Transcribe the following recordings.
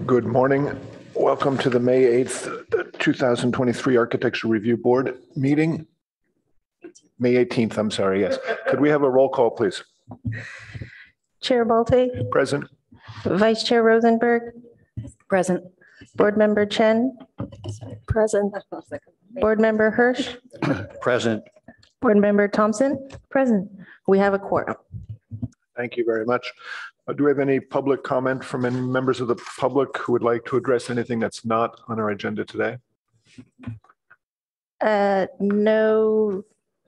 Good morning. Welcome to the May 8th, 2023 Architecture Review Board meeting. May 18th, I'm sorry, yes. Could we have a roll call, please? Chair Balte. Present. Vice Chair Rosenberg. Present. Board Member Chen. Present. Board Member Hirsch. Present. Board Member Thompson. Present. We have a quorum. Thank you very much. Do we have any public comment from any members of the public who would like to address anything that's not on our agenda today? No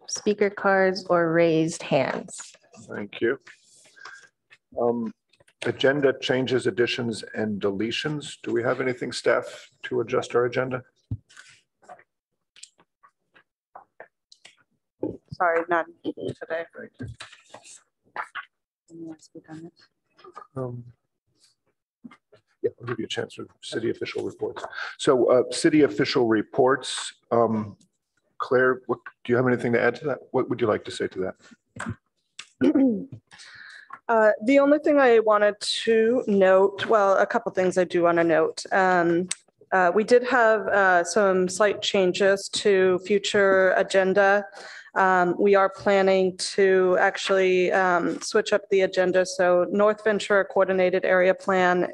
speaker cards or raised hands. Thank you. Agenda changes, additions, and deletions. Do we have anything, staff, to adjust our agenda? Sorry, not today. Thank you. Yeah, I'll give you a chance for city official reports. So city official reports. Claire, do you have anything to add to that? What would you like to say to that? The only thing I wanted to note, well, a couple things I do want to note. We did have some slight changes to future agenda. We are planning to actually switch up the agenda. So North Ventura Coordinated Area Plan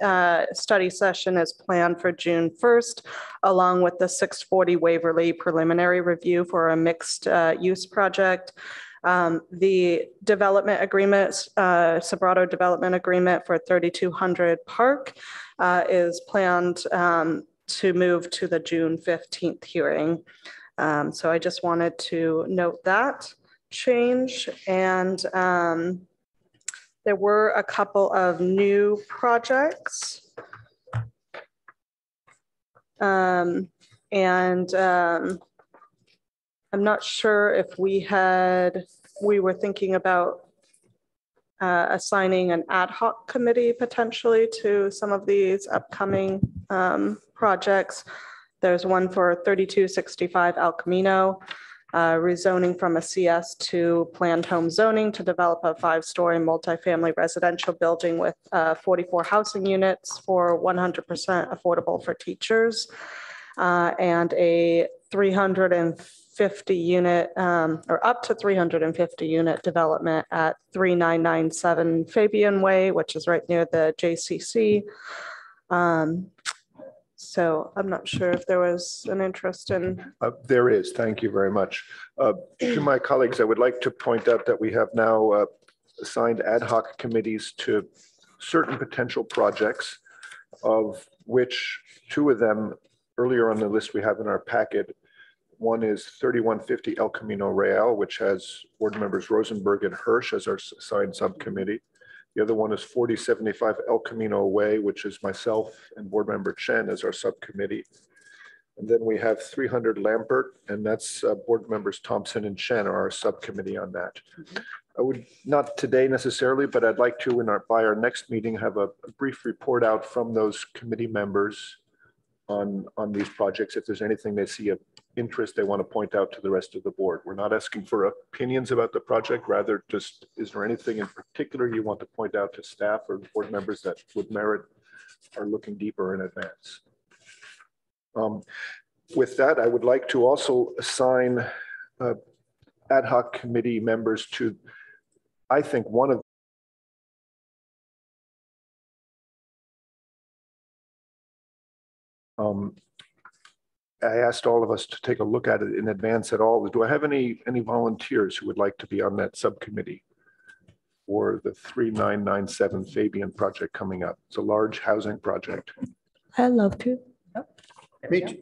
study session is planned for June 1st, along with the 640 Waverly preliminary review for a mixed use project. The development agreement, Sobrato development agreement for 3200 Park is planned to move to the June 15th hearing. So I just wanted to note that change. And there were a couple of new projects. I'm not sure if we were thinking about assigning an ad hoc committee potentially to some of these upcoming projects. There's one for 3265 El Camino, rezoning from a CS to planned home zoning to develop a 5-story multifamily residential building with 44 housing units for 100% affordable for teachers, and a 350 unit or up to 350 unit development at 3997 Fabian Way, which is right near the JCC. So I'm not sure if there was an interest in. There is. Thank you very much. To my colleagues, I would like to point out that we have now assigned ad hoc committees to certain potential projects, of which 2 of them earlier on the list we have in our packet. One is 3150 El Camino Real, which has board members Rosenberg and Hirsch as our assigned subcommittee. The other one is 4075 El Camino Way, which is myself and board member Chen as our subcommittee. And then we have 300 Lambert, and that's board members Thompson and Chen are our subcommittee on that. Mm-hmm. I would not today necessarily, but I'd like to by our next meeting have a brief report out from those committee members on these projects. If there's anything they see of interest they want to point out to the rest of the board. We're not asking for opinions about the project, rather just, is there anything in particular you want to point out to staff or board members that would merit our looking deeper in advance? With that, I would like to also assign ad hoc committee members to, I think, one of I asked all of us to take a look at it in advance at all. Do I have any volunteers who would like to be on that subcommittee for the 3997 Fabian project coming up? It's a large housing project. I'd love to. Me too.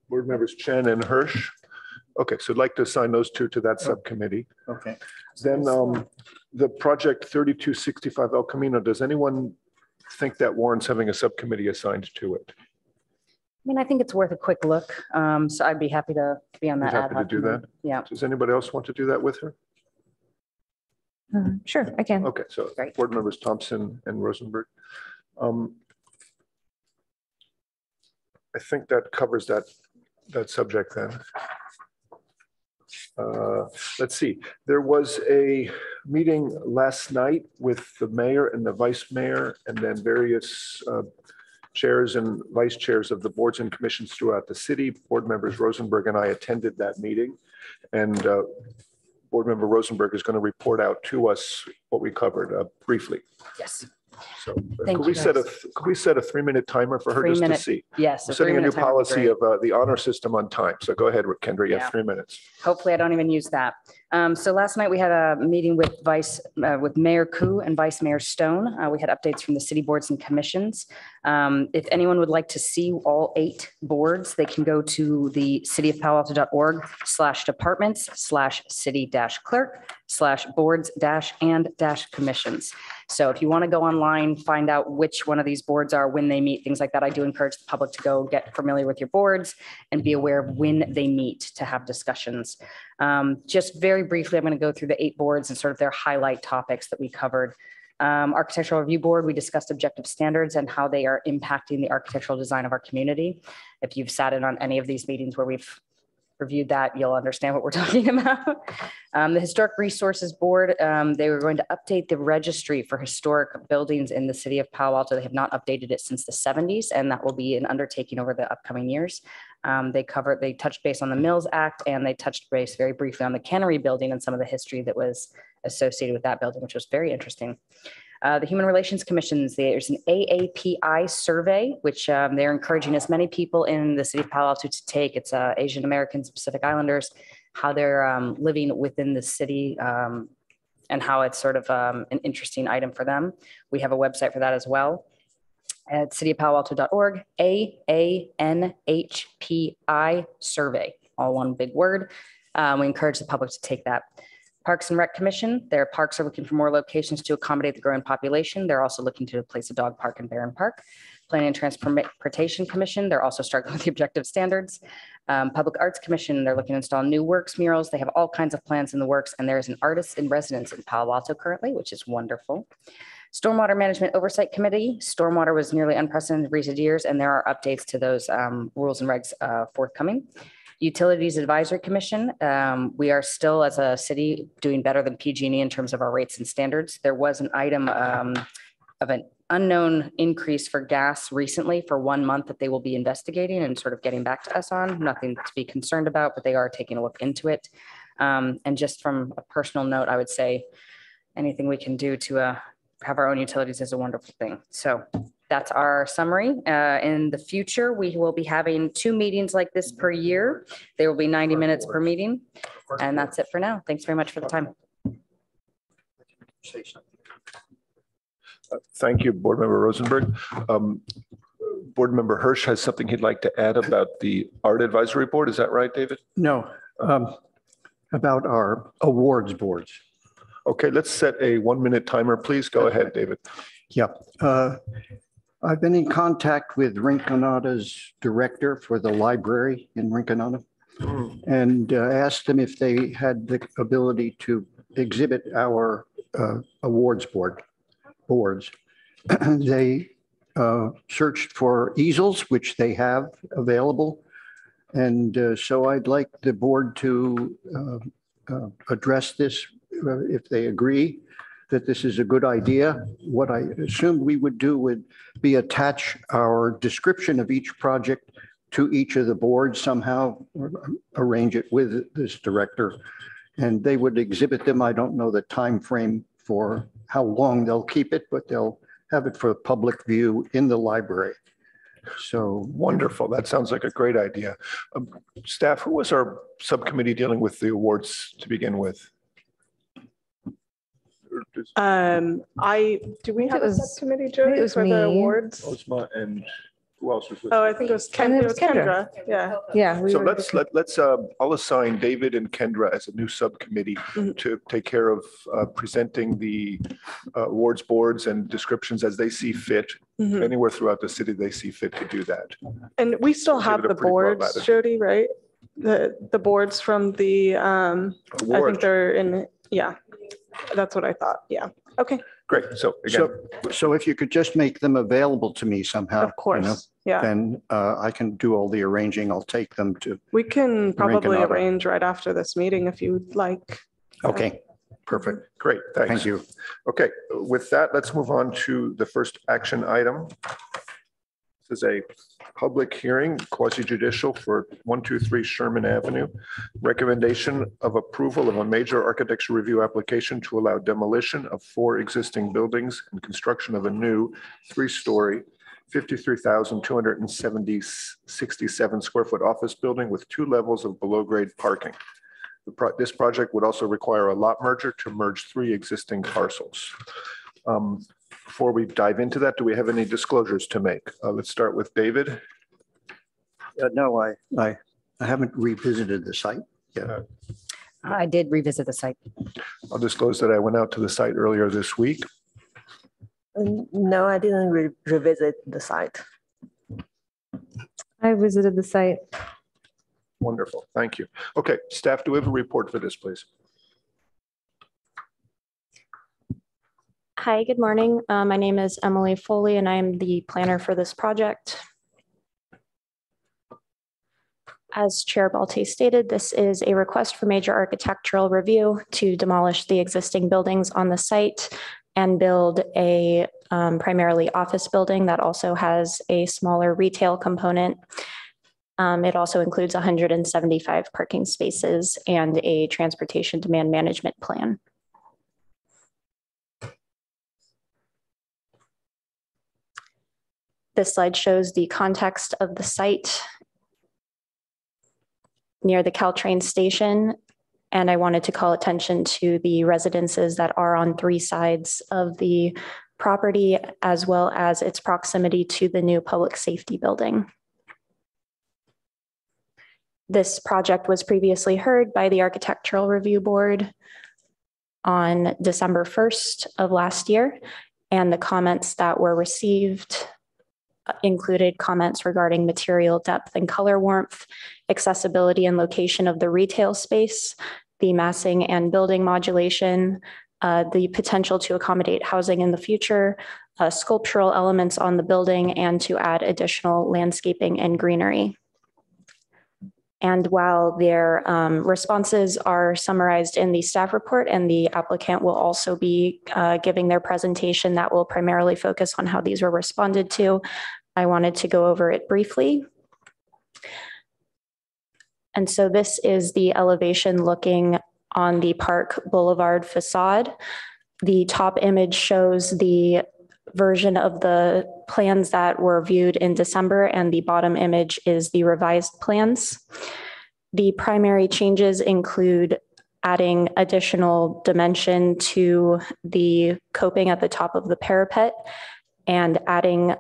Board members Chen and Hirsch. Okay, so I'd like to assign those 2 to that subcommittee. Okay. Then the project 3265 El Camino, does anyone think that warrants having a subcommittee assigned to it? I mean, I think it's worth a quick look. So I'd be happy to be on that. Happy to do that? Yeah. Does anybody else want to do that with her? Sure, I can. Okay, so Great. Board members Thompson and Rosenberg. I think that covers that subject then. Let's see. There was a meeting last night with the mayor and the vice mayor, and then various chairs and vice chairs of the boards and commissions throughout the city. Board members Rosenberg and I attended that meeting, and Board Member Rosenberg is going to report out to us what we covered briefly. Yes. So Thank could you, we set a 3-minute timer for her just to see? Yes. We're setting a new policy of the honor system on time. So go ahead, Kendra. You have 3 minutes. Hopefully I don't even use that. So last night we had a meeting with Mayor Koo and Vice Mayor Stone. We had updates from the city boards and commissions. If anyone would like to see all 8 boards, they can go to the cityofpaloalto.org/departments/city-clerk/boards-and-commissions. So if you want to go online, find out which one of these boards are, when they meet, things like that. I do encourage the public to go get familiar with your boards and be aware of when they meet to have discussions. Just very briefly, I'm going to go through the 8 boards and sort of their highlight topics that we covered. Architectural Review Board, we discussed objective standards and how they are impacting the architectural design of our community. If you've sat in on any of these meetings where we've reviewed that, you'll understand what we're talking about. The Historic Resources Board, they were going to update the registry for historic buildings in the city of Palo Alto. They have not updated it since the 70s, and that will be an undertaking over the upcoming years. They touched base on the Mills Act, and they touched base very briefly on the Cannery building and some of the history that was associated with that building, which was very interesting. The Human Relations Commissions, there's an AAPI survey, which they're encouraging as many people in the city of Palo Alto to take. It's Asian Americans, Pacific Islanders, how they're living within the city and how it's sort of an interesting item for them. We have a website for that as well at cityofpaloalto.org, AANHPI survey, all one big word. We encourage the public to take that. Parks and Rec Commission, their parks are looking for more locations to accommodate the growing population. They're also looking to place a dog park in Barron Park. Planning and Transportation Commission, they're also struggling with the objective standards. Public Arts Commission, they're looking to install new works murals. They have all kinds of plans in the works, and there is an artist in residence in Palo Alto currently, which is wonderful. Stormwater Management Oversight Committee, stormwater was nearly unprecedented in recent years, and there are updates to those rules and regs forthcoming. Utilities Advisory Commission, we are still as a city doing better than PG&E in terms of our rates and standards. There was an item of an unknown increase for gas recently for 1 month that they will be investigating and sort of getting back to us on. Nothing to be concerned about, but they are taking a look into it. And just from a personal note, I would say anything we can do to have our own utilities is a wonderful thing. So that's our summary. In the future, we will be having 2 meetings like this per year. There will be 90 minutes per meeting. And that's it for now. Thanks very much for the time. Thank you, Board Member Rosenberg. Board Member Hirsch has something he'd like to add about the Art Advisory Board. Is that right, David? No, about our awards boards. Okay, let's set a 1-minute timer. Please go ahead, David. Yeah. I've been in contact with Rinconada's director for the library in Rinconada and asked them if they had the ability to exhibit our awards boards. They searched for easels, which they have available. And so I'd like the board to address this if they agree that this is a good idea. What I assumed we would do would be attach our description of each project to each of the boards somehow, or arrange it with this director, and they would exhibit them. I don't know the time frame for how long they'll keep it, but they'll have it for public view in the library. So wonderful. That sounds like a great idea. Staff, who was our subcommittee dealing with the awards to begin with? Do we have a subcommittee, Jody, it was for me. the awards? Osma, and who else was with? Oh, I think it was Kendra. Yeah. Yeah. So let's I'll assign David and Kendra as a new subcommittee to take care of presenting the awards boards and descriptions as they see fit. Anywhere throughout the city they see fit to do that. And we still have the boards, Jody, right? The boards from the I think they're in, yeah. That's what I thought. Yeah. Okay. Great. So again, so if you could just make them available to me somehow. Of course. Yeah. Then I can do all the arranging. I'll take them to. We can probably Rinconada. arrange right after this meeting if you'd like. Okay. perfect. Great. Thanks. Thank you. Okay. With that, let's move on to the first action item. This is a public hearing, quasi-judicial for 123 Sherman Avenue. Recommendation of approval of a major architecture review application to allow demolition of 4 existing buildings and construction of a new 3-story, 53,267 square foot office building with 2 levels of below-grade parking. This project would also require a lot merger to merge 3 existing parcels. Before we dive into that, do we have any disclosures to make? Let's start with David. No, I haven't revisited the site yet. I did revisit the site. I'll disclose that I went out to the site earlier this week. No, I didn't revisit the site. I visited the site. Wonderful, thank you. Okay, staff, do we have a report for this, please? Hi, good morning. My name is Emily Foley, and I'm the planner for this project. As Chair Balte stated, this is a request for major architectural review to demolish the existing buildings on the site and build a primarily office building that also has a smaller retail component. It also includes 175 parking spaces and a transportation demand management plan. This slide shows the context of the site near the Caltrain station. And I wanted to call attention to the residences that are on 3 sides of the property, as well as its proximity to the new public safety building. This project was previously heard by the Architectural Review Board on December 1st of last year, and the comments that were received included comments regarding material depth and color warmth, accessibility and location of the retail space, the massing and building modulation, the potential to accommodate housing in the future, sculptural elements on the building, and to add additional landscaping and greenery. And while their responses are summarized in the staff report, and the applicant will also be giving their presentation that will primarily focus on how these were responded to, I wanted to go over it briefly. And so this is the elevation looking on the Park Boulevard facade. The top image shows the version of the plans that were viewed in December, and the bottom image is the revised plans. The primary changes include adding additional dimension to the coping at the top of the parapet and adding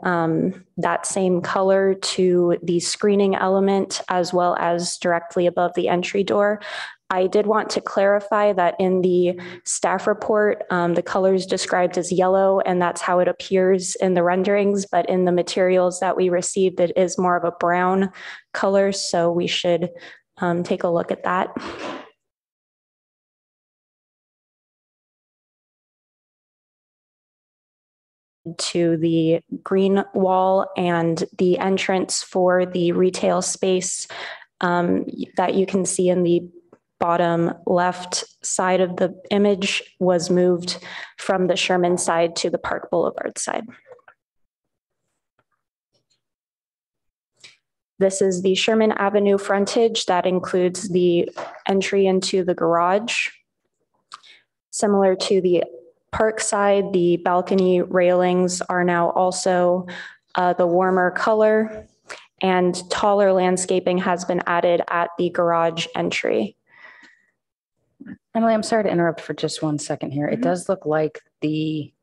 that same color to the screening element, as well as directly above the entry door. I did want to clarify that in the staff report, the color is described as yellow, and that's how it appears in the renderings, but in the materials that we received, it is more of a brown color, so we should take a look at that. To the green wall and the entrance for the retail space that you can see in the bottom left side of the image was moved from the Sherman side to the Park Boulevard side. This is the Sherman Avenue frontage that includes the entry into the garage. Similar to the Park side, the balcony railings are now also the warmer color, and taller landscaping has been added at the garage entry. Emily, I'm sorry to interrupt for just 1 second here. It does look like the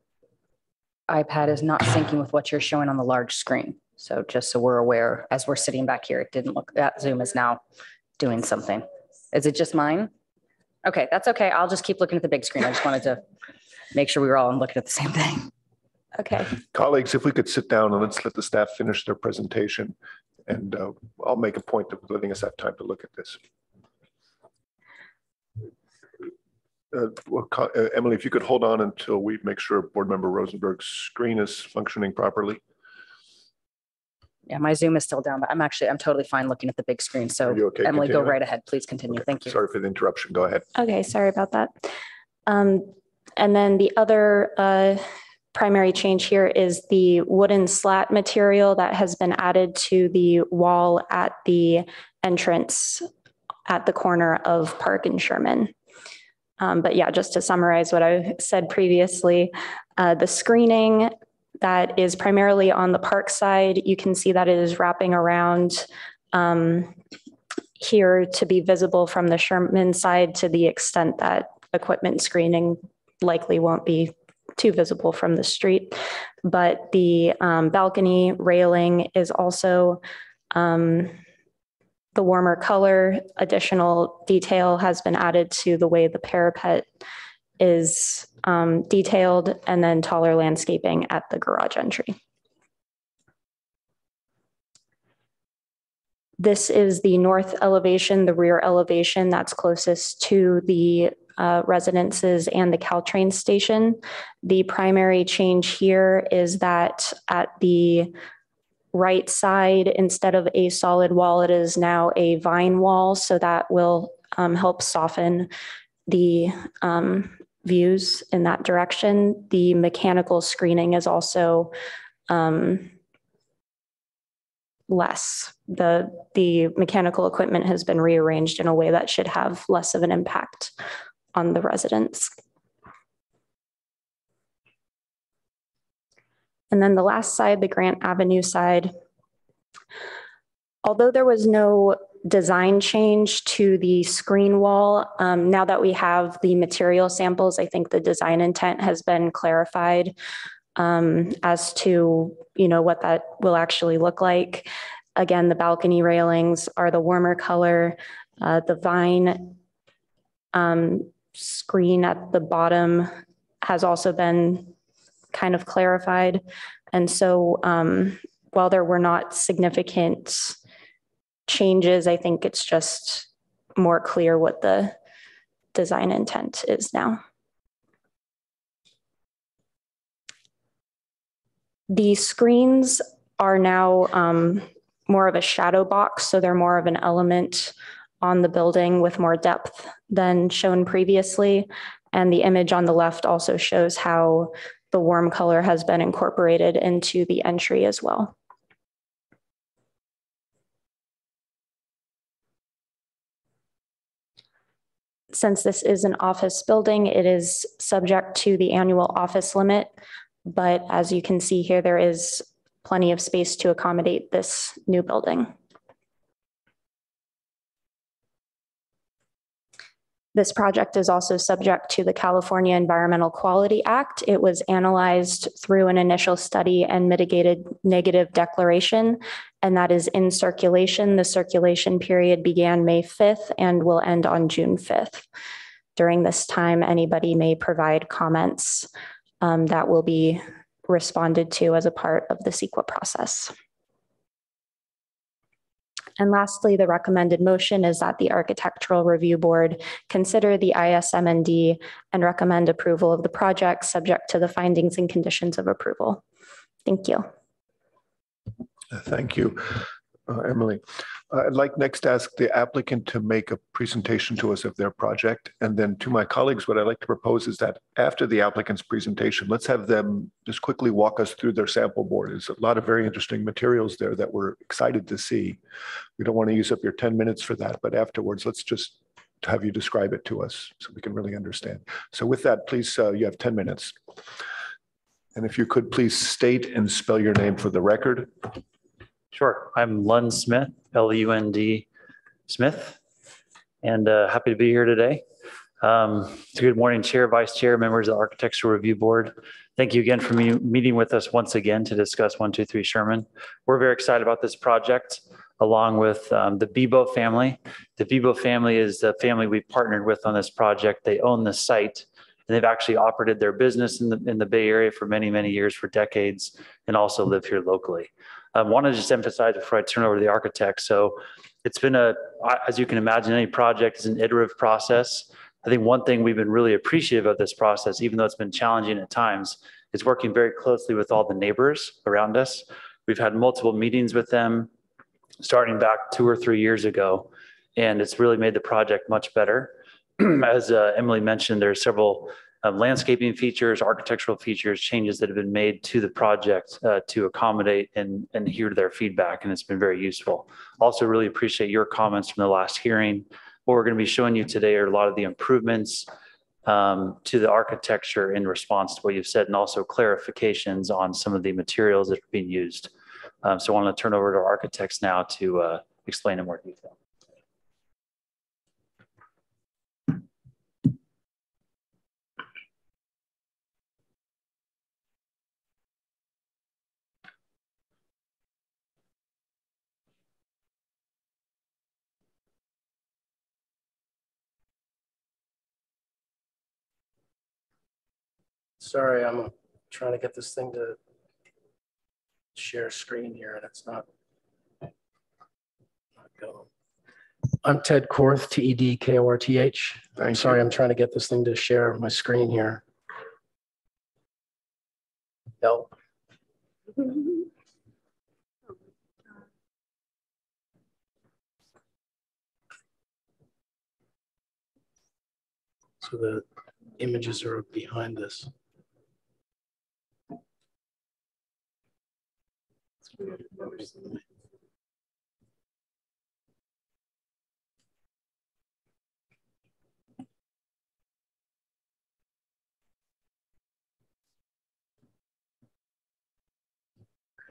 iPad is not syncing with what you're showing on the large screen. So just so we're aware, as we're sitting back here, it didn't look, that Zoom is now doing something. Is it just mine? Okay, that's okay. I'll just keep looking at the big screen. I just wanted to make sure we were all looking at the same thing. Okay. Colleagues, if we could sit down and let's let the staff finish their presentation, and I'll make a point of letting us have time to look at this. Emily, if you could hold on until we make sure Board Member Rosenberg's screen is functioning properly. Yeah, my Zoom is still down, but I'm totally fine looking at the big screen. So okay? Emily, Continue. go right ahead. Please continue. Okay. Thank you. Sorry for the interruption. Go ahead. Okay, sorry about that. And then the other primary change here is the wooden slat material that has been added to the wall at the entrance at the corner of Park and Sherman. But yeah, just to summarize what I said previously, the screening that is primarily on the park side, you can see that it is wrapping around here to be visible from the Sherman side to the extent that equipment screening likely won't be too visible from the street. But the balcony railing is also the warmer color. Additional detail has been added to the way the parapet is detailed, and then taller landscaping at the garage entry. This is the north elevation, the rear elevation that's closest to the residences and the Caltrain station. The primary change here is that at the right side, instead of a solid wall, it is now a vine wall. So that will help soften the views in that direction. The mechanical screening is also less. The mechanical equipment has been rearranged in a way that should have less of an impact on the residents. And then the last side, the Grant Avenue side, although there was no design change to the screen wall, now that we have the material samples, I think the design intent has been clarified as to, what that will actually look like. Again, the balcony railings are the warmer color. The vine screen at the bottom has also been kind of clarified. And so while there were not significant changes, I think it's just more clear what the design intent is now. The screens are now more of a shadow box, so they're more of an element on the building with more depth than shown previously. And the image on the left also shows how the warm color has been incorporated into the entry as well. Since this is an office building, it is subject to the annual office limit. But as you can see here, there is plenty of space to accommodate this new building. This project is also subject to the California Environmental Quality Act. It was analyzed through an initial study and mitigated negative declaration, and that is in circulation. The circulation period began May 5th and will end on June 5th. During this time, anybody may provide comments that will be responded to as a part of the CEQA process. And lastly, the recommended motion is that the Architectural Review Board consider the ISMND and recommend approval of the project subject to the findings and conditions of approval. Thank you. Thank you, Emily. I'd like next to ask the applicant to make a presentation to us of their project. And then to my colleagues, what I'd like to propose is that after the applicant's presentation, let's have them just quickly walk us through their sample board. There's a lot of very interesting materials there that we're excited to see. We don't want to use up your 10 minutes for that, but afterwards, let's just have you describe it to us so we can really understand. So with that, please, you have 10 minutes. And if you could please state and spell your name for the record. Sure. I'm Lund Smith, L-U-N-D Smith, and happy to be here today. Good morning, Chair, Vice Chair, members of the Architectural Review Board. Thank you again for meeting with us once again to discuss 123 Sherman. We're very excited about this project, along with the Bebo family. The Bebo family is the family we partnered with on this project. They own the site, and they've actually operated their business in the Bay Area for many, many years, for decades, and also live here locally. I want to just emphasize before I turn over to the architect. So it's been as you can imagine, any project is an iterative process. I think one thing we've been really appreciative of this process, even though it's been challenging at times, is working very closely with all the neighbors around us. We've had multiple meetings with them starting back 2 or 3 years ago, and it's really made the project much better. As Emily mentioned, there are several landscaping features, architectural features, changes that have been made to the project to accommodate and hear their feedback, and it's been very useful. Also really appreciate your comments from the last hearing. What we're going to be showing you today are a lot of the improvements to the architecture in response to what you've said, and also clarifications on some of the materials that are being used. So I want to turn over to our architects now to explain in more detail. Sorry, I'm trying to get this thing to share screen here and it's not going. I'm Ted Korth, T-E-D-K-O-R-T-H. I'm sorry, I'm trying to get this thing to share my screen here. Help. So the images are behind this. Okay,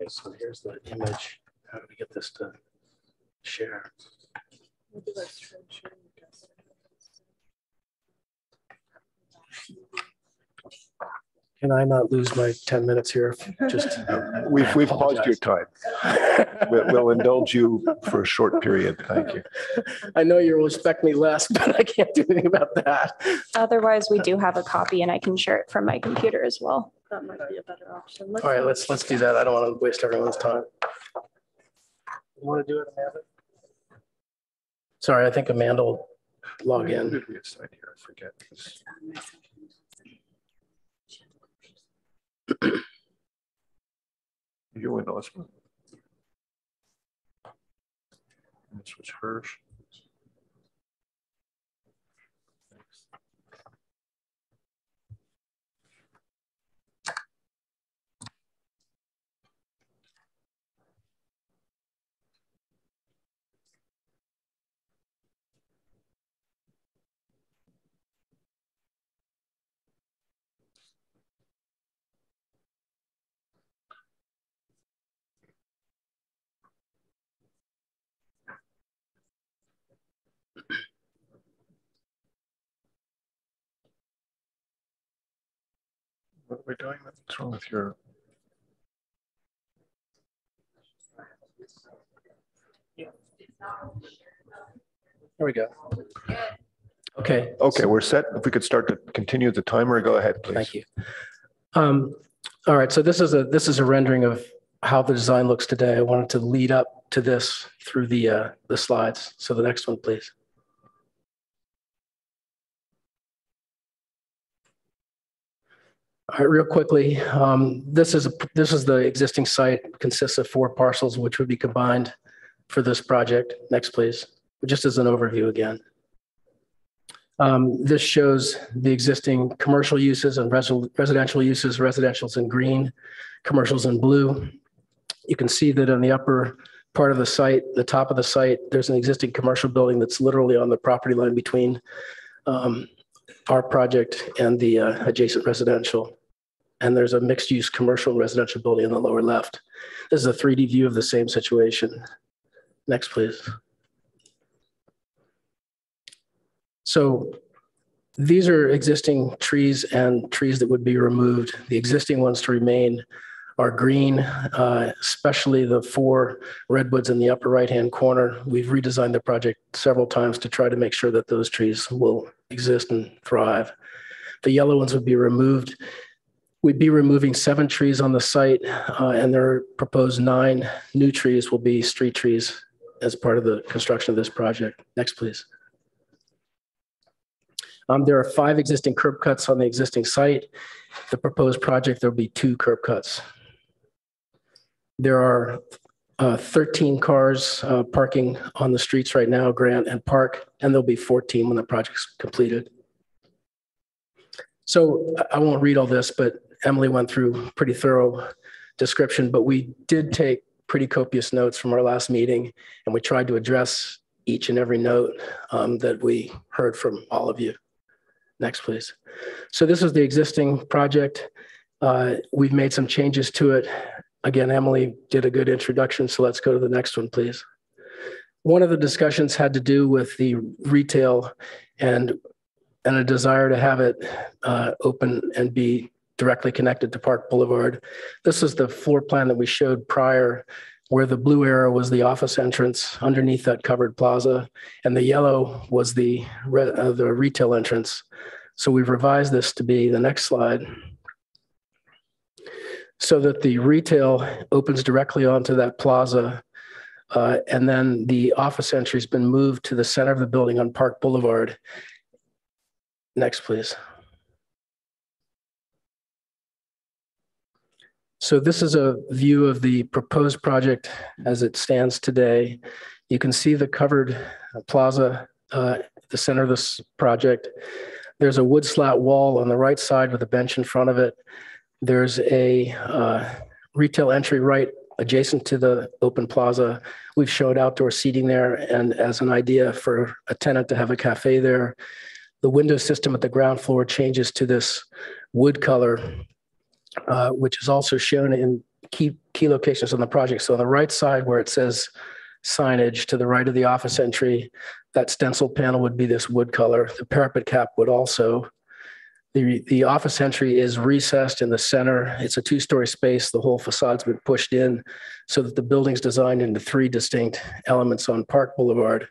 so here's the image. How do we get this to share? Can I not lose my 10 minutes here? Just We've paused your time. We'll indulge you for a short period. Thank you. I know you'll respect me less, but I can't do anything about that. Otherwise, we do have a copy and I can share it from my computer as well. That might be a better option. All right, let's do that. I don't want to waste everyone's time. You want to do it, Amanda? Sorry, I think Amanda will log in. Did we assign here? I forget. You and Osman. This was hers. What are we doing? What's wrong with your? There we go. Okay. Okay, we're set. If we could start to continue the timer, go ahead, please. Thank you. All right, so this is a rendering of how the design looks today. I wanted to lead up to this through the slides. So the next one, please. All right, real quickly, this is the existing site. It consists of 4 parcels, which would be combined for this project. Next, please. Just as an overview again. This shows the existing commercial uses and residential uses. Residential's in green, commercial's in blue. You can see that on the upper part of the site, the top of the site, there's an existing commercial building that's literally on the property line between our project and the adjacent residential. And there's a mixed use commercial and residential building in the lower left. This is a 3D view of the same situation. Next, please. So these are existing trees and trees that would be removed. The existing ones to remain are green, especially the 4 redwoods in the upper right-hand corner. We've redesigned the project several times to try to make sure that those trees will exist and thrive. The yellow ones would be removed. We'd be removing 7 trees on the site, and their proposed 9 new trees will be street trees as part of the construction of this project. Next, please. There are 5 existing curb cuts on the existing site. The proposed project, there'll be 2 curb cuts. There are 13 cars parking on the streets right now, Grant and Park, and there'll be 14 when the project's completed. So I won't read all this, but Emily went through pretty thorough description, but we did take pretty copious notes from our last meeting, and we tried to address each and every note that we heard from all of you. Next, please. So this is the existing project. We've made some changes to it. Again, Emily did a good introduction, so let's go to the next one, please. One of the discussions had to do with the retail and a desire to have it open and be directly connected to Park Boulevard. This is the floor plan that we showed prior, where the blue arrow was the office entrance underneath that covered plaza, and the yellow was the retail entrance. So we've revised this to be the next slide, so that the retail opens directly onto that plaza, and then the office entry has been moved to the center of the building on Park Boulevard. Next, please. So this is a view of the proposed project as it stands today. You can see the covered plaza at the center of this project. There's a wood slat wall on the right side with a bench in front of it. There's a retail entry right adjacent to the open plaza. We've showed outdoor seating there, and as an idea for a tenant to have a cafe there. The window system at the ground floor changes to this wood color, which is also shown in key locations on the project. So on the right side where it says signage to the right of the office entry, that stencil panel would be this wood color. The parapet cap would also. The office entry is recessed in the center. It's a two-story space. The whole facade's been pushed in so that the building's designed into three distinct elements on Park Boulevard.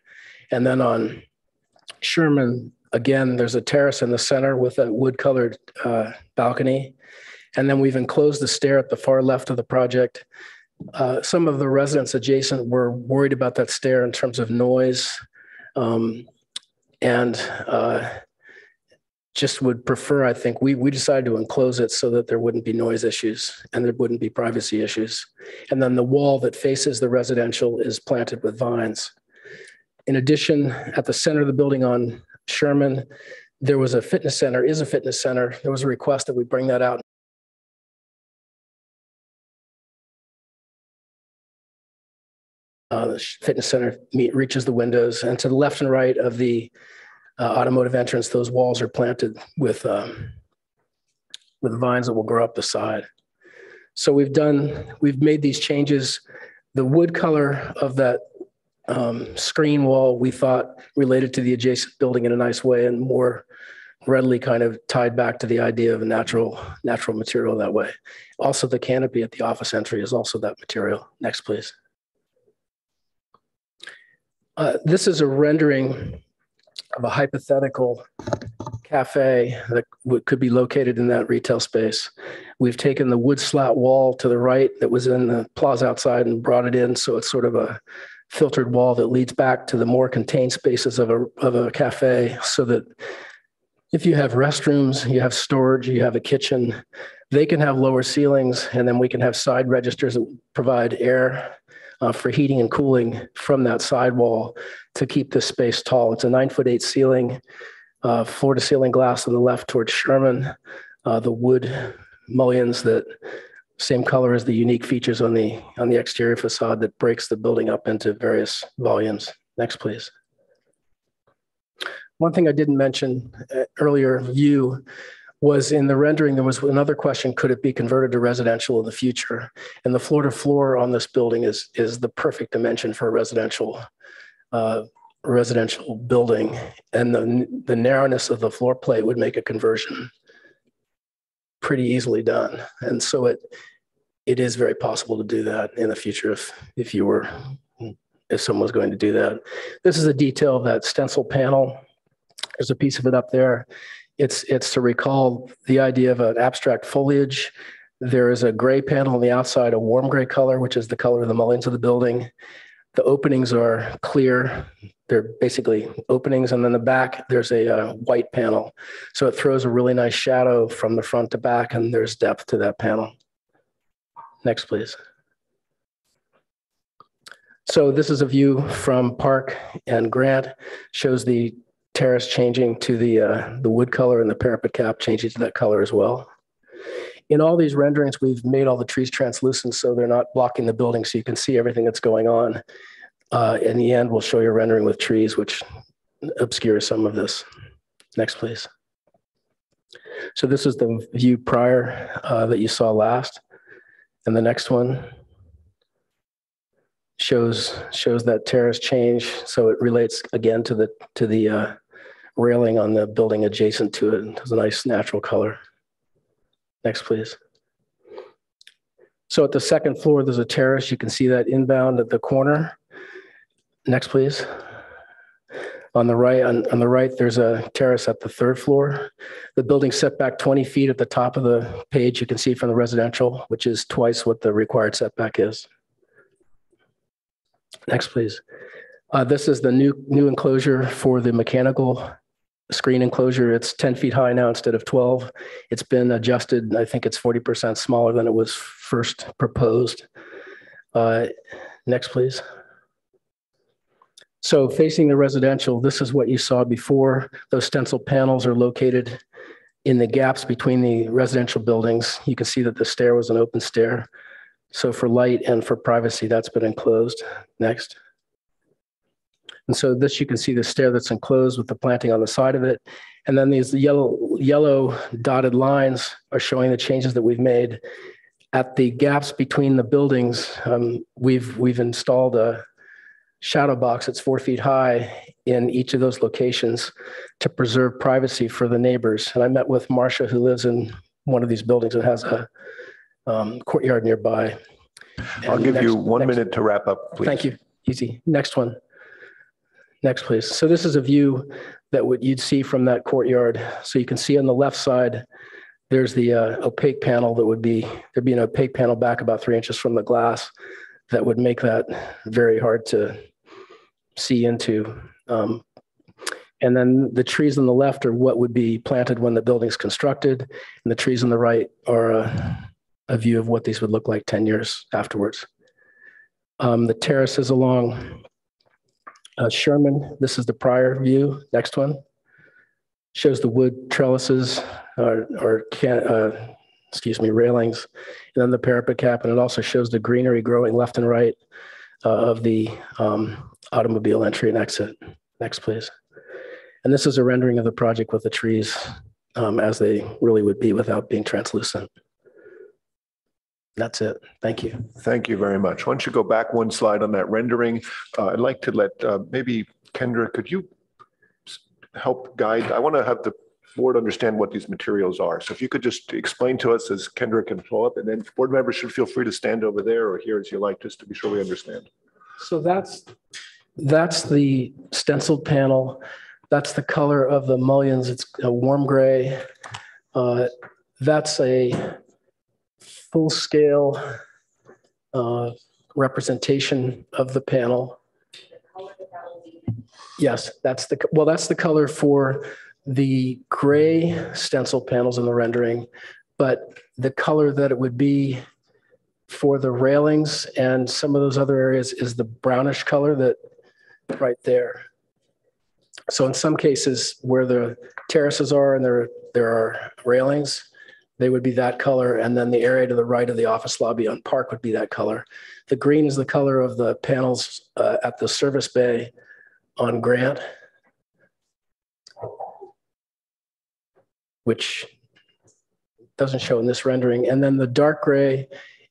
And then on Sherman, again, there's a terrace in the center with a wood-colored balcony. And then we've enclosed the stair at the far left of the project. Some of the residents adjacent were worried about that stair in terms of noise, and just would prefer, I think, we decided to enclose it so that there wouldn't be noise issues and there wouldn't be privacy issues. And then the wall that faces the residential is planted with vines. In addition, at the center of the building on Sherman, there was a fitness center, is a fitness center. There was a request that we bring that out. The fitness center reaches the windows, and to the left and right of the automotive entrance, those walls are planted with vines that will grow up the side. So we've made these changes. The wood color of that screen wall, we thought related to the adjacent building in a nice way and more readily kind of tied back to the idea of a natural material that way. Also, the canopy at the office entry is also that material. Next, please. This is a rendering of a hypothetical cafe that could be located in that retail space. We've taken the wood slat wall to the right that was in the plaza outside and brought it in, so it's sort of a filtered wall that leads back to the more contained spaces of a cafe, so that if you have restrooms, you have storage, you have a kitchen, they can have lower ceilings, and then we can have side registers that provide air for heating and cooling from that sidewall to keep this space tall. It's a 9'8" ceiling, floor to ceiling glass on the left towards Sherman, the wood mullions that same color as the unique features on the exterior facade that breaks the building up into various volumes. Next, please. One thing I didn't mention earlier view was in the rendering, there was another question, could it be converted to residential in the future? And the floor to floor on this building is the perfect dimension for a residential building. And the narrowness of the floor plate would make a conversion pretty easily done. And so it is very possible to do that in the future if someone was going to do that. This is a detail of that stencil panel. There's a piece of it up there. It's to recall the idea of an abstract foliage. There is a gray panel on the outside, a warm gray color, which is the color of the mullions of the building. The openings are clear. They're basically openings. And then the back, there's a white panel. So it throws a really nice shadow from the front to back, and there's depth to that panel. Next, please. So this is a view from Park and Grant, shows the terrace changing to the wood color and the parapet cap changing to that color as well. In all these renderings, we've made all the trees translucent so they're not blocking the building, so you can see everything that's going on. In the end, we'll show you a rendering with trees, which obscures some of this. Next, please. So this is the view prior that you saw last. And the next one shows that terrace change. So it relates again to the railing on the building adjacent to it. It has a nice natural color. Next, please. So at the second floor, there's a terrace. You can see that inbound at the corner. Next, please. On the right, there's a terrace at the third floor. The building setback 20 feet at the top of the page. You can see from the residential, which is twice what the required setback is. Next, please. This is the new enclosure for the mechanical screen enclosure. It's 10 feet high now instead of 12. It's been adjusted. I think it's 40% smaller than it was first proposed. Next, please. So facing the residential, this is what you saw before. Those stencil panels are located in the gaps between the residential buildings. You can see that the stair was an open stair. So for light and for privacy, that's been enclosed. Next. And so this, you can see the stair that's enclosed with the planting on the side of it. And then these yellow dotted lines are showing the changes that we've made. At the gaps between the buildings, we've installed a shadow box that's 4 feet high in each of those locations to preserve privacy for the neighbors. And I met with Marcia, who lives in one of these buildings and has a courtyard nearby. I'll give you 1 minute to wrap up, please. Thank you. Easy. Next one. Next, please. So this is a view that you'd see from that courtyard. So you can see on the left side, there's the opaque panel there'd be an opaque panel back about 3 inches from the glass that would make that very hard to see into. And then the trees on the left are what would be planted when the building's constructed. And the trees on the right are a view of what these would look like 10 years afterwards. The terrace is along Sherman. This is the prior view. Next one. Shows the wood trellises railings, and then the parapet cap, and it also shows the greenery growing left and right of the automobile entry and exit. Next, please. And this is a rendering of the project with the trees as they really would be without being translucent. That's it. Thank you. Thank you very much. Why don't you go back one slide on that rendering? I'd like to let maybe Kendra, could you help guide? I want to have the board understand what these materials are. So if you could just explain to us as Kendra can pull up, and then board members should feel free to stand over there or here as you like, just to be sure we understand. So that's the stenciled panel. That's the color of the mullions. It's a warm gray. That's a full-scale representation of the panel. Yes, that's the color for the gray stencil panels in the rendering, but the color that it would be for the railings and some of those other areas is the brownish color that right there. So in some cases where the terraces are and there are railings, they would be that color. And then the area to the right of the office lobby on Park would be that color. The green is the color of the panels at the service bay on Grant, which doesn't show in this rendering. And then the dark gray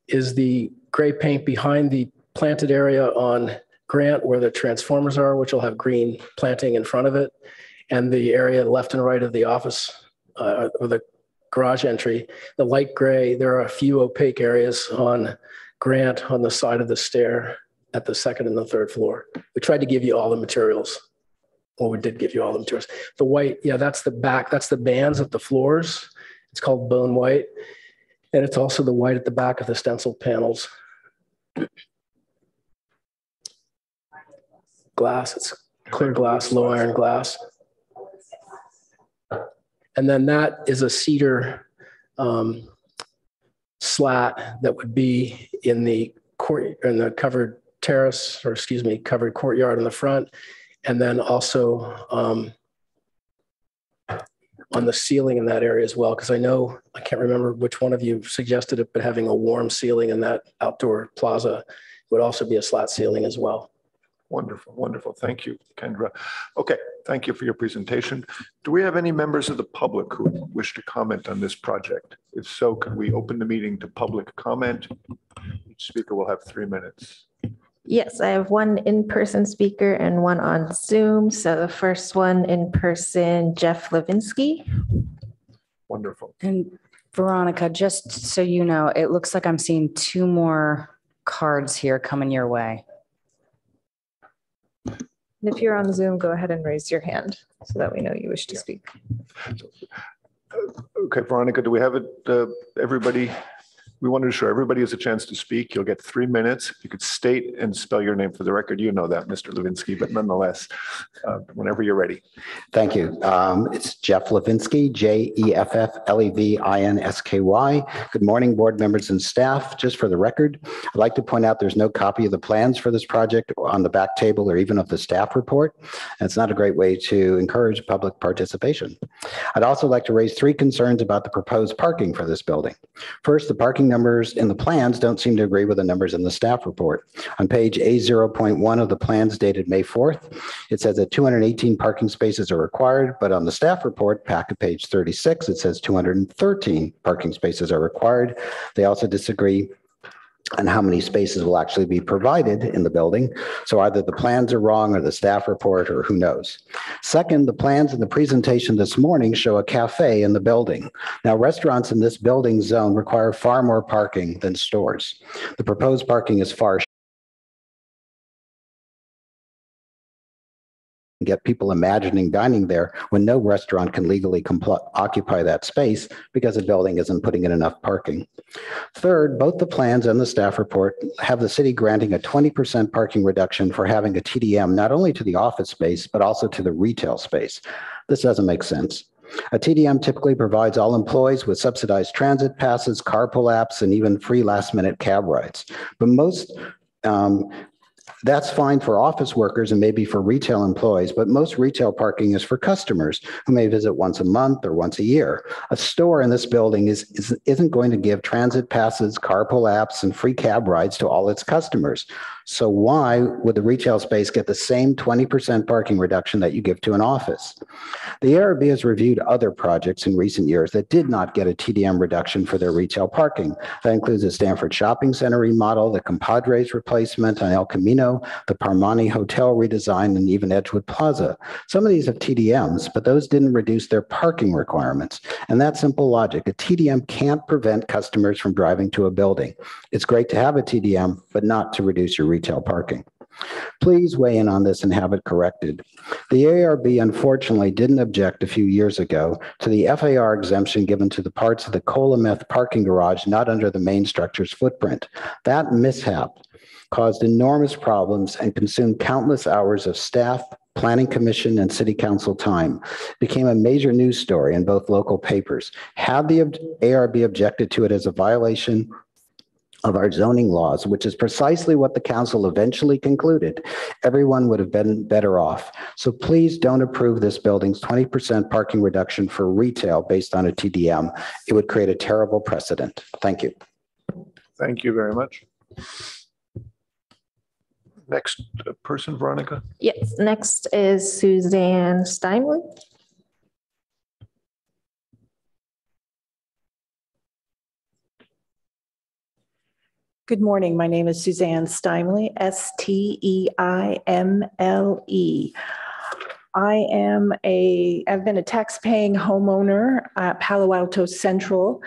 is the gray paint behind the planted area on Grant where the transformers are, which will have green planting in front of it. And the area left and right of the office or the garage entry, the light gray, there are a few opaque areas on Grant on the side of the stair at the second and the third floor. We tried to give you all the materials. Well, we did give you all the materials. The white, yeah, that's the back. That's the bands at the floors. It's called bone white. And it's also the white at the back of the stencil panels. Glass, it's clear glass, low iron glass. And then that is a cedar slat that would be in the covered terrace, or excuse me, covered courtyard in the front. And then also on the ceiling in that area as well, because I can't remember which one of you suggested it, but having a warm ceiling in that outdoor plaza would also be a slat ceiling as well. Wonderful, wonderful. Thank you, Kendra. Okay, thank you for your presentation. Do we have any members of the public who wish to comment on this project? If so, could we open the meeting to public comment? Each speaker will have 3 minutes. Yes, I have one in-person speaker and one on Zoom. So the first one in person, Jeff Levinsky. Wonderful. And Veronica, just so you know, it looks like I'm seeing 2 more cards here coming your way. And if you're on Zoom, go ahead and raise your hand so that we know you wish to speak. Okay, Veronica, do we have it? Everybody, we wanted to show everybody has a chance to speak. You'll get 3 minutes. If you could state and spell your name for the record, you know that, Mr. Levinsky, but nonetheless, whenever you're ready. Thank you. It's Jeff Levinsky, Jefflevinsky. Good morning, board members and staff. Just for the record, I'd like to point out there's no copy of the plans for this project on the back table or even of the staff report. And it's not a great way to encourage public participation. I'd also like to raise 3 concerns about the proposed parking for this building. First, the parking numbers in the plans don't seem to agree with the numbers in the staff report. On page A0.1 of the plans dated May 4th, it says that 218 parking spaces are required, but on the staff report, packet page 36, it says 213 parking spaces are required. They also disagree on how many spaces will actually be provided in the building. So either the plans are wrong or the staff report or who knows. Second, the plans in the presentation this morning show a cafe in the building. Now, restaurants in this building zone require far more parking than stores. The proposed parking is far get people imagining dining there when no restaurant can legally occupy that space because the building isn't putting in enough parking. Third, both the plans and the staff report have the city granting a 20% parking reduction for having a TDM, not only to the office space, but also to the retail space. This doesn't make sense. A TDM typically provides all employees with subsidized transit passes, carpool apps, and even free last-minute cab rides. But that's fine for office workers and maybe for retail employees, but most retail parking is for customers who may visit once a month or once a year. A store in this building isn't going to give transit passes, carpool apps, and free cab rides to all its customers. So why would the retail space get the same 20% parking reduction that you give to an office? The ARB has reviewed other projects in recent years that did not get a TDM reduction for their retail parking. That includes the Stanford Shopping Center remodel, the Compadres replacement on El Camino, the Parmani Hotel redesign, and even Edgewood Plaza. Some of these have TDMs, but those didn't reduce their parking requirements. And that's simple logic. A TDM can't prevent customers from driving to a building. It's great to have a TDM, but not to reduce your retail parking. Please weigh in on this and have it corrected. The ARB unfortunately didn't object a few years ago to the FAR exemption given to the parts of the Colameth parking garage not under the main structure's footprint. That mishap caused enormous problems and consumed countless hours of staff, planning commission, and city council time. It became a major news story in both local papers. Had the ARB objected to it as a violation of our zoning laws, which is precisely what the council eventually concluded, everyone would have been better off. So please don't approve this building's 20% parking reduction for retail based on a TDM. It would create a terrible precedent. Thank you. Thank you very much. Next person, Veronica? Yes, next is Suzanne Steinley. Good morning. My name is Suzanne Steinley, Steimle. I've been a tax-paying homeowner at Palo Alto Central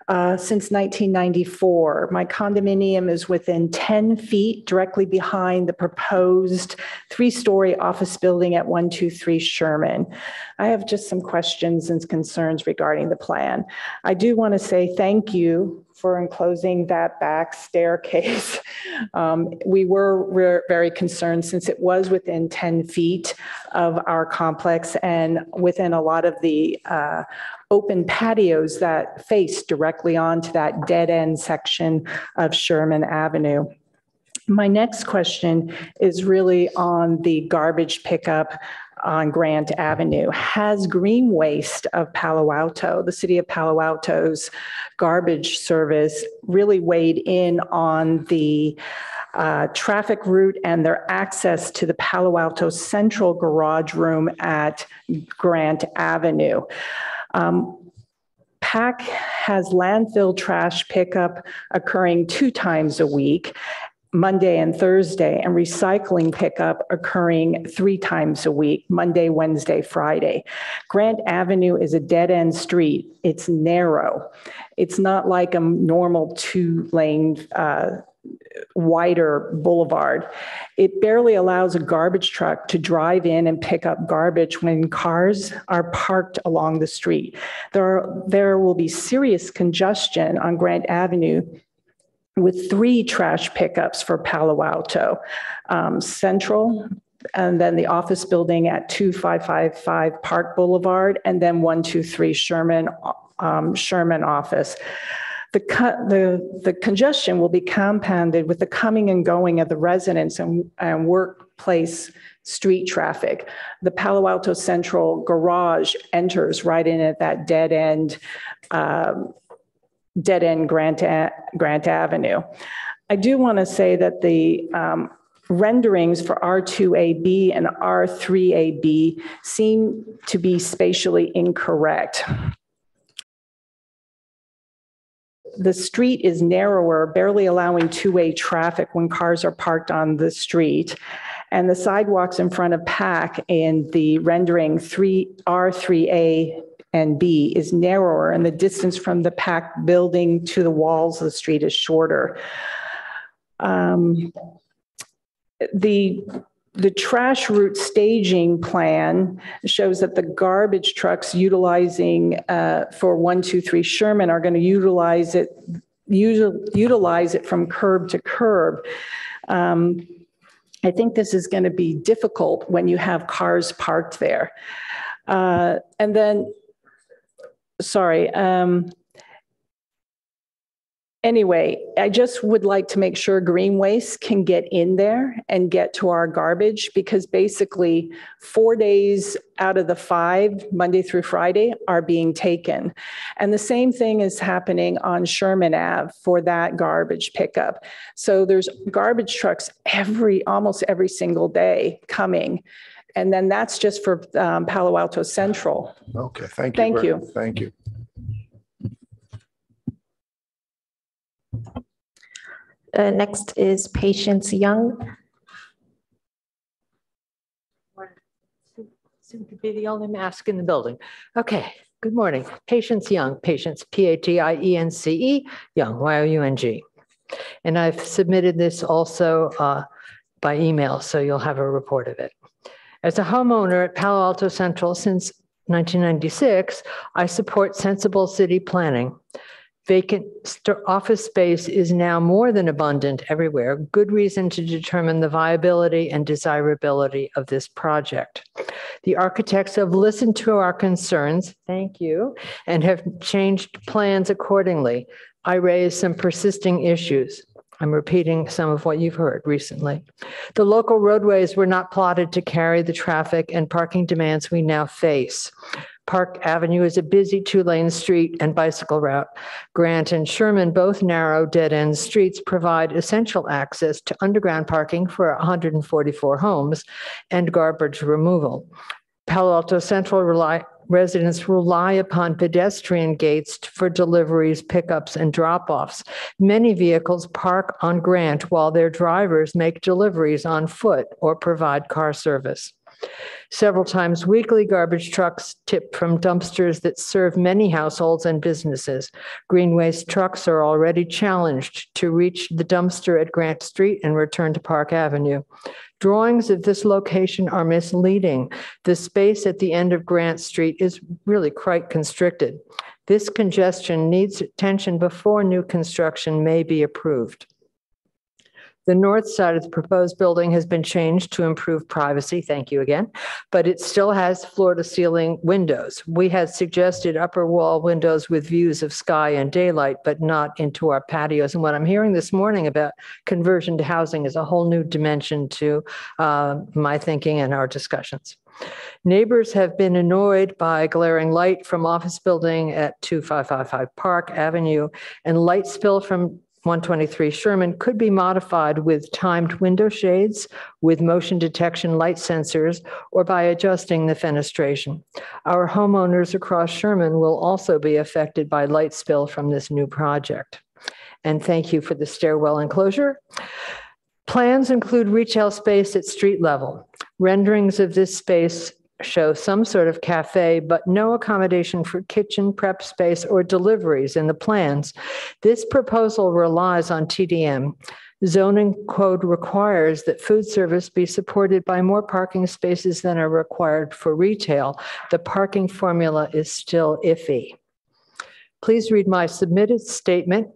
since 1994. My condominium is within 10 feet directly behind the proposed 3-story office building at 123 Sherman. I have just some questions and concerns regarding the plan. I do want to say thank you for enclosing that back staircase. We were very concerned since it was within 10 feet of our complex and within a lot of the open patios that face directly onto that dead end section of Sherman Avenue. My next question is really on the garbage pickup on Grant Avenue. Has Green Waste of Palo Alto, the city of Palo Alto's garbage service, really weighed in on the traffic route and their access to the Palo Alto Central Garage Room at Grant Avenue? PAC has landfill trash pickup occurring 2 times a week, Monday and Thursday, and recycling pickup occurring 3 times a week, Monday, Wednesday, Friday. Grant Avenue is a dead-end street. It's narrow. It's not like a normal 2-lane wider boulevard. It barely allows a garbage truck to drive in and pick up garbage when cars are parked along the street. There will be serious congestion on Grant Avenue with 3 trash pickups for Palo Alto Central, and then the office building at 2555 Park Boulevard, and then 123 Sherman office. The congestion will be compounded with the coming and going of the residents and workplace street traffic. The Palo Alto Central garage enters right in at that dead end Grant Avenue. I do want to say that the renderings for R2AB and R3AB seem to be spatially incorrect. The street is narrower, barely allowing 2-way traffic when cars are parked on the street. And the sidewalks in front of PAC in the rendering R3A and B is narrower, and the distance from the PAC building to the walls of the street is shorter. The trash route staging plan shows that the garbage trucks utilizing for 123 Sherman are going to utilize it from curb to curb. I think this is going to be difficult when you have cars parked there. And then, sorry. Anyway, I just would like to make sure Green Waste can get in there and get to our garbage, because basically 4 days out of the 5, Monday through Friday, are being taken. And the same thing is happening on Sherman Ave for that garbage pickup. So there's garbage trucks almost every single day coming. And then that's just for Palo Alto Central. Okay, thank you. Thank you. Thank you. Next is Patience Young. Soon to be the only mask in the building. Okay, good morning. Patience Young, Patience, P-A-T-I-E-N-C-E, Young, Y-O-U-N-G. And I've submitted this also by email, so you'll have a report of it. As a homeowner at Palo Alto Central since 1996, I support sensible city planning. Vacant office space is now more than abundant everywhere. Good reason to determine the viability and desirability of this project. The architects have listened to our concerns, thank you, and have changed plans accordingly. I raised some persisting issues. I'm repeating some of what you've heard recently. The local roadways were not plotted to carry the traffic and parking demands we now face. Park Avenue is a busy 2-lane street and bicycle route. Grant and Sherman, both narrow dead-end streets, provide essential access to underground parking for 144 homes and garbage removal. Palo Alto Central residents rely upon pedestrian gates for deliveries, pickups, and drop-offs. Many vehicles park on Grant while their drivers make deliveries on foot or provide car service. Several times weekly, garbage trucks tip from dumpsters that serve many households and businesses. Green Waste trucks are already challenged to reach the dumpster at Grant Street and return to Park Avenue. Drawings of this location are misleading. The space at the end of Grant Street is really quite constricted. This congestion needs attention before new construction may be approved. The north side of the proposed building has been changed to improve privacy. Thank you again. But it still has floor-to-ceiling windows. We had suggested upper wall windows with views of sky and daylight, but not into our patios. And what I'm hearing this morning about conversion to housing is a whole new dimension to my thinking and our discussions. Neighbors have been annoyed by glaring light from office building at 2555 Park Avenue, and light spill from 123 Sherman could be modified with timed window shades, with motion detection light sensors, or by adjusting the fenestration. Our homeowners across Sherman will also be affected by light spill from this new project. And thank you for the stairwell enclosure. Plans include retail space at street level. Renderings of this space show some sort of cafe, but no accommodation for kitchen, prep space, or deliveries in the plans. This proposal relies on TDM. Zoning code requires that food service be supported by more parking spaces than are required for retail. The parking formula is still iffy. Please read my submitted statement,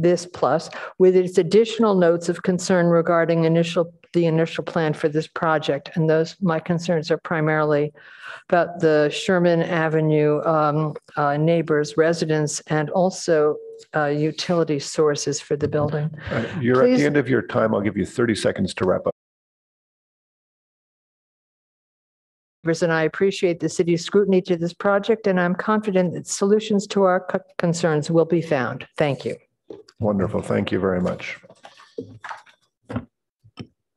this plus, with its additional notes of concern regarding the initial plan for this project. And my concerns are primarily about the Sherman Avenue neighbors, residents, and also utility sources for the building. You're at the end of your time. I'll give you 30 seconds to wrap up. And I appreciate the city's scrutiny to this project, and I'm confident that solutions to our concerns will be found. Thank you. Wonderful. Thank you very much.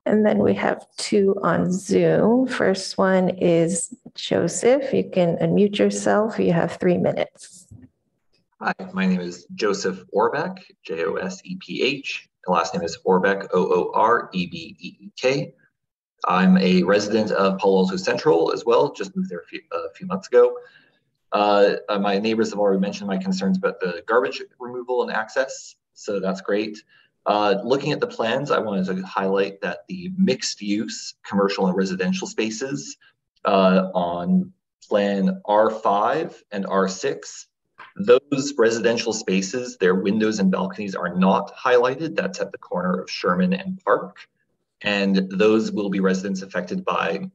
And then we have two on Zoom. First one is Joseph. You can unmute yourself. You have 3 minutes. Hi, my name is Joseph Orbach, Joseph. The last name is Orbach, Oorbeek. I'm a resident of Palo Alto Central as well, just moved there a few months ago. My neighbors have already mentioned my concerns about the garbage removal and access, so that's great. Looking at the plans, I wanted to highlight that the mixed use commercial and residential spaces on plan R5 and R6, those residential spaces, their windows and balconies are not highlighted. That's at the corner of Sherman and Park. And those will be residents affected by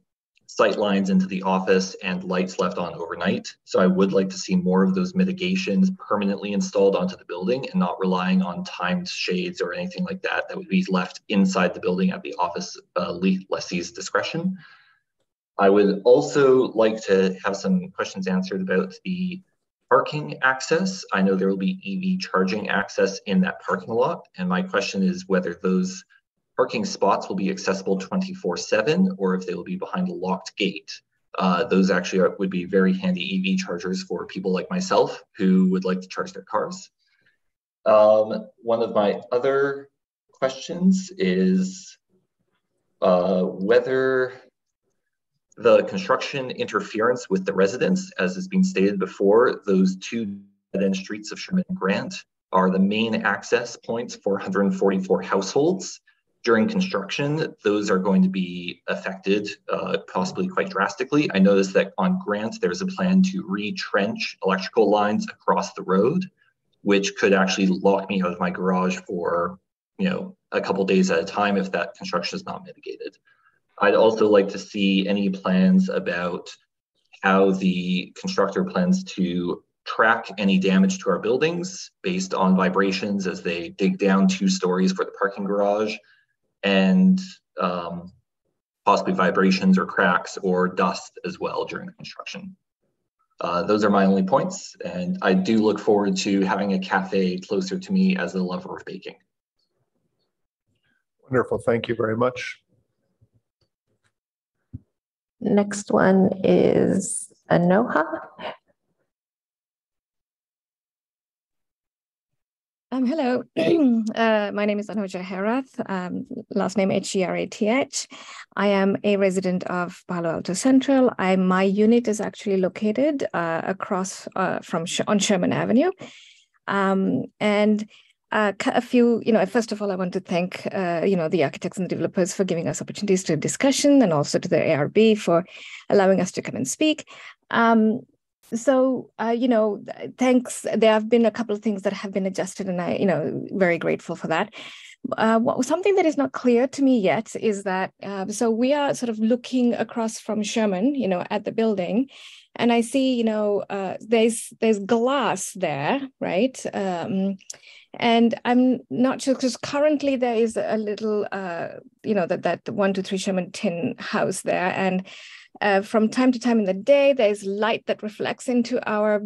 sight lines into the office and lights left on overnight. So I would like to see more of those mitigations permanently installed onto the building and not relying on timed shades or anything like that that would be left inside the building at the office lessee's discretion. I would also like to have some questions answered about the parking access. I know there will be EV charging access in that parking lot. And my question is whether those parking spots will be accessible 24/7 or if they will be behind a locked gate. Those actually would be very handy EV chargers for people like myself who would like to charge their cars. One of my other questions is whether the construction interference with the residents, as has been stated before, those two dead-end streets of Sherman and Grant are the main access points for 144 households. During construction, those are going to be affected possibly quite drastically. I noticed that on Grant, there's a plan to retrench electrical lines across the road, which could actually lock me out of my garage for, a couple days at a time if that construction is not mitigated. I'd also like to see any plans about how the constructor plans to track any damage to our buildings based on vibrations as they dig down 2 stories for the parking garage, and possibly vibrations or cracks or dust as well during the construction. Those are my only points, and I do look forward to having a cafe closer to me as a lover of baking. Wonderful. Thank you very much. Next one is Anoha. Hello, my name is Anoja Herath, last name Herath. I am a resident of Palo Alto Central. My unit is actually located across on Sherman Avenue. A few, first of all, I want to thank, the architects and developers for giving us opportunities to discussion, and also to the ARB for allowing us to come and speak. Thanks. There have been a couple of things that have been adjusted, and very grateful for that. something that is not clear to me yet is that, so we are sort of looking across from Sherman, at the building, and I see, there's glass there, right? And I'm not sure, because currently there is a little, that 123 Sherman tin house there. And from time to time in the day, there's light that reflects into our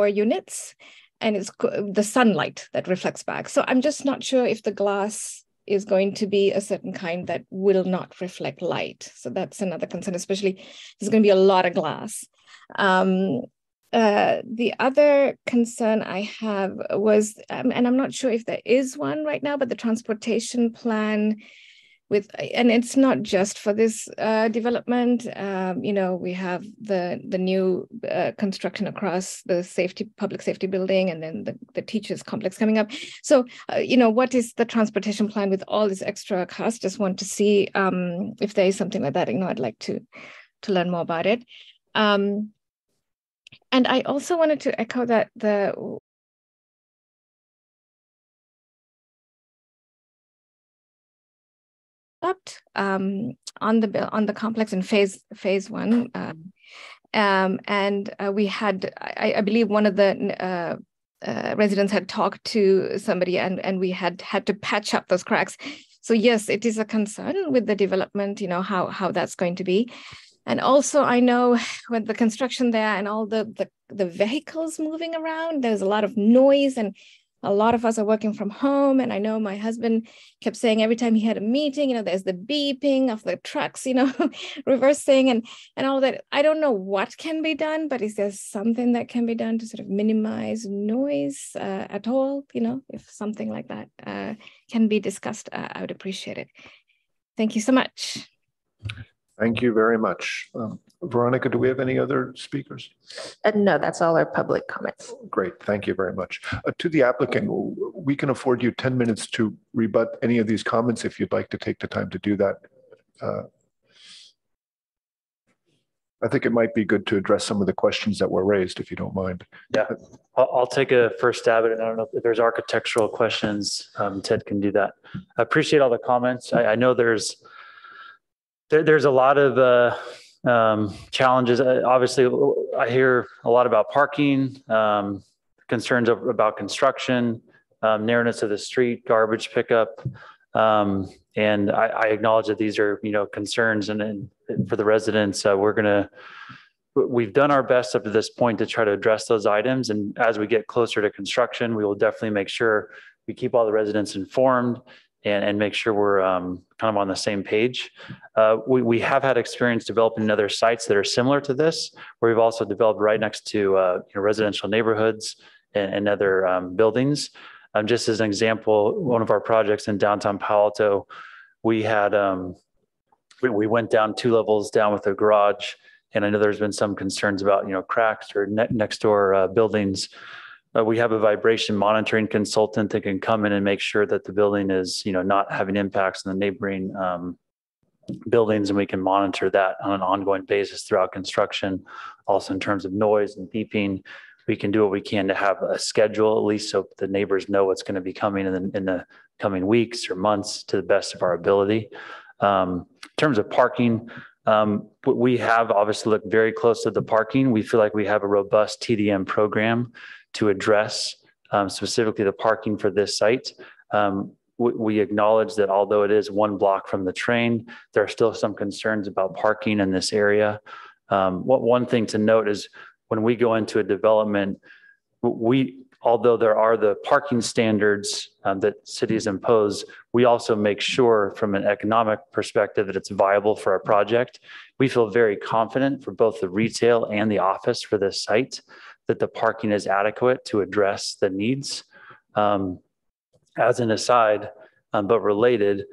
units, and it's the sunlight that reflects back. So I'm just not sure if the glass is going to be a certain kind that will not reflect light. So that's another concern, especially there's going to be a lot of glass. The other concern I have was, and I'm not sure if there is one right now, but the transportation plan and it's not just for this development. We have the new construction across the public safety building, and then the teachers complex coming up. So, what is the transportation plan with all this extra cost? Just want to see if there is something like that. I'd like to learn more about it. And I also wanted to echo that on the complex in phase one, and we had, I believe, one of the residents had talked to somebody, and we had to patch up those cracks. So yes, it is a concern with the development, how that's going to be. And also, I know with the construction there and all the vehicles moving around, there's a lot of noise, and a lot of us are working from home. And I know my husband kept saying every time he had a meeting, there's the beeping of the trucks, reversing and all that. I don't know what can be done, but is there something that can be done to sort of minimize noise at all? If something like that can be discussed, I would appreciate it. Thank you so much. Thank you very much. Veronica, do we have any other speakers? No, that's all our public comments. Great, thank you very much. To the applicant, we can afford you 10 minutes to rebut any of these comments if you'd like to take the time to do that. I think it might be good to address some of the questions that were raised, if you don't mind. Yeah, I'll take a first stab at it. I don't know if there's architectural questions. Ted can do that. I appreciate all the comments. I know there's a lot of challenges. Obviously, I hear a lot about parking, concerns about construction, narrowness of the street, garbage pickup. And I acknowledge that these are, concerns and for the residents. We've done our best up to this point to try to address those items. And as we get closer to construction, we will definitely make sure we keep all the residents informed and make sure we're kind of on the same page. We have had experience developing other sites that are similar to this, where we've also developed right next to residential neighborhoods and other buildings. Just as an example, one of our projects in downtown Palo Alto, we had we went down 2 levels down with a garage, and I know there's been some concerns about cracks or next door buildings. We have a vibration monitoring consultant that can come in and make sure that the building is, not having impacts on the neighboring buildings, and we can monitor that on an ongoing basis throughout construction. Also, in terms of noise and beeping, we can do what we can to have a schedule, at least so the neighbors know what's going to be coming in the coming weeks or months to the best of our ability. In terms of parking, we have obviously looked very close to the parking. We feel like we have a robust TDM program to address specifically the parking for this site. We acknowledge that although it is 1 block from the train, there are still some concerns about parking in this area. One thing to note is when we go into a development, although there are the parking standards that cities impose, we also make sure from an economic perspective that it's viable for our project. We feel very confident for both the retail and the office for this site that the parking is adequate to address the needs. As an aside, but related,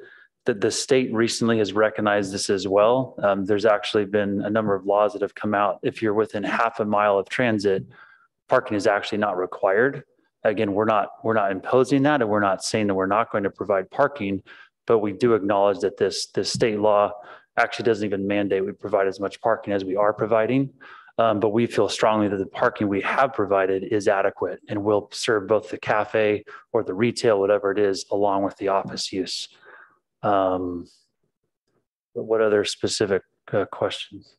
that the state recently has recognized this as well. There's actually been a number of laws that have come out. If you're within half a mile of transit, parking is actually not required. Again, we're not imposing that, and we're not saying that we're not going to provide parking, but we do acknowledge that this state law actually doesn't even mandate we provide as much parking as we are providing. But we feel strongly that the parking we have provided is adequate and will serve both the cafe or the retail, whatever it is, along with the office use. But what other specific questions?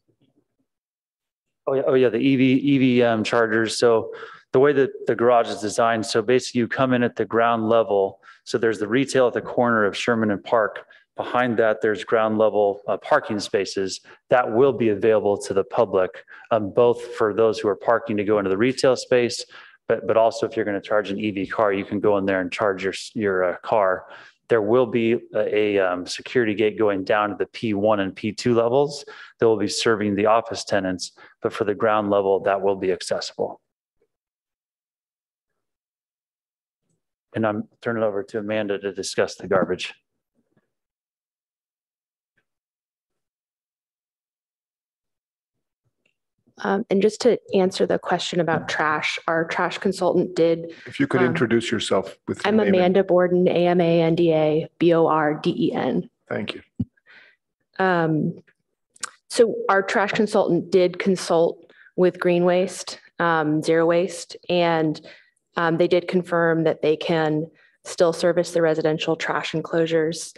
Oh yeah, the EV chargers. So the way that the garage is designed, so basically you come in at the ground level. So there's the retail at the corner of Sherman and Park. Behind that, there's ground level parking spaces that will be available to the public, both for those who are parking to go into the retail space, but also if you're going to charge an EV car, you can go in there and charge your car. There will be a security gate going down to the P1 and P2 levels that will be serving the office tenants, but for the ground level, that will be accessible. And I'm turning it over to Amanda to discuss the garbage. And just to answer the question about trash, our trash consultant did. If you could introduce yourself with your I'm name Amanda Borden, AMANDA BORDEN. Thank you. So our trash consultant did consult with Green Waste, Zero Waste, and they did confirm that they can still service the residential trash enclosures.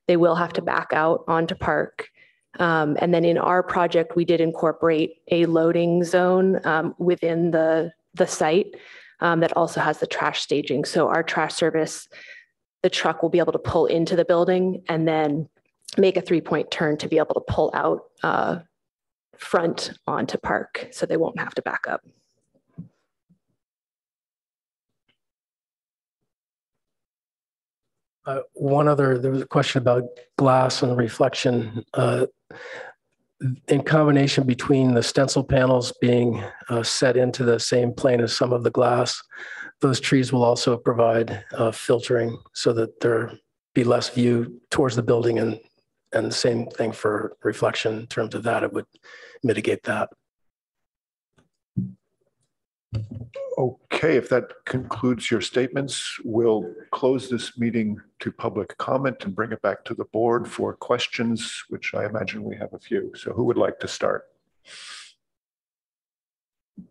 They will have to back out onto Park. And then in our project, we did incorporate a loading zone within the site that also has the trash staging. So our trash service, the truck will be able to pull into the building and then make a 3-point turn to be able to pull out front onto Park, so they won't have to back up. There was a question about glass and reflection. In combination between the stencil panels being set into the same plane as some of the glass, those trees will also provide filtering so that there be less view towards the building, and the same thing for reflection. In terms of that, it would mitigate that. Okay, if that concludes your statements, we'll close this meeting to public comment and bring it back to the board for questions, which I imagine we have a few. So who would like to start?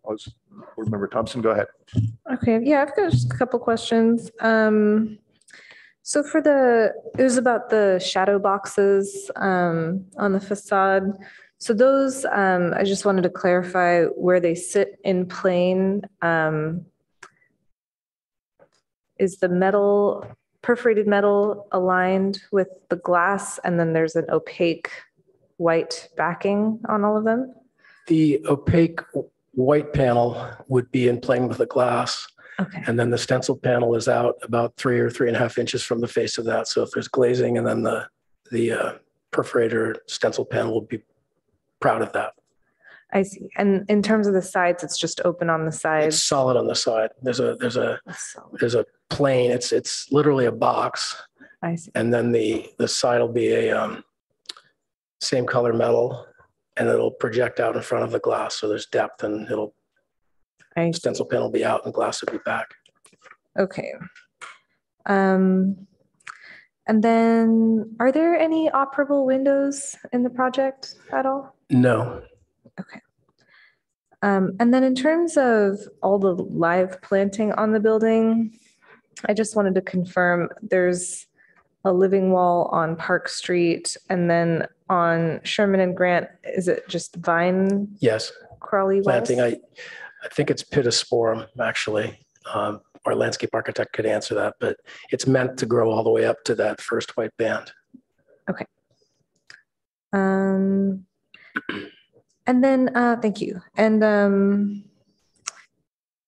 Board Member Thompson, go ahead. Okay, yeah, I've got just a couple questions. So it was about the shadow boxes on the facade. So those, I just wanted to clarify where they sit in plane. Is the perforated metal aligned with the glass, and then there's an opaque white backing on all of them? The opaque white panel would be in plane with the glass. Okay. And then the stencil panel is out about 3 or 3.5 inches from the face of that. So if there's glazing, and then the perforator stencil panel will be proud of that. I see. And in terms of the sides, it's just open on the sides. It's solid on the side. There's a plane. It's literally a box. I see. And then the side will be a same color metal, and it'll project out in front of the glass. So there's depth, and stencil panel will be out and glass will be back. Okay. And then are there any operable windows in the project at all? No. Okay. And then in terms of all the live planting on the building, I just wanted to confirm there's a living wall on Park Street, and then on Sherman and Grant, is it just vine? Yes. Crawley planting. West? I think it's pittosporum, actually. Our landscape architect could answer that, but it's meant to grow all the way up to that first white band. Okay. And then, thank you. And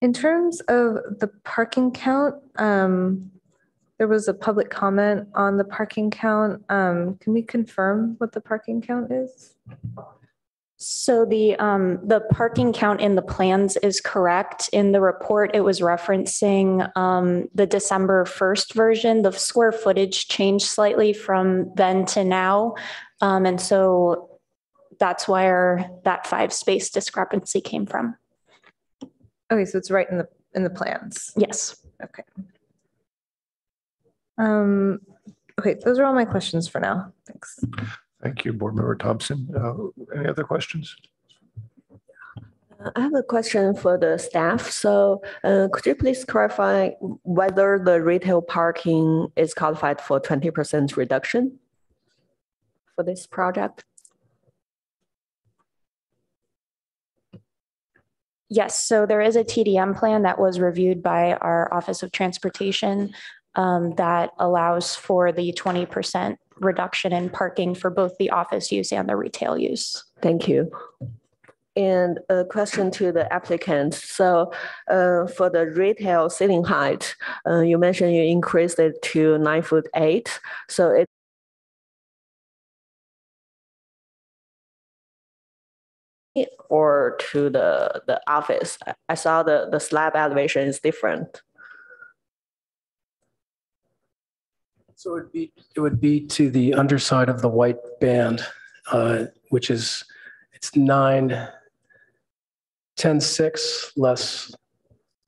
in terms of the parking count, there was a public comment on the parking count. Can we confirm what the parking count is? So the parking count in the plans is correct. In the report, it was referencing the December 1st version. The square footage changed slightly from then to now. And so that's where that 5-space discrepancy came from. Okay, so it's right in the plans. Yes. Okay. Okay, those are all my questions for now. Thanks. Thank you, Board Member Thompson. Any other questions? I have a question for the staff. So could you please clarify whether the retail parking is qualified for 20% reduction for this project? Yes, so there is a TDM plan that was reviewed by our Office of Transportation that allows for the 20% reduction in parking for both the office use and the retail use. Thank you. And a question to the applicant. So for the retail ceiling height, you mentioned you increased it to 9'8". So it or to the office. I saw the slab elevation is different. So it would be to the underside of the white band, which is, it's 10.6 less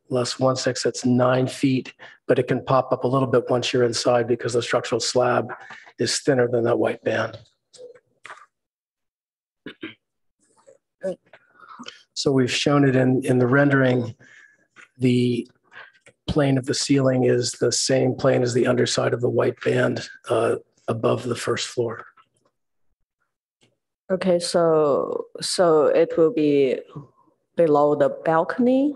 1.6, that's 9 feet, but it can pop up a little bit once you're inside because the structural slab is thinner than that white band. So we've shown it in the rendering. The plane of the ceiling is the same plane as the underside of the white band above the first floor. Okay, so it will be below the balcony?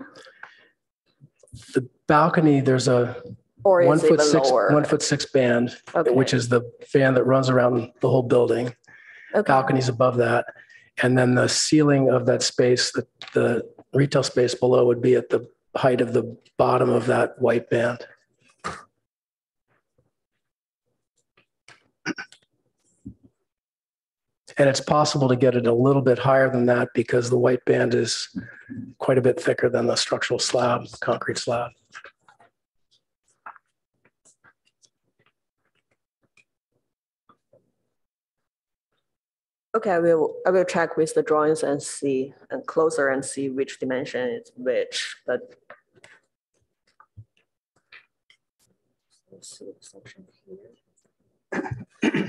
The balcony, there's a 1'6" band, okay, which is the band that runs around the whole building. Okay. Balcony's above that. And then the ceiling of that space, the retail space below would be at the height of the bottom of that white band. And it's possible to get it a little bit higher than that because the white band is quite a bit thicker than the structural slab, concrete slab. Okay, I will check with the drawings and see closer and see which dimension is which. But let's see the section here.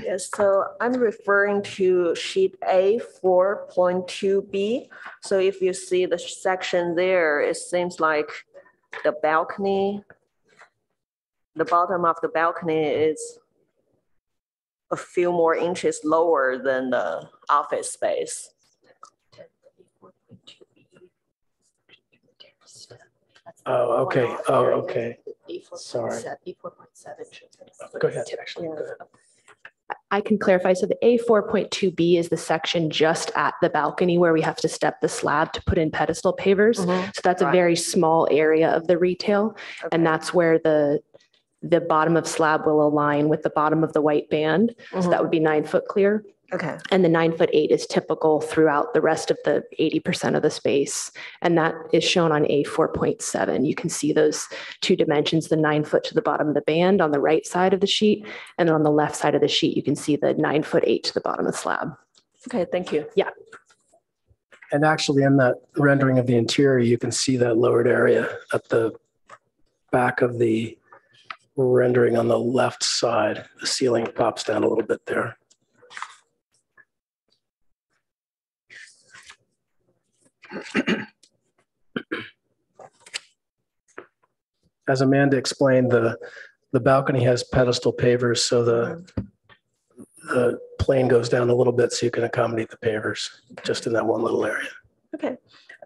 Yes, so I'm referring to sheet A4.2B. So if you see the section there, it seems like the balcony, the bottom of the balcony is a few more inches lower than the office space. Oh, okay. Oh, okay. Sorry. Go ahead, actually. Go ahead. I can clarify. So the A4.2B is the section just at the balcony where we have to step the slab to put in pedestal pavers. So that's a very small area of the retail. Okay. And that's where the bottom of slab will align with the bottom of the white band. So that would be 9 foot clear. Okay. And the 9'8" is typical throughout the rest of the 80% of the space. And that is shown on A4.7. You can see those two dimensions, the 9 foot to the bottom of the band on the right side of the sheet. And then on the left side of the sheet, you can see the 9'8" to the bottom of the slab. Okay, thank you. Yeah. And actually in that rendering of the interior, you can see that lowered area at the back of the rendering on the left side. The ceiling pops down a little bit there. As Amanda explained, the balcony has pedestal pavers, so the plane goes down a little bit so you can accommodate the pavers just in that one little area. Okay.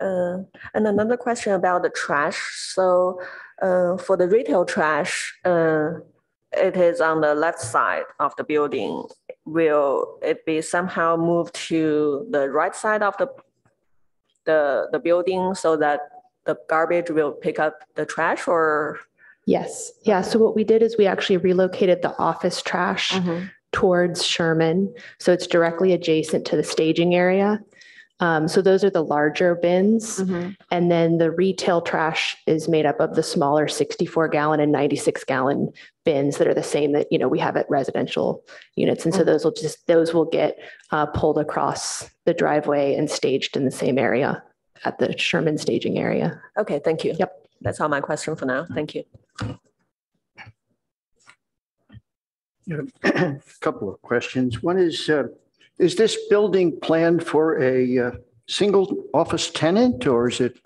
And another question about the trash. So for the retail trash, it is on the left side of the building. Will it be somehow moved to the right side of the building so that the garbage will pick up the trash, or? Yes. Yeah. So what we did is we actually relocated the office trash towards Sherman. So it's directly adjacent to the staging area. So those are the larger bins. And then the retail trash is made up of the smaller 64 gallon and 96 gallon bins that are the same that, we have at residential units. And so those will get pulled across the driveway and staged in the same area at the Sherman staging area. Okay, thank you. Yep. That's all my question for now. Thank you. A couple of questions. One is this building planned for a single office tenant or is it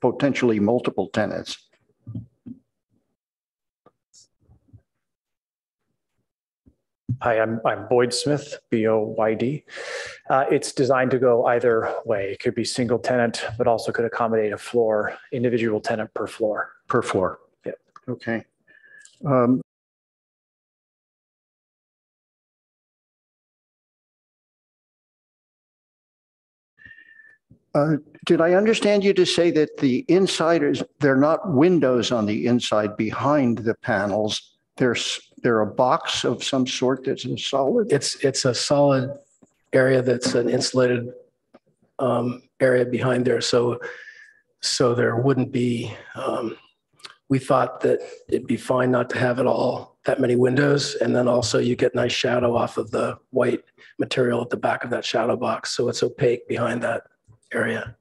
potentially multiple tenants? Hi, I'm Boyd Smith, BOYD. It's designed to go either way. It could be single tenant, but also could accommodate a floor, individual tenant per floor. Per floor. Yep. Okay. Did I understand you to say that the insiders, they're not windows on the inside behind the panels? They're a box of some sort that's a solid? It's a solid area that's an insulated area behind there. So there wouldn't be, we thought that it'd be fine not to have it all that many windows. And then also you get nice shadow off of the white material at the back of that shadow box. So it's opaque behind that area.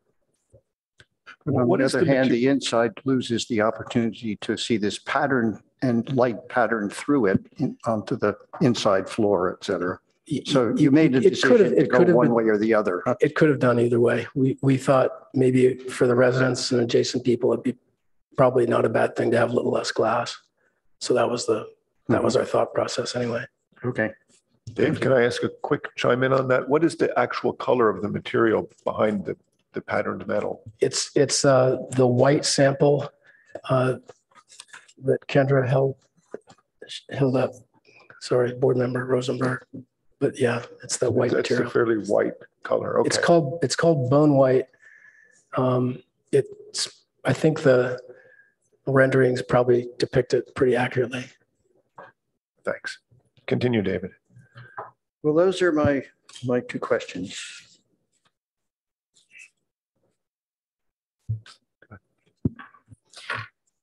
But on the other hand, the inside loses the opportunity to see this pattern and light pattern through it onto the inside floor, et cetera. So you made a decision to go one way or the other. It could have done either way. We thought maybe for the residents and adjacent people, it'd be probably not a bad thing to have a little less glass. So that was our thought process anyway. Okay. Dave, can I ask a quick chime in on that? What is the actual color of the material behind the patterned metal? It's the white sample that Kendra held up. Sorry, board member Rosenberg. But yeah, it's the white material. It's a fairly white color. Okay. It's called bone white. I think the renderings probably depict it pretty accurately. Thanks. Continue, David. Well, those are my two questions.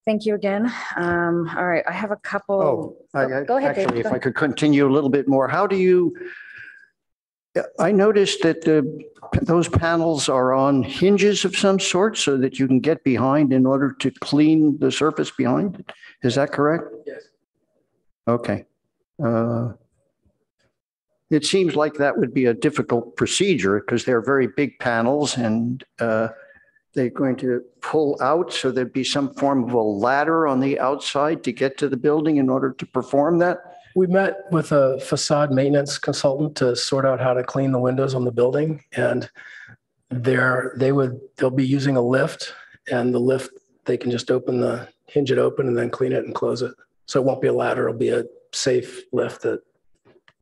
Thank you again. All right, I have a couple. Go ahead, David. Actually, if I could continue a little bit more, I noticed that those panels are on hinges of some sort so that you can get behind in order to clean the surface behind. Is that correct? Yes. Okay. It seems like that would be a difficult procedure because they're very big panels and they're going to pull out. So there'd be some form of a ladder on the outside to get to the building in order to perform that. We met with a facade maintenance consultant to sort out how to clean the windows on the building. And they'll be using a lift, and the lift, they can just hinge it open and then clean it and close it. So it won't be a ladder. It'll be a safe lift that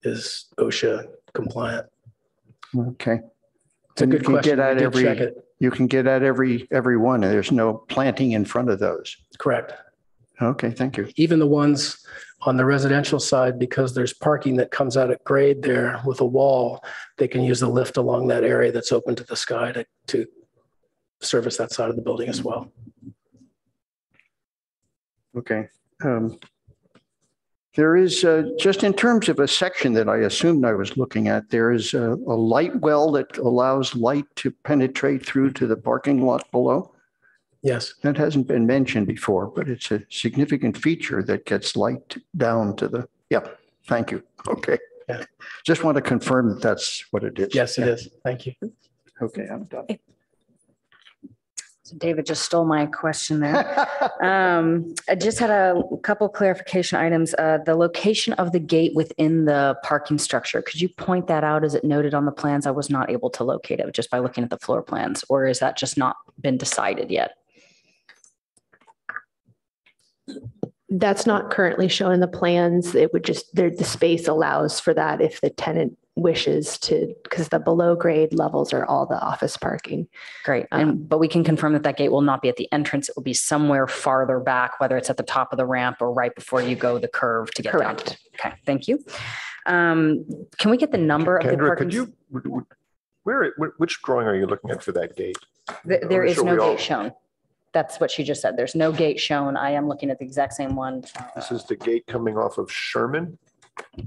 is OSHA compliant. Okay. It's a good question. You can get at every one. And there's no planting in front of those. Correct. Okay, thank you. Even the ones on the residential side, because there's parking that comes out at grade there with a wall, they can use the lift along that area that's open to the sky to service that side of the building as well. Okay. There is, just in terms of a section that I assumed I was looking at, there is a light well that allows light to penetrate through to the parking lot below. Yes. That hasn't been mentioned before, but it's a significant feature that gets light down to the, thank you. Okay. Yeah. Just want to confirm that that's what it is. Yes, it is. Thank you. Okay, I'm done. So David just stole my question there. I just had a couple clarification items. The location of the gate within the parking structure, could you point that out? Is it noted on the plans? I was not able to locate it just by looking at the floor plans, or is that just not been decided yet? That's not currently shown in the plans. It would just, the space allows for that if the tenant wishes to, because the below grade levels are all the office parking. Great. But we can confirm that that gate will not be at the entrance. It will be somewhere farther back, whether it's at the top of the ramp or right before you go the curve to get down. Correct. Okay, thank you. Can we get the number of the parking? Could you, which drawing are you looking at for that gate? There is no gate shown. That's what she just said. There's no gate shown. I am looking at the exact same one. This is the gate coming off of Sherman?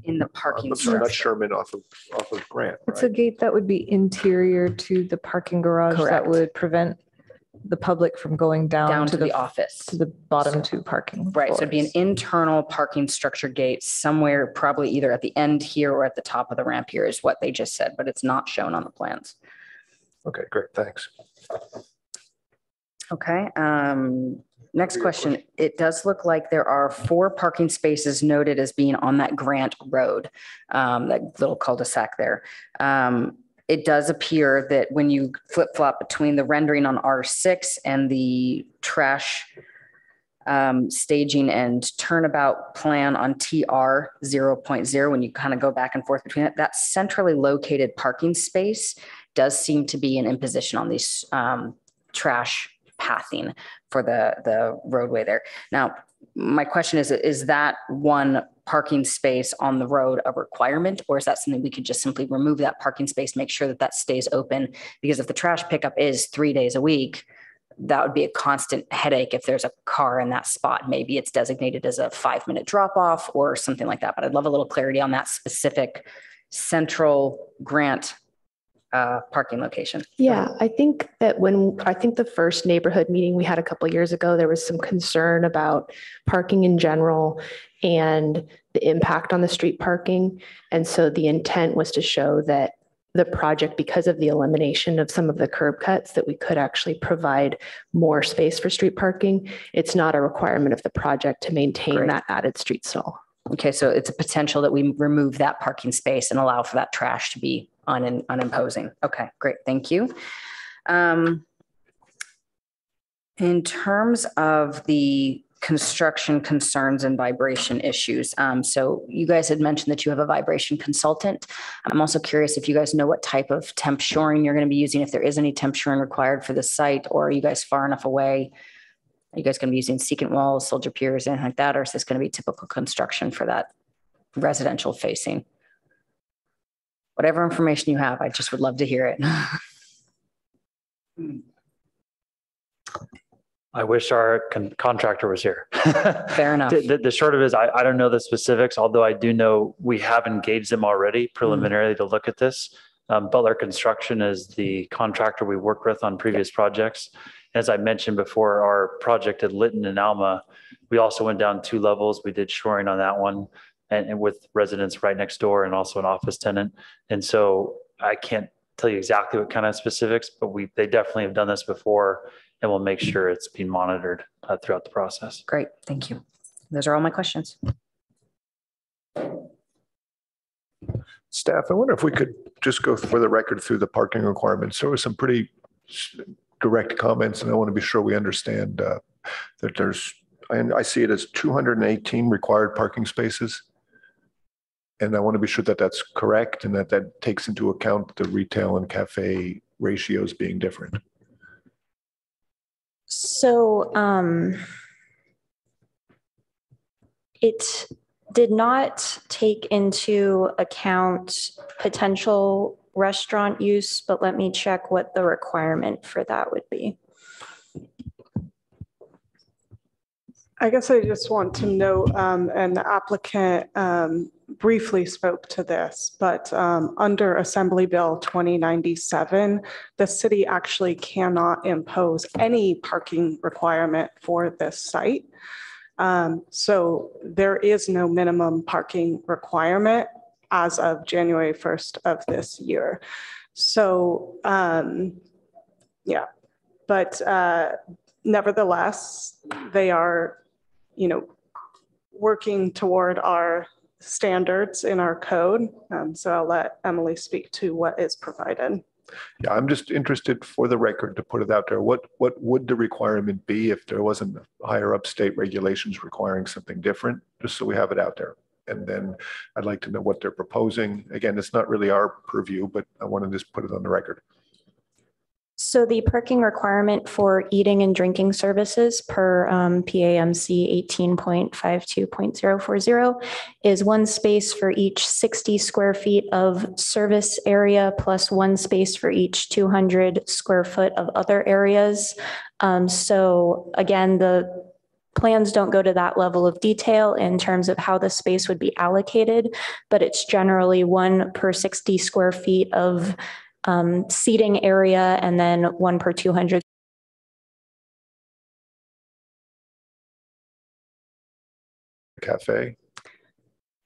In the parking structure. Not Sherman, off of Grant. It's a gate that would be interior to the parking garage. Correct. That would prevent the public from going down to the office. To the bottom two parking Right. floors. So it'd be an internal parking structure gate somewhere, probably either at the end here or at the top of the ramp here is what they just said, but it's not shown on the plans. Okay, great, thanks. Okay. Next question. It does look like there are 4 parking spaces noted as being on that Grant Road, that little cul-de-sac there. It does appear that when you flip-flop between the rendering on R6 and the trash staging and turnabout plan on TR 0.0, when you kind of go back and forth between it, that centrally located parking space does seem to be an imposition on these trash pathing for the roadway there. Now, my question is that one parking space on the road a requirement, or is that something we could just simply remove that parking space, make sure that that stays open? Because if the trash pickup is 3 days a week, that would be a constant headache if there's a car in that spot. Maybe it's designated as a 5-minute drop off or something like that. But I'd love a little clarity on that specific central Grant parking location. Yeah, I think that the first neighborhood meeting we had a couple of years ago, there was some concern about parking in general and the impact on the street parking. And so the intent was to show that the project, because of the elimination of some of the curb cuts, that we could actually provide more space for street parking. It's not a requirement of the project to maintain that added street stall. Okay, so it's a potential that we remove that parking space and allow for that trash to be unimposing. Okay, great, thank you. In terms of the construction concerns and vibration issues, so you guys had mentioned that you have a vibration consultant. I'm also curious if you guys know what type of temp shoring you're going to be using, if there is any temp shoring required for the site, or are you guys far enough away? Are you guys going to be using secant walls, soldier piers, anything like that, or is this going to be typical construction for that residential facing? Whatever information you have, I just would love to hear it. I wish our contractor was here. Fair enough. The short of it is I don't know the specifics, although I do know we have engaged them already preliminarily to look at this. Butler Construction is the contractor we worked with on previous projects. As I mentioned before, our project at Lytton and Alma, we also went down 2 levels. We did shoring on that one and with residents right next door and also an office tenant. And so I can't tell you exactly what kind of specifics, but they definitely have done this before, and we'll make sure it's being monitored throughout the process. Great, thank you. Those are all my questions. Staff, I wonder if we could just go for the record through the parking requirements. There were some pretty direct comments, and I want to be sure we understand that there's, and I see it as 218 required parking spaces. And I want to be sure that that's correct and that that takes into account the retail and cafe ratios being different. So it did not take into account potential restaurant use, but let me check what the requirement for that would be. I guess I just want to note, and the applicant briefly spoke to this, but under Assembly Bill 2097, the city actually cannot impose any parking requirement for this site. So there is no minimum parking requirement as of January 1st of this year. So yeah, but nevertheless, they are, working toward our standards in our code. So I'll let Emily speak to what is provided. Yeah, I'm just interested for the record to put it out there. What would the requirement be if there wasn't higher up state regulations requiring something different, just so we have it out there? And then I'd like to know what they're proposing. Again, it's not really our purview, but I want to just put it on the record. So the parking requirement for eating and drinking services per PAMC 18.52.040 is 1 space for each 60 square feet of service area plus 1 space for each 200 square foot of other areas. So again, the plans don't go to that level of detail in terms of how the space would be allocated, but it's generally 1 per 60 square feet of seating area, and then 1 per 200. Cafe.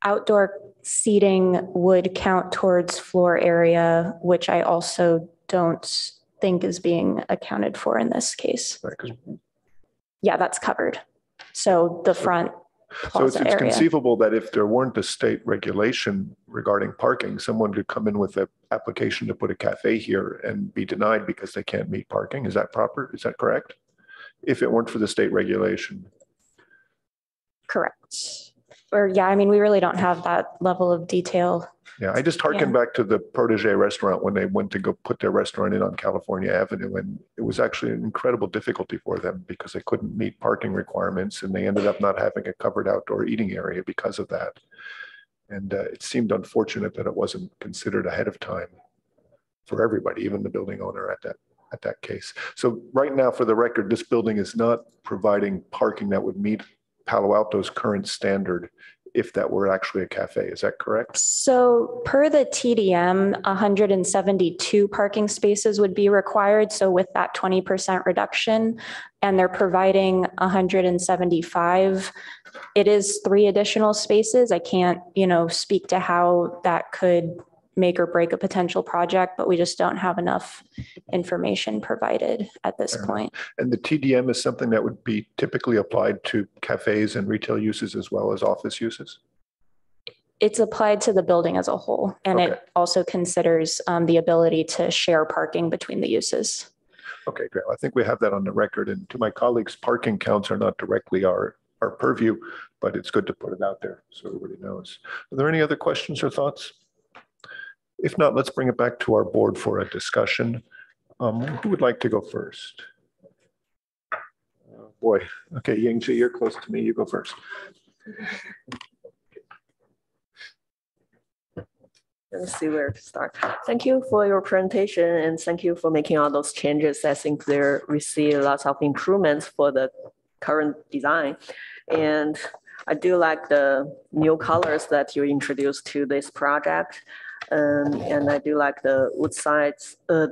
Outdoor seating would count towards floor area, which I also don't think is being accounted for in this case. Right, 'cause Yeah, that's covered. So the front so it's plaza area. conceivable that if there weren't a state regulation regarding parking, someone could come in with an application to put a cafe here and be denied because they can't meet parking. Is that proper? Is that correct? If it weren't for the state regulation. Correct. Or yeah, I mean, we really don't have that level of detail. Yeah, I just harken back to the Protege restaurant when they went to go put their restaurant in on California Avenue. And it was actually an incredible difficulty for them because they couldn't meet parking requirements and they ended up not having a covered outdoor eating area because of that. And it seemed unfortunate that it wasn't considered ahead of time for everybody, even the building owner at that case. So right now, for the record, this building is not providing parking that would meet Palo Alto's current standard if that were actually a cafe. Is that correct? So per the TDM, 172 parking spaces would be required. So with that 20% reduction, and they're providing 175, it is 3 additional spaces. I can't, speak to how that could make or break a potential project, but we just don't have enough information provided at this point. And the TDM is something that would be typically applied to cafes and retail uses as well as office uses? It's applied to the building as a whole, and it also considers the ability to share parking between the uses. Okay, great. I think we have that on the record. And to my colleagues, parking counts are not directly our purview, but it's good to put it out there so everybody knows. Are there any other questions or thoughts? If not, let's bring it back to our board for a discussion. Who would like to go first? Boy, okay, Yingji, you're close to me. You go first. Let's see where to start. Thank you for your presentation and thank you for making all those changes. I think we see lots of improvements for the current design. And I do like the new colors that you introduced to this project. And I do like the wood slides at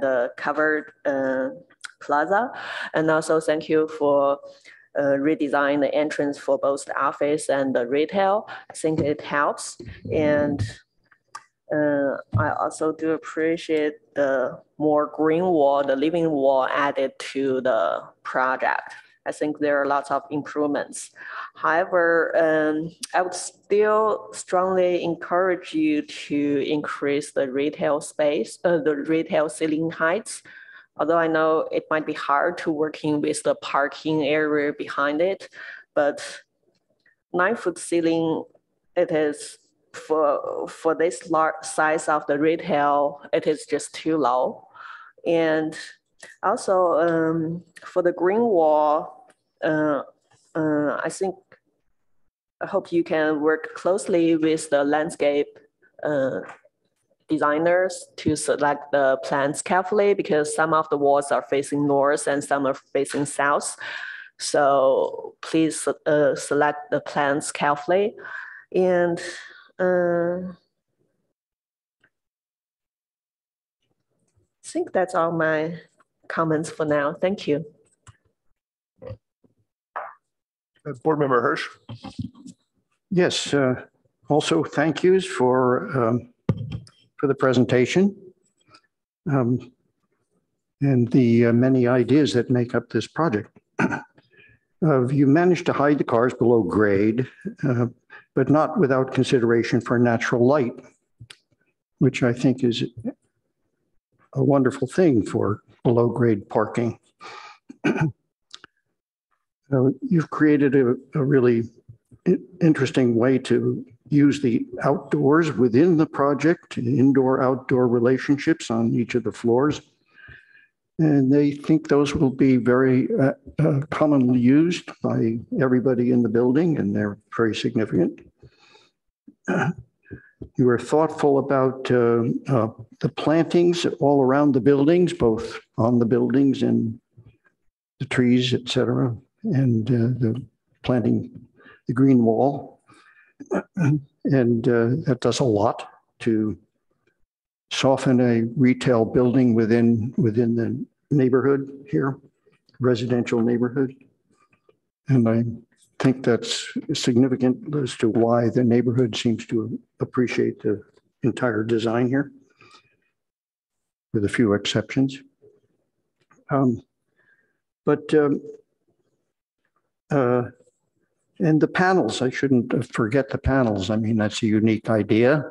the covered plaza. And also thank you for redesign the entrance for both the office and the retail. I think it helps. And I also do appreciate the more green wall, the living wall added to the project. I think there are lots of improvements. However, I would still strongly encourage you to increase the retail space, the retail ceiling heights. Although I know it might be hard to working with the parking area behind it, but 9-foot ceiling, it is for this large size of the retail, it is just too low. And also for the green wall, I hope you can work closely with the landscape designers to select the plants carefully because some of the walls are facing north and some are facing south. So please select the plants carefully. And I think that's all my comments for now. Thank you. Board Member Hirsch. Yes, also thank yous for the presentation and the many ideas that make up this project. You managed to hide the cars below grade, but not without consideration for natural light, which I think is a wonderful thing for below grade parking. You've created a really interesting way to use the outdoors within the project, indoor-outdoor relationships on each of the floors. And they think those will be very commonly used by everybody in the building, and they're very significant. You were thoughtful about the plantings all around the buildings, both on the buildings and the trees, et cetera, and the planting the green wall. And that does a lot to soften a retail building within the neighborhood here, residential neighborhood. And I think that's significant as to why the neighborhood seems to appreciate the entire design here. with a few exceptions. And the panels, I shouldn't forget the panels. I mean, that's a unique idea.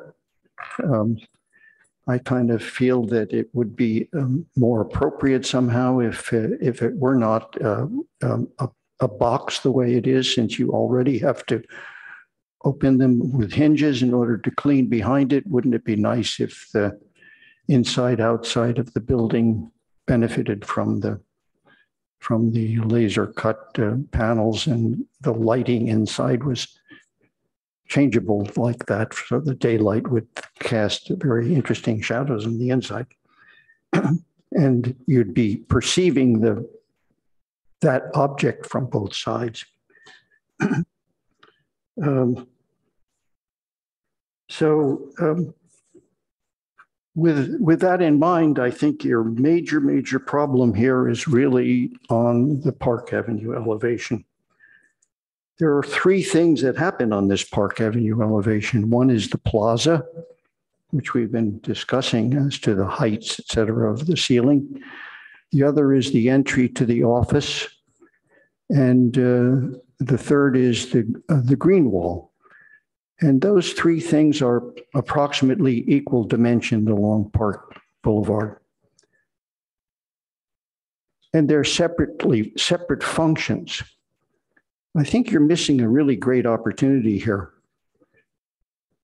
I kind of feel that it would be more appropriate somehow if it were not a box the way it is, since you already have to open them with hinges in order to clean behind it. Wouldn't it be nice if the inside, outside of the building benefited from the laser cut panels, and the lighting inside was changeable like that, so the daylight would cast very interesting shadows on the inside. And you'd be perceiving that object from both sides. With that in mind, I think your major problem here is really on the Park Avenue elevation. There are three things that happen on this Park Avenue elevation. One is the plaza, which we've been discussing as to the heights, et cetera, of the ceiling. The other is the entry to the office. And the third is the green wall. And those three things are approximately equal dimensioned along Park Boulevard. And they're separate functions. I think you're missing a really great opportunity here.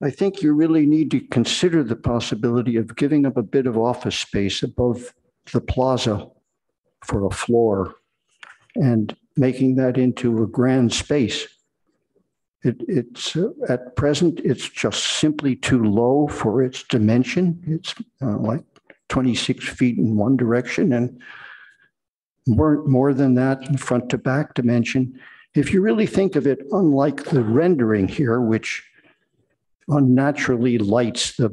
I think you really need to consider the possibility of giving up a bit of office space above the plaza for a floor and making that into a grand space. It's at present, it's just simply too low for its dimension. It's like 26 feet in one direction and more than that in front to back dimension. If you really think of it, unlike the rendering here, which unnaturally lights the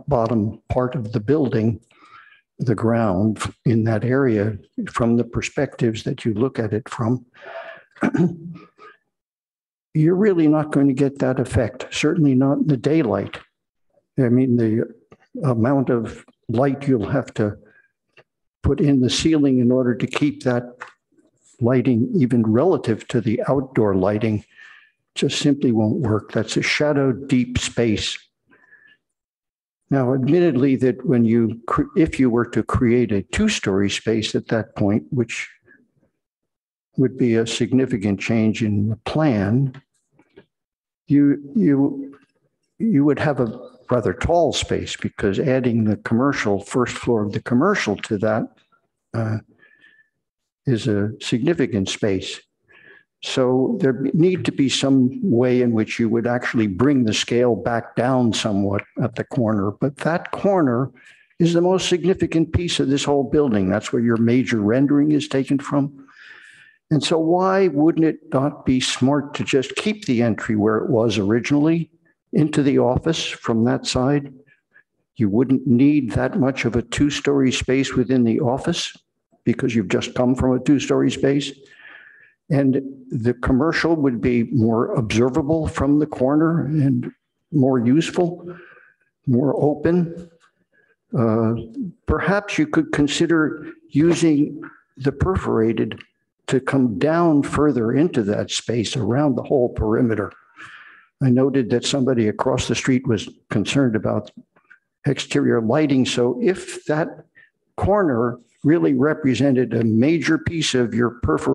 bottom part of the building, the ground in that area from the perspectives that you look at it from, you're really not going to get that effect, certainly not in the daylight. I mean, the amount of light you'll have to put in the ceiling in order to keep that lighting even relative to the outdoor lighting just simply won't work. That's a shadow deep space. Now, admittedly, that if you were to create a two-story space at that point, which would be a significant change in the plan, you would have a rather tall space, because adding the commercial, first floor of the commercial to that is a significant space. So there need to be some way in which you would actually bring the scale back down somewhat at the corner. But that corner is the most significant piece of this whole building. That's where your major rendering is taken from. And so why wouldn't it not be smart to just keep the entry where it was originally into the office from that side? You wouldn't need that much of a two-story space within the office because you've just come from a two-story space. And the commercial would be more observable from the corner and more useful, more open. Perhaps you could consider using the perforated to come down further into that space around the whole perimeter. I noted that somebody across the street was concerned about exterior lighting. So if that corner really represented a major piece of your perforated,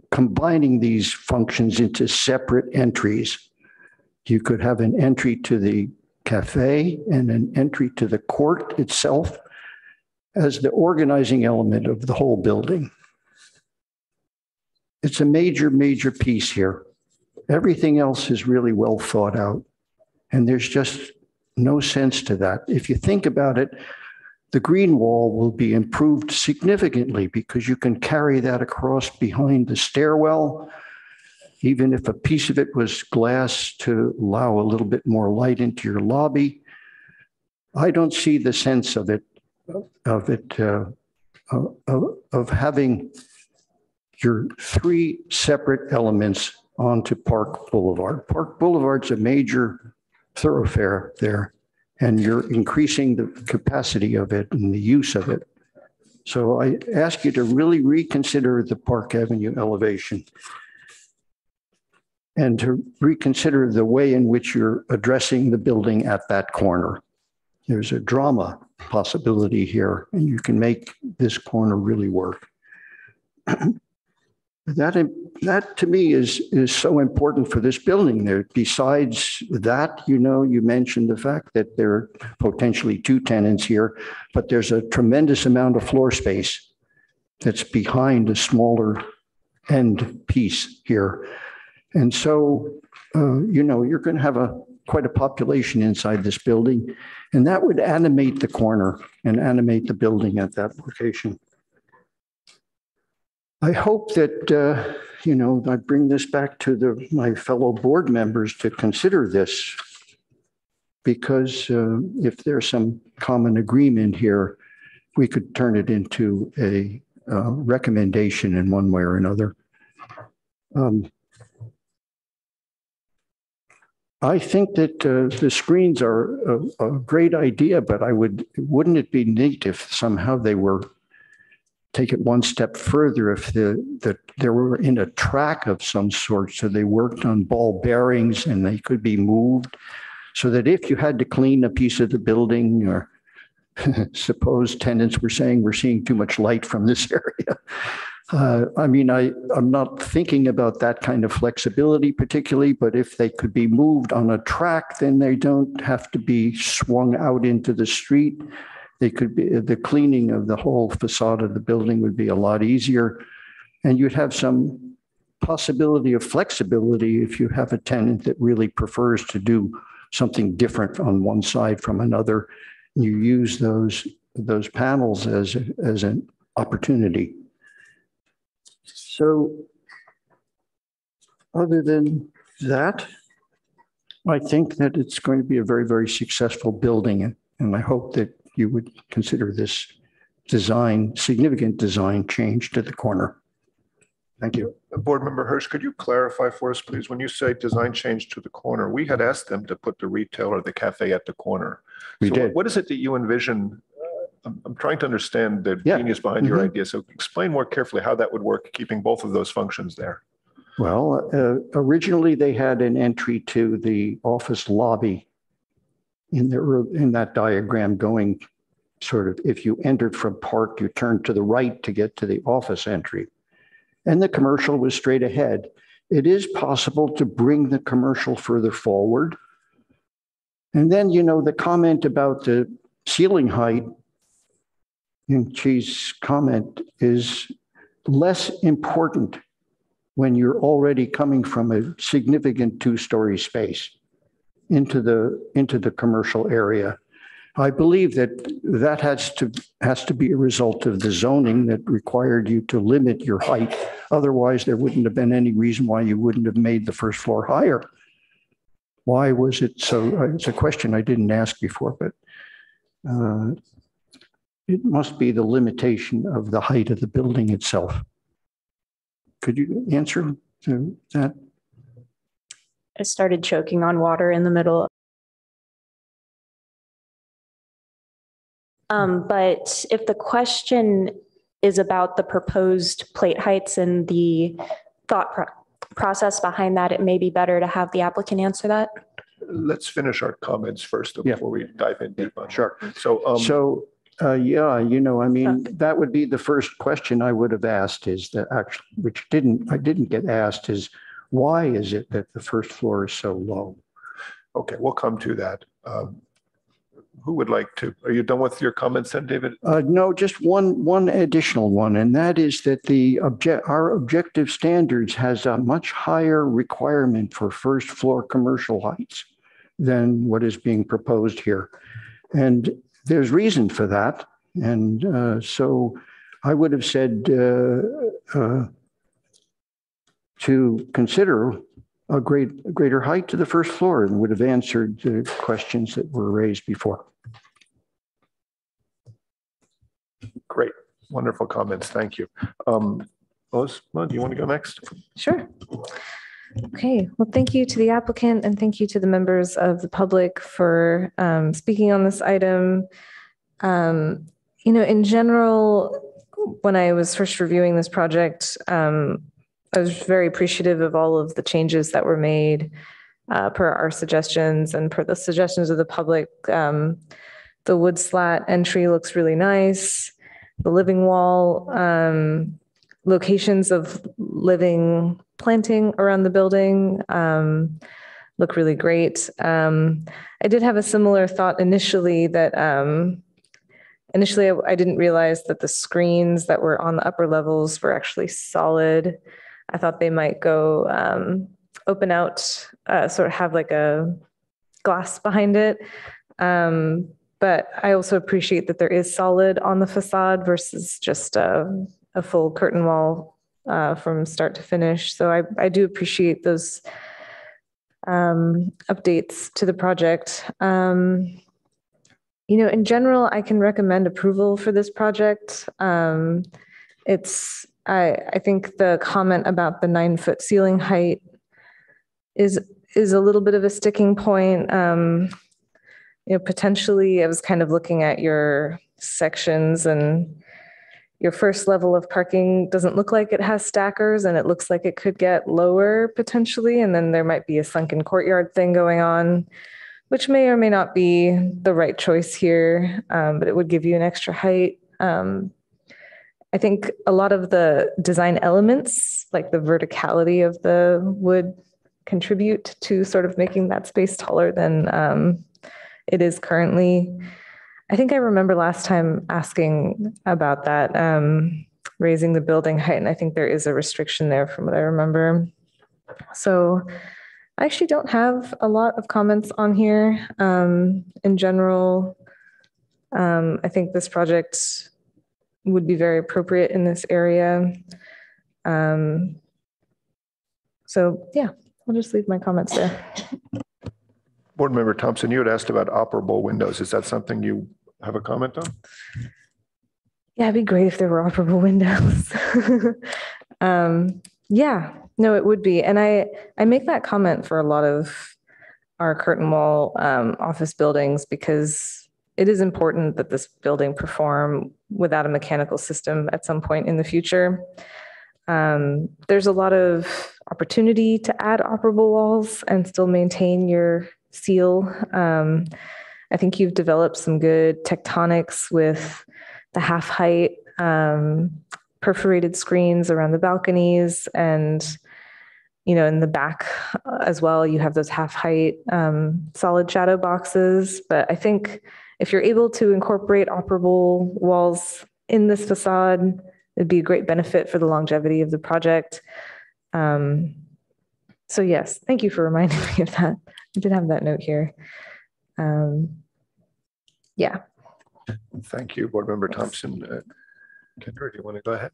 combining these functions into separate entries, you could have an entry to the cafe and an entry to the court itself as the organizing element of the whole building. It's a major piece here. Everything else is really well thought out, and there's just no sense to that. If you think about it, the green wall will be improved significantly because you can carry that across behind the stairwell, even if a piece of it was glass to allow a little bit more light into your lobby. I don't see the sense of having your three separate elements onto Park Boulevard. Park Boulevard's a major thoroughfare there, and you're increasing the capacity of it and the use of it. So I ask you to really reconsider the Park Avenue elevation and to reconsider the way in which you're addressing the building at that corner. There's a drama possibility here, and you can make this corner really work. That to me is so important for this building. There, besides that, you know, you mentioned the fact that there are potentially 2 tenants here, but there's a tremendous amount of floor space that's behind a smaller end piece here. And so, you know, you're going to have quite a population inside this building, and that would animate the corner and animate the building at that location. I hope that, you know, I bring this back to my fellow board members to consider this, because if there's some common agreement here, we could turn it into a recommendation in one way or another. I think that the screens are a great idea, but wouldn't it be neat if somehow they were take it one step further, if they were in a track of some sort, so they worked on ball bearings and they could be moved, so that if you had to clean a piece of the building, or suppose tenants were saying we're seeing too much light from this area. I mean, I'm not thinking about that kind of flexibility particularly, but if they could be moved on a track, then they don't have to be swung out into the street. They could be, the cleaning of the whole facade of the building would be a lot easier. And you'd have some possibility of flexibility if you have a tenant that really prefers to do something different on one side from another. You use those panels as an opportunity. So other than that, I think that it's going to be a very, very successful building. And I hope that you would consider this significant design change to the corner. Thank you. Board Member Hirsch, could you clarify for us, please, when you say design change to the corner, we had asked them to put the retail or the cafe at the corner. We did. What is it that you envision? I'm trying to understand the genius behind your idea. So explain more carefully how that would work, keeping both of those functions there. Well, originally they had an entry to the office lobby in that diagram going sort of, if you entered from Park, you turned to the right to get to the office entry. And the commercial was straight ahead. It is possible to bring the commercial further forward. And then, you know, the comment about the ceiling height, and Chi's comment, is less important when you're already coming from a significant 2-story space into the commercial area. I believe that has to be a result of the zoning that required you to limit your height. Otherwise, there wouldn't have been any reason why you wouldn't have made the first floor higher. Why was it so? It's a question I didn't ask before, but it must be the limitation of the height of the building itself. Could you answer to that? I started choking on water in the middle. But if the question is about the proposed plate heights and the thought process behind that, it may be better to have the applicant answer that. Let's finish our comments first before we dive in deep on. Sure. So, yeah, you know, I mean, that would be the first question I would have asked, is that actually, which I didn't get asked, is why is it that the first floor is so low? Okay, we'll come to that. Who would like to? Are you done with your comments then, David? No, just one additional one, and that is that our objective standards has a much higher requirement for first floor commercial heights than what is being proposed here. And there's reason for that. And so I would have said to consider a greater height to the first floor, and would have answered the questions that were raised before. Great, wonderful comments, thank you. Ozma, do you want to go next? Sure. Okay, well, thank you to the applicant and thank you to the members of the public for speaking on this item. In general, when I was first reviewing this project, I was very appreciative of all of the changes that were made per our suggestions and per the suggestions of the public. The wood slat entry looks really nice. The living wall, locations of living planting around the building look really great. I did have a similar thought initially that initially I didn't realize that the screens that were on the upper levels were actually solid. I thought they might go open out, sort of have like a glass behind it. But I also appreciate that there is solid on the facade versus just a full curtain wall from start to finish. So I do appreciate those updates to the project. In general, I can recommend approval for this project. I think the comment about the 9-foot ceiling height is a little bit of a sticking point. Potentially I was kind of looking at your sections and your first level of parking doesn't look like it has stackers and it looks like it could get lower potentially. And then there might be a sunken courtyard thing going on, which may or may not be the right choice here, but it would give you an extra height. I think a lot of the design elements, like the verticality of the wood, contribute to sort of making that space taller than it is currently. I think I remember last time asking about that, raising the building height, and I think there is a restriction there from what I remember. So I actually don't have a lot of comments on here. In general, I think this project would be very appropriate in this area. So yeah, I'll just leave my comments there. Board Member Thompson, you had asked about operable windows. Is that something you have a comment on? Yeah, it'd be great if there were operable windows. Yeah, no, it would be. And I make that comment for a lot of our curtain wall office buildings because it is important that this building perform without a mechanical system at some point in the future. There's a lot of opportunity to add operable walls and still maintain your seal. I think you've developed some good tectonics with the half height perforated screens around the balconies, and in the back as well, you have those half height solid shadow boxes. But I think if you're able to incorporate operable walls in this facade, it'd be a great benefit for the longevity of the project. So yes, thank you for reminding me of that. I did have that note here. Yeah. Thank you, Board Member Thompson. Kendra, do you want to go ahead?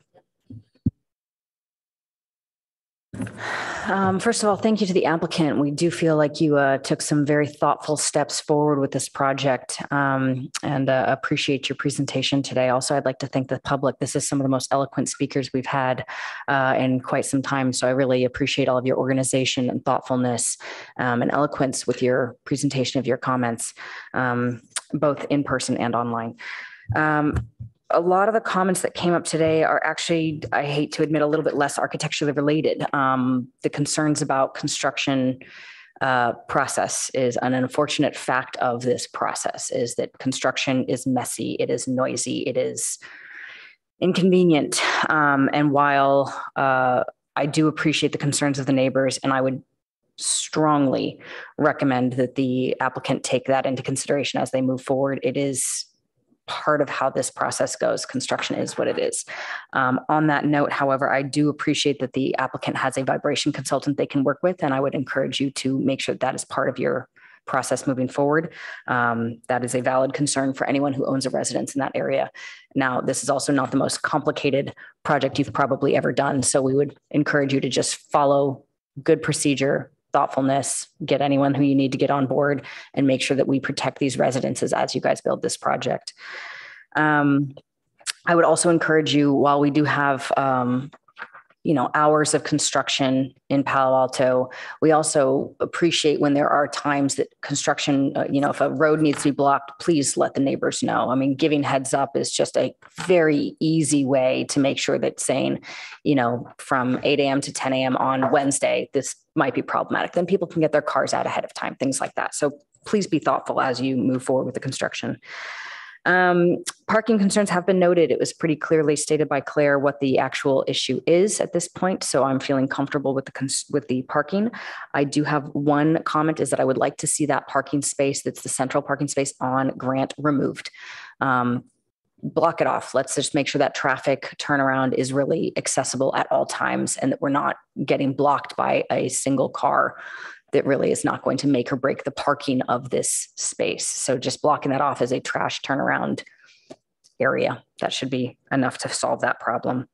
First of all, thank you to the applicant. We do feel like you took some very thoughtful steps forward with this project, and appreciate your presentation today. Also, I'd like to thank the public. This is some of the most eloquent speakers we've had in quite some time. So I really appreciate all of your organization and thoughtfulness and eloquence with your presentation of your comments, both in person and online. A lot of the comments that came up today are actually, I hate to admit, a little bit less architecturally related. The concerns about construction process is an unfortunate fact of this process, is that construction is messy, it is noisy, it is inconvenient. And while I do appreciate the concerns of the neighbors, and I would strongly recommend that the applicant take that into consideration as they move forward, it is part of how this process goes. Construction is what it is. On that note, however, I do appreciate that the applicant has a vibration consultant they can work with, and I would encourage you to make sure that is part of your process moving forward. That is a valid concern for anyone who owns a residence in that area. Now, this is also not the most complicated project you've probably ever done, so we would encourage you to just follow good procedure, thoughtfulness, get anyone who you need to get on board, and make sure that we protect these residences as you guys build this project. I would also encourage you, while we do have hours of construction in Palo Alto. We also appreciate when there are times that construction, if a road needs to be blocked, please let the neighbors know. I mean, giving heads up is just a very easy way to make sure that saying, from 8 a.m. to 10 a.m. on Wednesday, this might be problematic. Then people can get their cars out ahead of time, things like that. So please be thoughtful as you move forward with the construction. Parking concerns have been noted. It was pretty clearly stated by Claire what the actual issue is at this point. So I'm feeling comfortable with the parking. I do have one comment, is that I would like to see that parking space, that's the central parking space on Grant, removed. Block it off. Let's just make sure that traffic turnaround is really accessible at all times and that we're not getting blocked by a single car that really is not going to make or break the parking of this space. So just blocking that off as a trash turnaround area, that should be enough to solve that problem.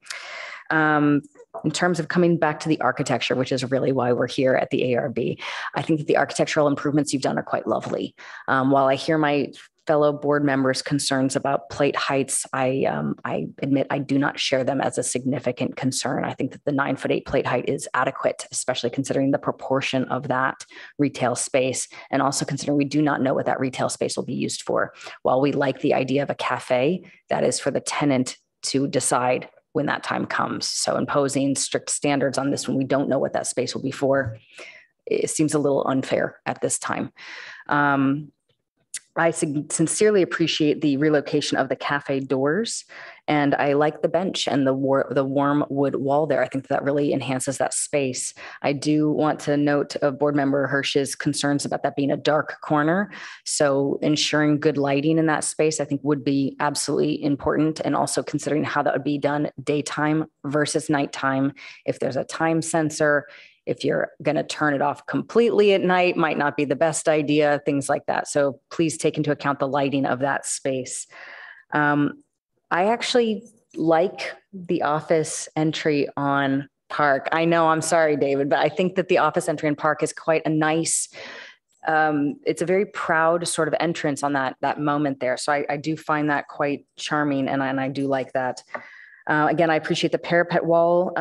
In terms of coming back to the architecture, which is really why we're here at the ARB, I think that the architectural improvements you've done are quite lovely. While I hear my fellow board members' concerns about plate heights, I admit I do not share them as a significant concern. I think that the 9'8" plate height is adequate, especially considering the proportion of that retail space, and also considering we do not know what that retail space will be used for. While we like the idea of a cafe, that is for the tenant to decide when that time comes. So imposing strict standards on this when we don't know what that space will be for, it seems a little unfair at this time. I sincerely appreciate the relocation of the cafe doors, and I like the bench and the warm wood wall there. I think that really enhances that space. I do want to note of Board Member Hirsch's concerns about that being a dark corner. So ensuring good lighting in that space, I think, would be absolutely important, and also considering how that would be done daytime versus nighttime. If there's a time sensor, if you're going to turn it off completely at night, might not be the best idea, things like that. So please take into account the lighting of that space. I actually like the office entry on Park. I know, I'm sorry, David, but I think that the office entry in Park is quite a nice, it's a very proud sort of entrance on that moment there. So I do find that quite charming, and I do like that. Again, I appreciate the parapet wall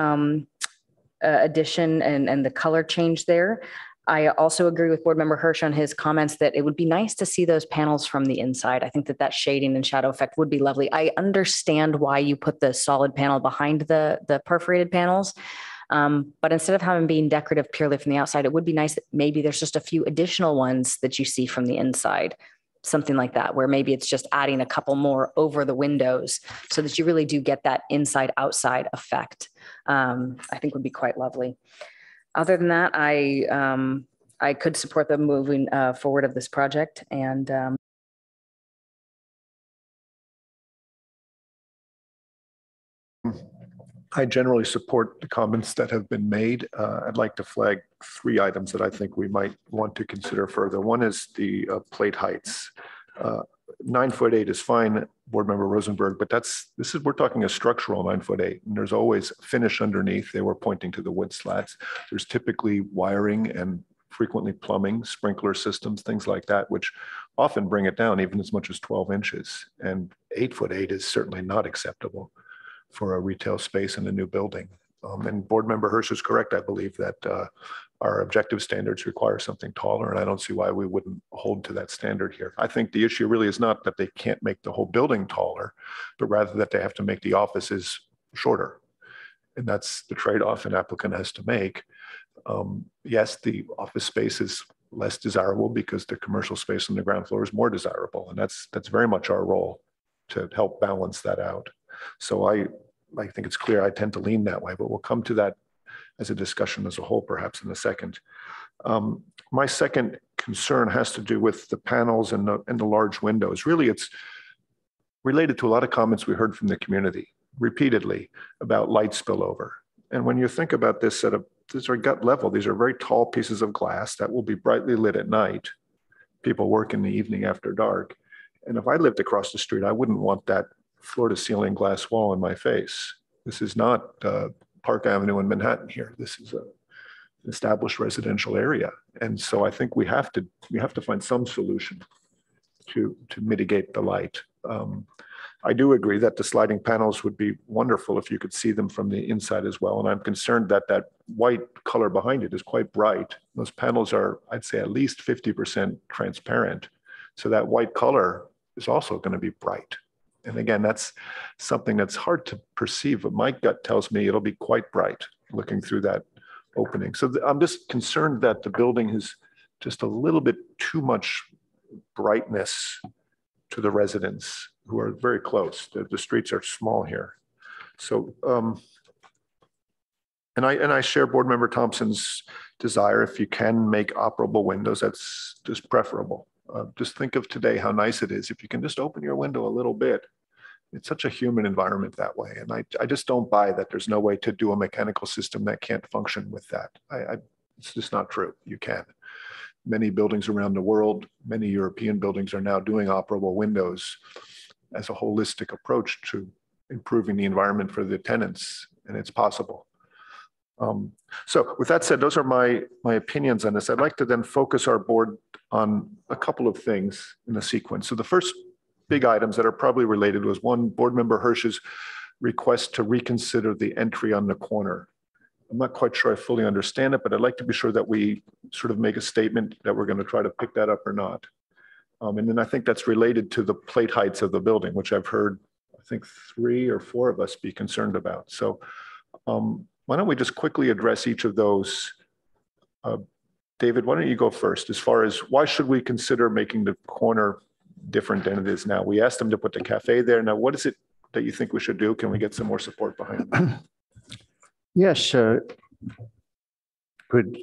addition and the color change there. I also agree with Board Member Hirsch on his comments that it would be nice to see those panels from the inside. I think that shading and shadow effect would be lovely. I understand why you put the solid panel behind the perforated panels, but instead of having being decorative purely from the outside, it would be nice that maybe there's just a few additional ones that you see from the inside. Something like that, where maybe it's just adding a couple more over the windows so that you really do get that inside outside effect. I think would be quite lovely. Other than that, I could support the moving forward of this project, and I generally support the comments that have been made. I'd like to flag 3 items that I think we might want to consider further. One is the plate heights. 9'8" is fine, Board Member Rosenberg, but we're talking a structural 9'8", and there's always finish underneath. They were pointing to the wood slats. There's typically wiring and frequently plumbing, sprinkler systems, things like that, which often bring it down even as much as 12 inches. And 8'8" is certainly not acceptable for a retail space in a new building. And Board Member Hirsch is correct. I believe that our objective standards require something taller, and I don't see why we wouldn't hold to that standard here. I think the issue really is not that they can't make the whole building taller, but rather that they have to make the offices shorter. And that's the trade-off an applicant has to make. Yes, the office space is less desirable because the commercial space on the ground floor is more desirable. And that's very much our role to help balance that out. So I think it's clear I tend to lean that way, but we'll come to that as a discussion as a whole, perhaps in a second. My second concern has to do with the panels and the large windows. Really, it's related to a lot of comments we heard from the community repeatedly about light spillover. And when you think about this at this gut level, these are very tall pieces of glass that will be brightly lit at night. People work in the evening after dark. And if I lived across the street, I wouldn't want that floor to ceiling glass wall in my face. This is not Park Avenue in Manhattan here. This is an established residential area. And so I think we have to find some solution to mitigate the light. I do agree that the sliding panels would be wonderful if you could see them from the inside as well. And I'm concerned that that white color behind it is quite bright. Those panels are, I'd say, at least 50% transparent. So that white color is also going to be bright. And again, that's something that's hard to perceive, but my gut tells me it'll be quite bright looking through that opening. So I'm just concerned that the building is just a little bit too much brightness to the residents who are very close. The streets are small here. So, and I share Board Member Thompson's desire, if you can make operable windows, that's just preferable. Just think of today, how nice it is. If you can just open your window a little bit, it's such a human environment that way. And I just don't buy that there's no way to do a mechanical system that can't function with that. It's just not true. You can. Many buildings around the world, many European buildings are now doing operable windows as a holistic approach to improving the environment for the tenants, and it's possible. So with that said, those are my opinions on this. I'd like to then focus our board on a couple of things in a sequence. So the first big items that are probably related was one, Board Member Hirsch's request to reconsider the entry on the corner. I'm not quite sure I fully understand it, but I'd like to be sure that we sort of make a statement that we're going to try to pick that up or not. And then I think that's related to the plate heights of the building, which I've heard, I think 3 or 4 of us be concerned about. So why don't we just quickly address each of those? David, why don't you go first as far as why should we consider making the corner different than it is now? We asked them to put the cafe there. Now, what is it that you think we should do? Can we get some more support behind it? Yes, could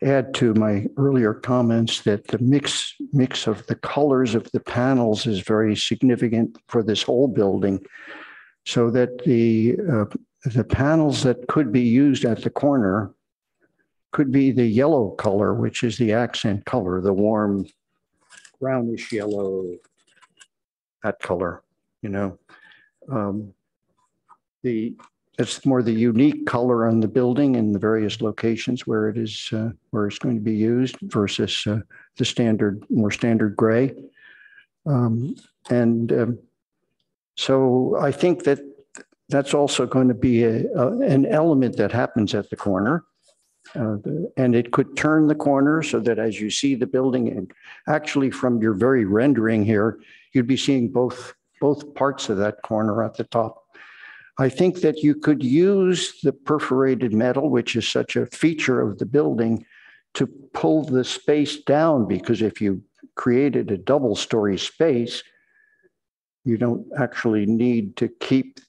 add to my earlier comments that the mix of the colors of the panels is very significant for this whole building, so that the panels that could be used at the corner could be the yellow color, which is the accent color, the warm brownish yellow, that color, you know. It's more the unique color on the building in the various locations where it is where it's going to be used versus the more standard gray. So I think that that's also going to be an element that happens at the corner. And it could turn the corner so that as you see the building, and actually from your very rendering here, you'd be seeing both parts of that corner at the top. I think that you could use the perforated metal, which is such a feature of the building, to pull the space down, because if you created a double-story space, you don't actually need to keep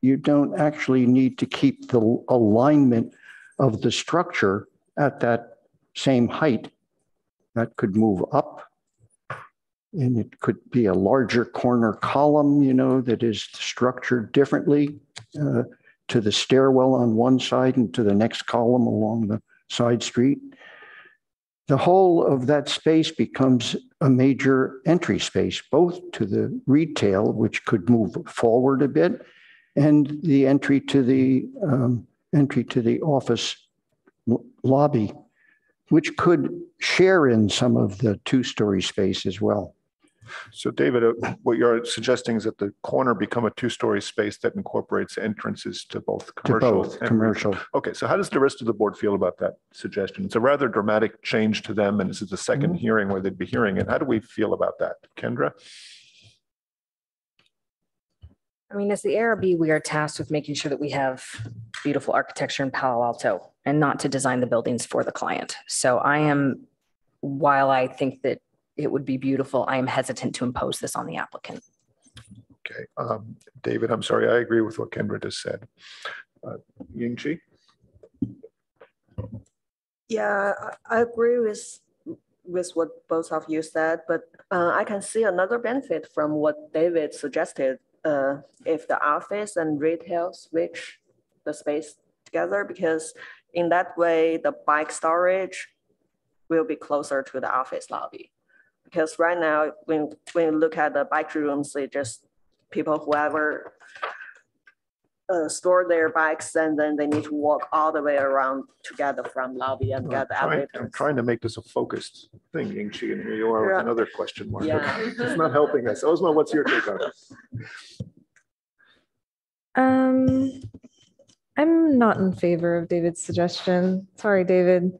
the alignment of the structure at that same height. That could move up, and it could be a larger corner column, you know, that is structured differently to the stairwell on one side and to the next column along the side street. The whole of that space becomes a major entry space, both to the retail, which could move forward a bit, and the entry to the office lobby, which could share in some of the 2-story space as well. So David, what you're suggesting is that the corner become a 2-story space that incorporates entrances to both commercial and commercial. Okay, so how does the rest of the board feel about that suggestion? It's a rather dramatic change to them, and this is the second hearing where they'd be hearing it. How do we feel about that? Kendra? I mean, as the ARB, we are tasked with making sure that we have beautiful architecture in Palo Alto and not to design the buildings for the client. So while I think that it would be beautiful, I am hesitant to impose this on the applicant. Okay, David, I'm sorry, I agree with what Kendra just said. Ying-Chi? Yeah, I agree with what both of you said, but I can see another benefit from what David suggested. If the office and retail switch the space together, because in that way, the bike storage will be closer to the office lobby. Because right now, when you look at the bike rooms, they just whoever store their bikes and then they need to walk all the way around to get the front lobby and get the I'm elevators. trying to make this a focused thing, Ying-Chi, and here you are with another question mark. Yeah. It's not helping us. Ozma, what's your take on it? I'm not in favor of David's suggestion. Sorry, David.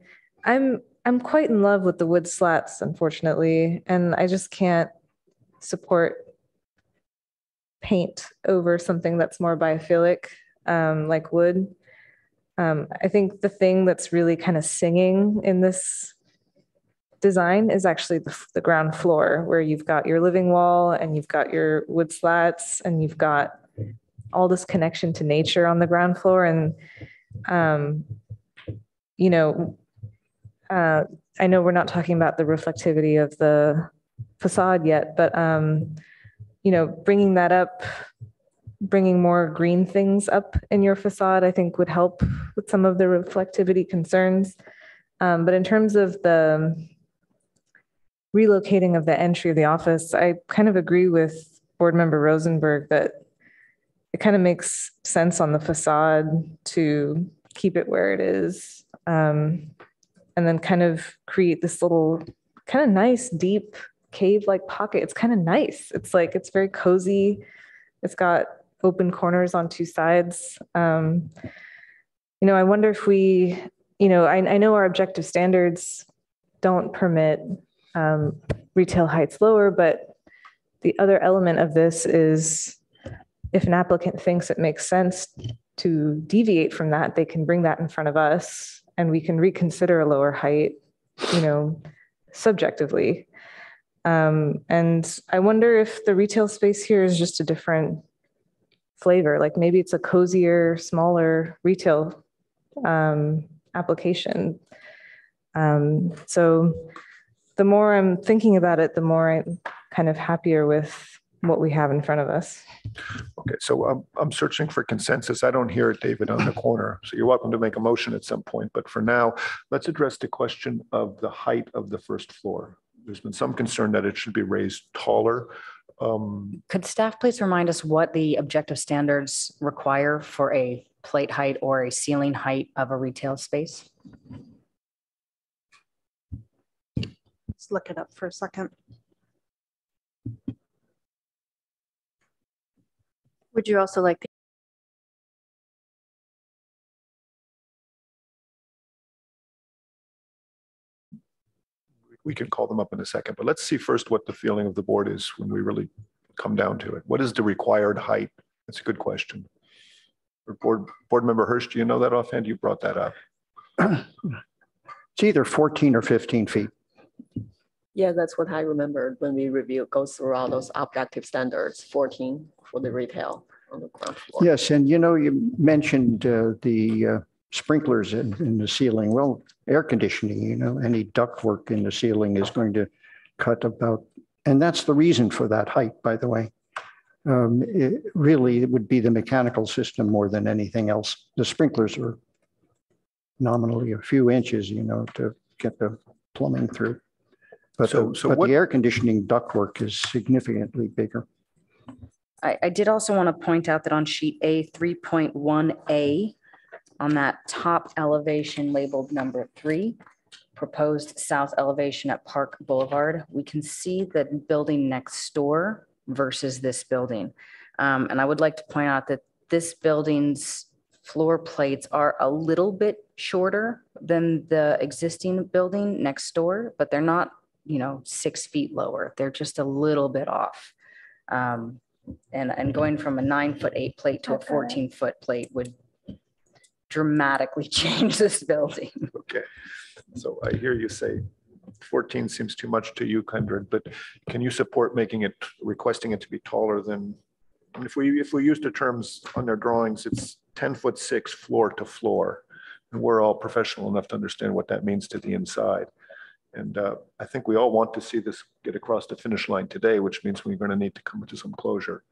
I'm quite in love with the wood slats, unfortunately, and I just can't support paint over something that's more biophilic, like wood. I think the thing that's really kind of singing in this design is actually the ground floor, where you've got your living wall and you've got your wood slats and you've got all this connection to nature on the ground floor. And, you know, I know we're not talking about the reflectivity of the facade yet, but, you know, bringing that up, bringing more green things up in your facade, I think would help with some of the reflectivity concerns. But in terms of the relocating of the entry of the office, I kind of agree with Board Member Rosenberg that it kind of makes sense on the facade to keep it where it is, and then kind of create this little kind of nice, deep cave-like pocket. It's kind of nice. It's like, it's very cozy. It's got open corners on two sides. You know, I wonder if we, you know, I know our objective standards don't permit retail heights lower, but the other element of this is if an applicant thinks it makes sense to deviate from that, they can bring that in front of us and we can reconsider a lower height, you know, subjectively. And I wonder if the retail space here is just a different flavor. Like maybe it's a cozier, smaller retail application. So the more I'm thinking about it, the more I'm kind of happier with what we have in front of us. Okay, so I'm searching for consensus. I don't hear it, David, on the corner. So you're welcome to make a motion at some point. But for now, let's address the question of the height of the first floor. There's been some concern that it should be raised taller. Could staff please remind us what the objective standards require for a plate height or a ceiling height of a retail space? Let's look it up for a second. Would you also like we can call them up in a second, but let's see first what the feeling of the board is when we really come down to it. What is the required height? That's a good question. Board Member Hirsch, do you know that offhand? You brought that up. It's either 14 or 15 feet. Yeah, that's what I remembered when we go through all those objective standards, 14 for the retail on the ground floor. Yes, and you know, you mentioned the sprinklers in the ceiling. Well, air conditioning, you know, any ductwork in the ceiling is going to cut about, and that's the reason for that height, by the way. It would be the mechanical system more than anything else. The sprinklers are nominally a few inches, you know, to get the plumbing through. But, but the air conditioning ductwork is significantly bigger. I did also want to point out that on sheet A 3.1A, on that top elevation labeled number 3, proposed south elevation at Park Boulevard, we can see the building next door versus this building. And I would like to point out that this building's floor plates are a little bit shorter than the existing building next door, but they're not, you know, 6 feet lower. They're just a little bit off. And going from a 9'8" plate to a 14-foot plate would dramatically change this building. Okay, so I hear you say 14 seems too much to you, Kindred, but can you support requesting it to be taller than, I mean, if we use the terms on their drawings, it's 10'6" floor to floor, and we're all professional enough to understand what that means to the inside. And I think we all want to see this get across the finish line today, which means we're going to need to come to some closure.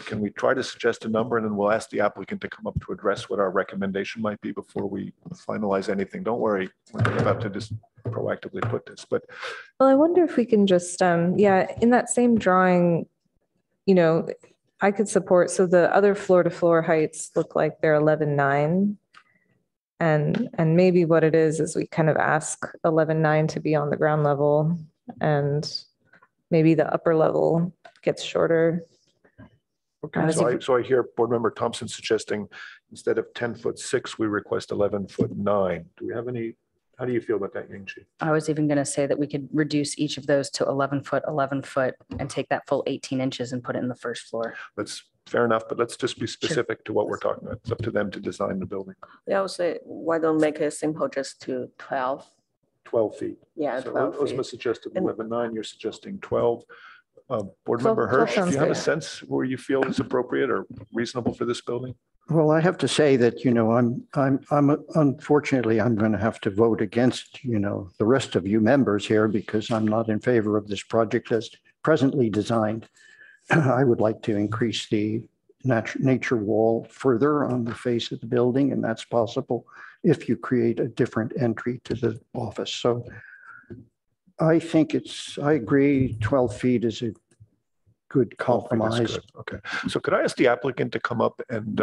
Can we try to suggest a number, and then we'll ask the applicant to come up to address what our recommendation might be before we finalize anything? Don't worry, we're about to just proactively put this. But well, I wonder if we can just, yeah, in that same drawing, you know, I could support, so the other floor to floor heights look like they're 11.9. And maybe what it is we kind of ask 11.9 to be on the ground level, and maybe the upper level gets shorter. Okay, so I hear Board Member Thompson suggesting instead of 10'6", we request 11'9". Do we have any, how do you feel about that, Ying-Chi? I was even going to say that we could reduce each of those to 11 foot, and take that full 18 inches and put it in the first floor. That's fair enough, but let's just be specific to what we're talking about. It's up to them to design the building. Yeah, I would say, why don't make it simple just to 12? 12 feet. Yeah, so 12 Uzma feet. suggested 11.9, you're suggesting 12. Board 12 Member Hirsch, do sounds you have a good. sense where you feel is appropriate or reasonable for this building? Well, I have to say that, unfortunately, I'm going to have to vote against, the rest of you members here because I'm not in favor of this project as presently designed. I would like to increase the nature wall further on the face of the building, and that's possible if you create a different entry to the office. So I think I agree 12 feet is a good compromise. Good. Okay. So could I ask the applicant to come up and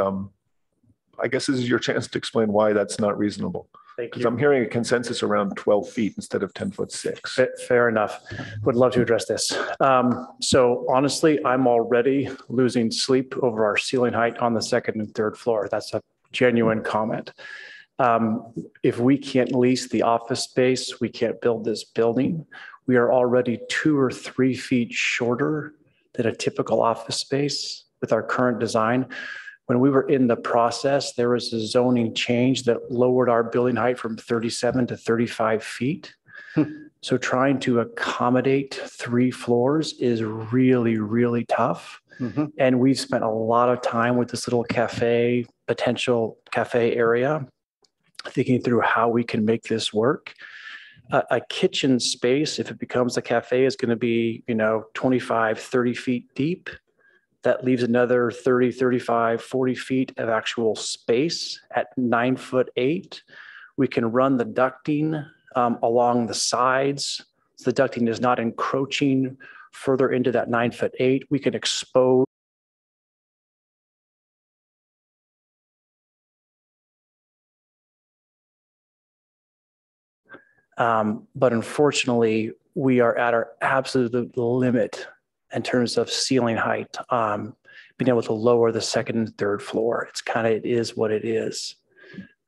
I guess this is your chance to explain why that's not reasonable. Because I'm hearing a consensus around 12 feet instead of 10'6". Fair enough. Would love to address this. So honestly, I'm already losing sleep over our ceiling height on the second and third floor. That's a genuine comment. If we can't lease the office space, we can't build this building. We are already 2 or 3 feet shorter than a typical office space with our current design. When we were in the process, there was a zoning change that lowered our building height from 37 to 35 feet. So trying to accommodate 3 floors is really, really tough. And we've spent a lot of time with this little potential cafe area, thinking through how we can make this work. A kitchen space, if it becomes a cafe, is going to be, 25, 30 feet deep. That leaves another 30, 35, 40 feet of actual space at 9'8". We can run the ducting along the sides. So the ducting is not encroaching further into that 9'8". We can expose but unfortunately, we are at our absolute limit in terms of ceiling height, being able to lower the second and third floor. It is what it is.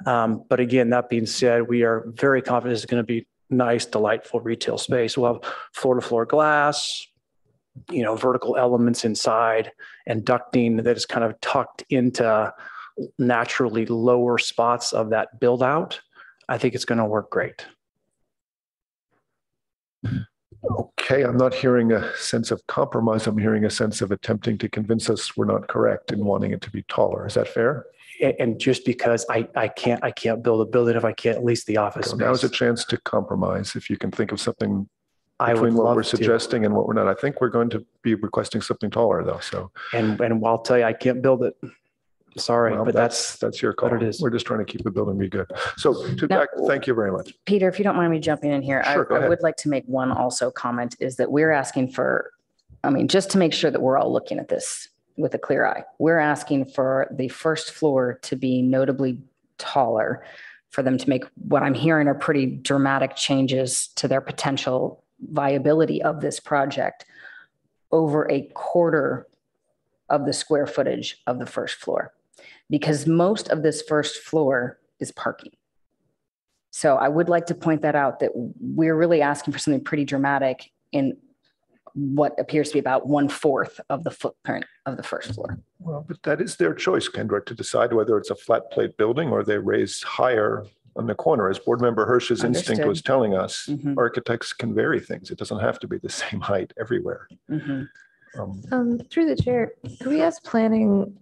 But again, that being said, we are very confident it's going to be nice, delightful retail space. We'll have floor to floor glass, vertical elements inside and ducting that is kind of tucked into naturally lower spots of that build out. I think it's going to work great. Okay, I'm not hearing a sense of compromise. I'm hearing a sense of attempting to convince us we're not correct in wanting it to be taller. Is that fair? And just because I can't build a building if I can't lease the office space. Now's a chance to compromise. If you can think of something I between would what love we're to. suggesting and what we're not. I think we're going to be requesting something taller though. So and I'll tell you, I can't build it. Sorry, well, but that's your call. It is. We're just trying to keep the building be good. So thank you very much. Peter, if you don't mind me jumping in here, Sure, I would like to make one also comment is that we're asking for, just to make sure that we're all looking at this with a clear eye, we're asking for the first floor to be notably taller, for them to make what I'm hearing are pretty dramatic changes to their potential viability of this project over a quarter of the square footage of the first floor, because most of this first floor is parking. So I would like to point that out, that we're really asking for something pretty dramatic in what appears to be about 1/4 of the footprint of the first floor. Well, but that is their choice, Kendra, to decide whether it's a flat plate building or they raise higher on the corner. As Board Member Hirsch's instinct was telling us, architects can vary things. It doesn't have to be the same height everywhere. Through the chair, can we ask planning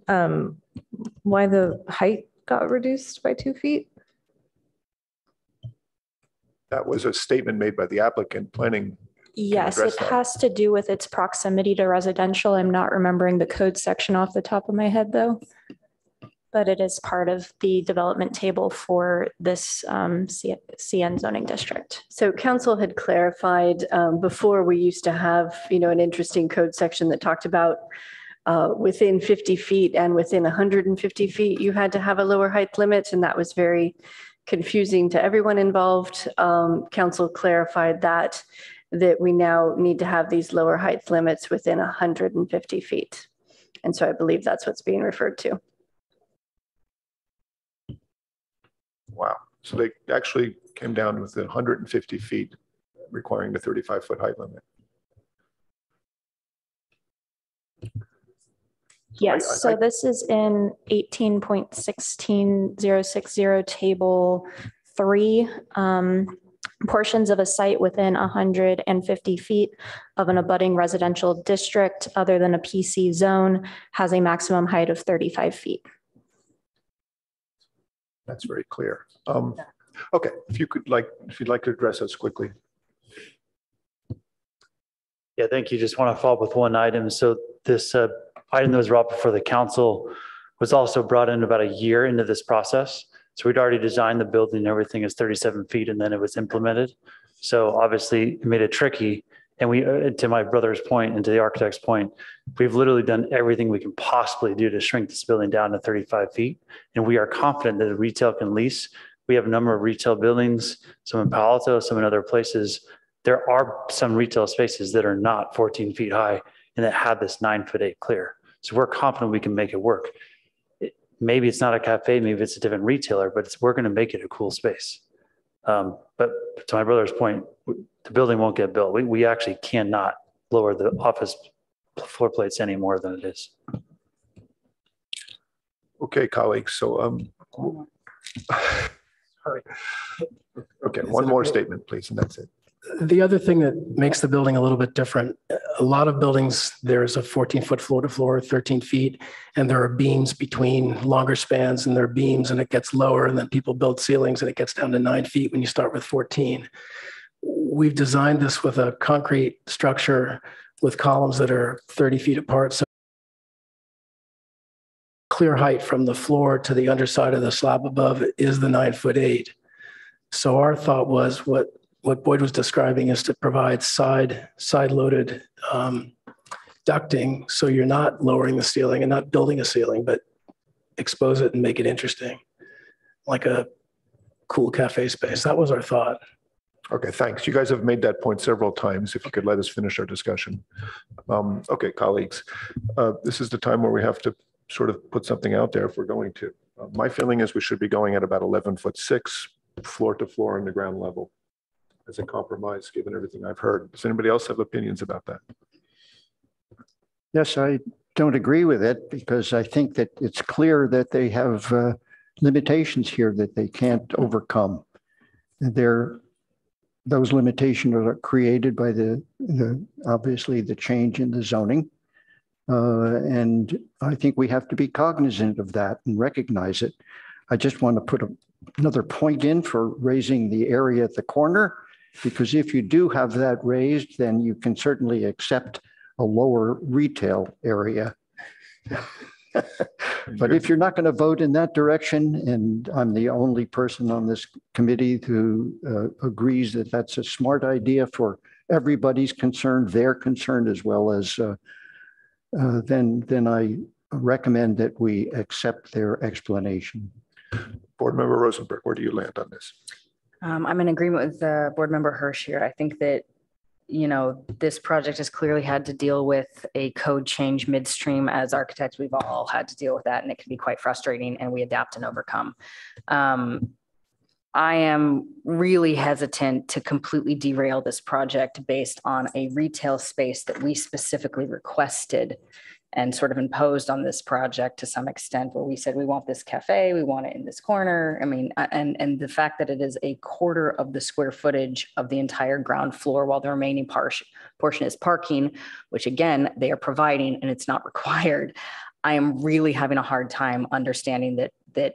why the height got reduced by 2 feet? That was a statement made by the applicant. Planning. Yes, it has to do with its proximity to residential. I'm not remembering the code section off the top of my head though, but it is part of the development table for this CN zoning district. So council had clarified before, we used to have, an interesting code section that talked about within 50 feet and within 150 feet, you had to have a lower height limit, and that was very confusing to everyone involved. Council clarified that we now need to have these lower height limits within 150 feet. And so I believe that's what's being referred to. Wow. So they actually came down within 150 feet, requiring the 35-foot height limit. Yes, so this is in 18.16060 table 3. Portions of a site within 150 feet of an abutting residential district other than a PC zone has a maximum height of 35 feet. That's very clear. Okay, if you'd like to address us quickly. Yeah, thank you. Just want to follow up with one item. So this item that was brought before the council was also brought in about a year into this process. So we'd already designed the building and everything is 37 feet and then it was implemented. So obviously it made it tricky. And we, to my brother's point and to the architect's point, we've literally done everything we can possibly do to shrink this building down to 35 feet. And we are confident that the retail can lease. We have a number of retail buildings, some in Palo Alto, some in other places. There are some retail spaces that are not 14 feet high and that have this 9'8" clear. So we're confident we can make it work. Maybe it's not a cafe, maybe it's a different retailer, but we're going to make it a cool space. But to my brother's point, the building won't get built. We actually cannot lower the office floor plates any more than it is. Okay, colleagues. So, sorry. Okay, one more statement, please, and that's it. The other thing that makes the building a little bit different, a lot of buildings, there's a 14-foot floor to floor, 13 feet, and there are beams between longer spans and there are beams and it gets lower and then people build ceilings and it gets down to 9 feet when you start with 14. We've designed this with a concrete structure with columns that are 30 feet apart. So clear height from the floor to the underside of the slab above is the 9'8". So our thought was what Boyd was describing is to provide side-loaded ducting, so you're not lowering the ceiling and not building a ceiling, but expose it and make it interesting, like a cool cafe space. That was our thought. Okay, thanks. You guys have made that point several times. If you could let us finish our discussion. Okay, colleagues, this is the time where we have to sort of put something out there if we're going to. My feeling is we should be going at about 11'6", floor to floor on the ground level, as a compromise, given everything I've heard. Does anybody else have opinions about that? Yes, I don't agree with it because I think that it's clear that they have limitations here that they can't overcome. Those limitations are created by obviously the change in the zoning. And I think we have to be cognizant of that and recognize it. I just want to put another point in for raising the area at the corner, because if you do have that raised, then you can certainly accept a lower retail area. But if you're not going to vote in that direction, and I'm the only person on this committee who agrees that that's a smart idea for everybody's concerned, their concern as well as, then I recommend that we accept their explanation. Board Member Rosenberg, where do you land on this? I'm in agreement with Board Member Hirsch here. I think that, you know, this project has clearly had to deal with a code change midstream. As architects, we've all had to deal with that, and it can be quite frustrating, and we adapt and overcome. I am really hesitant to completely derail this project based on a retail space that we specifically requested and sort of imposed on this project to some extent, where we said, we want this cafe, we want it in this corner. I mean, and the fact that it is a quarter of the square footage of the entire ground floor, while the remaining portion is parking, which again, they are providing and it's not required. I am really having a hard time understanding that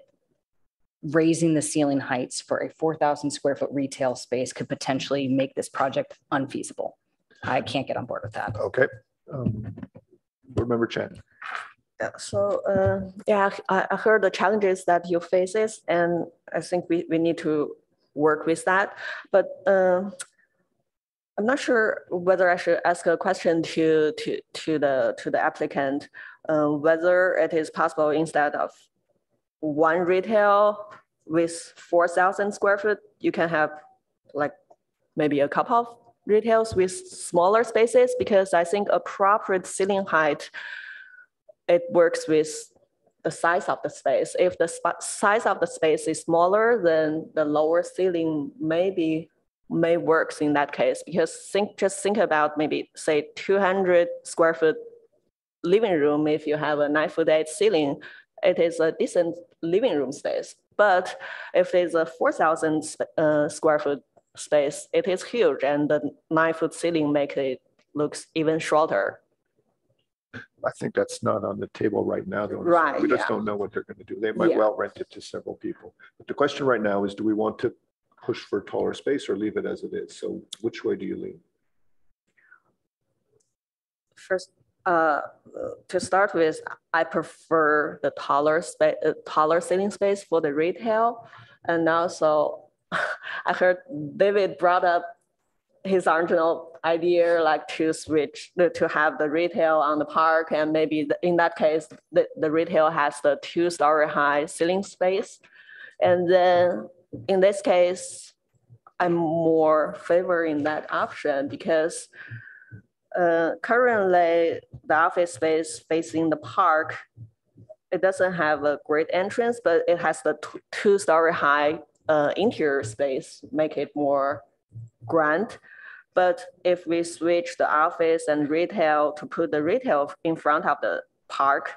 raising the ceiling heights for a 4,000 square foot retail space could potentially make this project unfeasible. I can't get on board with that. Okay. Board Member Chen. Yeah, so yeah, I heard the challenges that you faces, and I think we need to work with that. But I'm not sure whether I should ask a question to the applicant, whether it is possible instead of one retail with 4,000 square foot, you can have like maybe a couple of retails with smaller spaces, because I think appropriate ceiling height, it works with the size of the space. If the size of the space is smaller, then the lower ceiling may work in that case, because just think about maybe say 200 square foot living room. If you have a 9'8" ceiling, it is a decent living room space. But if there's a 4,000 square foot space, it is huge, and the 9-foot ceiling make it looks even shorter. I think that's not on the table right now, though. Right. We just don't know what they're going to do. They might well rent it to several people. But the question right now is, do we want to push for taller space or leave it as it is? So which way do you lean? First, to start with, I prefer the taller ceiling space for the retail. And also, I heard David brought up his original idea, like to have the retail on the park, and maybe in that case, the retail has the 2-story high ceiling space. And then in this case, I'm more favoring that option, because currently the office space facing the park, it doesn't have a great entrance, but it has the 2-story high interior space, make it more grand. But if we switch the office and retail to put the retail in front of the park,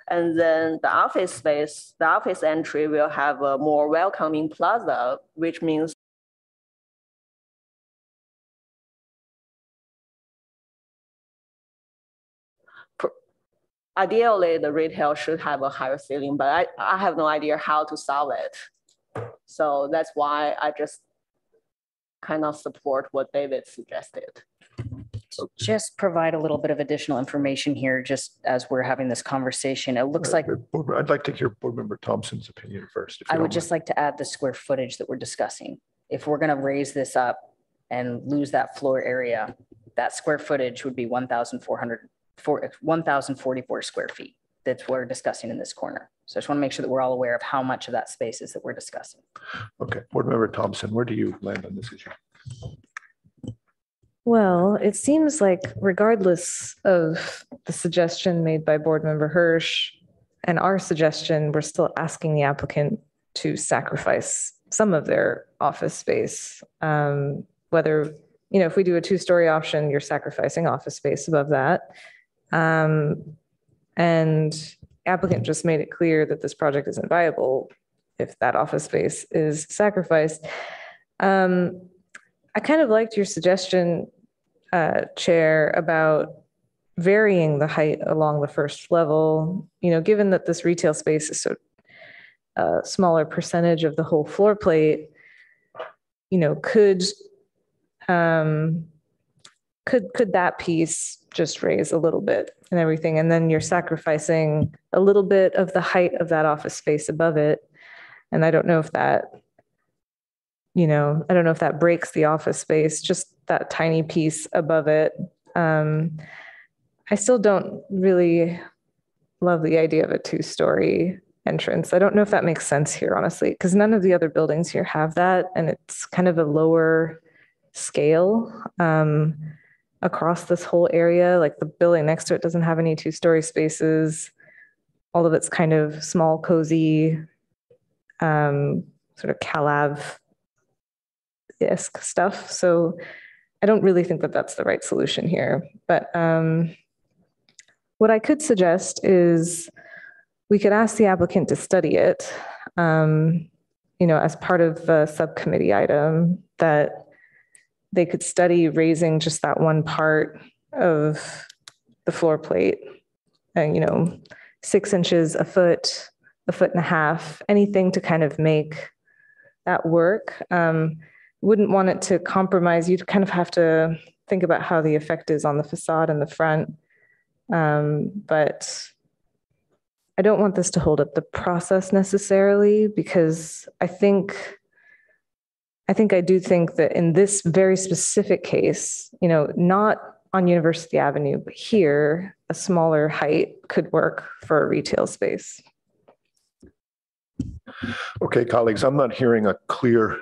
and then the office space, the office entry will have a more welcoming plaza, which means ideally the retail should have a higher ceiling, but I have no idea how to solve it. So that's why I just kind of support what David suggested. Just provide a little bit of additional information here, just as we're having this conversation. It looks like I'd like to hear Board Member Thompson's opinion first. I would just like to add the square footage that we're discussing. If we're going to raise this up and lose that floor area, that square footage would be 1,044 square feet that we're discussing in this corner. So I just want to make sure that we're all aware of how much of that space is that we're discussing. Okay, Board Member Thompson, where do you land on this issue? Well, it seems like regardless of the suggestion made by Board Member Hirsch and our suggestion, we're still asking the applicant to sacrifice some of their office space. Whether, if we do a 2-story option, you're sacrificing office space above that. And applicant just made it clear that this project isn't viable if that office space is sacrificed. I kind of liked your suggestion, Chair, about varying the height along the first level. Given that this retail space is so smaller percentage of the whole floor plate, could that piece just raise a little bit and everything? And then you're sacrificing a little bit of the height of that office space above it. And I don't know if that, breaks the office space, just that tiny piece above it. I still don't really love the idea of a 2-story entrance. I don't know if that makes sense here, honestly, because none of the other buildings here have that. And it's kind of a lower scale across this whole area. Like the building next to it doesn't have any 2-story spaces. All of it's kind of small, cozy, sort of Calav-esque stuff. So I don't really think that that's the right solution here. But what I could suggest is we could ask the applicant to study it, as part of the subcommittee item, that they could study raising just that one part of the floor plate, and 6 inches, a foot and a half, anything to kind of make that work. Wouldn't want it to compromise. You'd kind of have to think about how the effect is on the facade and the front. But I don't want this to hold up the process necessarily, because I think I think I do think that in this very specific case, not on University Avenue, but here, a smaller height could work for a retail space. Okay, colleagues, I'm not hearing a clear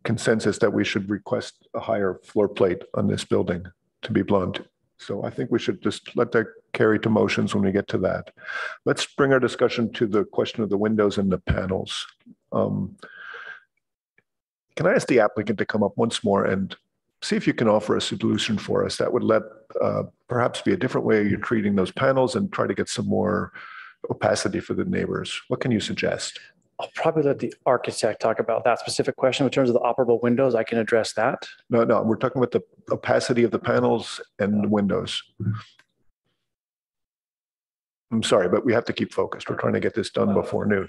consensus that we should request a higher floor plate on this building, to be blunt. So I think we should just let that carry to motions when we get to that. Let's bring our discussion to the question of the windows and the panels. Can I ask the applicant to come up once more and see if you can offer a solution for us that would let perhaps be a different way you're treating those panels and try to get some more opacity for the neighbors? What can you suggest? I'll probably let the architect talk about that specific question. In terms of the operable windows, I can address that. No, we're talking about the opacity of the panels and the windows. I'm sorry, but we have to keep focused. We're trying to get this done before noon.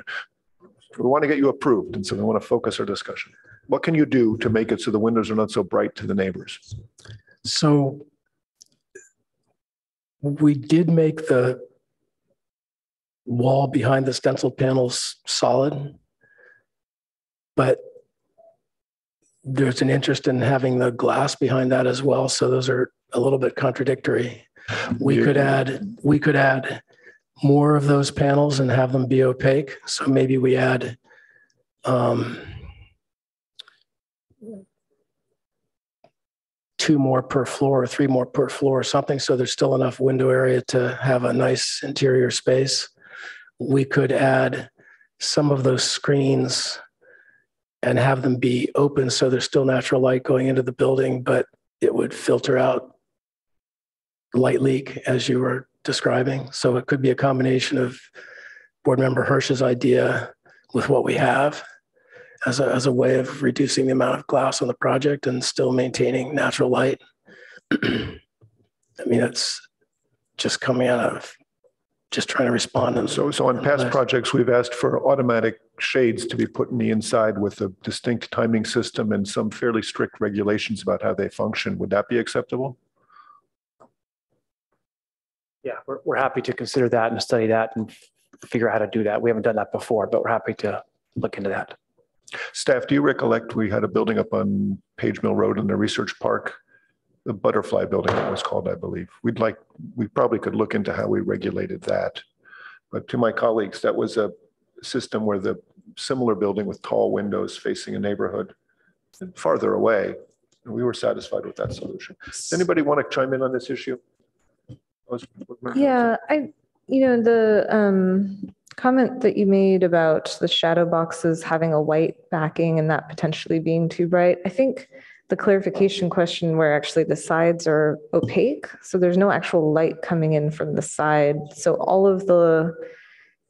We want to get you approved, and so we want to focus our discussion. What can you do to make it so the windows are not so bright to the neighbors? So we did make the wall behind the stenciled panels solid, but there's an interest in having the glass behind that as well. So those are a little bit contradictory. We could add more of those panels and have them be opaque. So maybe we add 2 more per floor or 3 more per floor or something. So there's still enough window area to have a nice interior space. We could add some of those screens and have them be open so there's still natural light going into the building, but it would filter out light leak as you were describing. So it could be a combination of Board Member Hirsch's idea with what we have as a way of reducing the amount of glass on the project and still maintaining natural light. I mean, it's just coming out of just trying to respond. So on past projects, we've asked for automatic shades to be put in the inside with a distinct timing system and some fairly strict regulations about how they function. Would that be acceptable? Yeah, we're happy to consider that and study that and figure out how to do that. We haven't done that before, but we're happy to look into that. Staff, do you recollect we had a building up on Page Mill Road in the Research Park? The Butterfly Building it was called, I believe. We probably could look into how we regulated that. But to my colleagues, that was a system where the similar building with tall windows facing a neighborhood farther away, and we were satisfied with that solution. Does anybody want to chime in on this issue? Yeah, the comment that you made about the shadow boxes having a white backing and that potentially being too bright, I think the clarification question where actually the sides are opaque, so there's no actual light coming in from the side. So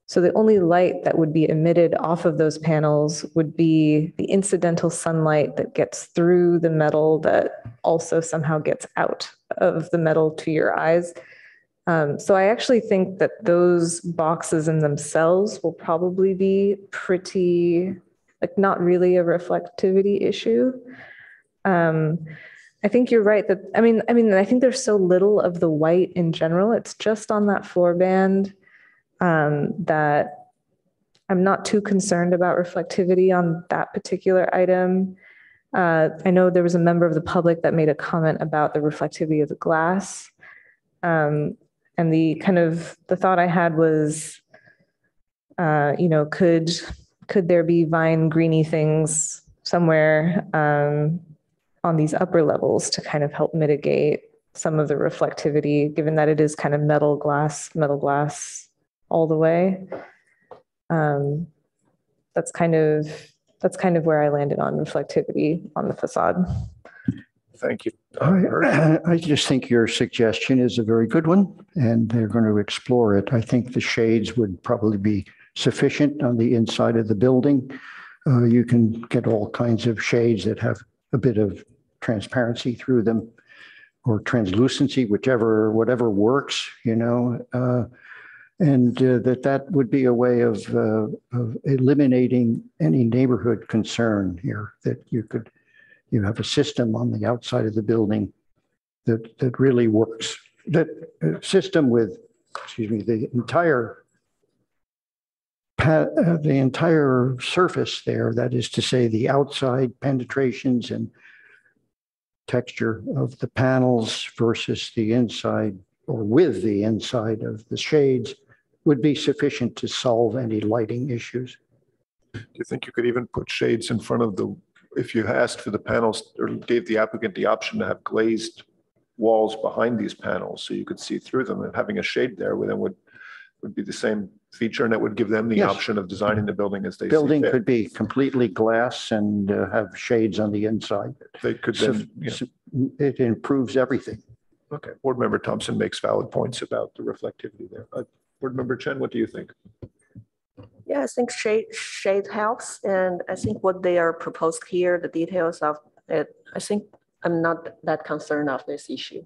the only light that would be emitted off of those panels would be the incidental sunlight that gets through the metal that also somehow gets out of the metal to your eyes. So I actually think that those boxes in themselves will probably be pretty, not really a reflectivity issue. I think you're right that, I think there's so little of the white in general. It's just on that floor band that I'm not too concerned about reflectivity on that particular item. I know there was a member of the public that made a comment about the reflectivity of the glass. And the thought I had was, could there be vine greeny things somewhere on these upper levels to kind of help mitigate some of the reflectivity, given that it is kind of metal glass all the way. That's kind of where I landed on reflectivity on the facade. Thank you. I just think your suggestion is a very good one, and they're going to explore it. I think the shades would probably be sufficient on the inside of the building. You can get all kinds of shades that have a bit of transparency through them or translucency, whatever works, and that would be a way of eliminating any neighborhood concern here, that you have a system on the outside of the building that really works. That system with, the entire the entire surface there, that is to say the outside penetrations and texture of the panels versus the inside or with the inside of the shades would be sufficient to solve any lighting issues. Do you think you could even put shades in front of the, if you asked for the panels or gave the applicant the option to have glazed walls behind these panels so you could see through them, and having a shade there would be the same feature, and it would give them the option of designing the building as they see fit. Building could be completely glass and have shades on the inside. They could then, it improves everything. Okay, Board Member Thompson makes valid points about the reflectivity there. Board Member Chen, what do you think? Yeah, I think shade helps, and I think what they are proposed here, the details of it, I think I'm not that concerned of this issue.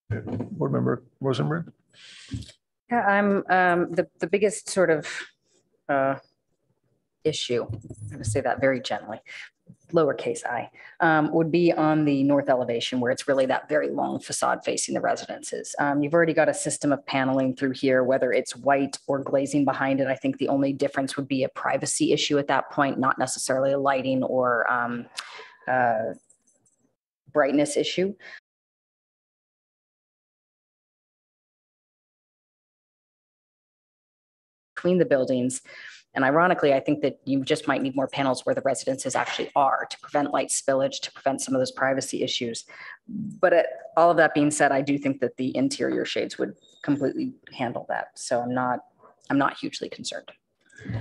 Board Member Rosenberg? Yeah, I'm the biggest sort of issue, I'm going to say that very gently, lowercase I, would be on the north elevation where it's really that very long facade facing the residences. You've already got a system of paneling through here, whether it's white or glazing behind it. I think the only difference would be a privacy issue at that point, not necessarily a lighting or brightness issue. Between the buildings. And ironically, I think that you just might need more panels where the residences actually are to prevent light spillage, to prevent some of those privacy issues. But all of that being said, I do think that the interior shades would completely handle that. So I'm not hugely concerned.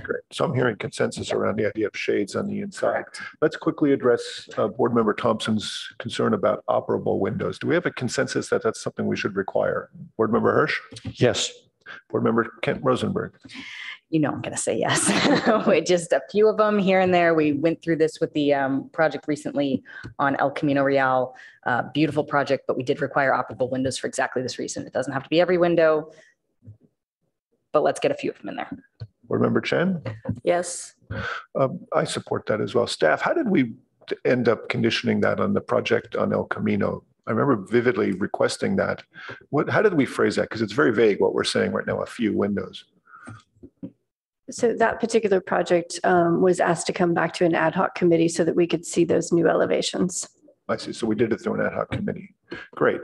Great. So I'm hearing consensus around the idea of shades on the inside. Let's quickly address Board Member Thompson's concern about operable windows. Do we have a consensus that that's something we should require? Board Member Hirsch? Yes. Board Member Kent Rosenberg? You know, I'm going to say yes. With just a few of them here and there. We went through this with the project recently on El Camino Real. Beautiful project, but we did require operable windows for exactly this reason. It doesn't have to be every window, but let's get a few of them in there. Board Member Chen? Yes. I support that as well. Staff, how did we end up conditioning that on the project on El Camino? I remember vividly requesting that. How did we phrase that? Because it's very vague what we're saying right now, a few windows. So that particular project was asked to come back to an ad hoc committee so that we could see those new elevations. I see. So we did it through an ad hoc committee. Great.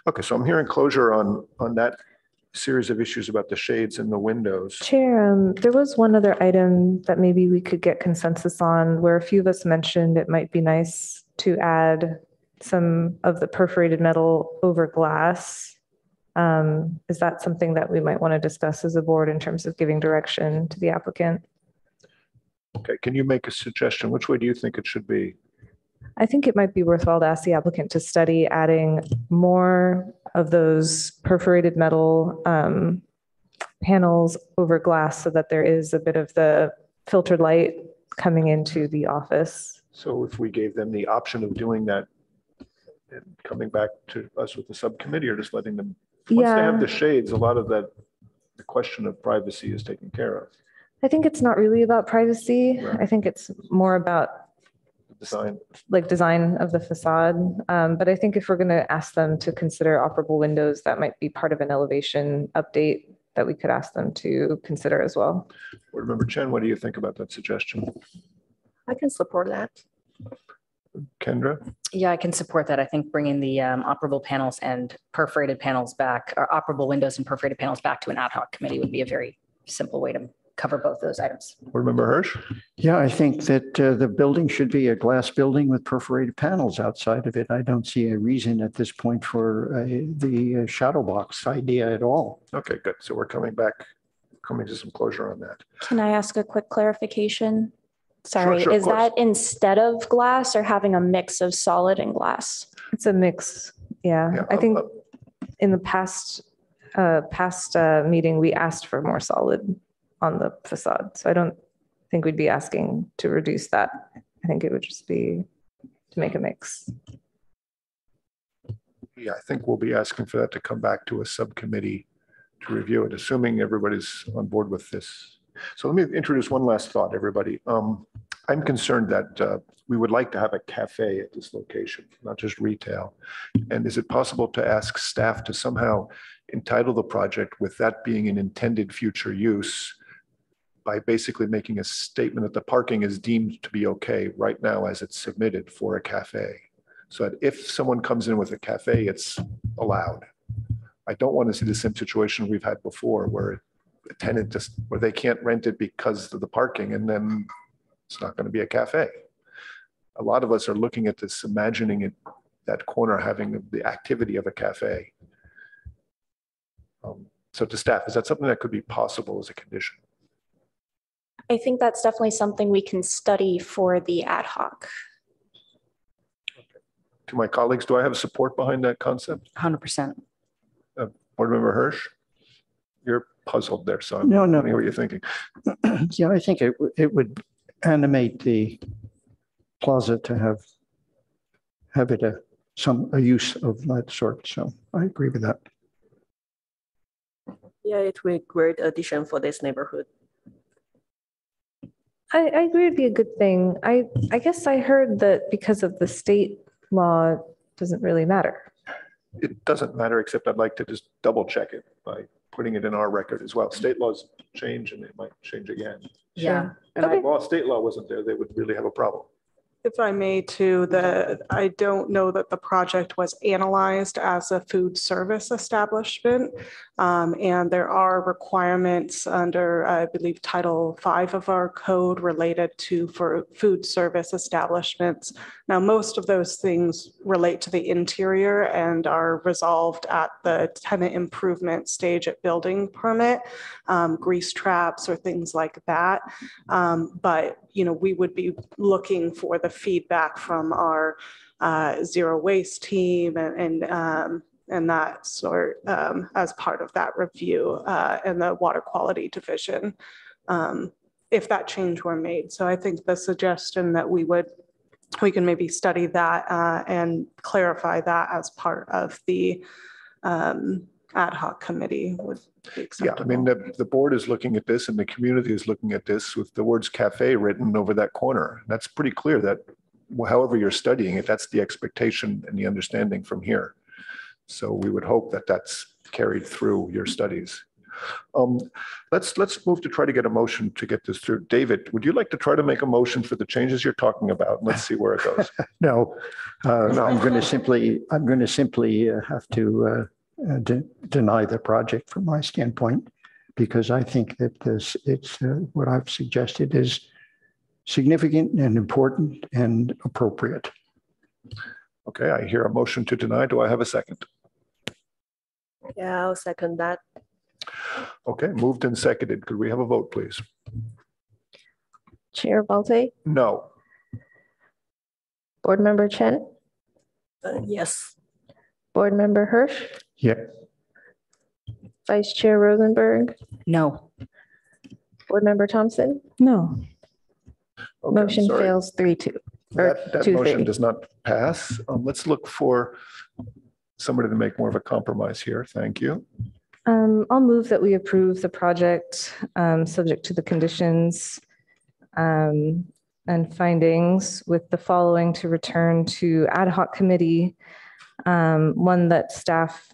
Okay, so I'm hearing closure on that series of issues about the shades and the windows. Chair, there was one other item that maybe we could get consensus on where a few of us mentioned it might be nice to add some of the perforated metal over glass. Is that something that we might want to discuss as a board in terms of giving direction to the applicant? Okay, can you make a suggestion? Which way do you think it should be? I think it might be worthwhile to ask the applicant to study adding more of those perforated metal panels over glass so that there is a bit of the filtered light coming into the office. So if we gave them the option of doing that and coming back to us with the subcommittee, or just letting them, once they have the shades, a lot of that, the question of privacy is taken care of. I think it's not really about privacy. Right. I think it's more about design of the facade. But I think if we're going to ask them to consider operable windows, that might be part of an elevation update that we could ask them to consider as well. Board Member Chen, what do you think about that suggestion? I can support that. Kendra? Yeah, I can support that. I think bringing the operable panels and perforated panels back, or operable windows and perforated panels back to an ad hoc committee would be a very simple way to cover both those items. Board Member Hirsch? Yeah, I think that the building should be a glass building with perforated panels outside of it. I don't see a reason at this point for the shadow box idea at all. Okay, good. So we're coming to some closure on that. Can I ask a quick clarification? Sorry, Sure, is that instead of glass or having a mix of solid and glass? It's a mix. Yeah. I think in the past meeting, we asked for more solid on the facade. So I don't think we'd be asking to reduce that. I think it would just be to make a mix. Yeah, I think we'll be asking for that to come back to a subcommittee to review it, assuming everybody's on board with this. So let me introduce one last thought, everybody. I'm concerned that we would like to have a cafe at this location, not just retail. And is it possible to ask staff to somehow entitle the project with that being an intended future use by basically making a statement that the parking is deemed to be okay right now as it's submitted for a cafe. So that if someone comes in with a cafe, it's allowed. I don't want to see the same situation we've had before where a tenant just, where they can't rent it because of the parking and then it's not going to be a cafe. A lot of us are looking at this, imagining it, that corner having the activity of a cafe. So to staff, is that something that could be possible as a condition? I think that's definitely something we can study for the ad hoc. To my colleagues, do I have support behind that concept? 100%. Board Member Hirsch, you're puzzled there, so I'm No. wondering what you're thinking. Yeah, I think it would animate the plaza to have it a use of that sort. So I agree with that. Yeah, it would be a great addition for this neighborhood. I agree it'd be a good thing. I guess I heard that because of the state law, it doesn't really matter. It doesn't matter, except I'd like to just double check it by putting it in our record as well. State laws change and it might change again. Yeah. And if state law wasn't there, they would really have a problem. If I may too, I don't know that the project was analyzed as a food service establishment. And there are requirements under, I believe, Title V of our code related to for food service establishments. Now, most of those things relate to the interior and are resolved at the tenant improvement stage at building permit, grease traps or things like that. But we would be looking for the feedback from our zero waste team and that sort as part of that review and the water quality division, if that change were made. So I think the suggestion that we can maybe study that and clarify that as part of the ad hoc committee would be acceptable. Yeah, I mean, the board is looking at this and the community is looking at this with the words cafe written over that corner. That's pretty clear that however you're studying it, that's the expectation and the understanding from here. So we would hope that that's carried through your studies. Let's move to try to get a motion to get this through. David, would you like to try to make a motion for the changes you're talking about? Let's see where it goes. No, I'm going to simply have to deny the project from my standpoint, because I think that it's what I've suggested is significant and important and appropriate. Okay, I hear a motion to deny. Do I have a second? Yeah, I'll second that. Okay, moved and seconded. Could we have a vote, please? Chair Balte, No. Board Member Chen, Yes. Board Member Hirsch, Yeah. Vice Chair Rosenberg, No. Board Member Thompson. No. Okay, Motion sorry. fails 3-2. Or That 2-3. motion does not pass. Let's look for somebody to make more of a compromise here. Thank you. I'll move that we approve the project subject to the conditions and findings with the following to return to ad hoc committee. One, that staff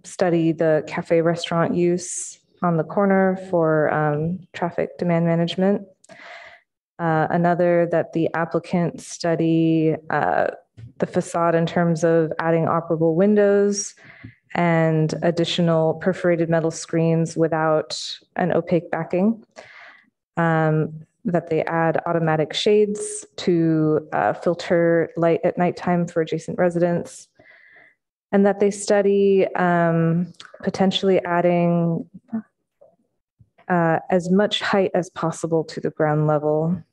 study the cafe restaurant use on the corner for traffic demand management. Another, that the applicant study the facade in terms of adding operable windows and additional perforated metal screens without an opaque backing. That they add automatic shades to filter light at nighttime for adjacent residents. And that they study potentially adding as much height as possible to the ground level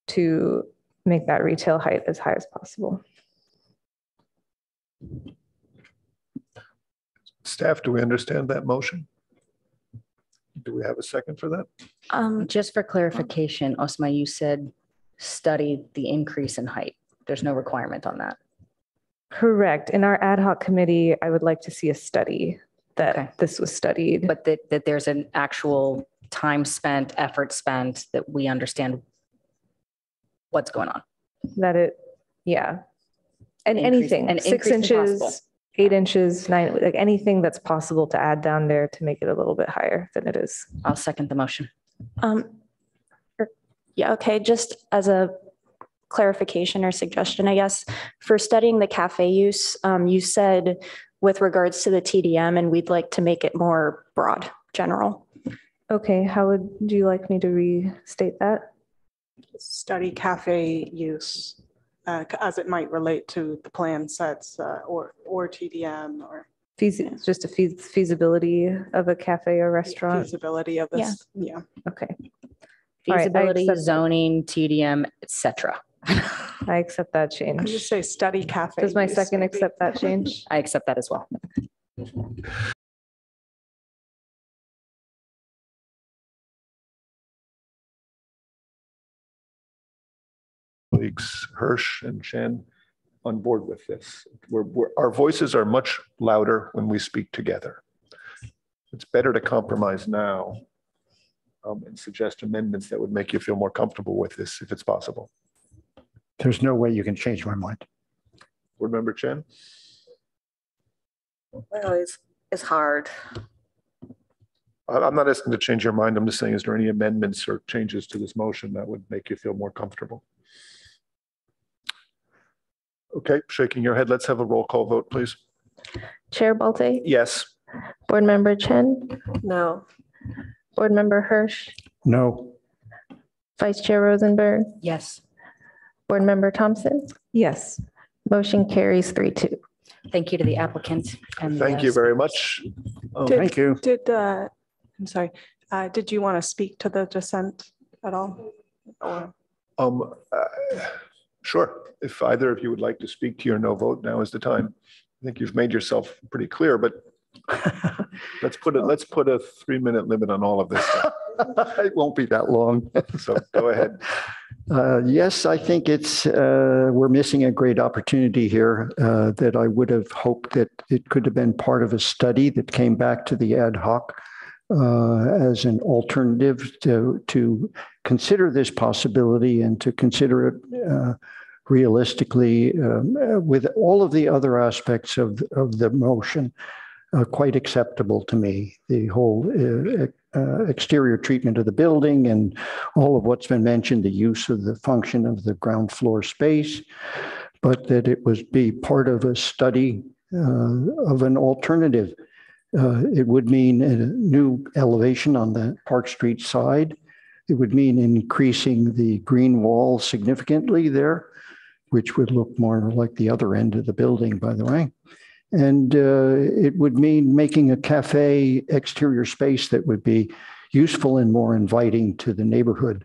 to make that retail height as high as possible. Staff, do we understand that motion? Do we have a second for that? Just for clarification, Osma, you said study the increase in height. There's no requirement on that. Correct. In our ad hoc committee, I would like to see a study that this was studied. But that there's an actual time spent, effort spent, that we understand what's going on. That it, yeah. And Increase- anything, an 6 increase inches, impossible. 8 inches, 9, like anything that's possible to add down there to make it a little bit higher than it is. I'll second the motion. Yeah, okay, just as a clarification or suggestion, I guess, for studying the cafe use, you said with regards to the TDM, and we'd like to make it more broad, general. Okay, how would you like me to restate that? Study cafe use as it might relate to the plan sets or TDM or Just a feasibility of a cafe or restaurant? feasibility of this. Yeah. Okay. All right, I Feasibility, accept- zoning, TDM, etc. I accept that change. You say study cafe. Does my use, second maybe. accept that change? I accept that as well. Colleagues Hirsch and Chen on board with this. Our voices are much louder when we speak together. It's better to compromise now and suggest amendments that would make you feel more comfortable with this if it's possible. There's no way you can change my mind. Board Member Chen? Well, it's hard. I'm not asking to change your mind. I'm just saying, is there any amendments or changes to this motion that would make you feel more comfortable? Okay, shaking your head. Let's have a roll call vote, please. Chair Balte? Yes. Board Member Chen? No. Board Member Hirsch? No. Vice Chair Rosenberg? Yes. Board Member Thompson? Yes. Motion carries 3-2. Thank you to the applicant. And Thank you very much. Oh, thank you. I'm sorry. Did you want to speak to the dissent at all? Or Sure. If either of you would like to speak to your no vote, now is the time. I think you've made yourself pretty clear, but let's put a 3-minute limit on all of this stuff. It won't be that long. So go ahead. Yes, I think we're missing a great opportunity here that I would have hoped that it could have been part of a study that came back to the ad hoc as an alternative to consider this possibility and to consider it realistically with all of the other aspects of the motion quite acceptable to me. The whole exterior treatment of the building and all of what's been mentioned, the use of the function of the ground floor space, but that it was be part of a study of an alternative. It would mean a new elevation on the Park Street side. It would mean increasing the green wall significantly there, which would look more like the other end of the building, by the way. And it would mean making a cafe exterior space that would be useful and more inviting to the neighborhood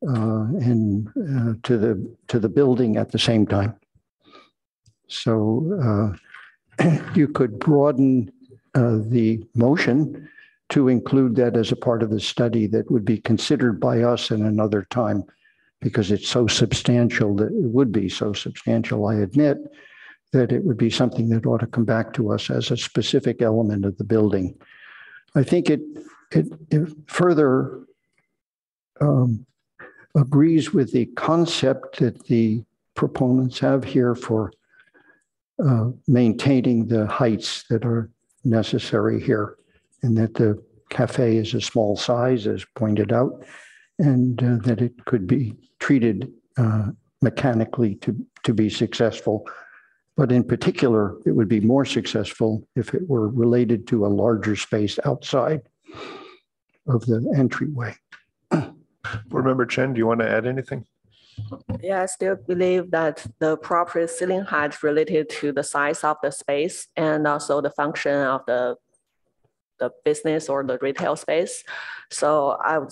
and to the building at the same time. So you could broaden the motion to include that as a part of the study that would be considered by us in another time, because it's so substantial that it would be so substantial, I admit, that it would be something that ought to come back to us as a specific element of the building. I think it further agrees with the concept that the proponents have here for maintaining the heights that are necessary here, and that the cafe is a small size, as pointed out, and that it could be treated mechanically to be successful. But in particular, it would be more successful if it were related to a larger space outside of the entryway. Board Member Chen, do you want to add anything? Yeah, I still believe that the proper ceiling height related to the size of the space and also the function of the business or the retail space. So I would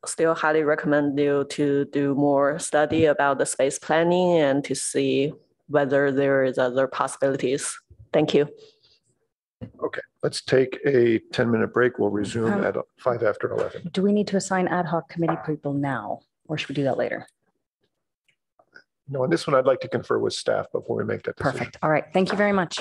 still highly recommend you to do more study about the space planning and to see whether there is other possibilities. Thank you. Okay, let's take a 10-minute break. We'll resume at 5 after 11. Do we need to assign ad hoc committee people now, or should we do that later? No, on this one, I'd like to confer with staff before we make that decision. Perfect. All right. Thank you very much.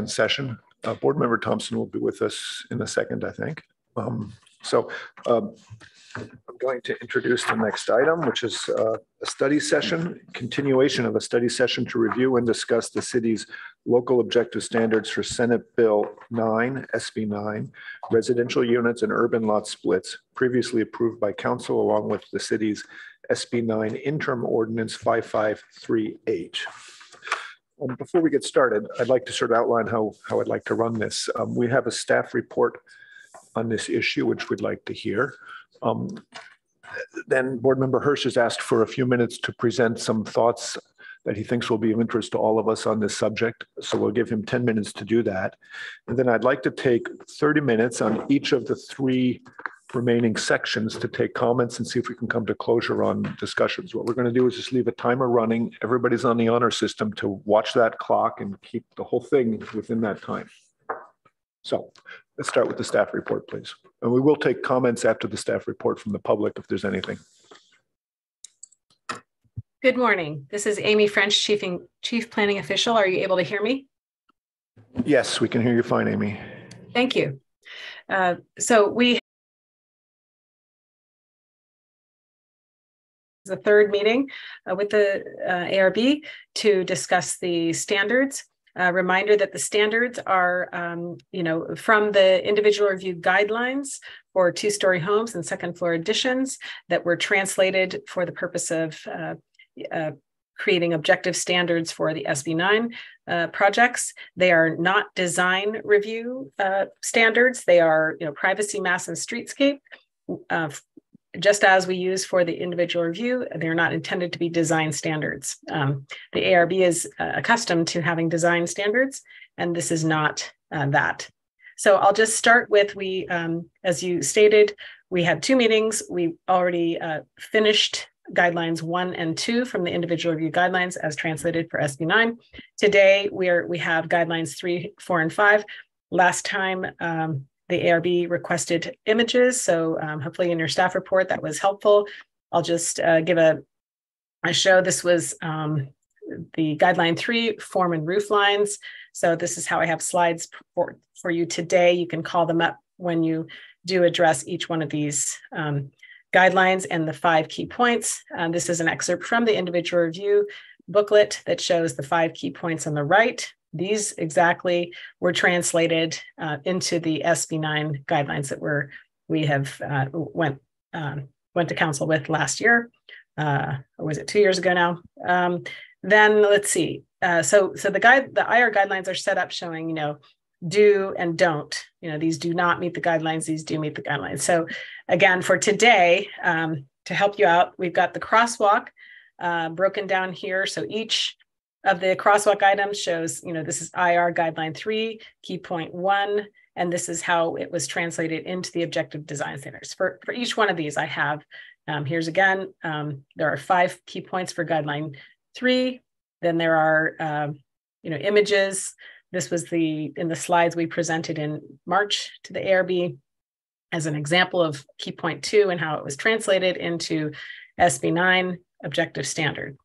second session. Board Member Thompson will be with us in a second, I think. I'm going to introduce the next item, which is a study session, continuation of a study session to review and discuss the city's local objective standards for Senate Bill 9, SB 9, residential units and urban lot splits, previously approved by council along with the city's SB 9 interim ordinance 5538. Before we get started, I'd like to sort of outline how I'd like to run this. We have a staff report on this issue, which we'd like to hear. Then Board Member Hirsch has asked for a few minutes to present some thoughts that he thinks will be of interest to all of us on this subject. So we'll give him 10 minutes to do that. And then I'd like to take 30 minutes on each of the 3 remaining sections to take comments and see if we can come to closure on discussions. What we're going to do is just leave a timer running. Everybody's on the honor system to watch that clock and keep the whole thing within that time. So let's start with the staff report, please. And we will take comments after the staff report from the public if there's anything. Good morning. This is Amy French, Chief Planning Official. Are you able to hear me? Yes, we can hear you fine, Amy. Thank you. So we the third meeting with the ARB to discuss the standards. Reminder that the standards are, from the individual review guidelines for 2-story homes and second floor additions that were translated for the purpose of creating objective standards for the SB 9 projects. They are not design review standards. They are, privacy, mass, and streetscape. Just as we use for the individual review, they're not intended to be design standards. The ARB is accustomed to having design standards, and this is not that. So I'll just start with, as you stated, we had 2 meetings. We already finished guidelines 1 and 2 from the individual review guidelines as translated for SB 9. Today, we have guidelines 3, 4, and 5. Last time, the ARB requested images, so hopefully in your staff report that was helpful. I'll just give a show. This was the guideline 3, form and roof lines. So this is how I have slides for you today. You can call them up when you do address each one of these guidelines and the 5 key points. This is an excerpt from the individual review booklet that shows the 5 key points on the right. These exactly were translated into the SB 9 guidelines that we have went to council with last year, or was it 2 years ago now? Then let's see. So the IR guidelines are set up showing, do and don't. These do not meet the guidelines. These do meet the guidelines. So again, for today, to help you out, we've got the crosswalk broken down here. So each of the crosswalk items shows, this is IR guideline 3, key point 1, and this is how it was translated into the objective design standards. For each one of these, I have, here's again, there are 5 key points for guideline 3. Then there are, images. This was in the slides we presented in March to the ARB as an example of key point 2 and how it was translated into SB 9 objective standard.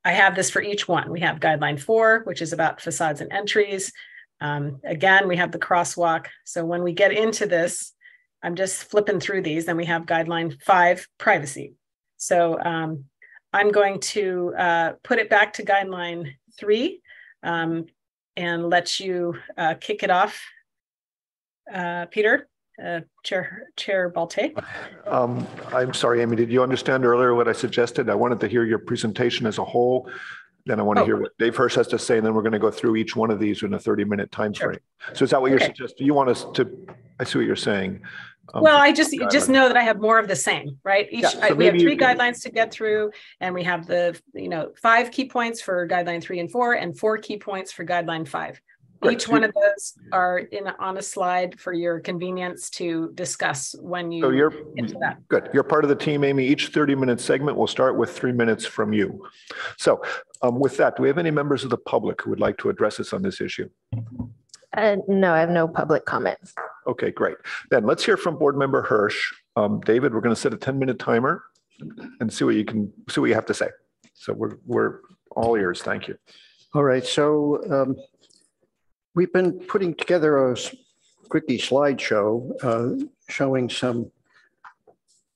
I have this for each one. We have guideline 4, which is about facades and entries. Again, we have the crosswalk. So when we get into this, I'm just flipping through these. Then we have guideline 5, privacy. So I'm going to put it back to guideline 3 and let you kick it off. Peter, Chair Balte. I'm sorry, Amy, did you understand earlier what I suggested? I wanted to hear your presentation as a whole. Then I want to hear what Dave Hirsch has to say, and then we're going to go through each one of these in a 30-minute time frame. So is that what you're suggesting? You want us to, I see what you're saying. Well, I just know that I have more of the same, right? We have 3 guidelines to get through, and we have the 5 key points for guideline 3 and 4, and 4 key points for guideline 5. Each one of those are on a slide for your convenience to discuss when you get to that. Good. You're part of the team, Amy. Each 30-minute segment will start with 3 minutes from you. So with that, do we have any members of the public who would like to address us on this issue? No, I have no public comments. Okay, great. Then let's hear from Board Member Hirsch. David, we're going to set a 10-minute timer and see what you have to say. So we're all ears. Thank you. All right. So We've been putting together a quickie slideshow showing some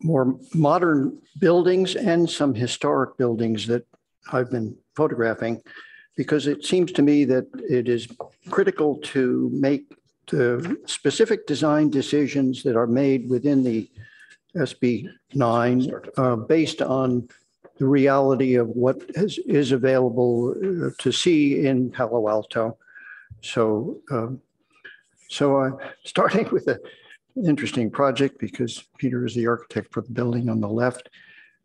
more modern buildings and some historic buildings that I've been photographing, because it seems to me that it is critical to make the specific design decisions that are made within the SB 9 based on the reality of what is available to see in Palo Alto. So, I'm starting with an interesting project because Peter is the architect for the building on the left.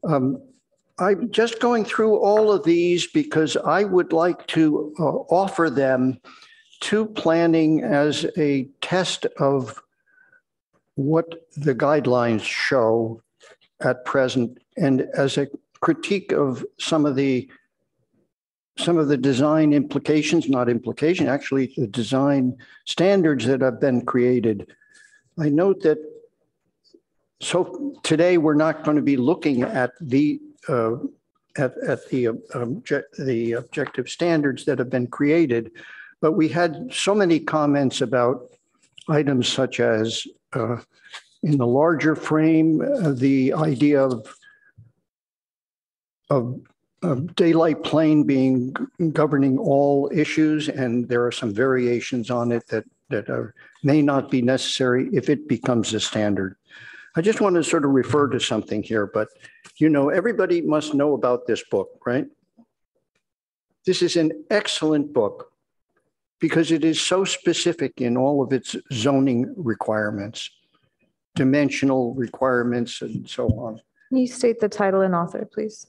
I'm just going through all of these because I would like to offer them to planning as a test of what the guidelines show at present, and as a critique of some of the design implications, not implication, actually the design standards that have been created. I note that, so today we're not going to be looking at the objective standards that have been created, but we had so many comments about items such as in the larger frame, the idea of daylight plane being governing all issues, and there are some variations on it that may not be necessary if it becomes a standard. I just want to sort of refer to something here, but everybody must know about this book, right? This is an excellent book because it is so specific in all of its zoning requirements, dimensional requirements, and so on. Can you state the title and author, please?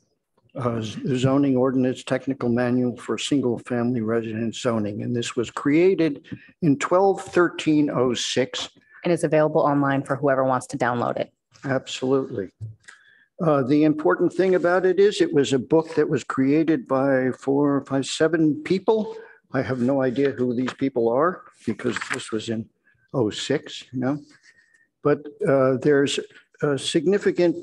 The Zoning Ordinance Technical Manual for Single Family Residence Zoning. And this was created in 12/13/06. And is available online for whoever wants to download it. Absolutely. The important thing about it is it was a book that was created by 4, 5, 7 people. I have no idea who these people are because this was in 06, but there's a significant,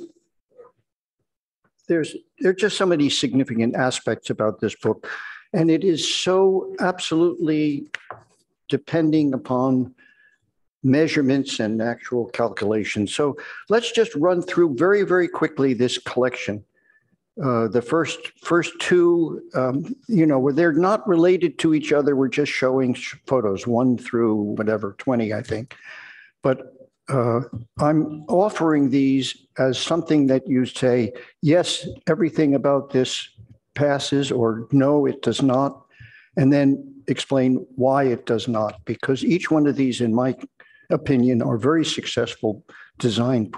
there are just so many significant aspects about this book. And it is so absolutely depending upon measurements and actual calculations. So let's just run through very, very quickly this collection. The first two, where they're not related to each other. We're just showing photos 1 through whatever, 20, I think. But I'm offering these as something that you say, yes, everything about this passes, or no, it does not. And then explain why it does not, because each one of these, in my opinion, are very successful design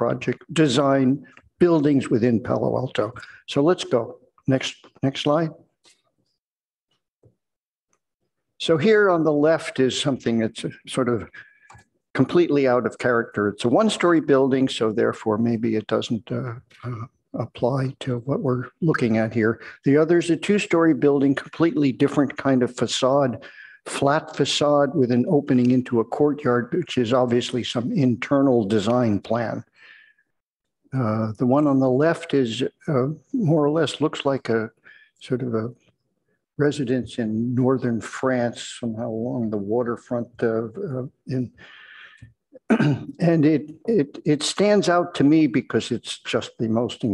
buildings within Palo Alto. So let's go. Next slide. So here on the left is something that's sort of completely out of character. It's a 1-story building, so therefore maybe it doesn't apply to what we're looking at here. The other is a 2-story building, completely different kind of facade, flat facade with an opening into a courtyard, which is obviously some internal design plan. The one on the left is more or less looks like a sort of a residence in northern France, somehow along the waterfront and it stands out to me because it's just the most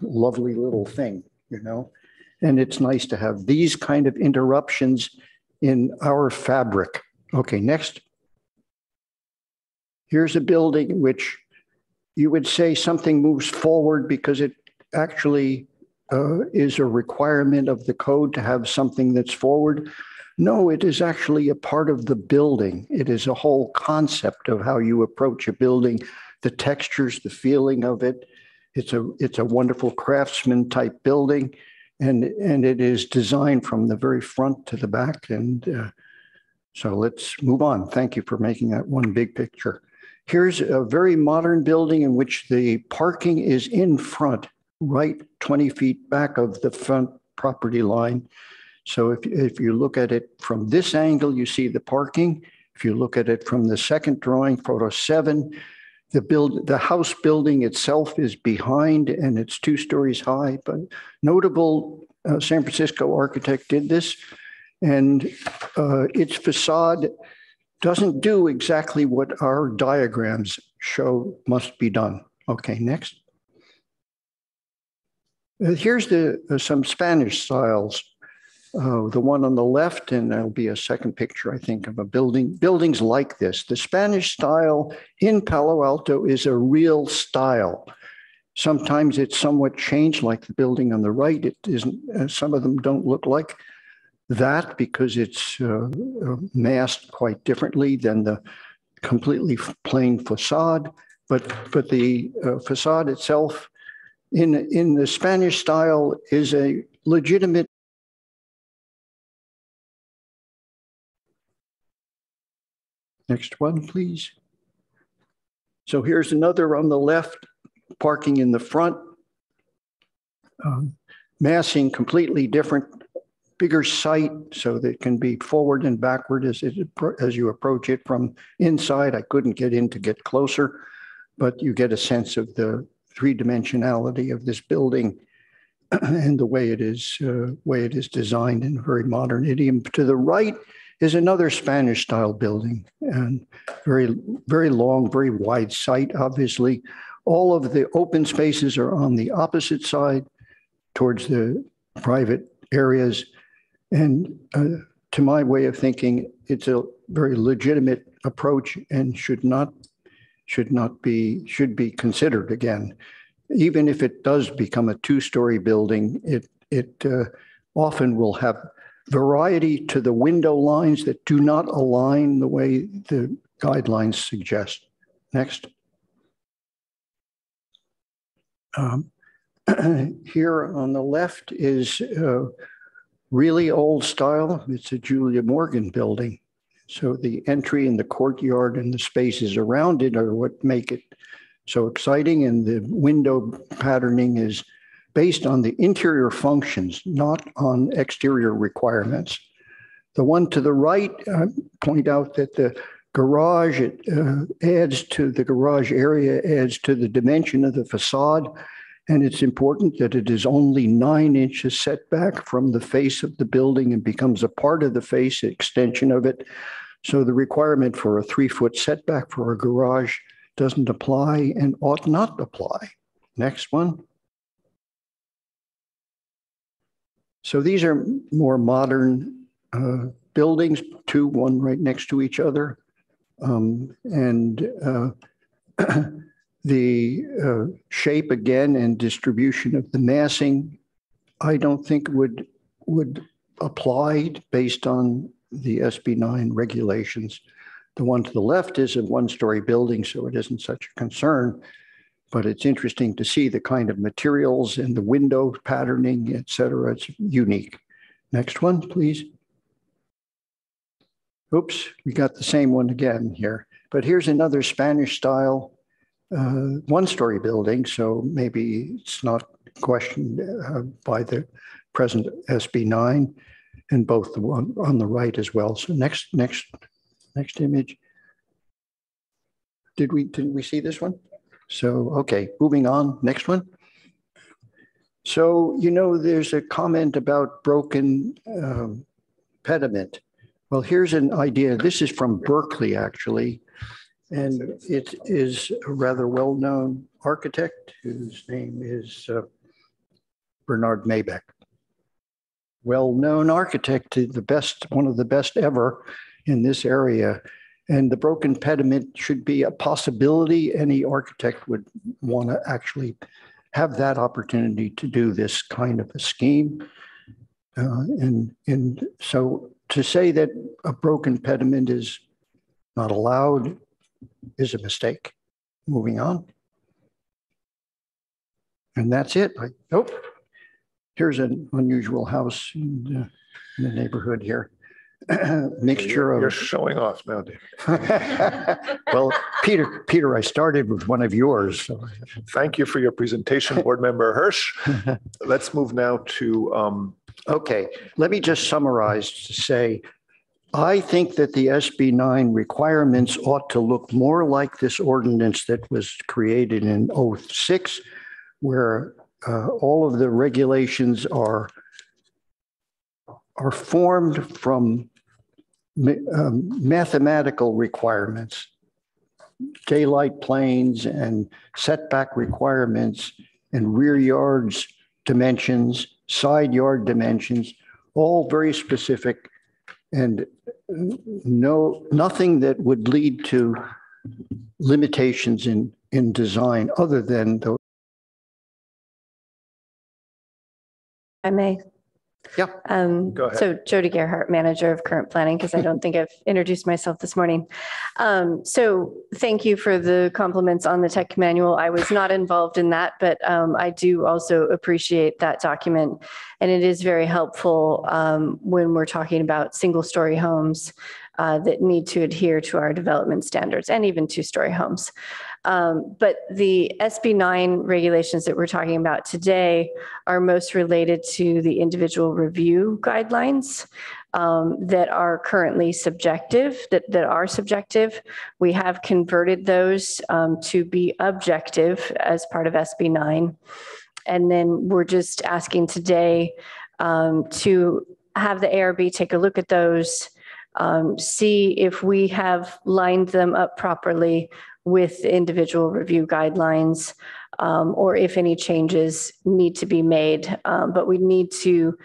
lovely little thing, and it's nice to have these kind of interruptions in our fabric. Okay, next. Here's a building which you would say something moves forward because it actually is a requirement of the code to have something that's forward. No, it is actually a part of the building. It is a whole concept of how you approach a building, the textures, the feeling of it. It's a wonderful craftsman type building, and it is designed from the very front to the back. And so let's move on. Thank you for making that one big picture. Here's a very modern building in which the parking is in front, right 20 feet back of the front property line. So if you look at it from this angle, you see the parking. If you look at it from the second drawing, photo 7, the house building itself is behind and it's 2 stories high. But notable San Francisco architect did this. And its facade doesn't do exactly what our diagrams show must be done. Okay, next. Here's some Spanish styles. The one on the left, and there'll be a second picture, I think, of a building. Buildings like this. The Spanish style in Palo Alto is a real style. Sometimes it's somewhat changed, like the building on the right. It isn't. Some of them don't look like that because it's masked quite differently than the completely plain facade. But the facade itself in the Spanish style is a legitimate. Next one, please. So here's another on the left, parking in the front, massing completely different, bigger site so that it can be forward and backward as you approach it from inside. I couldn't get in to get closer, but you get a sense of the three-dimensionality of this building and the way it is designed in a very modern idiom. To the right is another Spanish style building, and very, very long, very wide site, obviously. All of the open spaces are on the opposite side towards the private areas. And to my way of thinking, it's a very legitimate approach and should be considered again. Even if it does become a two-story building, it often will have variety to the window lines that do not align the way the guidelines suggest. Next. Here on the left is really old style. It's a Julia Morgan building. So the entry and the courtyard and the spaces around it are what make it so exciting. And the window patterning is based on the interior functions, not on exterior requirements. The one to the right, I point out that the garage, adds to the garage area, adds to the dimension of the facade. And it's important that it is only 9 inches setback from the face of the building and becomes a part of the face, extension of it. So the requirement for a 3-foot setback for a garage doesn't apply and ought not apply. Next one. So these are more modern buildings, one right next to each other. The shape again and distribution of the massing, I don't think would apply based on the SB 9 regulations. The one to the left is a 1-story building, so it isn't such a concern, but it's interesting to see the kind of materials and the window patterning, et cetera. It's unique. Next one, please. Oops, we got the same one again here, but here's another Spanish style 1-story building, so maybe it's not questioned by the present SB 9, and both the one on the right as well. So next image. Did we see this one? So, okay, moving on, next one. So, there's a comment about broken pediment. Well, here's an idea. This is from Berkeley, actually. And it is a rather well-known architect whose name is Bernard Maybeck. Well-known architect, one of the best ever in this area. And the broken pediment should be a possibility. Any architect would want to actually have that opportunity to do this kind of a scheme. And so to say that a broken pediment is not allowed is a mistake. Moving on. And that's it. Here's an unusual house in the neighborhood here. Mixture of. You're showing off now, Dave. Well, Peter, I started with one of yours. So. Thank you for your presentation, Board Member Hirsch. Let's move now to. Okay, let me just summarize to say, I think that the SB 9 requirements ought to look more like this ordinance that was created in 2006, where all of the regulations are are formed from mathematical requirements, daylight planes and setback requirements and rear yards dimensions, side yard dimensions, all very specific, and nothing that would lead to limitations in design other than the. I may. Yeah. Go ahead. So Jody Gerhart, manager of current planning, because I don't think I've introduced myself this morning. So thank you for the compliments on the tech manual. I was not involved in that, but I do also appreciate that document. And it is very helpful when we're talking about single-story homes that need to adhere to our development standards, and even two-story homes. But the SB 9 regulations that we're talking about today are most related to the individual review guidelines that are currently subjective, that are subjective. We have converted those to be objective as part of SB 9. And then we're just asking today to have the ARB take a look at those, see if we have lined them up properly with individual review guidelines, or if any changes need to be made. But we need to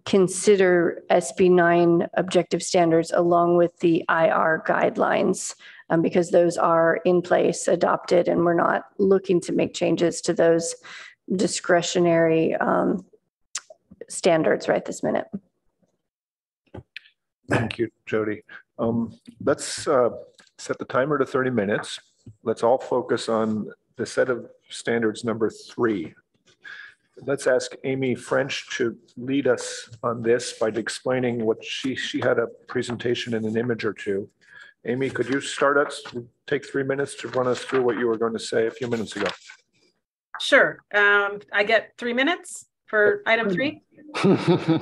consider SB 9 objective standards along with the IR guidelines, because those are in place, adopted, and we're not looking to make changes to those discretionary standards right this minute. Thank you, Jody. Let's set the timer to 30 minutes. Let's all focus on the set of standards number 3. Let's ask Amy French to lead us on this by explaining what she had a presentation in an image or two. Amy, could you start us, take 3 minutes to run us through what you were going to say a few minutes ago? Sure. I get 3 minutes for item 3.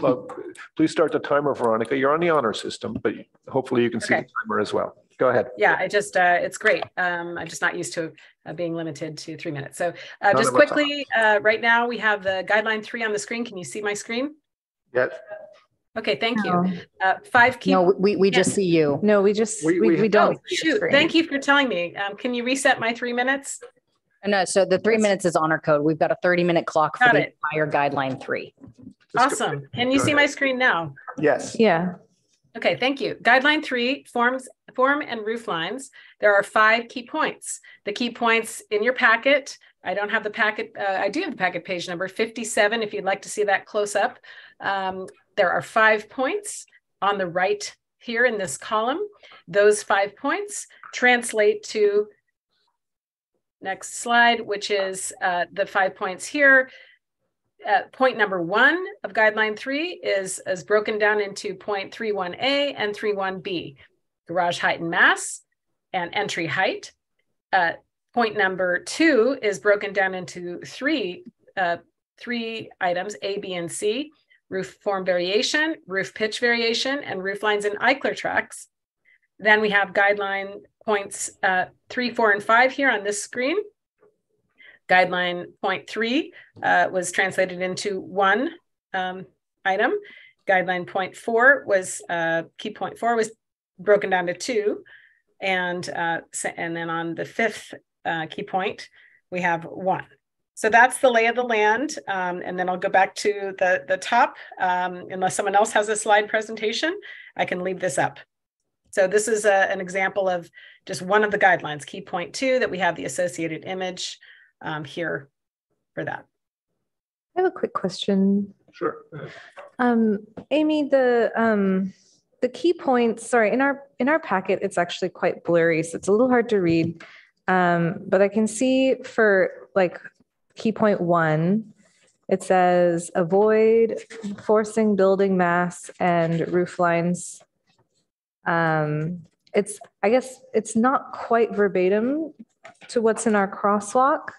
Well, please start the timer, Veronica. You're on the honor system, but hopefully you can see the timer as well. Go ahead. Yeah, I just, it's great. I'm just not used to being limited to 3 minutes. So just quickly, right now we have the guideline 3 on the screen. Can you see my screen? Yes. Okay, thank you. 5 key. No, we just see you. No, we don't. Oh, shoot, thank you for telling me. Can you reset my 3 minutes? No, so the 3 minutes is honor code. We've got a 30-minute clock for the entire guideline 3. Awesome. Can you see my screen now? Yes. Yeah. Okay, thank you. Guideline 3, form and roof lines. There are 5 key points. The key points in your packet. I don't have the packet. I do have the packet page number 57 if you'd like to see that close up. There are 5 points on the right here in this column. Those 5 points translate to, next slide, which is the 5 points here. Point number 1 of guideline 3 is broken down into point 31A and 31B, garage height and mass and entry height. Point number 2 is broken down into three items, A, B, and C: roof form variation, roof pitch variation, and roof lines and Eichler tracks. Then we have guideline points 3, 4, and 5 here on this screen. Guideline point 3 was translated into 1 item. Guideline point 4 was, key point 4 was broken down to 2. And then on the 5th key point, we have 1. So that's the lay of the land. And then I'll go back to the top. Unless someone else has a slide presentation, I can leave this up. So this is an example of just one of the guidelines, key point 2, that we have the associated image here for that. I have a quick question. Sure. Amy, the key points, sorry, in our packet, it's actually quite blurry, so it's a little hard to read. But I can see for like key point 1, it says avoid forcing building mass and roof lines. I guess it's not quite verbatim to what's in our crosswalk.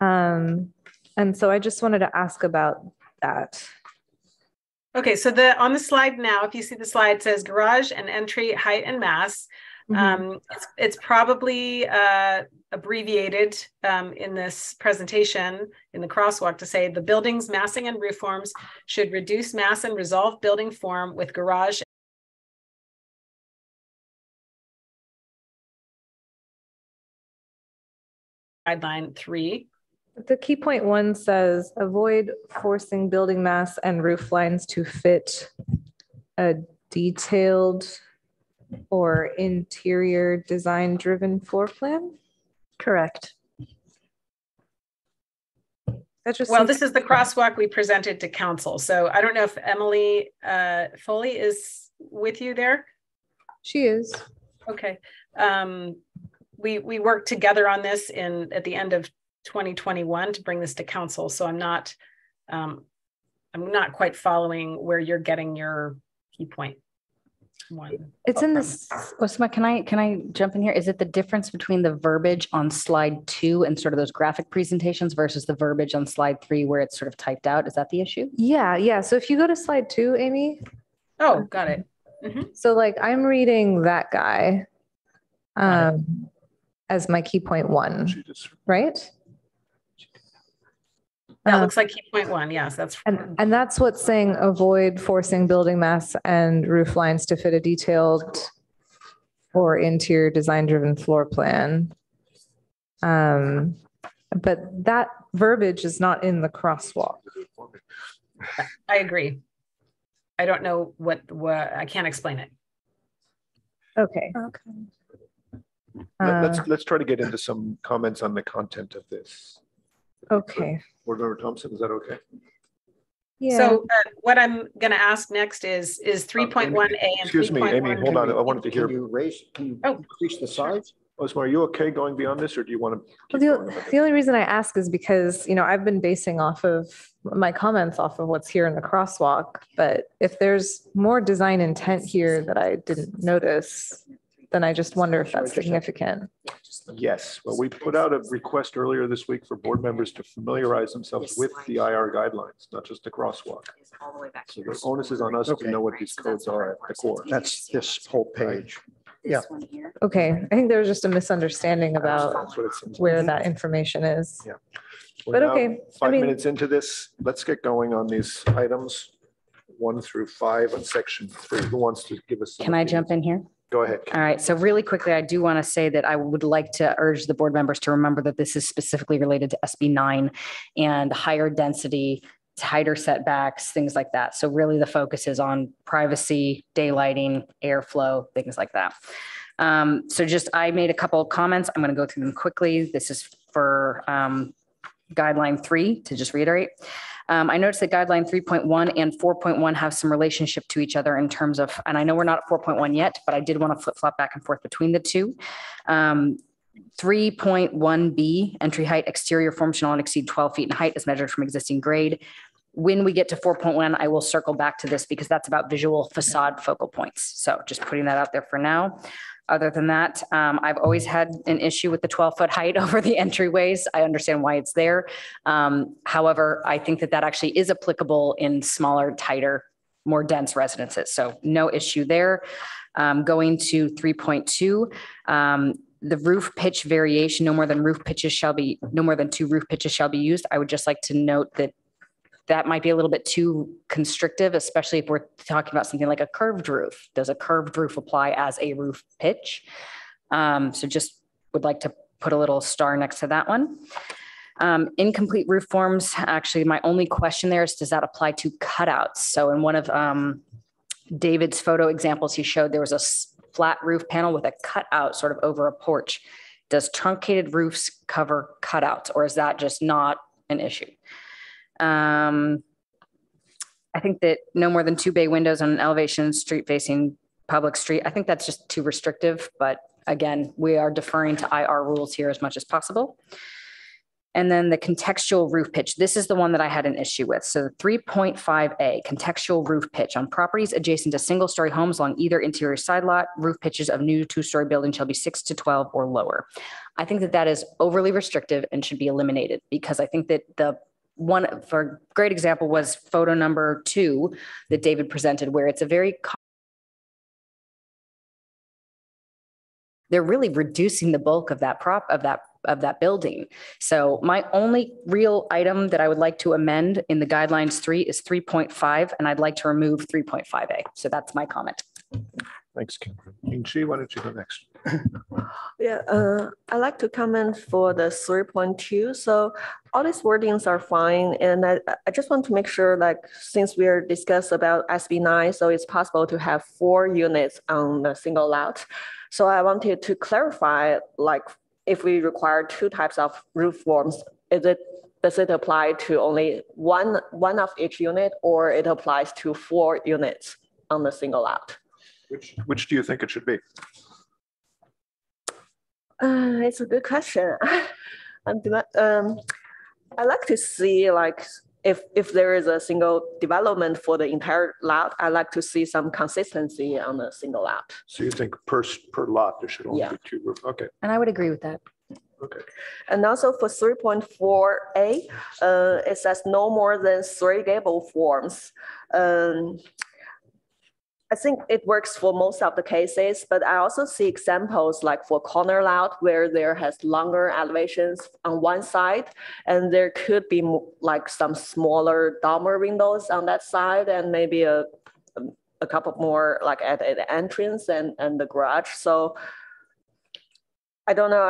And so I just wanted to ask about that. Okay, so on the slide now, if you see the slide, it says garage and entry height and mass. It's probably abbreviated in this presentation in the crosswalk to say the building's massing and roof forms should reduce mass and resolve building form with garage guideline 3. The key point 1 says avoid forcing building mass and roof lines to fit a detailed or interior design driven floor plan. Correct. Well, this is the crosswalk we presented to council. So I don't know if Emily Foley is with you there. She is. Okay. We worked together on this at the end of 2021 to bring this to council. So I'm not quite following where you're getting your key point 1. It's in this. Osama, can I jump in here? Is it the difference between the verbiage on slide 2 and sort of those graphic presentations versus the verbiage on slide 3 where it's sort of typed out? Is that the issue? Yeah. So if you go to slide 2, Amy. Oh, got it. So like I'm reading that guy as my key point 1, right? That looks like key point 1. Yes, that's and that's what's saying avoid forcing building mass and roof lines to fit a detailed or interior design driven floor plan. But that verbiage is not in the crosswalk. I agree. I don't know what I can't explain it. Okay. Let's try to get into some comments on the content of this. Okay. Board Member Thompson, is that okay? Yeah. So what I'm going to ask next is 3.1A and excuse me, Amy, hold on. I wanted to hear. Can you increase the size? Osma, are you okay going beyond this, or do you want to? The only reason I ask is because, I've been basing off of my comments off of what's here in the crosswalk, but if there's more design intent here that I didn't notice, then I just wonder if that's significant. Yes. Well, we put out a request earlier this week for board members to familiarize themselves with the IR guidelines, not just the crosswalk. So the onus is on us to know what these codes are at the core. That's this whole page. Yeah. Okay. I think there was just a misunderstanding about where that information is. Yeah. But okay. 5 minutes into this, let's get going on these items 1 through 5 on section 3. Who wants to give us? Can I jump in here? Go ahead. All right. So really quickly, I do want to say that I would like to urge the board members to remember that this is specifically related to SB 9 and higher density, tighter setbacks, things like that. So really the focus is on privacy, daylighting, airflow, things like that. So I made a couple of comments. I'm going to go through them quickly. This is for guideline 3 to just reiterate. I noticed that guideline 3.1 and 4.1 have some relationship to each other in terms of, and I know we're not at 4.1 yet, but I did want to flip flop back and forth between the two. 3.1B, entry height, exterior form shall not exceed 12 feet in height as measured from existing grade. When we get to 4.1, I will circle back to this because that's about visual facade focal points. So just putting that out there for now. Other than that, I've always had an issue with the 12-foot height over the entryways. I understand why it's there. However, I think that actually is applicable in smaller, tighter, more dense residences. So no issue there. Going to 3.2, the roof pitch variation, no more than 2 roof pitches shall be used. I would just like to note that might be a little bit too constrictive, especially if we're talking about something like a curved roof. Does a curved roof apply as a roof pitch? So just would like to put a little star next to that one. Incomplete roof forms, actually, my only question there is, does that apply to cutouts? So in one of David's photo examples, he showed there was a flat roof panel with a cutout sort of over a porch. Does truncated roofs cover cutouts, or is that just not an issue? I think that no more than 2 bay windows on an elevation street facing public street. I think that's just too restrictive, but again, we are deferring to IR rules here as much as possible. And then the contextual roof pitch. This is the one that I had an issue with. So 3.5A, contextual roof pitch. On properties adjacent to single-story homes along either interior side lot, roof pitches of new 2-story buildings shall be 6 to 12 or lower. I think that is overly restrictive and should be eliminated, because I think that the one for a great example was photo number 2 that David presented, where it's a very they're really reducing the bulk of that building. So my only real item that I would like to amend in the guidelines 3 is 3.5, and I'd like to remove 3.5A. So that's my comment. Thanks, Kim. Chi, why don't you go next? Yeah, I'd like to comment for the 3.2. So all these wordings are fine. And I just want to make sure, like, since we're discussed about SB9, so it's possible to have 4 units on a single lot. So I wanted to clarify, like, if we require 2 types of roof forms, does it apply to only one of each unit, or it applies to 4 units on a single lot? Which do you think it should be? It's a good question. I like to see, like, if there is a single development for the entire lot, I like to see some consistency on a single lot. So you think per lot there should only be 2 roofs? Okay. And I would agree with that. Okay. And also for 3.4A, it says no more than 3 gable forms. I think it works for most of the cases, but I also see examples like for corner lot where there has longer elevations on one side, and there could be like some smaller dormer windows on that side, and maybe a couple more like at the entrance and the garage. So I don't know.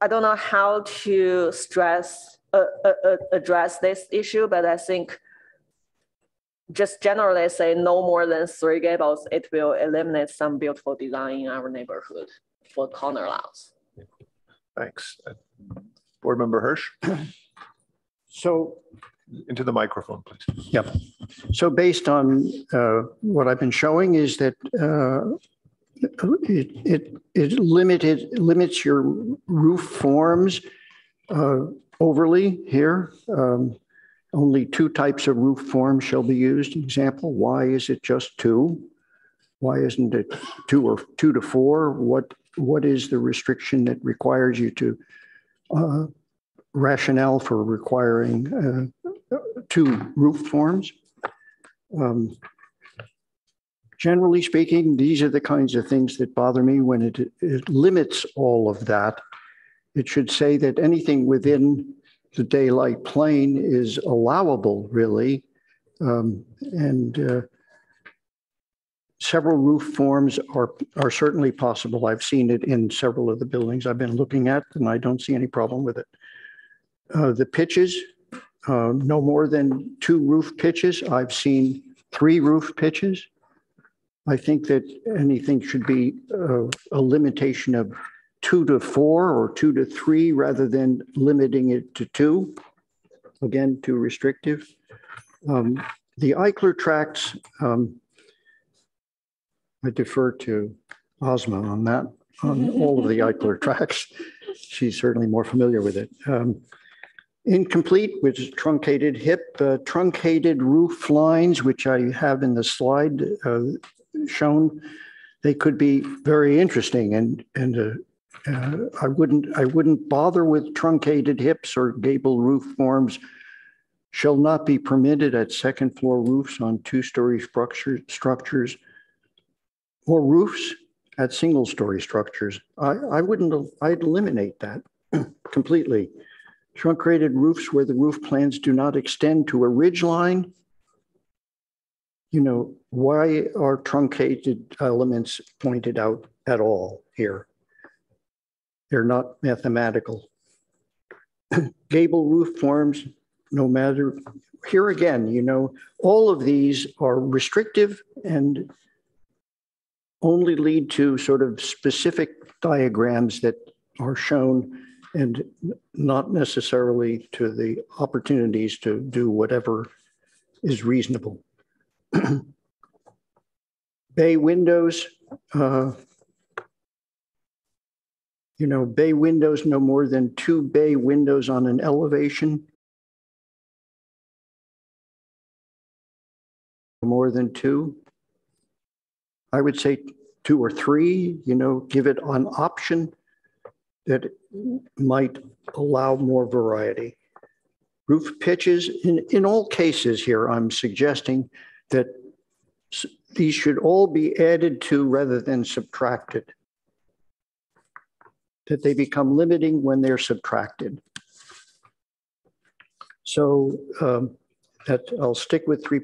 I don't know how to address this issue, but I think just generally say no more than 3 gables, it will eliminate some beautiful design in our neighborhood for corner lots. Thanks. Board Member Hirsch. So into the microphone, please. Yep. So based on what I've been showing is that it limits your roof forms overly here. Only 2 types of roof forms shall be used. Example, why is it just 2? Why isn't it 2 or 2 to 4? What is the restriction that requires you to rationale for requiring 2 roof forms? Generally speaking, these are the kinds of things that bother me when it limits all of that. It should say that anything within the daylight plane is allowable, really. Several roof forms are certainly possible. I've seen it in several of the buildings I've been looking at, and I don't see any problem with it. The pitches, no more than 2 roof pitches. I've seen 3 roof pitches. I think that anything should be a limitation of 2 to 4 or 2 to 3 rather than limiting it to 2. Again, too restrictive. The Eichler tracts, I defer to Ozma on that, on all of the Eichler tracts. She's certainly more familiar with it. Incomplete, which is truncated hip, truncated roof lines, which I have in the slide shown. They could be very interesting, and I wouldn't bother with truncated hips or gable roof forms. Shall not be permitted at 2nd floor roofs on 2-story structures or roofs at single-story structures. I'd eliminate that completely. Truncated roofs where the roof plans do not extend to a ridge line. You know, why are truncated elements pointed out at all here? They're not mathematical. Gable roof forms, no matter, here again, you know, all of these are restrictive and only lead to sort of specific diagrams that are shown and not necessarily to the opportunities to do whatever is reasonable. Bay windows, you know, bay windows, no more than 2 bay windows on an elevation. More than 2. I would say 2 or 3, you know, give it an option that might allow more variety. Roof pitches, in all cases here, I'm suggesting that these should all be added to rather than subtracted. that they become limiting when they're subtracted. So that I'll stick with 3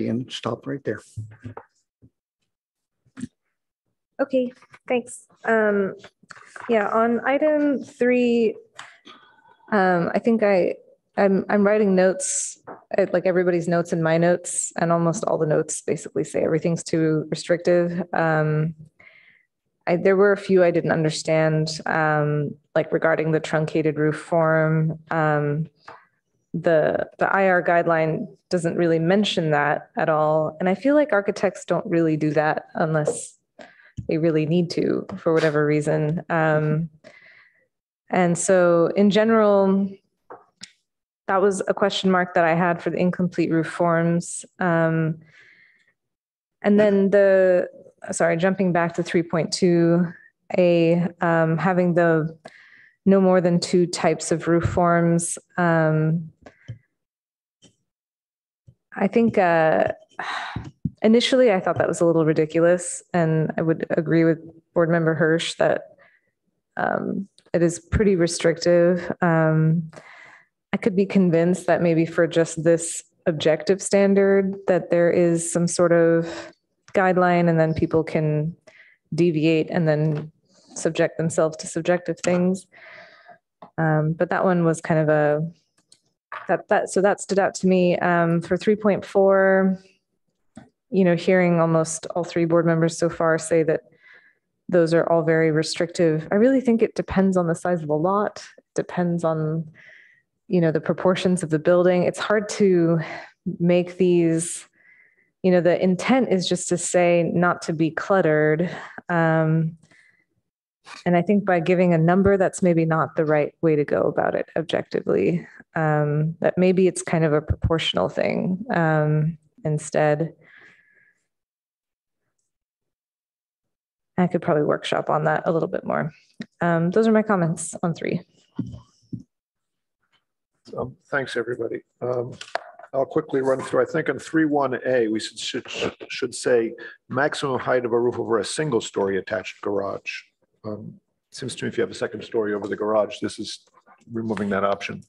and stop right there. Okay, thanks. Yeah, on item 3, I think I'm writing notes, like everybody's notes in my notes, and almost all the notes basically say everything's too restrictive. There were a few I didn't understand, like regarding the truncated roof form. The IR guideline doesn't really mention that at all. And I feel like architects don't really do that unless they really need to, for whatever reason. And so in general, that was a question mark that I had for the incomplete roof forms. And then jumping back to 3.2A, having the no more than 2 types of roof forms. I think initially I thought that was a little ridiculous, and I would agree with Board Member Hirsch that it is pretty restrictive. I could be convinced that maybe for just this objective standard that there is some sort of guideline, and then people can deviate and then subject themselves to subjective things. But that one was kind of so that stood out to me. For 3.4, hearing almost all 3 board members so far say that those are all very restrictive. I really think it depends on the size of the lot, depends on, the proportions of the building. It's hard to make these, the intent is just to say not to be cluttered. And I think by giving a number, that's maybe not the right way to go about it objectively. That maybe it's kind of a proportional thing instead. I could probably workshop on that a little bit more. Those are my comments on 3. Thanks, everybody. I'll quickly run through. I think on 3.1A, we should say maximum height of a roof over a single story attached garage. Seems to me if you have a second story over the garage, this is removing that option.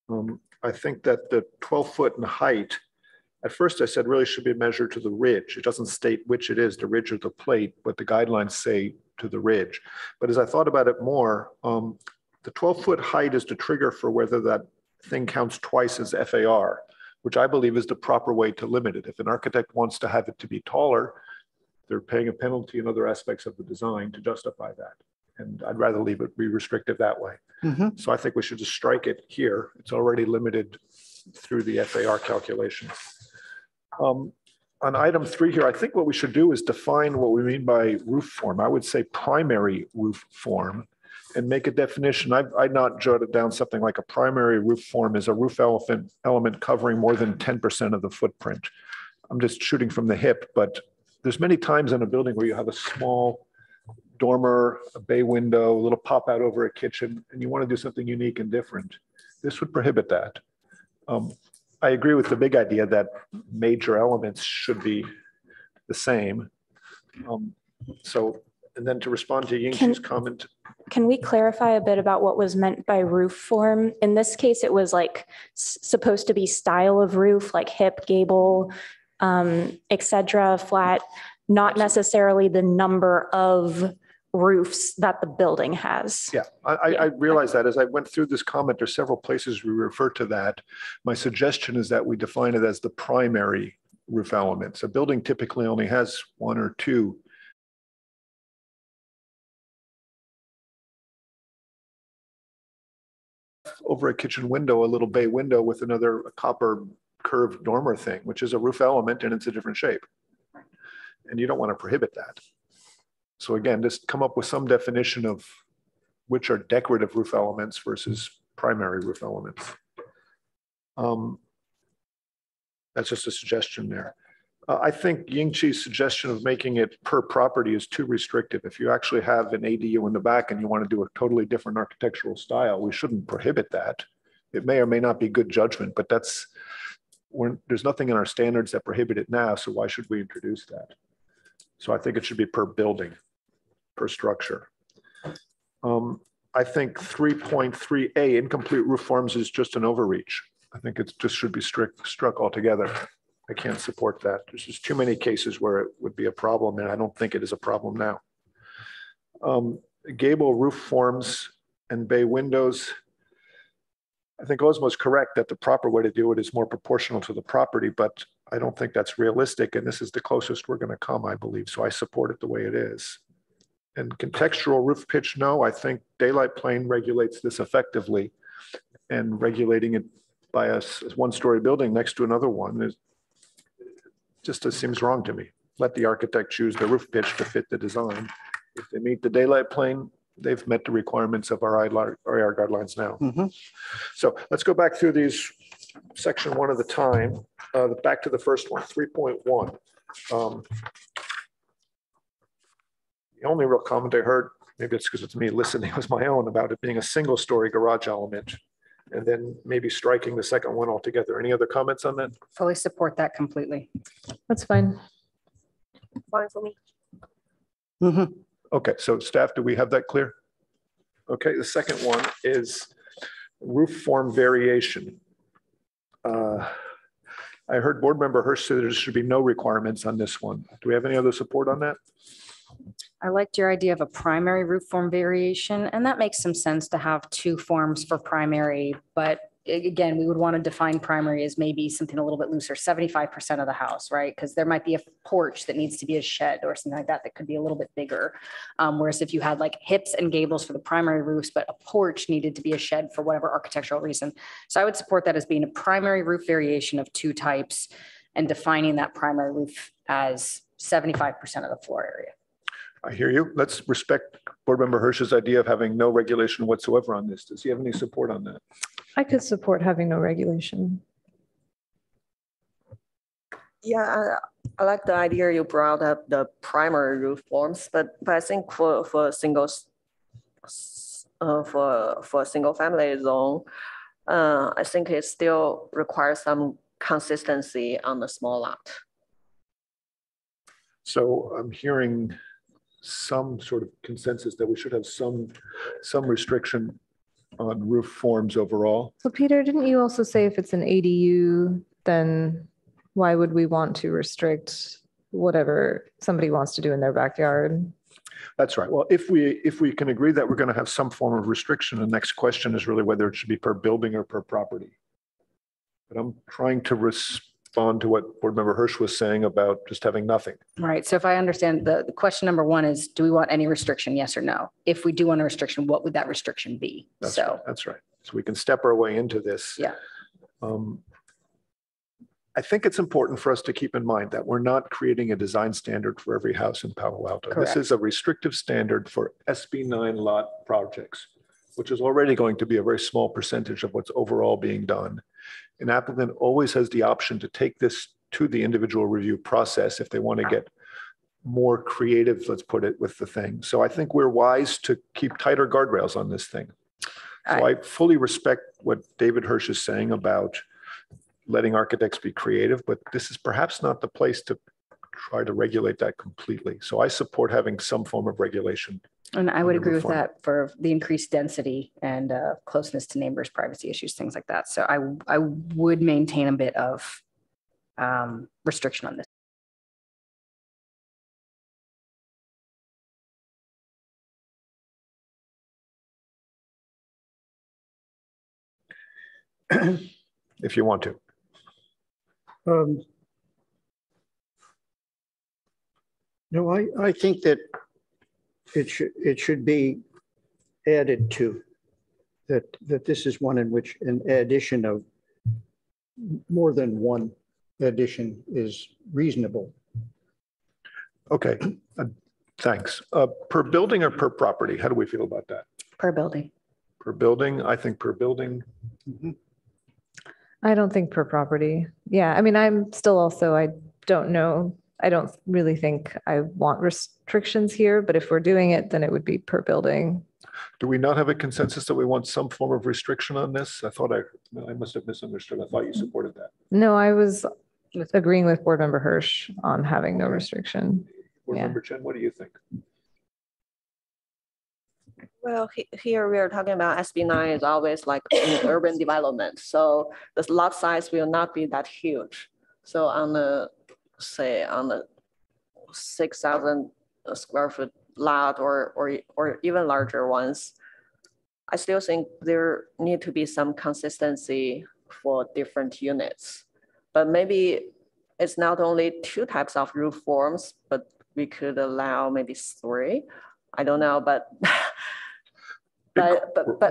I think that the 12-foot in height, at first I said really should be measured to the ridge. It doesn't state which it is, the ridge or the plate, but the guidelines say to the ridge. But as I thought about it more, the 12-foot height is the trigger for whether that thing counts twice as FAR, which I believe is the proper way to limit it. If an architect wants to have it to be taller, they're paying a penalty in other aspects of the design to justify that. And I'd rather leave it be restrictive that way. So I think we should just strike it here. It's already limited through the FAR calculations. On item 3 here, I think what we should do is define what we mean by roof form. I would say primary roof form and make a definition. I'd not jotted down something like a primary roof form is a roof element covering more than 10% of the footprint. I'm just shooting from the hip, but there's many times in a building where you have a small dormer, a bay window, a little pop out over a kitchen, and you want to do something unique and different. This would prohibit that. I agree with the big idea that major elements should be the same. And then to respond to Yingxi's comment. Can we clarify a bit about what was meant by roof form? In this case, it was like supposed to be style of roof, like hip, gable, etc., flat, not necessarily the number of roofs that the building has. Yeah, I realize that as I went through this comment, there's several places we refer to that. My suggestion is that we define it as the primary roof elements. A building typically only has 1 or 2 over a kitchen window, a little bay window with another copper curved dormer thing, which is a roof element and it's a different shape. And you don't want to prohibit that. So again, just come up with some definition of which are decorative roof elements versus primary roof elements. That's just a suggestion there. I think Yingxi's suggestion of making it per property is too restrictive. If you actually have an ADU in the back and you want to do a totally different architectural style, we shouldn't prohibit that. It may or may not be good judgment, but there's nothing in our standards that prohibit it now, so why should we introduce that? So I think it should be per building, per structure. I think 3.3A, incomplete roof forms, is just an overreach. I think it just should be struck altogether. I can't support that. There's just too many cases where it would be a problem, and I don't think it is a problem now. Gable roof forms and bay windows. I think Osmo's correct that the proper way to do it is more proportional to the property, but I don't think that's realistic. And this is the closest we're going to come, I believe. So I support it the way it is. And contextual roof pitch, no, I think daylight plane regulates this effectively, and regulating it by a one-story building next to another one is just seems wrong to me. Let the architect choose the roof pitch to fit the design. If they meet the daylight plane, they've met the requirements of our IR guidelines now. So let's go back through these section one at a time. Back to the first one, 3.1. The only real comment I heard, maybe it's because it's me listening, was my own about it being a single story garage element, and then maybe striking the second one altogether. Any other comments on that? Fully support that completely. That's fine. Fine for me. Okay, so staff, do we have that clear? Okay, the second one is roof form variation. I heard board member Hirsch say there should be no requirements on this one. Do we have any other support on that? I liked your idea of a primary roof form variation, and that makes some sense to have two forms for primary, but again, we would want to define primary as maybe something a little bit looser, 75% of the house, right? Because there might be a porch that needs to be a shed or something like that that could be a little bit bigger. Whereas if you had like hips and gables for the primary roofs, but a porch needed to be a shed for whatever architectural reason. So I would support that as being a primary roof variation of two types and defining that primary roof as 75% of the floor area. I hear you. Let's respect board member Hirsch's idea of having no regulation whatsoever on this. Does he have any support on that? I could support having no regulation. Yeah, I like the idea you brought up, the primary roof forms, but I think for a single family zone, I think it still requires some consistency on the small lot. So I'm hearing some sort of consensus that we should have some restriction on roof forms overall. So Peter, didn't you also say if it's an ADU, then why would we want to restrict whatever somebody wants to do in their backyard? That's right. Well, if we can agree that we're going to have some form of restriction, the next question is really whether it should be per building or per property. But I'm trying to respond to what board member Hirsch was saying about just having nothing. Right. So if I understand, the question number one is, do we want any restriction? Yes or no? If we do want a restriction, what would that restriction be? That's right. That's right. So we can step our way into this. Yeah. I think it's important for us to keep in mind that we're not creating a design standard for every house in Palo Alto. Correct. This is a restrictive standard for SB 9 lot projects, which is already going to be a very small percentage of what's overall being done. An applicant always has the option to take this to the individual review process if they want to get more creative, let's put it, with the thing. So I think we're wise to keep tighter guardrails on this thing. So I fully respect what David Hirsch is saying about letting architects be creative, but this is perhaps not the place to try to regulate that completely. So I support having some form of regulation. And I would agree with that for the increased density and closeness to neighbors, privacy issues, things like that. So I would maintain a bit of restriction on this. If you want to. No, I think that it should be added to that this is one in which an addition of more than one addition is reasonable. Okay, thanks. Per building or per property? How do we feel about that? Per building. Per building, I think per building. I don't think per property. Yeah, I mean, I'm still also, I don't know. I don't really think I want restrictions here, but if we're doing it, then it would be per building. Do we not have a consensus that we want some form of restriction on this? I thought I must have misunderstood. I thought you supported that. No, I was agreeing with board member Hirsch on having no restriction. Board member Chen, what do you think? Well, here we are talking about SB9 is always like in urban development. So the lot size will not be that huge. So on the, say on the 6,000 square foot lot or even larger ones, I still think there need to be some consistency for different units. But maybe it's not only 2 types of roof forms, but we could allow maybe 3. I don't know, but I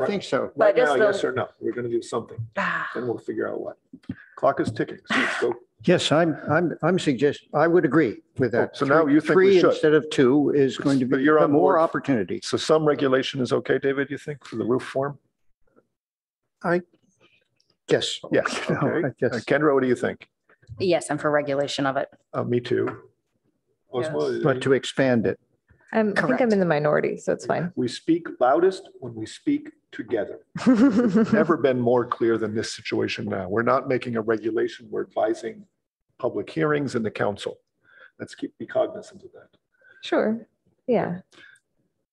think so. Right now, yes or no? We're going to do something, and we'll figure out what. Clock is ticking, so let's go. Yes, I'm suggesting, I would agree with that. Oh, so now you think we 3 should. instead of 2 is going to be more opportunity. So some regulation is okay, David, you think, for the roof form? Yes. Yes, okay. Kendra, what do you think? Yes, I'm for regulation of it. Me too. Osmo, But to expand it. I think I'm in the minority, so it's fine. We speak loudest when we speak together. It's never been more clear than this situation now. We're not making a regulation, we're advising public hearings in the council. Let's be cognizant of that. Sure, yeah.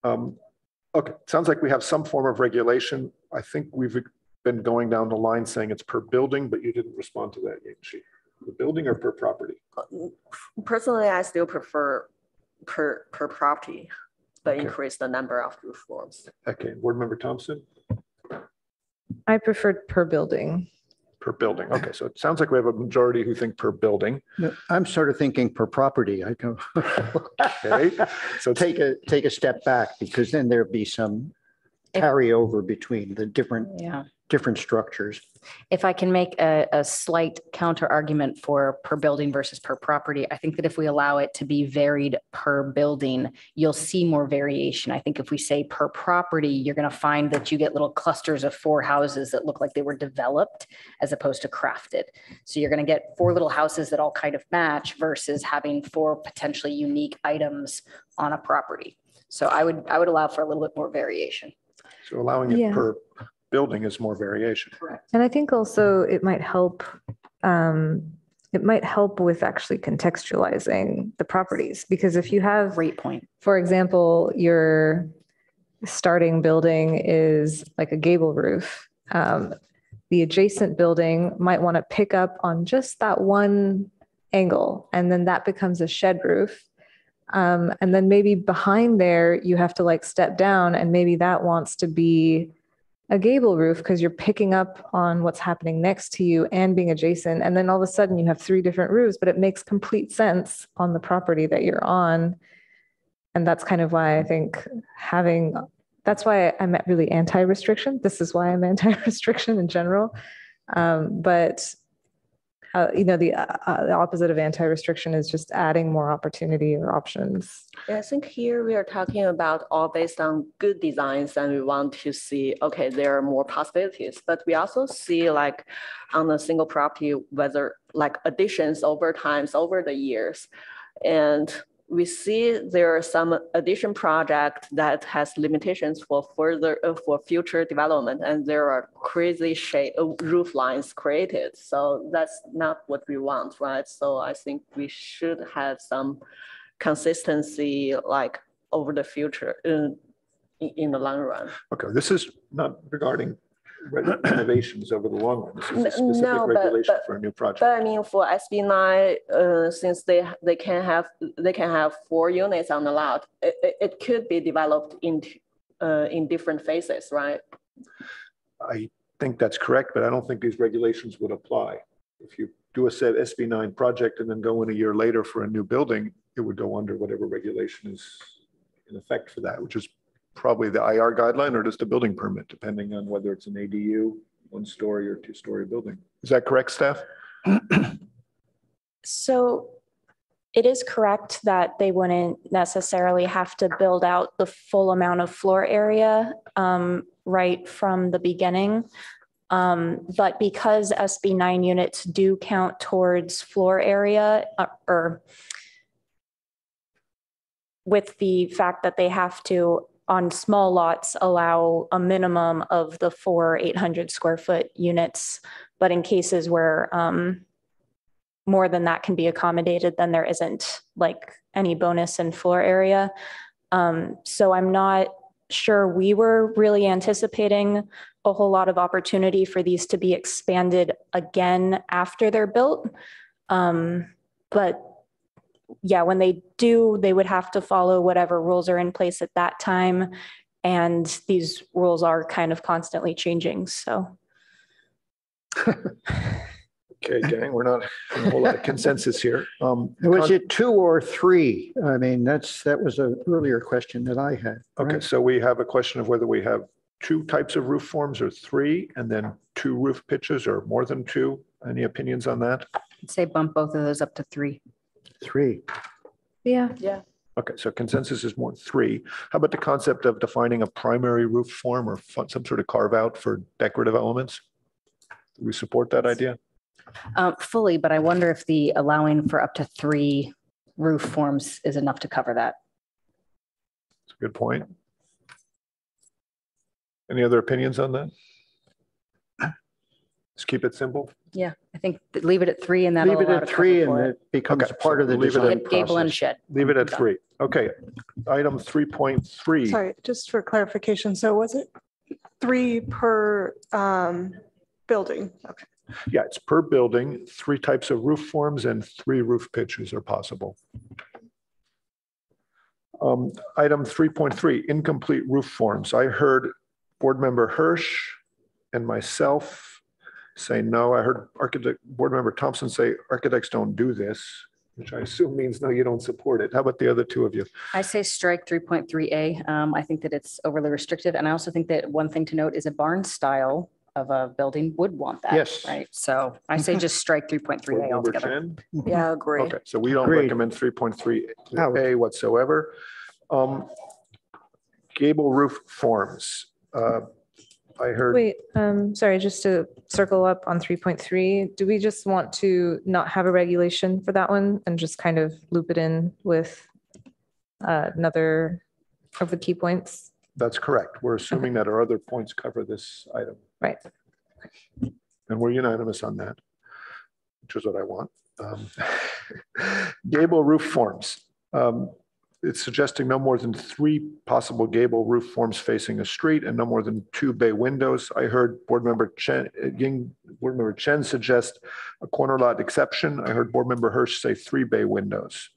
Okay, sounds like we have some form of regulation. I think we've been going down the line saying it's per building, but you didn't respond to that yet, Chi. Per building or per property? Personally, I still prefer per property, but increase the number of roof forms. Okay, Board Member Thompson? I preferred per building. Per building. Okay, so it sounds like we have a majority who think per building. No, I'm sort of thinking per property. I go. Okay, so take a step back, because then there'd be some carryover between the different structures. If I can make a slight counter argument for per building versus per property, I think that if we allow it to be varied per building, you'll see more variation. I think if we say per property, you're going to find that you get little clusters of 4 houses that look like they were developed as opposed to crafted. So you're going to get 4 little houses that all kind of match versus having 4 potentially unique items on a property. So I would allow for a little bit more variation. So allowing it per building is more variation. Correct. And I think also it might help with actually contextualizing the properties, because if you have, great point. For example, your starting building is like a gable roof. The adjacent building might want to pick up on just that one angle, and then that becomes a shed roof. And then maybe behind there, you have to like step down, and maybe that wants to be a gable roof because you're picking up on what's happening next to you and being adjacent. And then all of a sudden you have 3 different roofs, but it makes complete sense on the property that you're on. And that's kind of why I think that's why I'm really anti-restriction. This is why I'm anti-restriction in general. The opposite of anti-restriction is just adding more opportunity or options. Yeah, I think here we are talking about all based on good designs, and we want to see, okay, there are more possibilities, but we also see like on a single property, whether like additions over times, over the years. And we see there are some addition project that has limitations for future development, and there are crazy roof lines created. So that's not what we want, right? So I think we should have some consistency like over the future in the long run. Okay, this is not regarding renovations over the long run. This is a specific regulation for a new project. But I mean, for SB9, since they can have 4 units on the lot, it could be developed in different phases, right? I think that's correct, but I don't think these regulations would apply. If you do a set SB9 project and then go in a year later for a new building, it would go under whatever regulation is in effect for that, which is probably the IR guideline or just a building permit, depending on whether it's an ADU, 1-story or 2-story building. Is that correct, staff? So it is correct that they wouldn't necessarily have to build out the full amount of floor area right from the beginning. But because SB9 units do count towards floor area or with the fact that they have to, on small lots, allow a minimum of the 4 800 square foot units. But in cases where more than that can be accommodated, then there isn't like any bonus in floor area. So I'm not sure we were really anticipating a whole lot of opportunity for these to be expanded again after they're built. But yeah, when they do, they would have to follow whatever rules are in place at that time. And these rules are kind of constantly changing, so. Okay, gang, we're not in a whole lot of consensus here. Was it 2 or 3? I mean, that was an earlier question that I had. Okay, right? so we have a question of whether we have 2 types of roof forms or 3, and then 2 roof pitches or more than 2. Any opinions on that? I'd say bump both of those up to 3. 3. Yeah. Yeah. Okay, so consensus is more 3. How about the concept of defining a primary roof form or some sort of carve out for decorative elements? Do we support that idea? Fully, but I wonder if the allowing for up to 3 roof forms is enough to cover that. That's a good point. Any other opinions on that? Just keep it simple. Yeah, I think leave it at 3 and that'll Leave it allow at to 3 cover and for it becomes Okay, part of the leave it design at Gable and process. shed. Leave it at 3. Okay. Item 3.3. Sorry, just for clarification. So was it 3 per building? Okay. Yeah, it's per building, 3 types of roof forms and 3 roof pitches are possible. Item 3.3, incomplete roof forms. I heard Board Member Hirsch and myself say no. I heard Board Member Thompson say architects don't do this, which I assume means no, you don't support it. How about the other 2 of you? I say strike 3.3A. I think that it's overly restrictive. And I also think that one thing to note is a barn style of a building would want that. Yes. Right. So I say just strike 3.3A altogether. Chen? Yeah, agree. Okay, so we don't Agreed. recommend 3.3A whatsoever. Gable roof forms. I heard. Wait, sorry, just to circle up on 3.3, do we just want to not have a regulation for that one and just kind of loop it in with another of the key points? That's correct. We're assuming that our other points cover this item. Right. And we're unanimous on that, which is what I want. Gable roof forms. It's suggesting no more than 3 possible gable roof forms facing a street and no more than 2 bay windows. I heard Board Member Chen suggest a corner lot exception. I heard Board Member Hirsch say 3 bay windows.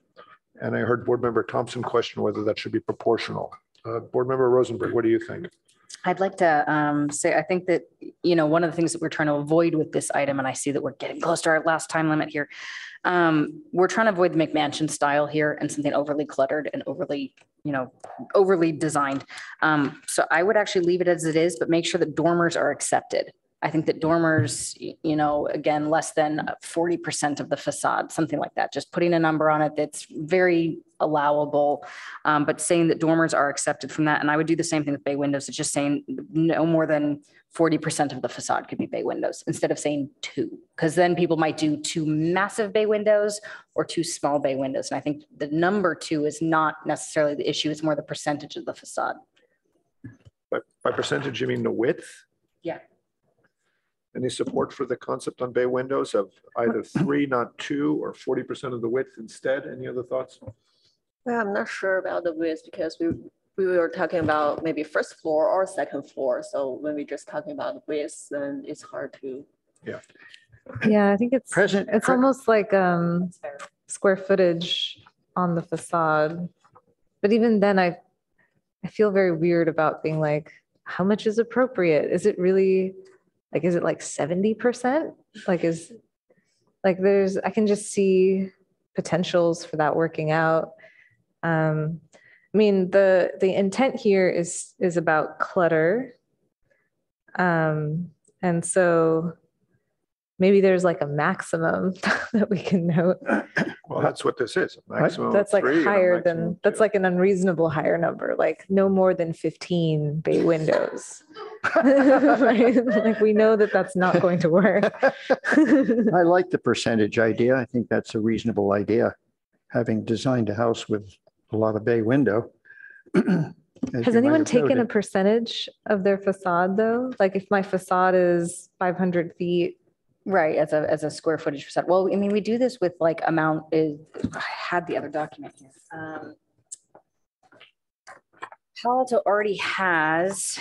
And I heard Board Member Thompson question whether that should be proportional. Board Member Rosenberg, what do you think? I'd like to say, I think that, one of the things that we're trying to avoid with this item, and I see that we're getting close to our last time limit here. We're trying to avoid the McMansion style here and something overly cluttered and overly designed. So I would actually leave it as it is, but make sure that dormers are accepted. I think that dormers, again, less than 40% of the facade, something like that, just putting a number on it that's very allowable, but saying that dormers are accepted from that. And I would do the same thing with bay windows. It's just saying no more than 40% of the facade could be bay windows instead of saying 2, because then people might do 2 massive bay windows or 2 small bay windows. And I think the number 2 is not necessarily the issue. It's more the percentage of the facade. By percentage, you mean the width? Yeah. Any support for the concept on bay windows of either 3, not 2, or 40% of the width instead? Any other thoughts? Well, I'm not sure about the width because we were talking about maybe first floor or second floor. So when we're just talking about the width, then it's hard to. Yeah. Yeah, I think it's almost like square footage on the facade. But even then I feel very weird about being like, how much is appropriate? Is it really like, is it like 70%? I can just see potentials for that working out. I mean, the intent here is about clutter. And so maybe there's like a maximum that we can note. Well, that's what this is. Maximum That's like 3 higher than, that's like an unreasonable higher number, like no more than 15 bay windows. Right? Like we know that that's not going to work. I like the percentage idea. I think that's a reasonable idea. Having designed a house with a lot of bay window. Has anyone taken a percentage of their facade though? Like if my facade is 500 feet. Right, as a square footage facade. Well, I mean, we do this with like amount is, I had the other document here. Palo Alto already has,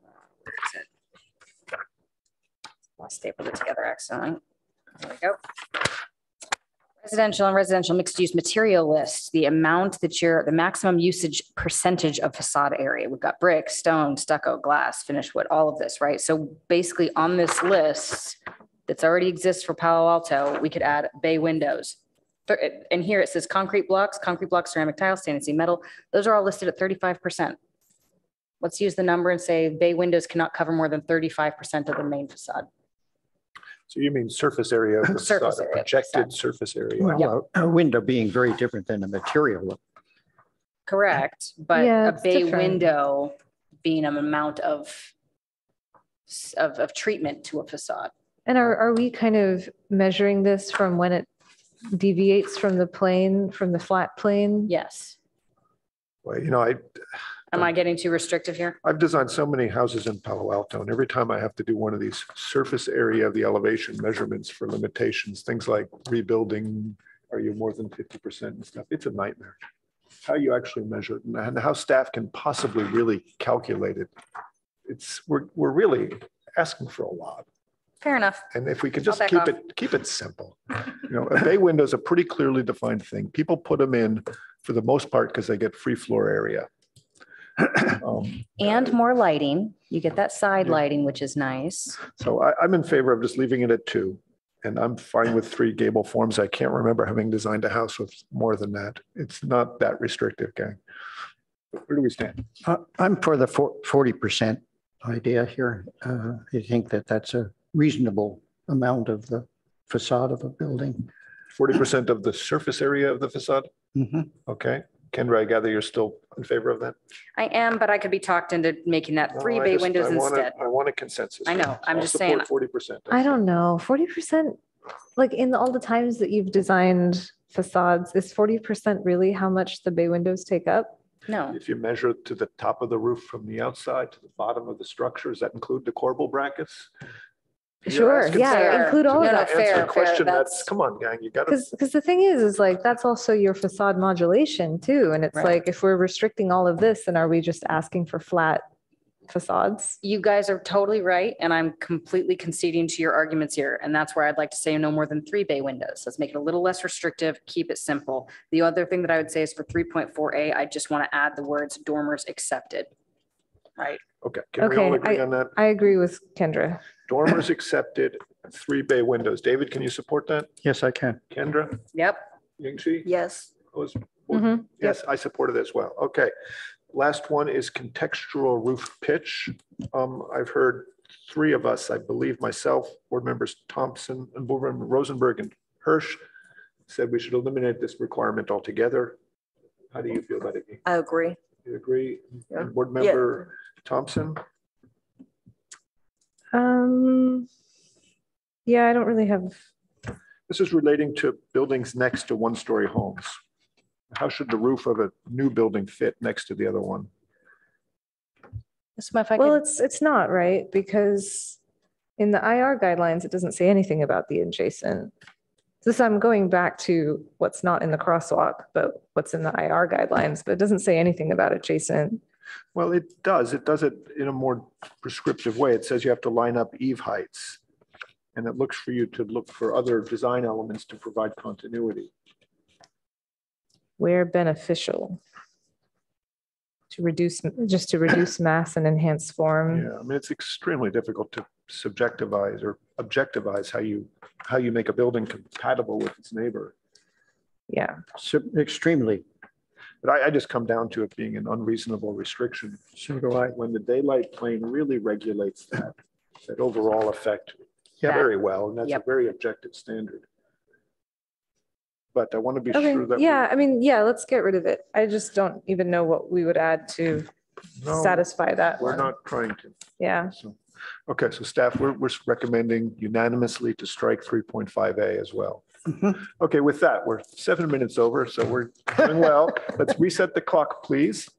where is it? I'll staple it together accidentally. There we go. Residential and residential mixed use material list, the amount that the maximum usage percentage of facade area. We've got brick, stone, stucco, glass, finished wood, all of this, right? So basically on this list that's already exists for Palo Alto, we could add bay windows. And here it says concrete blocks, ceramic tile, stainless steel metal. Those are all listed at 35%. Let's use the number and say bay windows cannot cover more than 35% of the main facade. So you mean surface area of the Surface facade, area, projected surface area. Well, a window being very different than a material. Correct, but Yeah, a it's bay different. window being an amount of treatment to a facade. And are we kind of measuring this from when it deviates from the plane, from the flat plane? Yes. Well, you know, Am I getting too restrictive here? I've designed so many houses in Palo Alto, and every time I have to do one of these surface area of the elevation measurements for limitations, things like rebuilding, are you more than 50% and stuff, it's a nightmare. How you actually measure it and how staff can possibly really calculate it. We're really asking for a lot. Fair enough. And if we could just I'll back off. keep it simple. You know, a bay window is a pretty clearly defined thing. People put them in for the most part because they get free floor area. And more lighting. You get that side lighting, which is nice. So I'm in favor of just leaving it at 2. And I'm fine with 3 gable forms. I can't remember having designed a house with more than that. It's not that restrictive, gang. Where do we stand? I'm for the 40% idea here. I think that that's a reasonable amount of the facade of a building. 40% of the surface area of the facade? Mm-hmm. Okay. Kendra, I gather you're still in favor of that? I am, but I could be talked into making that 3 bay windows instead. I want a consensus. I know, I'm I'll just saying. support 40%. I don't know, 40%, like in all the times that you've designed facades, is 40% really how much the bay windows take up? No. If you measure to the top of the roof from the outside to the bottom of the structure, does that include the corbel brackets? Sure, yeah, include all of that. Fair. Question, that's, come on, gang, you gotta. Because the thing is like, that's also your facade modulation too. And it's like, if we're restricting all of this, then are we just asking for flat facades? You guys are totally right. And I'm completely conceding to your arguments here. And that's where I'd like to say no more than 3 bay windows. Let's make it a little less restrictive, keep it simple. The other thing that I would say is for 3.4A, I just want to add the words dormers accepted. Right. Okay, can we all agree on that? I agree with Kendra. Dormers accepted, 3 bay windows. David, can you support that? Yes, I can. Kendra? Yep. Yingxi? Yes. Yes, I support it as well. Okay. Last one is contextual roof pitch. I've heard 3 of us, I believe myself, board members Thompson and board member Rosenberg and Hirsch said we should eliminate this requirement altogether. How do you feel about it? I agree. You agree? Yeah. And board member Thompson? Yeah, I don't really have. This is relating to buildings next to 1-story homes. How should the roof of a new building fit next to the other one? Well, it's not, right? Because in the IR guidelines, it doesn't say anything about the adjacent. This, I'm going back to what's not in the crosswalk, but what's in the IR guidelines, but it doesn't say anything about adjacent. Well, it does. It does it in a more prescriptive way. It says you have to line up eave heights. And it looks for you to look for other design elements to provide continuity. Where beneficial. To reduce mass and enhance form. Yeah, I mean, it's extremely difficult to subjectivize or objectivize how you make a building compatible with its neighbor. Yeah. So extremely. But I just come down to it being an unreasonable restriction. So do I. When the daylight plane really regulates that overall effect very well, and that's a very objective standard. But I want to be sure that. Yeah, I mean, yeah, let's get rid of it. I just don't even know what we would add to satisfy that. We're not trying to. Yeah. So, okay, so staff, we're recommending unanimously to strike 3.5A as well. Okay, with that, we're 7 minutes over, so we're doing well. Let's reset the clock, please.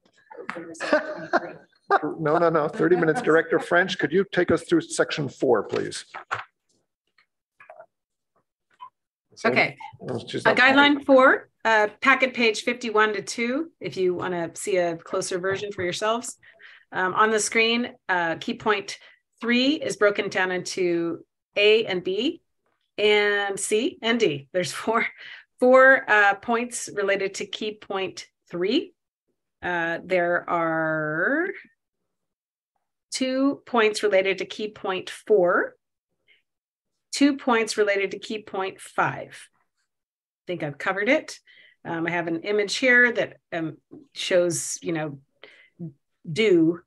No, 30 minutes. Director French, could you take us through section 4, please? Okay. Just A guideline 4, packet page 51 to 2, if you want to see a closer version for yourselves. On the screen, key point 3 is broken down into A and B and C and D. There's four points related to key point 3. There are 2 points related to key point 4, 2 points related to key point 5. I think I've covered it. I have an image here that shows, do,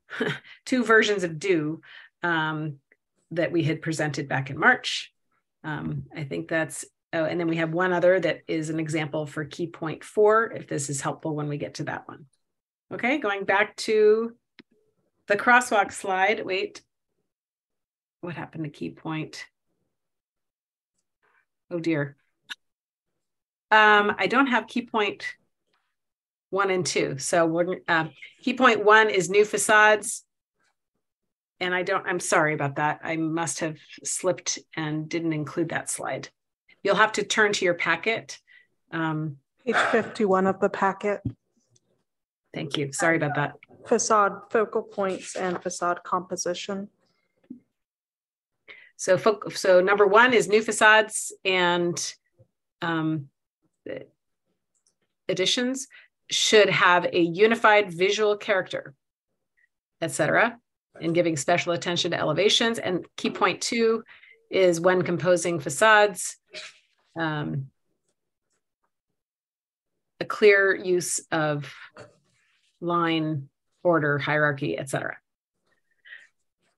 2 versions of do that we had presented back in March. I think that's, and then we have one other that is an example for key point 4, if this is helpful when we get to that one. Okay, going back to the crosswalk slide. Wait, what happened to key point? Oh dear. I don't have key point 1 and 2. So we're, key point 1 is new facades. And I'm sorry about that. I must have slipped and didn't include that slide. You'll have to turn to your packet. Page 51 of the packet. Thank you. Sorry about that. Facade focal points and facade composition. So number 1 is new facades and additions should have a unified visual character, etc., and giving special attention to elevations. And key point 2 is when composing facades, a clear use of line, order, hierarchy, etc.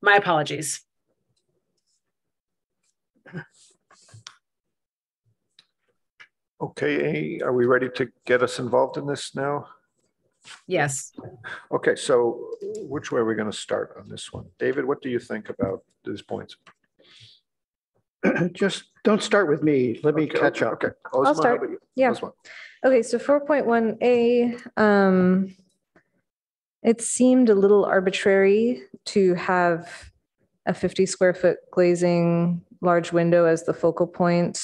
My apologies. Okay, are we ready to get us involved in this now? Yes. Okay, so which way are we going to start on this one? David, what do you think about these points? Just don't start with me. Let me catch up. Okay. I'll start. Yeah. Okay, so 4.1A, it seemed a little arbitrary to have a 50 square foot glazing large window as the focal point.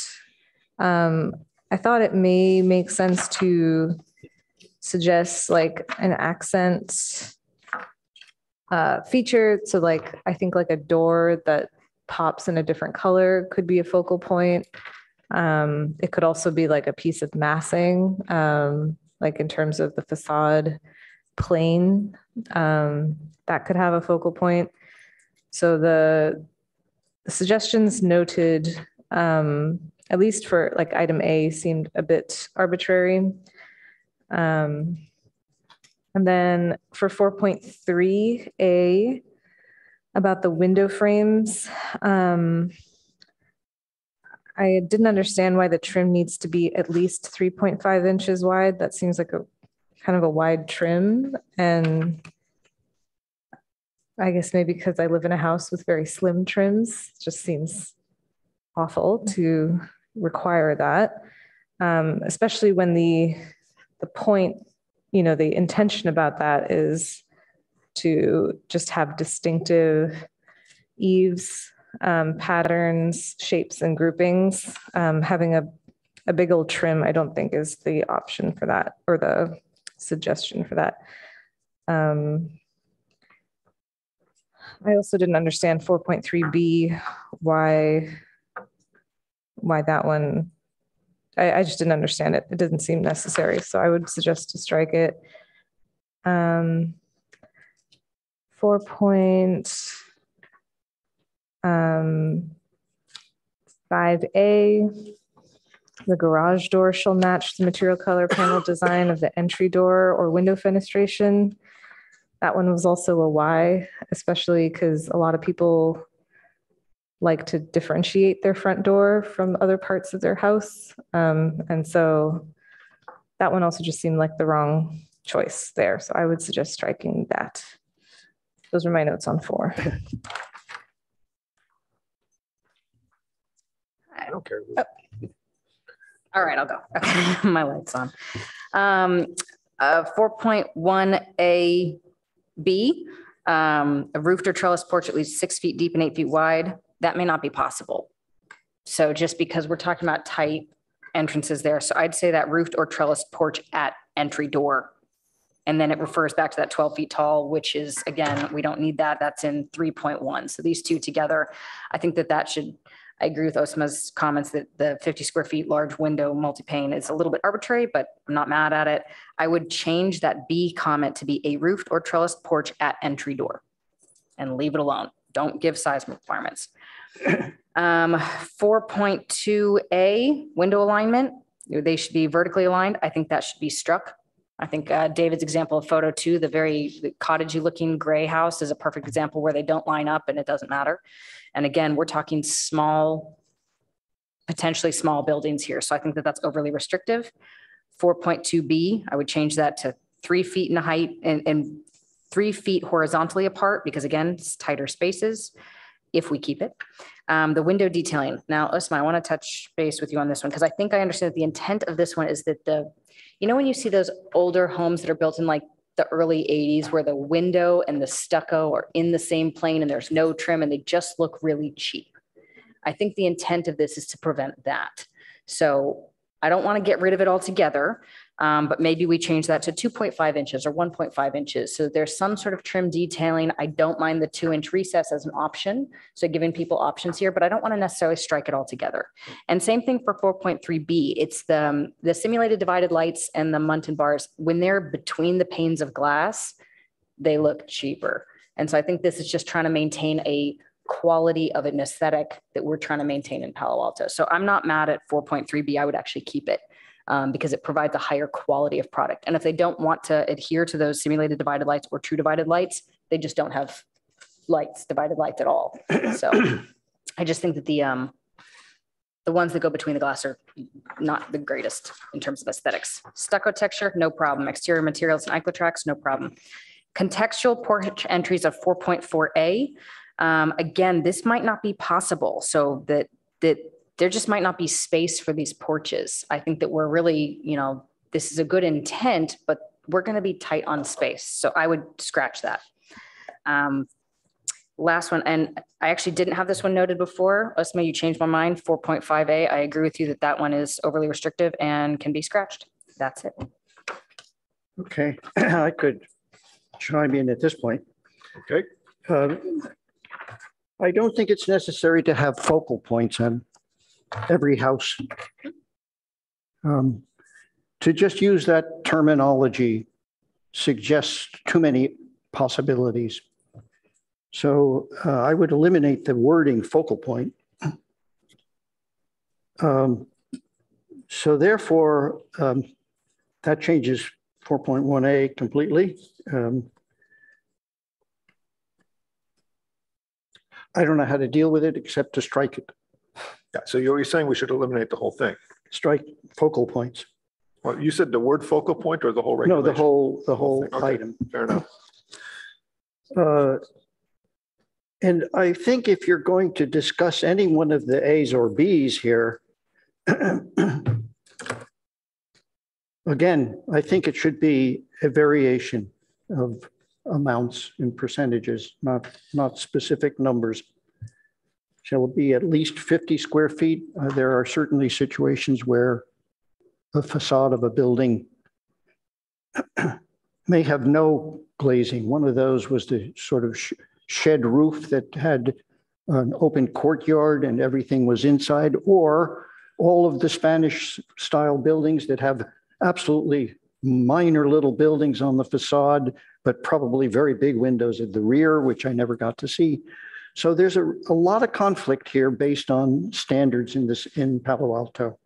I thought it may make sense to suggest like an accent feature. So like, I think like a door that pops in a different color could be a focal point. It could also be like a piece of massing, like in terms of the facade plane, that could have a focal point. So the suggestions noted, at least for like item A, seemed a bit arbitrary. And then for 4.3A, about the window frames, I didn't understand why the trim needs to be at least 3.5 inches wide. That seems like a kind of a wide trim. And I guess maybe because I live in a house with very slim trims, it just seems awful to require that, especially when the point, the intention about that is to just have distinctive eaves, patterns, shapes, and groupings. Having a big old trim, I don't think is the option for that, or the suggestion for that. I also didn't understand 4.3B, why that one, I just didn't understand it. It didn't seem necessary. So I would suggest to strike it. 4.5A, the garage door shall match the material color panel design of the entry door or window fenestration. That one was also a why, especially because a lot of people like to differentiate their front door from other parts of their house. And so that one also just seemed like the wrong choice there. So I would suggest striking that. Those are my notes on 4. I don't care. Oh. All right, I'll go. Okay, my light's on. 4.1A-B, a roofed or trellis porch at least 6 feet deep and 8 feet wide. That may not be possible. So just because we're talking about type entrances there. So I'd say that roofed or trellised porch at entry door. And then it refers back to that 12 feet tall, which is, again, we don't need that. That's in 3.1. So these two together, I think that should, I agree with Osma's comments that the 50 square feet large window multi-pane is a little bit arbitrary, but I'm not mad at it. I would change that B comment to be a roofed or trellised porch at entry door and leave it alone. Don't give size requirements. 4.2A, window alignment. They should be vertically aligned. I think that should be struck. I think David's example of photo 2, the very cottagey looking gray house, is a perfect example where they don't line up and it doesn't matter. And again, we're talking small, potentially small buildings here. So I think that's overly restrictive. 4.2B, I would change that to 3 feet in height and 3 feet horizontally apart, because again, it's tighter spaces if we keep it. The window detailing. Now, Osma, I want to touch base with you on this one, because I think I understand that the intent of this one is that when you see those older homes that are built in like the early 80s where the window and the stucco are in the same plane and there's no trim and they just look really cheap. I think the intent of this is to prevent that. So I don't want to get rid of it altogether, but maybe we change that to 2.5 inches or 1.5 inches. So there's some sort of trim detailing. I don't mind the 2-inch recess as an option. So giving people options here, but I don't want to necessarily strike it all together. And same thing for 4.3B. It's the simulated divided lights and the Muntin bars. When they're between the panes of glass, they look cheaper. And so I think this is just trying to maintain a quality of an aesthetic that we're trying to maintain in Palo Alto. So I'm not mad at 4.3B. I would actually keep it. Because it provides a higher quality of product. And if they don't want to adhere to those simulated divided lights or true divided lights, they just don't have divided lights at all. So I just think that the ones that go between the glass are not the greatest in terms of aesthetics. Stucco texture, no problem. Exterior materials and Iclotrax, no problem. Contextual porch entries of 4.4A. Again, this might not be possible. So that there just might not be space for these porches. I think that we're really, this is a good intent, but we're going to be tight on space. So I would scratch that. Last one, and I actually didn't have this one noted before. Osma, you changed my mind. 4.5A. I agree with you that one is overly restrictive and can be scratched. That's it. Okay, I could chime in at this point. Okay. I don't think it's necessary to have focal points on every house. To just use that terminology suggests too many possibilities. So I would eliminate the wording focal point. So therefore, that changes 4.1A completely. I don't know how to deal with it except to strike it. Yeah, so you're saying we should eliminate the whole thing? Strike focal points. Well, you said the word focal point or the whole regulation? No, the whole okay, item. Fair enough. And I think if you're going to discuss any one of the A's or B's here, again, I think it should be a variation of amounts and percentages, not specific numbers. Shall it be at least 50 square feet? There are certainly situations where the facade of a building may have no glazing. One of those was the sort of shed roof that had an open courtyard and everything was inside, or all of the Spanish style buildings that have absolutely minor little buildings on the facade, but probably very big windows at the rear, which I never got to see. So there's a lot of conflict here based on standards in Palo Alto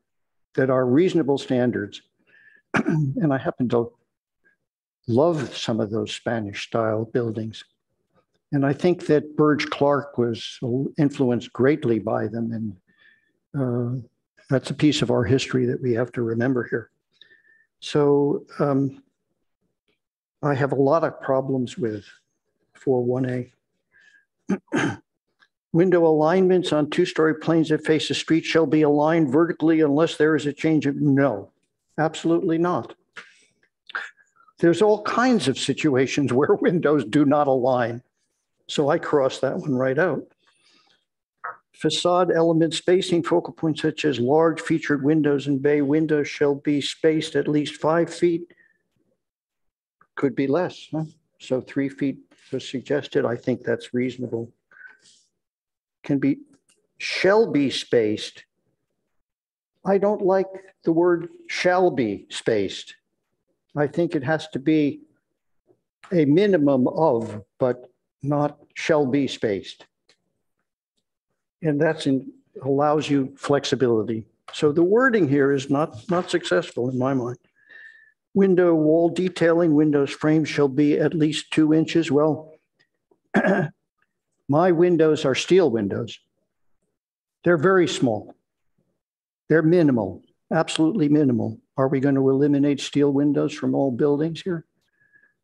that are reasonable standards. And I happen to love some of those Spanish style buildings. And I think that Burge Clark was influenced greatly by them. And that's a piece of our history that we have to remember here. So I have a lot of problems with 4.1A. Window alignments on two-story planes that face the street shall be aligned vertically unless there is a change of, no, absolutely not. There's all kinds of situations where windows do not align. So I crossed that one right out. facade element spacing focal points such as large featured windows and bay windows shall be spaced at least 5 feet. Could be less, huh? So 3 feet was suggested. I think that's reasonable. Shall be spaced. I don't like the word shall be spaced. I think it has to be a minimum of, but not shall be spaced. And that's allows you flexibility. So the wording here is not successful in my mind. Window wall detailing, windows frame shall be at least 2 inches. Well, my windows are steel windows. They're very small. They're minimal, absolutely minimal. Are we going to eliminate steel windows from all buildings here?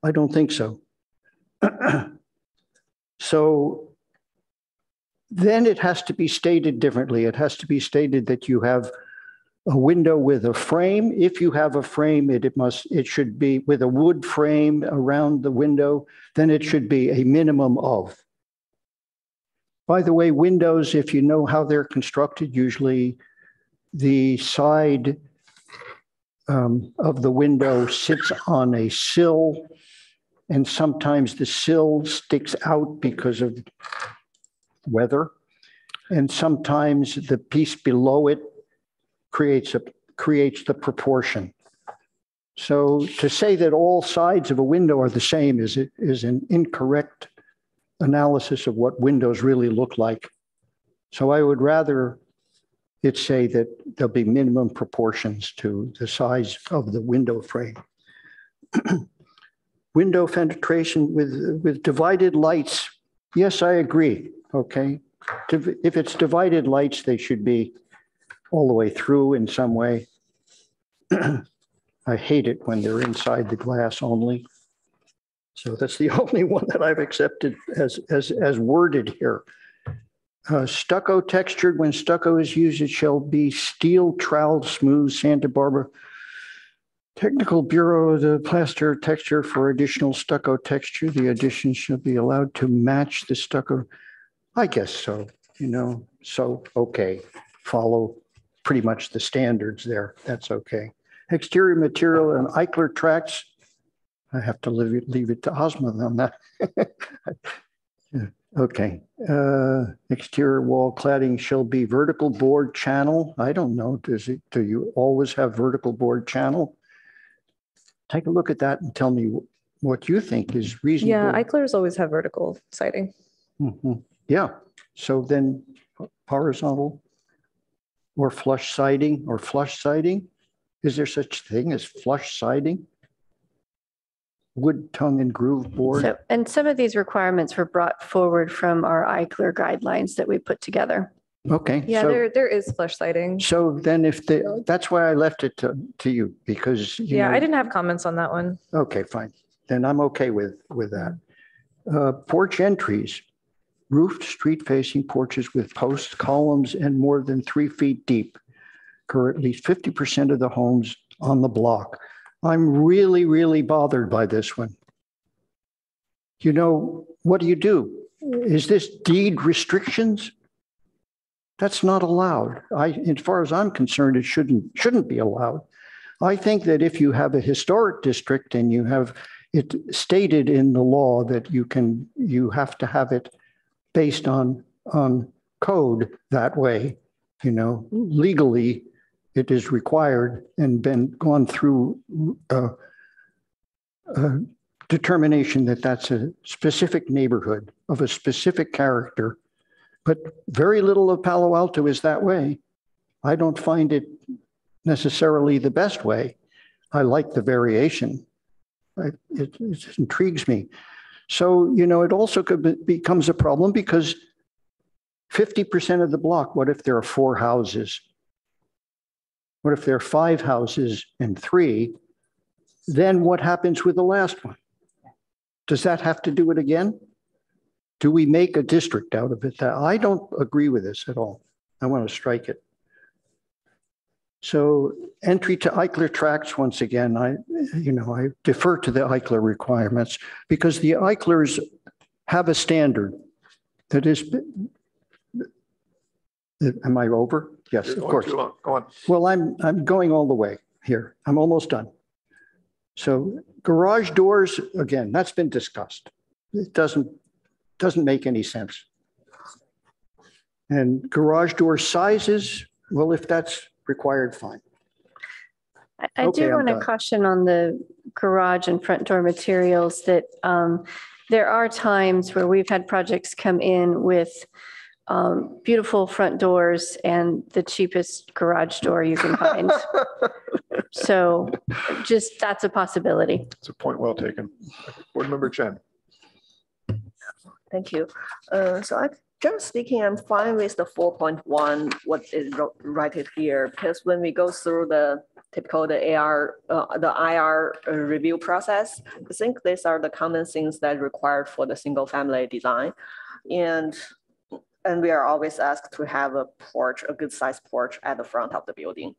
I don't think so. So then it has to be stated differently. It has to be stated that you have a window with a frame. If you have a frame, it should be with a wood frame around the window, then it should be a minimum of. By the way, windows, if you know how they're constructed, usually the side of the window sits on a sill, and sometimes the sill sticks out because of weather, and sometimes the piece below it creates the proportion. So to say that all sides of a window are the same is an incorrect analysis of what windows really look like. So I would rather it say that there'll be minimum proportions to the size of the window frame. Window penetration with divided lights. Yes, I agree, okay? If it's divided lights, they should be all the way through in some way. I hate it when they're inside the glass only. So that's the only one that I've accepted as worded here. Stucco textured, when stucco is used, it shall be steel trowel smooth. Santa Barbara Technical Bureau, the plaster texture for additional stucco texture. The addition shall be allowed to match the stucco. I guess so, so okay, follow pretty much the standards there. That's okay. Exterior material and Eichler tracks. I have to leave it to Ozma on that. Okay. Exterior wall cladding shall be vertical board channel. I don't know. Do you always have vertical board channel? Take a look at that and tell me what you think is reasonable. Yeah, Eichlers always have vertical siding. Mm-hmm. Yeah. So then horizontal or flush siding or flush siding. Is there such thing as flush siding? Wood tongue and groove board. So, and some of these requirements were brought forward from our Eichler guidelines that we put together. Okay. Yeah, so, there is flush siding. So then that's why I left it to you because I didn't have comments on that one. Okay, fine. Then I'm okay with that. Porch entries, roofed street facing porches with posts, columns, and more than 3 feet deep. Currently 50% of the homes on the block. I'm really, really bothered by this one. What do? Is this deed restrictions? That's not allowed. As far as I'm concerned, it shouldn't be allowed. I think that if you have a historic district and you have it stated in the law that you have to have it based on code that way, legally it is required and been gone through determination that that's a specific neighborhood of a specific character. But very little of Palo Alto is that way. I don't find it necessarily the best way. I like the variation. It intrigues me. So, it also becomes a problem because 50% of the block, what if there are 4 houses? What if there are 5 houses and 3? Then what happens with the last one? Does that have to do it again? Do we make a district out of it? I don't agree with this at all. I want to strike it. So entry to Eichler tracts, once again, I defer to the Eichler requirements because the Eichlers have a standard that is Am I over? Yes, You're of going course. too long. Go on. Well, I'm going all the way here. I'm almost done. So garage doors, again, that's been discussed. It doesn't make any sense. And garage door sizes, well, if that's required, fine. I Okay, do I'm want to done. caution on the garage and front door materials that there are times where we've had projects come in with beautiful front doors and the cheapest garage door you can find. So just that's a possibility. It's a point well taken. Board Member Chen. Thank you. So generally speaking, I'm fine with the 4.1, what is right here, because when we go through the typical the IR review process, I think these are the common things that are required for the single family design. And we are always asked to have a porch, a good sized porch at the front of the building.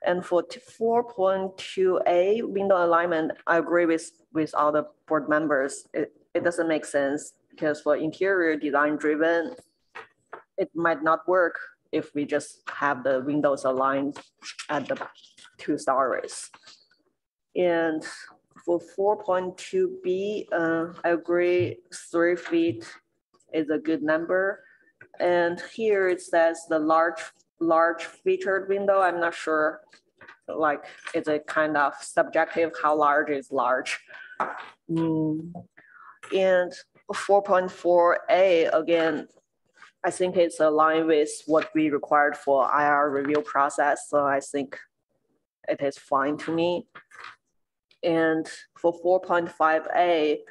And for 4.2A window alignment, I agree with all the board members. It doesn't make sense because for interior design driven, it might not work if we just have the windows aligned at the 2 stories. And for 4.2B, I agree 3 feet is a good number. And here it says the large featured window. I'm not sure, like, it's a kind of subjective, how large is large. And 4.4A, again, I think it's aligned with what we required for IR review process. So I think it is fine to me. And for 4.5A,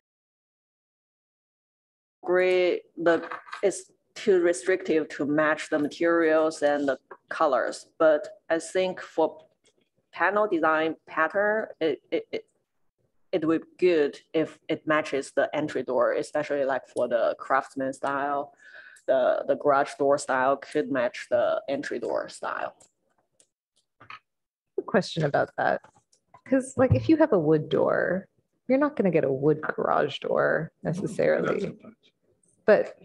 agree that it's too restrictive to match the materials and the colors. But I think for panel design pattern, it would be good if it matches the entry door, especially like for the craftsman style. The garage door style could match the entry door style. Question about that. Because like if you have a wood door, you're not going to get a wood garage door necessarily. But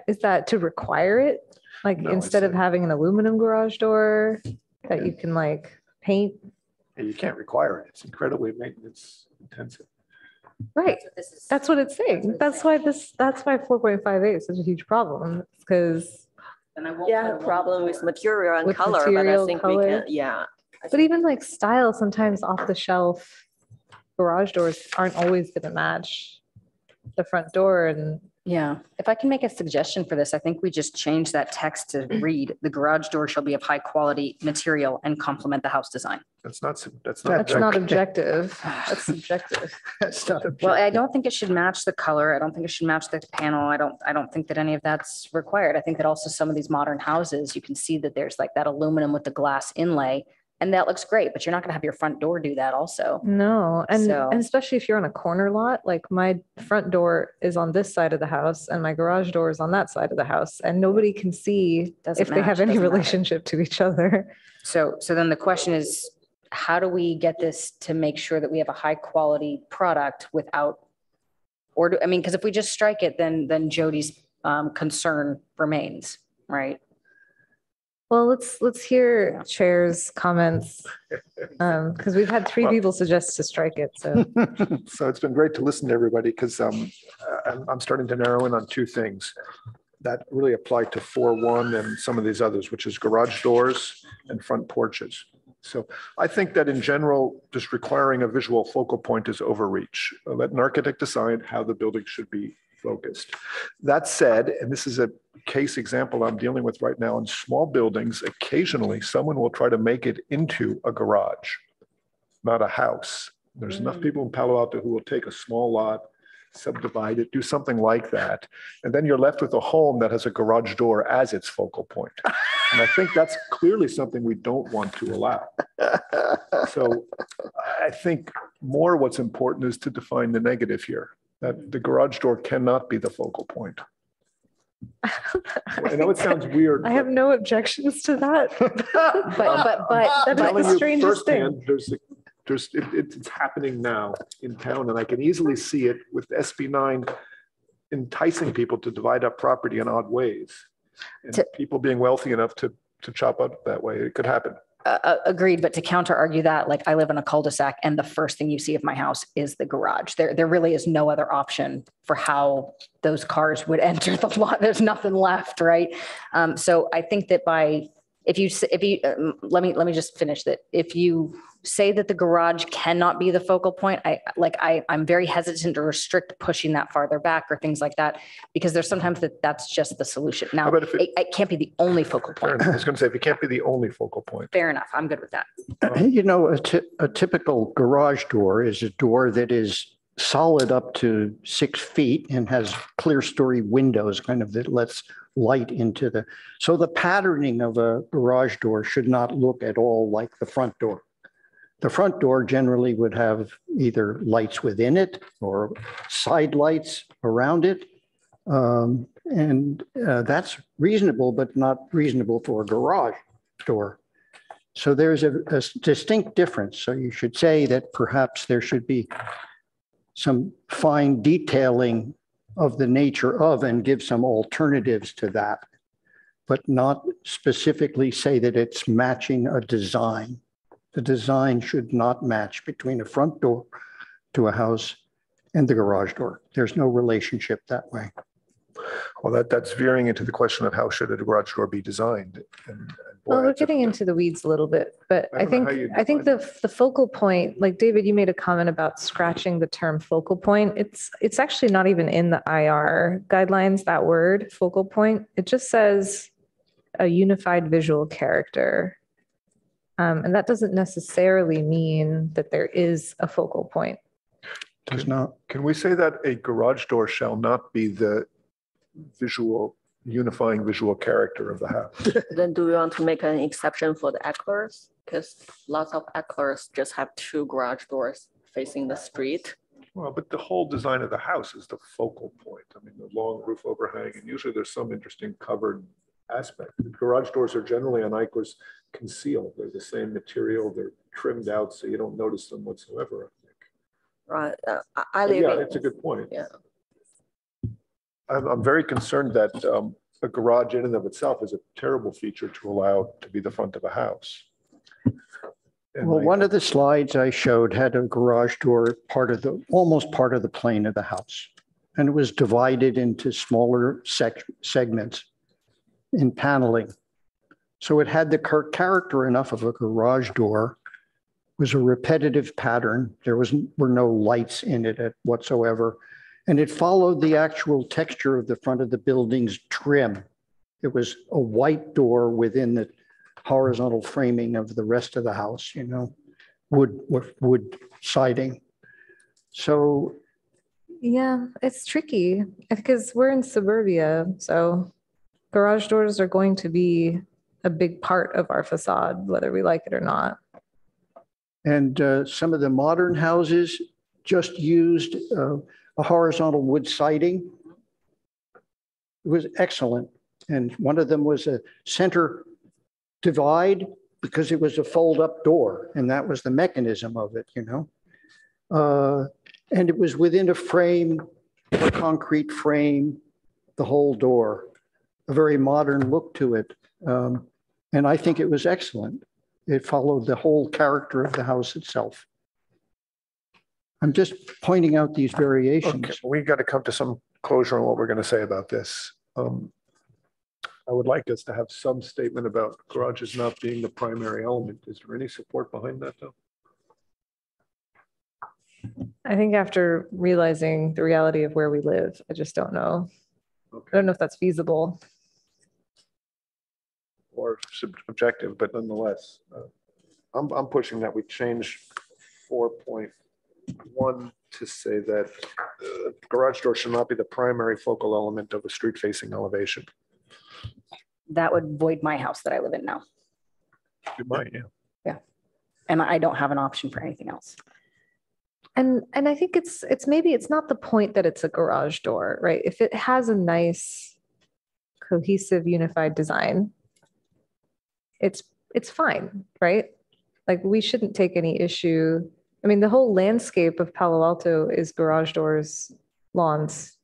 is that to require it? Like No, instead of having an aluminum garage door that you can like paint? And you can't require it. It's incredibly maintenance intensive. Right. That's what it's saying. That's why 4.58 is such a huge problem. Because yeah, problem with material and with color, material, but I think color. we can, yeah. But even like style, sometimes off the shelf garage doors aren't always going to match the front door. And yeah, if I can make a suggestion for this, I think we just change that text to read, the garage door shall be of high quality material and complement the house design. That's not objective. That's subjective. That's not objective. Well, I don't think it should match the color. I don't think it should match the panel. I don't think that any of that's required. I think that also some of these modern houses, you can see that there's like that aluminum with the glass inlay. And that looks great, but you're not going to have your front door do that also. No. And especially if you're on a corner lot, like my front door is on this side of the house and my garage door is on that side of the house. And nobody can see if they have any relationship to each other. So then the question is, how do we get this to make sure that we have a high quality product without, because if we just strike it, then Jody's concern remains, right? Well, let's hear Chair's comments because we've had 3 people suggest to strike it. So, so it's been great to listen to everybody because I'm starting to narrow in on 2 things that really apply to 4.1 and some of these others, which is garage doors and front porches. So I think that in general, just requiring a visual focal point is overreach. Let an architect decide how the building should be focused. That said, and this is a case example I'm dealing with right now in small buildings, occasionally someone will try to make it into a garage, not a house. There's enough people in Palo Alto who will take a small lot, subdivide it, do something like that. And then you're left with a home that has a garage door as its focal point. And I think that's clearly something we don't want to allow. So I think more what's important is to define the negative here, that the garage door cannot be the focal point. I know it sounds weird. I have no objections to that. but that's the strangest thing. It's happening now in town, and I can easily see it with SB 9 enticing people to divide up property in odd ways. And people being wealthy enough to chop up that way, it could happen. Agreed, but to counter argue that, like I live in a cul-de-sac and the first thing you see of my house is the garage. There really is no other option for how those cars would enter the lot. There's nothing left, right? So I think that if you let me just finish that. If you say that the garage cannot be the focal point, I'm very hesitant to restrict pushing that farther back or things like that, because there's sometimes that's just the solution. Now, it can't be the only focal point. I was going to say, if it can't be the only focal point. Fair enough. I'm good with that. You know, a typical garage door is a door that is solid up to 6 feet and has clear story windows kind of that lets light into so the patterning of a garage door should not look at all like the front door. The front door generally would have either lights within it or side lights around it. That's reasonable, but not reasonable for a garage door. So there's a distinct difference. So you should say that perhaps there should be some fine detailing of the nature of and give some alternatives to that, but not specifically say that it's matching a design. The design should not match between a front door to a house and the garage door. There's no relationship that way. Well, that's veering into the question of how should a garage door be designed. Well, we're getting into the weeds a little bit, but I think the focal point, like David, you made a comment about scratching the term focal point. It's actually not even in the IR guidelines, that word focal point. It just says a unified visual character. And that doesn't necessarily mean that there is a focal point. Does not. Can we say that a garage door shall not be the unifying visual character of the house? Then do we want to make an exception for the Ecklers? Because lots of Ecklers just have 2 garage doors facing the street. Well, but the whole design of the house is the focal point. I mean, the long roof overhang, and usually there's some interesting covered aspect. The garage doors are generally on Ecklers concealed. They're the same material. They're trimmed out so you don't notice them whatsoever, I think. Right. I live in. It's a good point. Yeah. I'm very concerned that a garage in and of itself is a terrible feature to allow to be the front of a house. Well, one of the slides I showed had a garage door almost part of the plane of the house. And it was divided into smaller segments in paneling. So it had the character enough of a garage door, was a repetitive pattern. There were no lights in it whatsoever. And it followed the actual texture of the front of the building's trim. It was a white door within the horizontal framing of the rest of the house, you know, wood siding. So. Yeah, it's tricky because we're in suburbia. So garage doors are going to be a big part of our facade, whether we like it or not. And some of the modern houses just used a horizontal wood siding. It was excellent. And one of them was a center divide because it was a fold up door. And that was the mechanism of it, you know. And it was within a frame, a concrete frame, the whole door, a very modern look to it. And I think it was excellent. It followed the whole character of the house itself. I'm just pointing out these variations. Okay, we got to come to some closure on what we're going to say about this. I would like us to have some statement about garages not being the primary element. Is there any support behind that, though? I think after realizing the reality of where we live, I just don't know. Okay. I don't know if that's feasible. Or subjective, but nonetheless, I'm pushing that we change 4.1 to say that garage door should not be the primary focal element of a street-facing elevation. That would void my house that I live in now. You might, yeah. Yeah, and I don't have an option for anything else. And I think it's maybe it's not the point that it's a garage door, right? If it has a nice, cohesive, unified design, it's fine, right? Like we shouldn't take any issue. I mean, the whole landscape of Palo Alto is garage doors, lawns,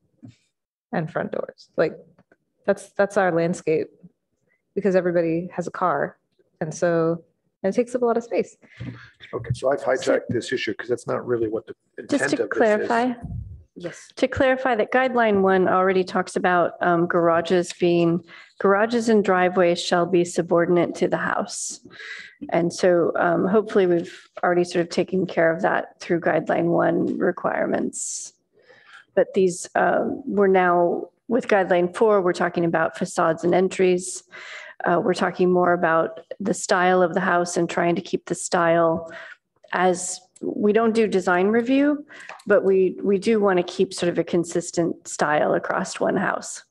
and front doors. Like That's our landscape because everybody has a car. And so it takes up a lot of space. Okay, so I've hijacked this issue because that's not really what the Just intent to of this clarify, is. Yes. to clarify that guideline 1 already talks about garages and driveways shall be subordinate to the house. And so hopefully we've already sort of taken care of that through guideline 1 requirements. But these, we're now with guideline 4, we're talking about facades and entries. We're talking more about the style of the house and trying to keep the style as we don't do design review, but we do want to keep sort of a consistent style across one house.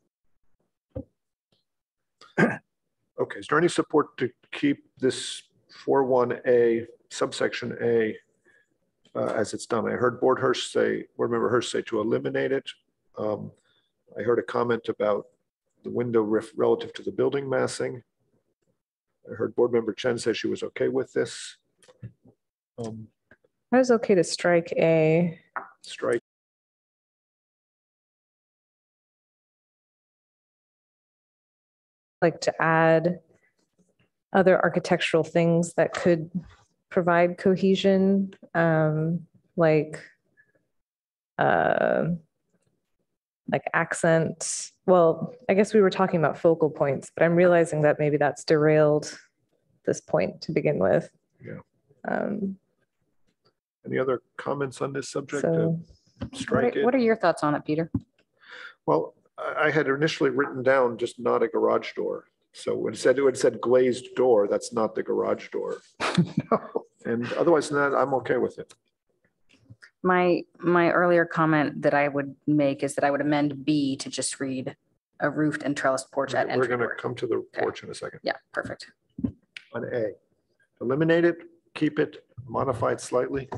Okay, is there any support to keep this 4.1A subsection A as it's done? I heard board member Hirsch say to eliminate it. I heard a comment about the window rift relative to the building massing. I heard board member Chen say she was okay with this. I was okay to strike A. Strike. Like to add other architectural things that could provide cohesion, like accents. Well, I guess we were talking about focal points, but I'm realizing that maybe that's derailed this point to begin with. Yeah. Any other comments on this subject? Strike it. What are your thoughts on it, Peter? Well, I had initially written down just not a garage door. So when it said glazed door, that's not the garage door. No. And otherwise than that, I'm okay with it. My earlier comment that I would make is that I would amend B to just read a roofed and trellised porch at entry. We're going to come to the porch in a second. Yeah, perfect. On A, eliminate it, keep it, modify it slightly.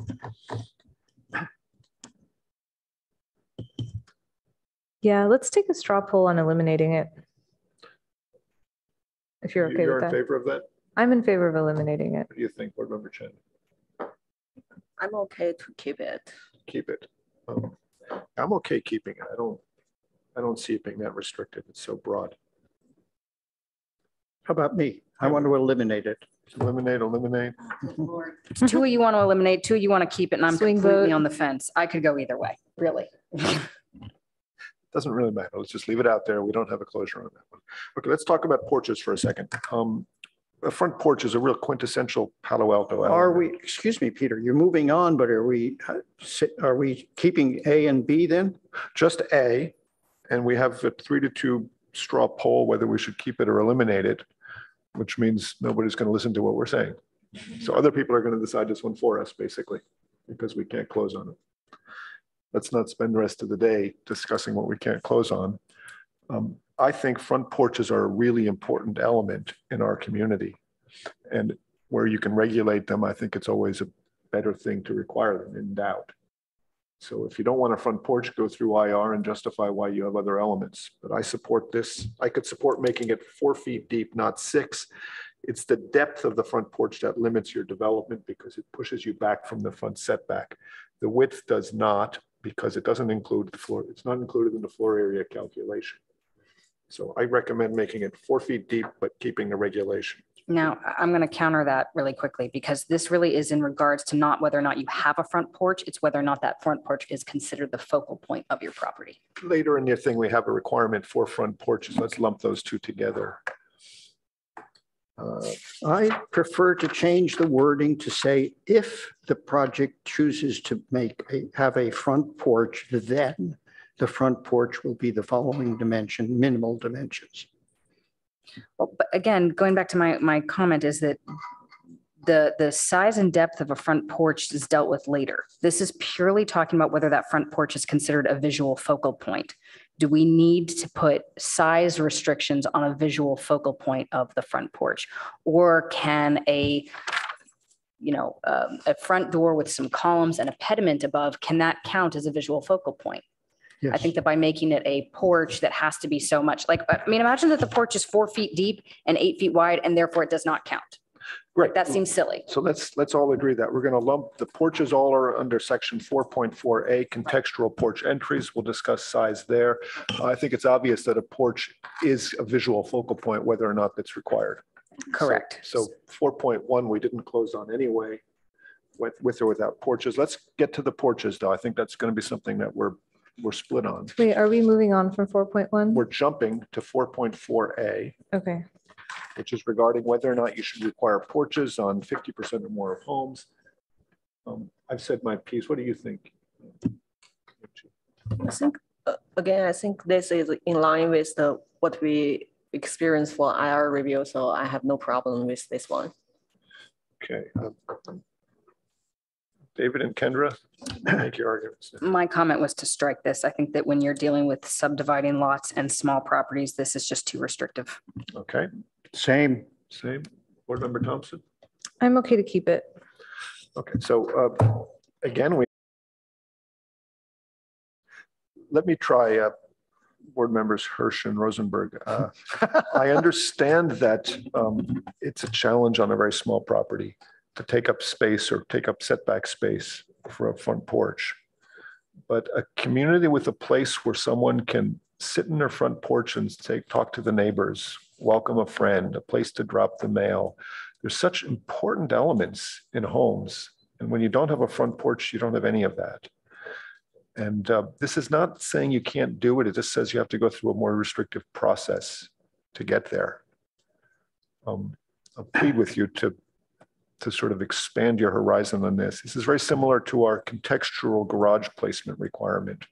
Yeah, let's take a straw poll on eliminating it. If you're okay with that. You're in favor of that? I'm in favor of eliminating it. What do you think, board member Chen? I'm okay to keep it. Keep it. I'm okay keeping it. I don't see it being that restricted. It's so broad. How about me? I want to eliminate it. Eliminate. Two of you want to eliminate, two of you want to keep it, and I'm Swing completely vote. on the fence. I could go either way, really. Doesn't really matter. Let's just leave it out there. We don't have a closure on that one. Okay, let's talk about porches for a second. A front porch is a real quintessential Palo Alto element. Are we, excuse me, Peter, you're moving on, but are we keeping A and B then? Just A, and we have a 3-2 straw poll whether we should keep it or eliminate it, which means nobody's going to listen to what we're saying. So other people are going to decide this one for us, basically, because we can't close on it. Let's not spend the rest of the day discussing what we can't close on. I think front porches are a really important element in our community. And where you can regulate them, I think it's always a better thing to require them in doubt. So if you don't want a front porch, go through IR and justify why you have other elements. But I support this. I could support making it 4 feet deep, not 6. It's the depth of the front porch that limits your development because it pushes you back from the front setback. The width does not, because it doesn't include the floor. It's not included in the floor area calculation. So I recommend making it 4 feet deep, but keeping the regulation. Now, I'm going to counter that really quickly because this really is in regards to not whether or not you have a front porch, it's whether or not that front porch is considered the focal point of your property. Later in your thing, we have a requirement for front porches. Let's lump those two together. I prefer to change the wording to say, if the project chooses to have a front porch, then the front porch will be the following dimension, minimal dimensions. Well, but again, going back to my comment is that the size and depth of a front porch is dealt with later. This is purely talking about whether that front porch is considered a visual focal point. Do we need to put size restrictions on a visual focal point of the front porch? Or can a front door with some columns and a pediment above, can that count as a visual focal point? Yes. I think that by making it a porch that has to be so much, like, I mean, imagine that the porch is 4 feet deep and 8 feet wide, and therefore it does not count. Right. That seems silly. So let's all agree that we're going to lump the porches all are under section 4.4A, contextual porch entries. We'll discuss size there. I think it's obvious that a porch is a visual focal point, whether or not that's required. Correct. So 4.1, we didn't close on anyway, with or without porches. Let's get to the porches though. I think that's going to be something that we're split on. Wait, are we moving on from 4.1? We're jumping to 4.4A. Okay. Which is regarding whether or not you should require porches on 50% or more of homes. I've said my piece. What do you think? I think, again, I think this is in line with what we experienced for IR review, so I have no problem with this one. Okay. David and Kendra, make your arguments. My comment was to strike this. I think that when you're dealing with subdividing lots and small properties, this is just too restrictive. Okay. Same. Board Member Thompson? I'm okay to keep it. Okay, so again, let me try Board Members Hirsch and Rosenberg. I understand that it's a challenge on a very small property to take up space or take up setback space for a front porch. But a community with a place where someone can sit in their front porch and talk to the neighbors, welcome a friend, a place to drop the mail. There's such important elements in homes. And when you don't have a front porch, you don't have any of that. And this is not saying you can't do it. It just says you have to go through a more restrictive process to get there. I'll plead with you to sort of expand your horizon on this. This is very similar to our contextual garage placement requirement,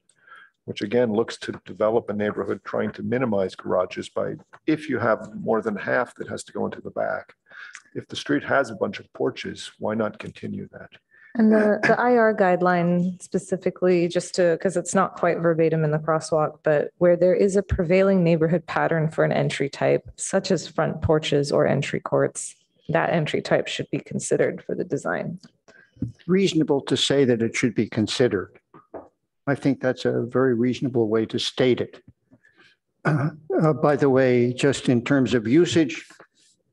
which again looks to develop a neighborhood trying to minimize garages by, if you have more than half that has to go into the back. If the street has a bunch of porches, why not continue that? And the IR guideline specifically, just to, because it's not quite verbatim in the crosswalk, but where there is a prevailing neighborhood pattern for an entry type, such as front porches or entry courts, that entry type should be considered for the design. Reasonable to say that it should be considered. I think that's a very reasonable way to state it. By the way, just in terms of usage,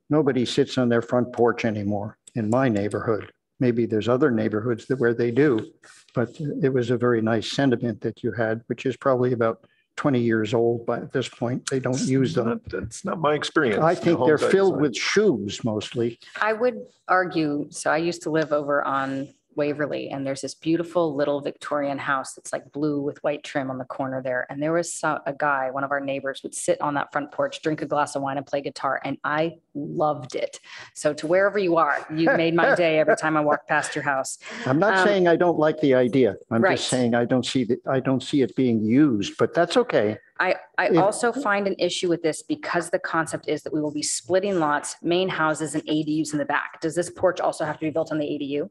nobody sits on their front porch anymore in my neighborhood. Maybe there's other neighborhoods where they do, but it was a very nice sentiment that you had, which is probably about 20 years old, but at this point, they don't use them. That's not my experience. I think they're filled with shoes mostly. I would argue, so I used to live over on Waverly, and there's this beautiful little Victorian house that's like blue with white trim on the corner there. And there was a guy, one of our neighbors, would sit on that front porch, drink a glass of wine and play guitar. And I loved it. So to wherever you are, you made my day every time I walked past your house. I'm not saying I don't like the idea. I'm just saying I don't see it being used, but that's okay. I also find an issue with this because the concept is that we will be splitting lots, main houses and ADUs in the back. Does this porch also have to be built on the ADU?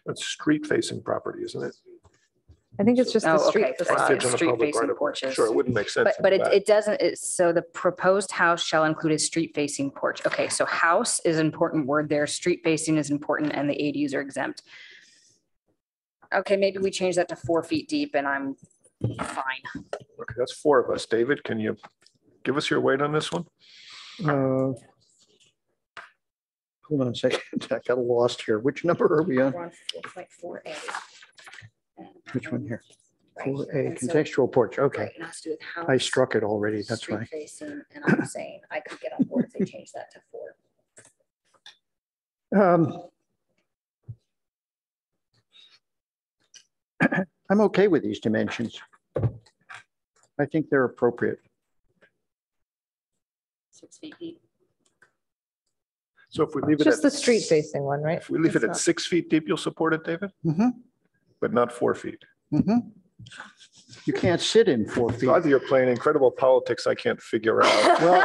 That's street facing property, isn't it? I think it's just the street facade. Street facing porches. Sure, it wouldn't make sense. But it doesn't, so the proposed house shall include a street facing porch. Okay, so house is an important word there. Street facing is important and the ADUs are exempt. Okay, maybe we change that to 4 feet deep and I'm fine. Okay, that's 4 of us. David, can you give us your weight on this one? Hold on a second. I got lost here. Which number are we on? We're on 4.4A. Which one here? 4A, contextual porch. Okay. I struck it already. That's fine. Facing, and I'm saying I could get on board if they change that to 4. I'm okay with these dimensions. I think they're appropriate. 6 feet deep. So if we leave it just at the street facing one, right? If we leave it at 6 feet deep, you'll support it, David? Mm-hmm. But not 4 feet. Mm-hmm. You can't sit in 4 feet. So either you're playing incredible politics I can't figure out. Well,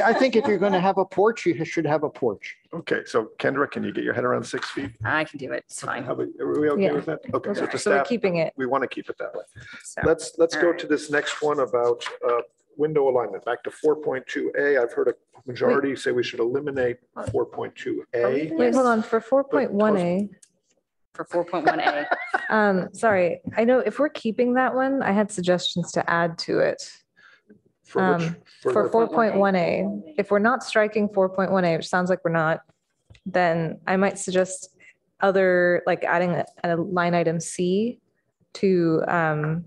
I think if you're going to have a porch, you should have a porch. Okay, so Kendra, can you get your head around 6 feet? I can do it. It's fine. Are we okay with that? Okay, so we're keeping it. We want to keep it that way. So, Let's go to this next one about window alignment. Back to 4.2A. I've heard a majority say we should eliminate 4.2A. Wait, hold on. For 4.1A. For 4.1A. Sorry, I know if we're keeping that one, I had suggestions to add to it. For which, For the- 4.1A, if we're not striking 4.1A, which sounds like we're not, then I might suggest other, like adding a line item C to a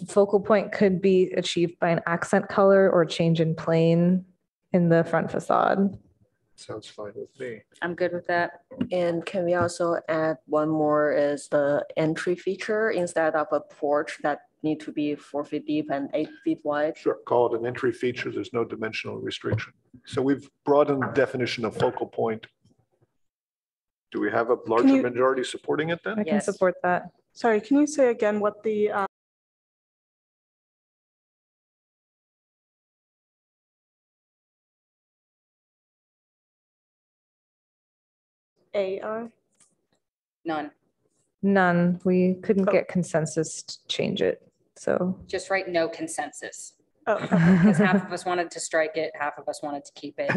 focal point could be achieved by an accent color or change in plane in the front facade. Sounds fine with me. I'm good with that. And can we also add one more is the entry feature instead of a porch that need to be 4 feet deep and 8 feet wide? Sure, call it an entry feature. There's no dimensional restriction. So we've broadened the definition of focal point. Do we have a larger majority supporting it then? I can support that. Sorry, can you say again what the AR? None. None. We couldn't get consensus to change it. So Just write no consensus. Oh, Because half of us wanted to strike it, half of us wanted to keep it.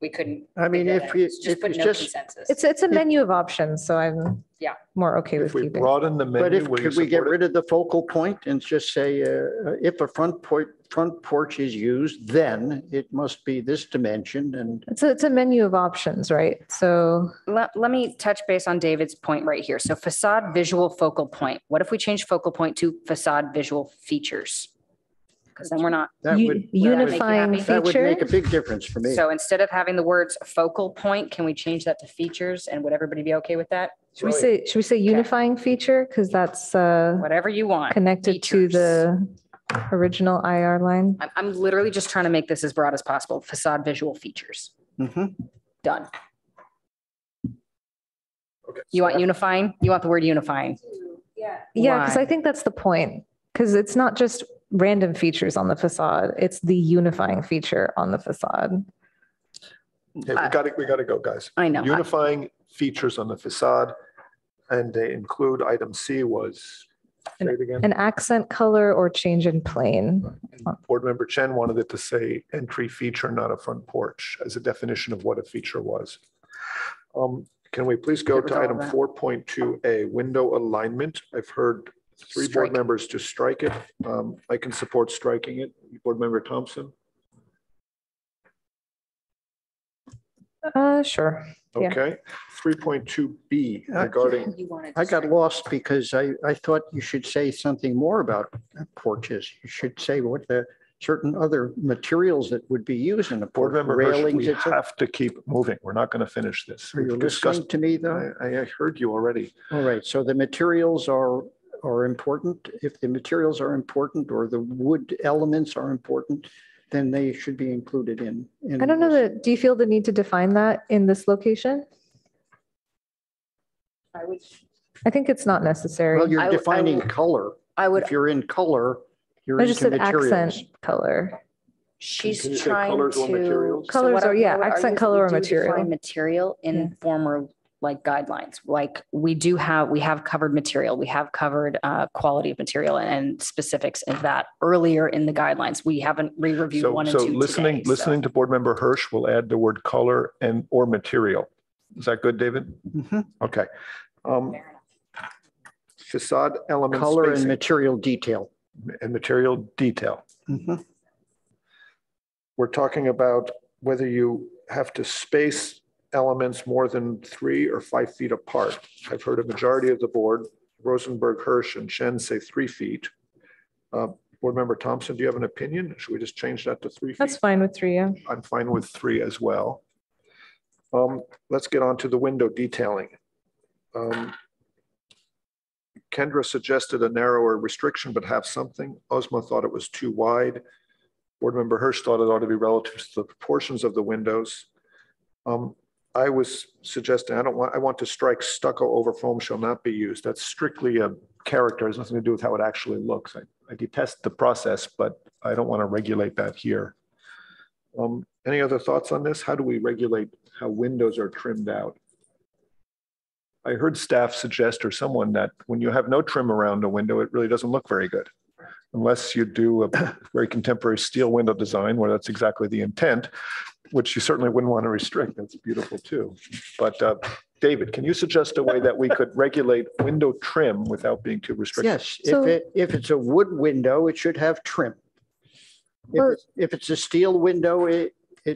We couldn't. I mean, figure if that out. we- Just if put it's no just- consensus. it's a menu of options. So I'm more okay with If we keeping. broaden the But menu, if, will you could we get support it? rid of the focal point and just say, if a front porch is used, then it must be this dimension and. It's a menu of options, right? So Let me touch base on David's point right here. So facade visual focal point. What if we change focal point to facade visual features? Because then we're not. That would. unifying That would make a feature. big difference for me. So instead of having the words focal point, can we change that to features? And would everybody be okay with that? Should we say unifying feature? Because that's Whatever you want. connected to the original IR line. I'm literally just trying to make this as broad as possible. Facade visual features. Done. Okay. You want unifying? You want the word unifying? Yeah, because Why? I think that's the point. Because it's not just random features on the facade, it's the unifying feature on the facade. Okay, we got to go, guys. I know. Unifying features on the facade, and they include item C was, say it again. An accent color or change in plane. Board Member Chen wanted it to say entry feature, not a front porch, as a definition of what a feature was. Can we please go Good with to all item of that. 4.2A, window alignment? I've heard three board members to strike it. I can support striking it. Board Member Thompson? Sure. Yeah. Okay. 3.2B regarding, I got lost because I thought you should say something more about porches. You should say what the certain other materials that would be used in a Board porch, Member Hirsch, railings. we etc. have to keep moving. We're not going to finish this. Are you We've listening discussed- to me though? I heard you already. All right, so the materials are important. If the materials are important or the wood elements are important, then they should be included in. I don't know that, do you feel the need to define that in this location? I think it's not necessary. Well, you're defining color. If you're in color, you're I just into said materials. accent color. She's Can you say trying colors or to. materials? Colors what or, yeah, what accent you- color we or do material. define Material in former like guidelines, like we have covered material, we have covered quality of material and specifics of that earlier in the guidelines. We haven't re-reviewed So, one and two listening, today. so- listening to Board Member Hirsch, we'll add the word color and or material. Is that good, David? Okay. Facade elements. Color and spacing, material detail. and material detail. We're talking about whether you have to space elements more than 3 or 5 feet apart. I've heard a majority of the board, Rosenberg, Hirsch, and Shen say 3 feet. Board Member Thompson, do you have an opinion? Should we just change that to 3 feet? That's fine with 3, yeah. I'm fine with 3 as well. Let's get on to the window detailing. Kendra suggested a narrower restriction, but have something. Ozma thought it was too wide. Board Member Hirsch thought it ought to be relative to the proportions of the windows. I was suggesting, I want to strike stucco over foam shall not be used. That's strictly a character. It has nothing to do with how it actually looks. I detest the process, but I don't want to regulate that here. Any other thoughts on this? How do we regulate how windows are trimmed out? I heard staff suggest, or someone, that when you have no trim around a window, it really doesn't look very good. Unless you do a very contemporary steel window design where that's exactly the intent, which you certainly wouldn't want to restrict. That's beautiful too. But David, can you suggest a way that we could regulate window trim without being too restrictive? Yes, if it's a wood window, it should have trim. If it's a steel window,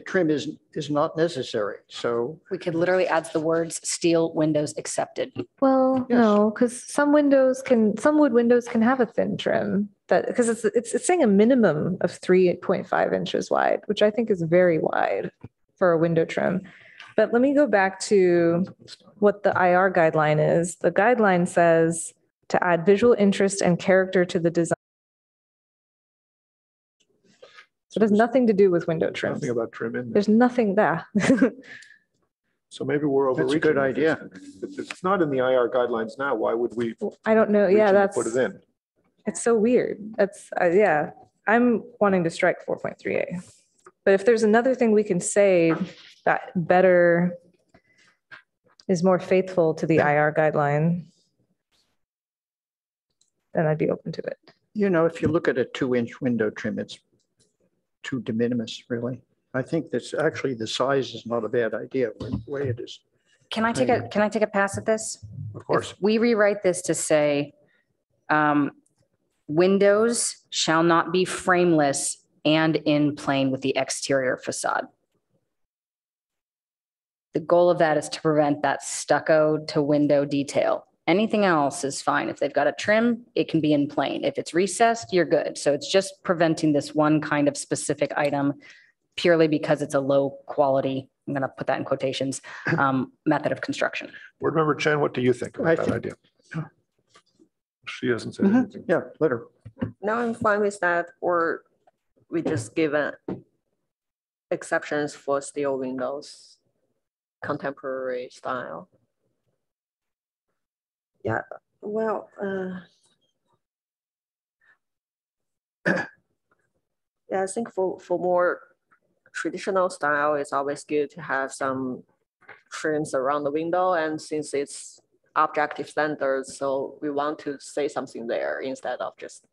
trim is not necessary. So We could literally add the words steel windows accepted. Well, Yes. no, because some wood windows can have a thin trim that, because it's saying a minimum of 3.5 inches wide, which I think is very wide for a window trim. But let me go back to what the IR guideline is. The guideline says to add visual interest and character to the design. So it has nothing to do with window trim. Nothing about trim in there. There's nothing there. So maybe we're overreaching. That's a good idea. If it's not in the IR guidelines now, why would we? I don't know. Yeah, reach in to put it in. it's so weird. That's, yeah, I'm wanting to strike 4.3A. But if there's another thing we can say that better is more faithful to the IR guideline, then I'd be open to it. You know, if you look at a 2-inch window trim, it's too de minimis, really. I think that's actually the size is not a bad idea the way it is. Can I take a pass at this? Of course. If we rewrite this to say, windows shall not be frameless and in plane with the exterior facade. The goal of that is to prevent that stucco to window detail. Anything else is fine. If they've got a trim, it can be in plane. If it's recessed, you're good. So it's just preventing this one kind of specific item purely because it's a low quality, I'm going to put that in quotations, method of construction. Board Member Chen, what do you think about that idea? She hasn't said anything. Yeah, let her. No, I'm fine with that, or we just give exceptions for steel windows, contemporary style. Yeah, well, yeah, I think for more traditional style, it's always good to have some trims around the window, and since it's objective standards, so we want to say something there instead of just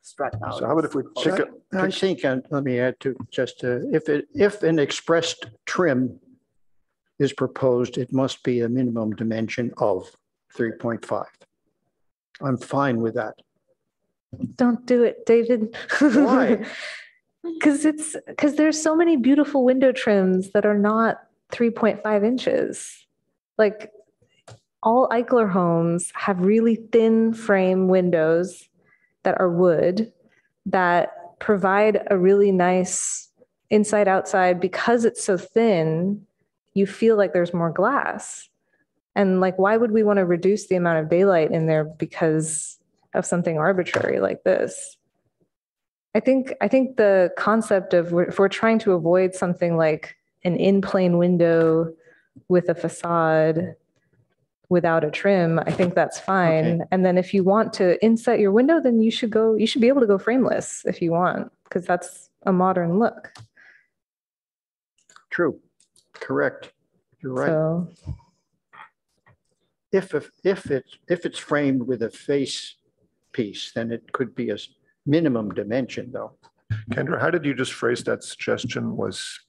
strike out. So how about if we pick it? I think, let me add to just, if an expressed trim is proposed, it must be a minimum dimension of 3.5. I'm fine with that. Don't do it, David. Why? Because there's so many beautiful window trims that are not 3.5 inches. Like all Eichler homes have really thin frame windows that are wood that provide a really nice inside outside. Because it's so thin, you feel like there's more glass. And like, why would we want to reduce the amount of daylight in there because of something arbitrary like this? I think the concept of if we're trying to avoid something like an in-plane window with a facade without a trim, I think that's fine. Okay. And then if you want to inset your window, then you should be able to go frameless if you want, because that's a modern look. True. Correct. You're right. So, if it's framed with a face piece, then it could be a minimum dimension, though. Kendra, how did you just phrase that suggestion? Was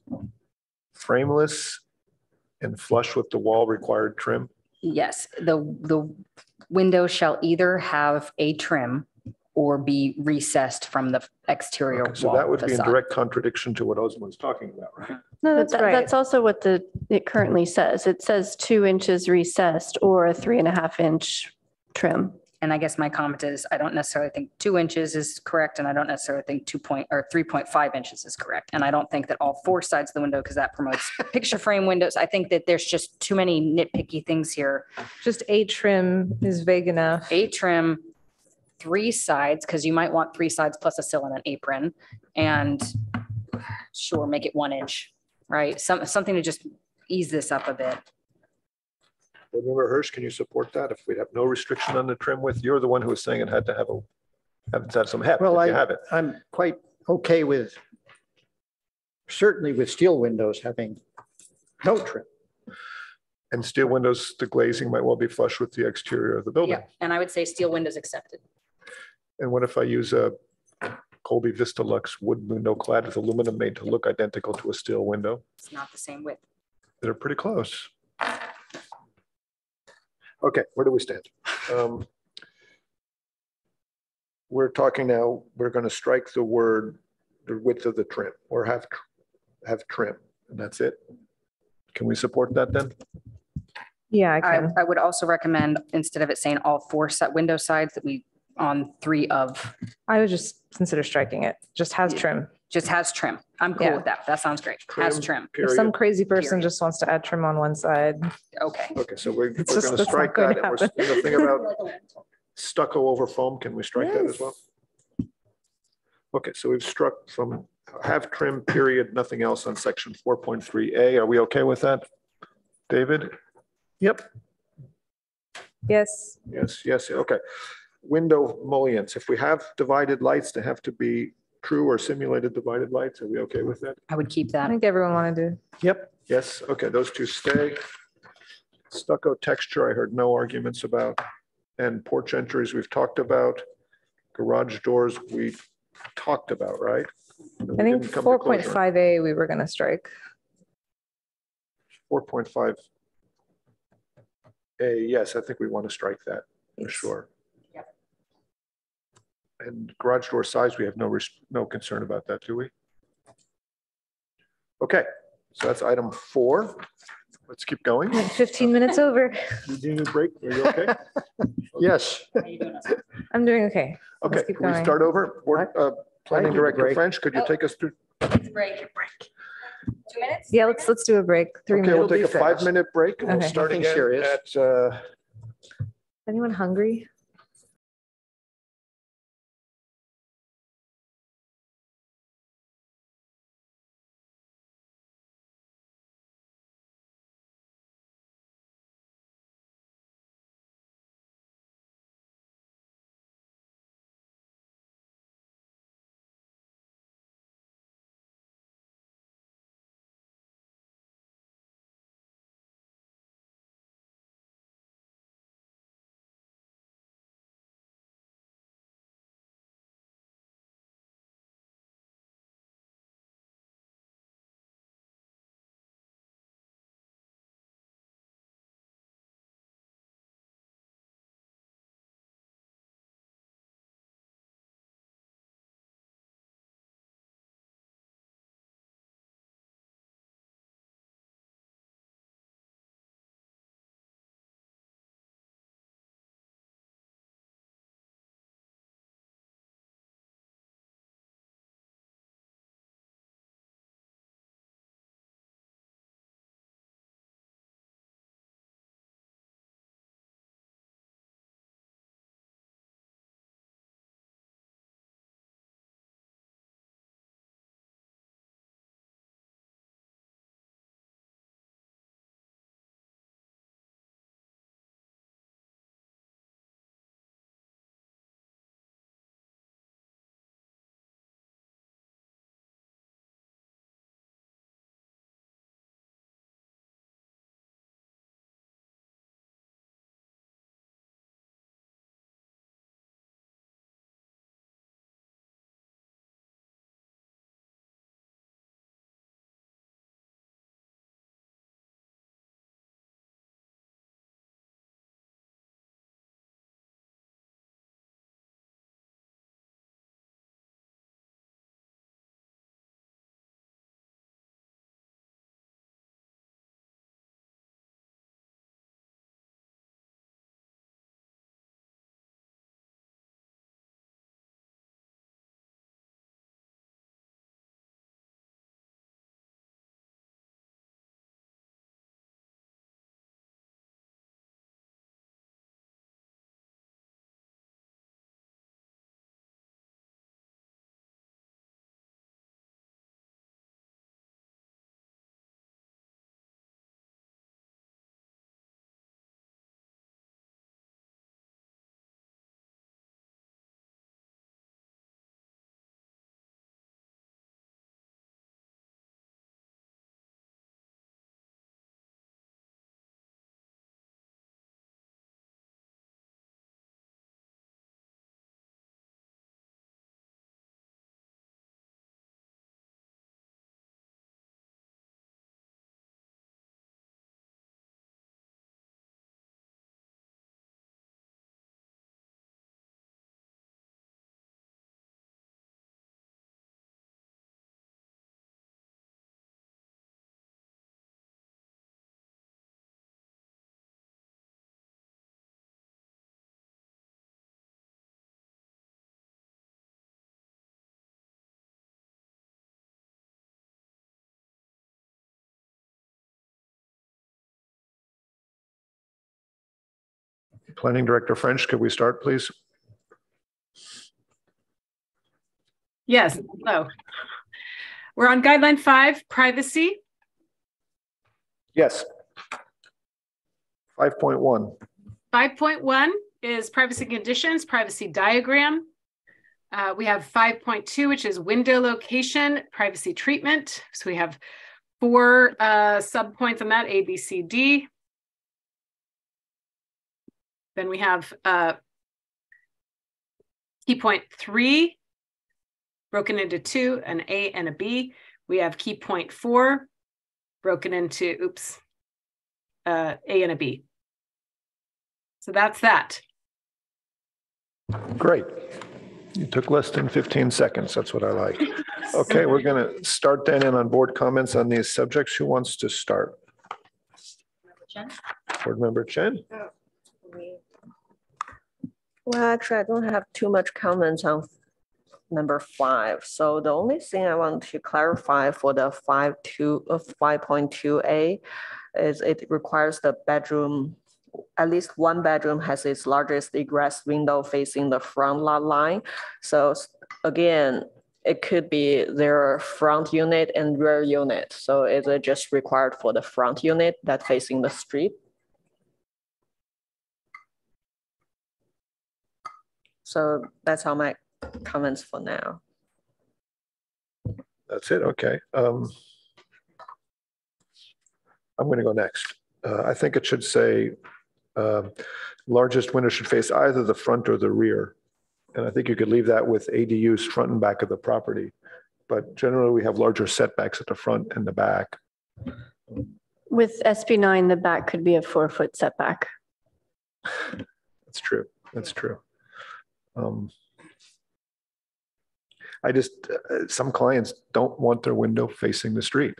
frameless and flush with the wall required trim? Yes, the window shall either have a trim or be recessed from the exterior wall. So that would be in facade. direct contradiction to what Osman's talking about, right? No, that's right. That's also what it currently says. It says 2 inches recessed or a 3.5 inch trim. And I guess my comment is, I don't necessarily think 2 inches is correct, and I don't necessarily think 3.5 inches is correct. And I don't think that all 4 sides of the window, because that promotes picture frame windows. I think that there's just too many nitpicky things here. Just a trim is vague enough. A trim, 3 sides, because you might want 3 sides plus a sill and an apron, and sure, make it 1 inch, right? Something to just ease this up a bit. Board Member Hirsch, can you support that? If we have no restriction on the trim width, you're the one who was saying it had to have some heft. Well, if you have it. I'm quite okay with, certainly with steel windows having no trim. And steel windows, the glazing might well be flush with the exterior of the building. Yeah, and I would say steel windows accepted. And what if I use a Colby Vista Lux wood window clad with aluminum made to look identical to a steel window? It's not the same width. They're pretty close. Okay, where do we stand? We're talking now, we're going to strike the word the width of the trim, or have trim, and that's it. Can we support that then? Yeah, I I, can. I would also recommend, instead of it saying all 4 set window sides, that we on 3 of. I would just consider striking it. Just has trim. Just has trim. I'm cool Yeah. with that. That sounds great. Has trim. If some crazy person Period. just wants to add trim on one side. Okay. Okay, so we're It's going just- to that's strike not going that. to And happen. the thing about stucco over foam, can we strike that as well? Okay, so we've struck from have trim period, nothing else on section 4.3A. Are we okay with that? David? Yep. Yes. Yes, yes, okay. Window mullions, if we have divided lights, they have to be true or simulated divided lights. Are we okay with that? I would keep I that. think everyone wanted to. Yep. Yes, okay, those two stay. Stucco texture, I heard no arguments about. And porch entries we've talked about. Garage doors we talked about, right? I think 4.5A we were going to strike. 4.5A, yes, I think we want to strike that for sure. And garage door size, we have no concern about that, do we? Okay, so that's item 4. Let's keep going. 15 minutes over. You need a break? Are you okay? Yes. I'm doing okay. Okay, Let's keep can we going. start over? Board, Planning Director break. French, could you take us through? Break. 2 minutes? Yeah, let's do a break. 3 Okay, minutes. we'll take a 5-minute break and we'll Okay. start Nothing again serious. at Anyone hungry? Planning Director French, could we start, please? Yes, hello. We're on guideline 5, privacy. Yes. 5.1. 5.1 is privacy conditions, privacy diagram. We have 5.2, which is window location, privacy treatment. So we have 4 subpoints on that, A, B, C, D. Then we have key point 3 broken into 2, an A and a B. We have key point 4 broken into, A and a B. So that's that. Great. You took less than 15 seconds. That's what I like. Okay, we're going to start then in on board comments on these subjects. Who wants to start? Board Member Chen? Well, actually, I don't have too much comments on number 5. So the only thing I want to clarify for the 5.2A is it requires the bedroom, at least one bedroom has its largest egress window facing the front lot line. So again, it could be their front unit and rear unit. So is it just required for the front unit that facing the street? So that's all my comments for now. That's it. Okay. I'm going to go next. I think it should say largest window should face either the front or the rear. And I think you could leave that with ADUs front and back of the property. But generally, we have larger setbacks at the front and the back. With SB9, the back could be a 4-foot setback. That's true. That's true. I just, some clients don't want their window facing the street.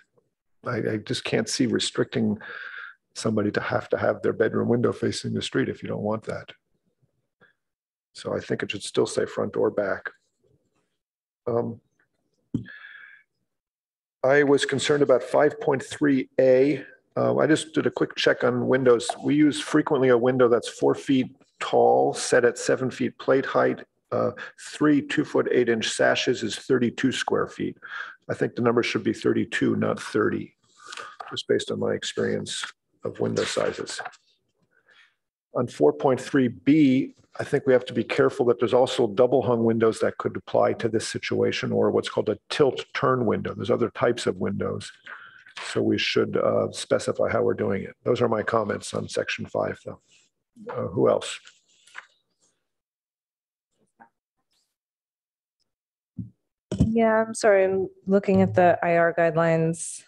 I just can't see restricting somebody to have their bedroom window facing the street if you don't want that. So I think it should still say front or back. I was concerned about 5.3A. I just did a quick check on windows. We use frequently a window that's 4 feet tall, set at 7 feet plate height. 3 2-foot 8-inch sashes is 32 square feet. I think the number should be 32, not 30, just based on my experience of window sizes. On 4.3B, I think we have to be careful that there's also double hung windows that could apply to this situation, or what's called a tilt turn window. There's other types of windows. So we should specify how we're doing it. Those are my comments on section 5 though. Who else? Yeah, I'm sorry. I'm looking at the IR guidelines.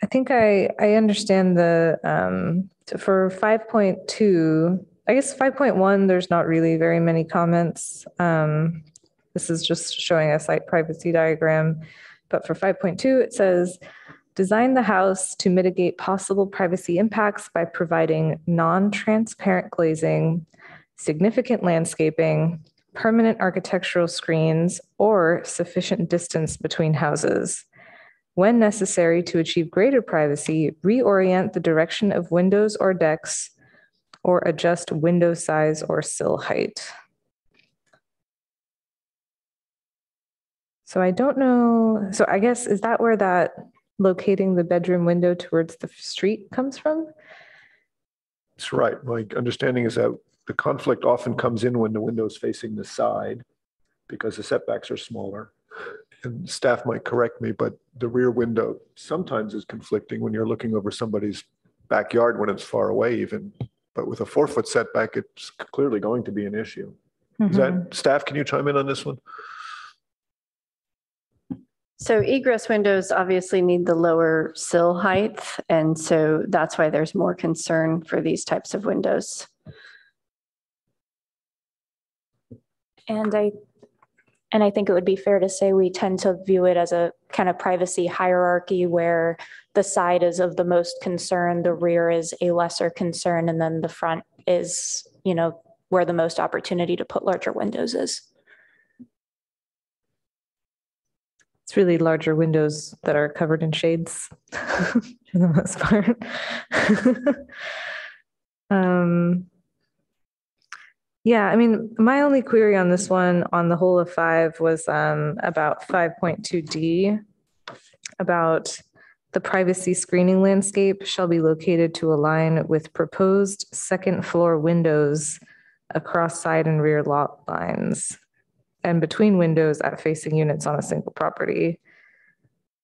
I think I understand for 5.2, I guess 5.1, there's not really very many comments. This is just showing a site privacy diagram. But for 5.2, it says, design the house to mitigate possible privacy impacts by providing non-transparent glazing, significant landscaping, permanent architectural screens, or sufficient distance between houses. When necessary to achieve greater privacy, reorient the direction of windows or decks, or adjust window size or sill height. So I don't know. So I guess, is that where that locating the bedroom window towards the street comes from? That's right. My understanding is that the conflict often comes in when the window's facing the side because the setbacks are smaller. And staff might correct me, but the rear window sometimes is conflicting when you're looking over somebody's backyard when it's far away even. But with a 4-foot setback, it's clearly going to be an issue. Is that, staff, can you chime in on this one? So egress windows obviously need the lower sill height. And so that's why there's more concern for these types of windows. And I think it would be fair to say we tend to view it as a kind of privacy hierarchy where the side is of the most concern, the rear is a lesser concern, and then the front is, you know, where the most opportunity to put larger windows is. It's really larger windows that are covered in shades for the most part. Yeah, I mean, my only query on this one on the whole of 5 was about 5.2D, about the privacy screening landscape shall be located to align with proposed second floor windows across side and rear lot lines and between windows at facing units on a single property.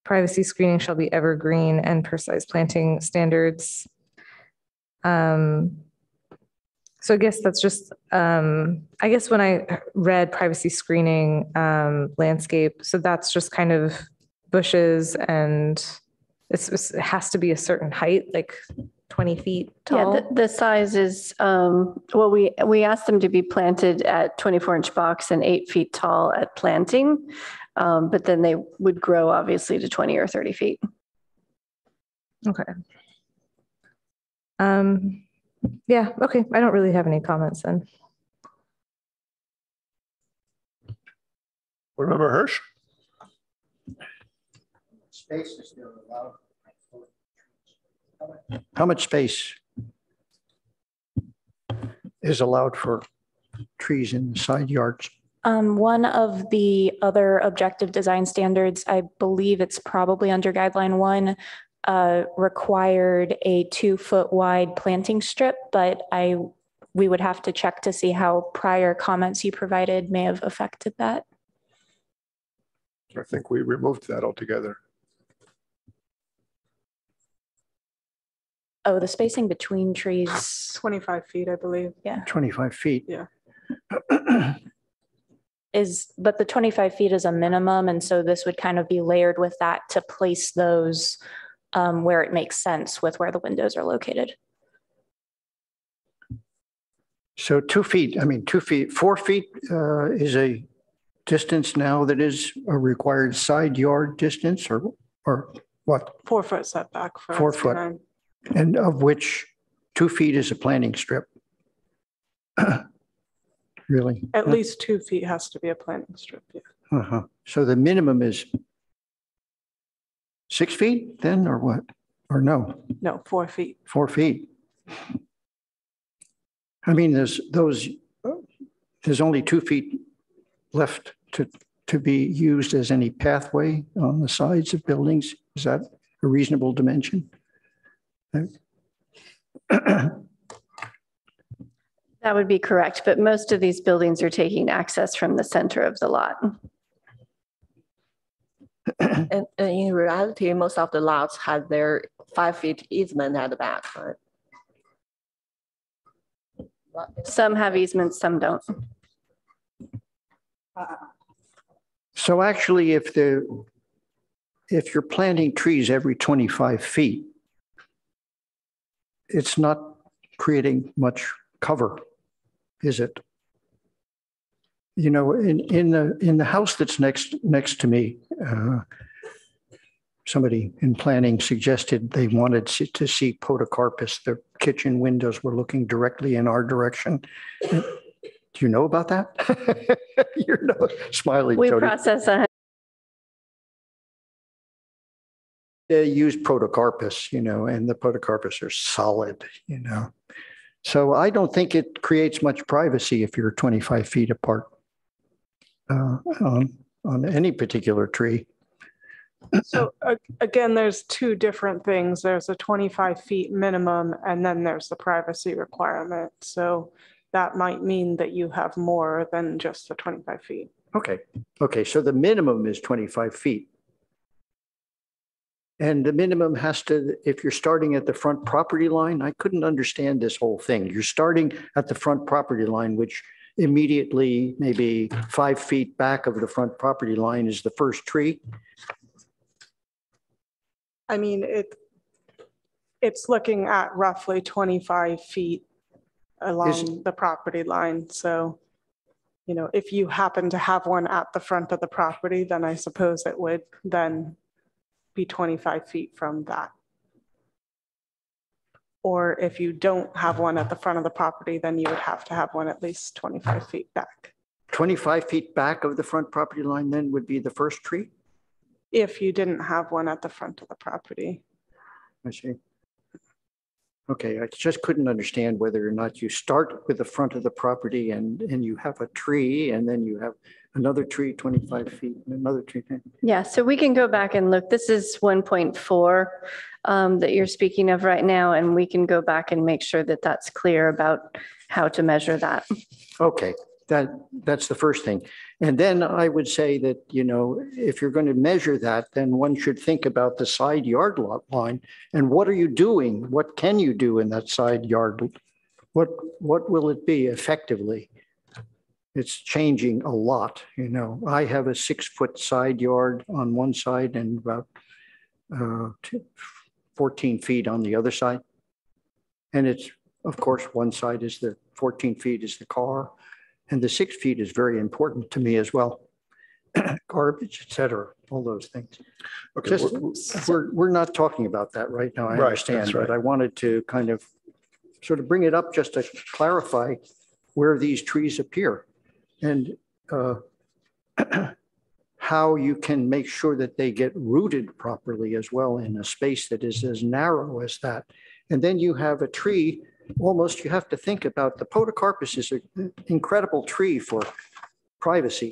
Privacy screening shall be evergreen and precise planting standards. So I guess that's just, I guess when I read privacy screening landscape, so that's just kind of bushes and it has to be a certain height, like 20 feet tall. Yeah, the size is, well, we asked them to be planted at 24-inch box and 8 feet tall at planting, but then they would grow obviously to 20 or 30 feet. Okay. Yeah, okay. I don't really have any comments then. Board Member Hirsch? Space is still allowed. How much space is allowed for trees in the side yards? One of the other objective design standards, I believe it's probably under guideline 1, required a 2-foot wide planting strip, but we would have to check to see how prior comments you provided may have affected that. I think we removed that altogether. Oh, the spacing between trees. 25 feet, I believe. Yeah. 25 feet. Yeah. But the 25 feet is a minimum. And so this would kind of be layered with that to place those where it makes sense with where the windows are located. So 2 feet, 2 feet, 4 feet is a distance now that is a required side yard distance or what? 4 foot setback for 4 foot. SB9. And of which 2 feet is a planting strip. Really? At least 2 feet has to be a planting strip. Yeah. So the minimum is 6 feet then, or what? Or no? No, 4 feet. 4 feet. I mean, there's only 2 feet left to be used as any pathway on the sides of buildings. Is that a reasonable dimension? That would be correct, but most of these buildings are taking access from the center of the lot. And in reality, most of the lots have their 5 feet easement at the back, right? Some have easements, some don't. So actually, if you're planting trees every 25 feet, it's not creating much cover, is it? You know, in the house that's next to me, somebody in planning suggested they wanted to see podocarpus. The kitchen windows were looking directly in our direction. Do you know about that? You're smiling. We Jody. process that. They use podocarpus, and the podocarpus are solid, So I don't think it creates much privacy if you're 25 feet apart on any particular tree. So again, there's 2 different things. There's a 25 feet minimum, and then there's the privacy requirement. So that might mean that you have more than just the 25 feet. Okay. So the minimum is 25 feet. And the minimum has to, if you're starting at the front property line, I couldn't understand this whole thing. You're starting at the front property line, which immediately maybe 5 feet back of the front property line is the first tree. I mean, it's looking at roughly 25 feet along the property line. So, if you happen to have one at the front of the property, then I suppose it would then be 25 feet from that. Or if you don't have one at the front of the property, then you would have to have one at least 25 feet back. 25 feet back of the front property line then would be the first tree? if you didn't have one at the front of the property. I see. Okay, I just couldn't understand whether or not you start with the front of the property and you have a tree and then you have another tree 25 feet and another tree. Yeah, so we can go back and look. This is 1.4 that you're speaking of right now, and we can go back and make sure that that's clear about how to measure that. Okay, that's the first thing. And then I would say that, you know, if you're going to measure that, then one should think about the side yard lot line. And what are you doing? What can you do in that side yard? What will it be effectively? It's changing a lot. You know, I have a 6-foot side yard on one side and about 14 feet on the other side. And it's, of course, one side is the 14 feet is the car. And the 6 feet is very important to me as well. Garbage, et cetera, all those things. Okay, just, we're not talking about that right now, I Right, understand, that's right. but I wanted to kind of sort of bring it up just to clarify where these trees appear and how you can make sure that they get rooted properly as well in a space that is as narrow as that. And then you have a tree, almost you have to think about the podocarpus is an incredible tree for privacy.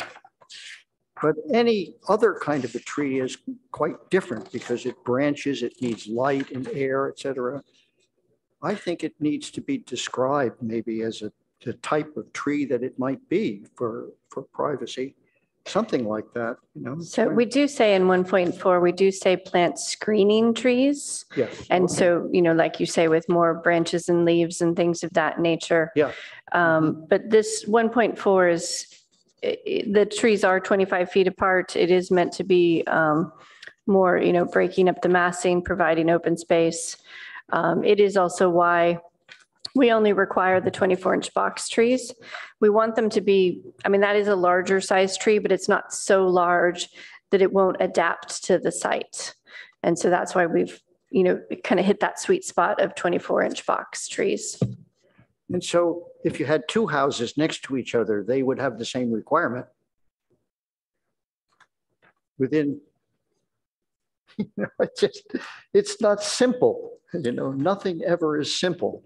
But any other kind of a tree is quite different because it branches, it needs light and air, et cetera. I think it needs to be described maybe as the type of tree that it might be for privacy, something like that, you know. So we do say in 1.4, we do say plant screening trees. Yes. And okay. so, you know, like you say, with more branches and leaves and things of that nature. Yeah. But this 1.4 is, the trees are 25 feet apart. It is meant to be more, you know, breaking up the massing, providing open space. It is also why we only require the 24-inch box trees. We want them to be, I mean, that is a larger size tree, but it's not so large that it won't adapt to the site. And so that's why we've, you know, kind of hit that sweet spot of 24-inch box trees. And so if you had two houses next to each other, they would have the same requirement. Within, you know, it's not simple. You know, nothing ever is simple.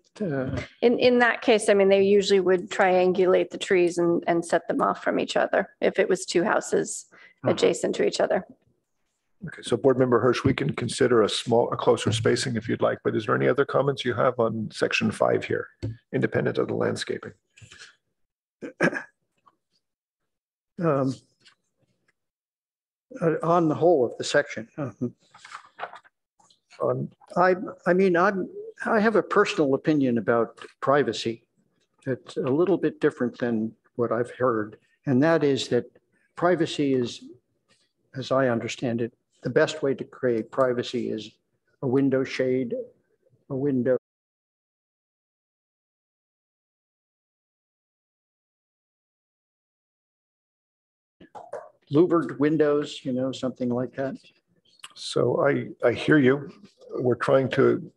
In that case, I mean, they usually would triangulate the trees and set them off from each other if it was two houses adjacent to each other. Okay, so Board Member Hirsch, we can consider a closer spacing if you'd like, but is there any other comments you have on section 5 here, independent of the landscaping? On the whole of the section. I have a personal opinion about privacy. It's a little bit different than what I've heard. And that is that privacy is, as I understand it, the best way to create privacy is a window shade, a window. Louvered windows, you know, something like that. So I hear you. We're trying to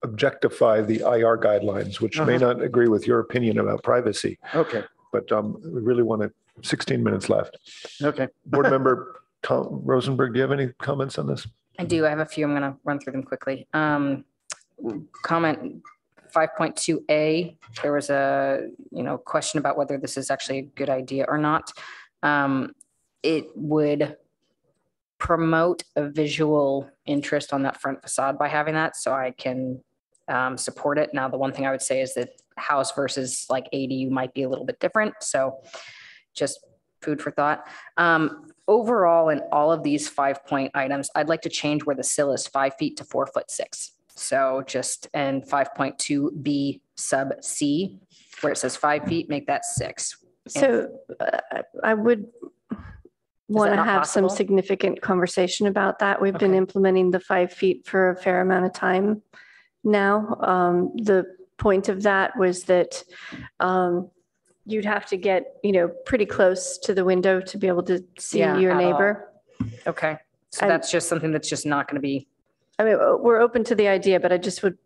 objectify the IR guidelines, which may not agree with your opinion about privacy. Okay. But we really want 16 minutes left. Okay. Board Member Tom Rosenberg, do you have any comments on this? I do. I have a few. I'm going to run through them quickly. Comment 5.2A, there was a question about whether this is actually a good idea or not. It would promote a visual interest on that front facade by having that, so I can support it. Now, the one thing I would say is that house versus like ADU might be a little bit different, so just food for thought. Overall, in all of these 5-point items, I'd like to change where the sill is 5 feet to 4'6". So just in 5.2B sub C, where it says 5 feet, make that 6. So I would want to have some significant conversation about that. We've been implementing the 5 feet for a fair amount of time now. The point of that was that you'd have to get, pretty close to the window to be able to see your neighbor. Okay. So that's just something that's just not going to be. I mean, we're open to the idea, but I just would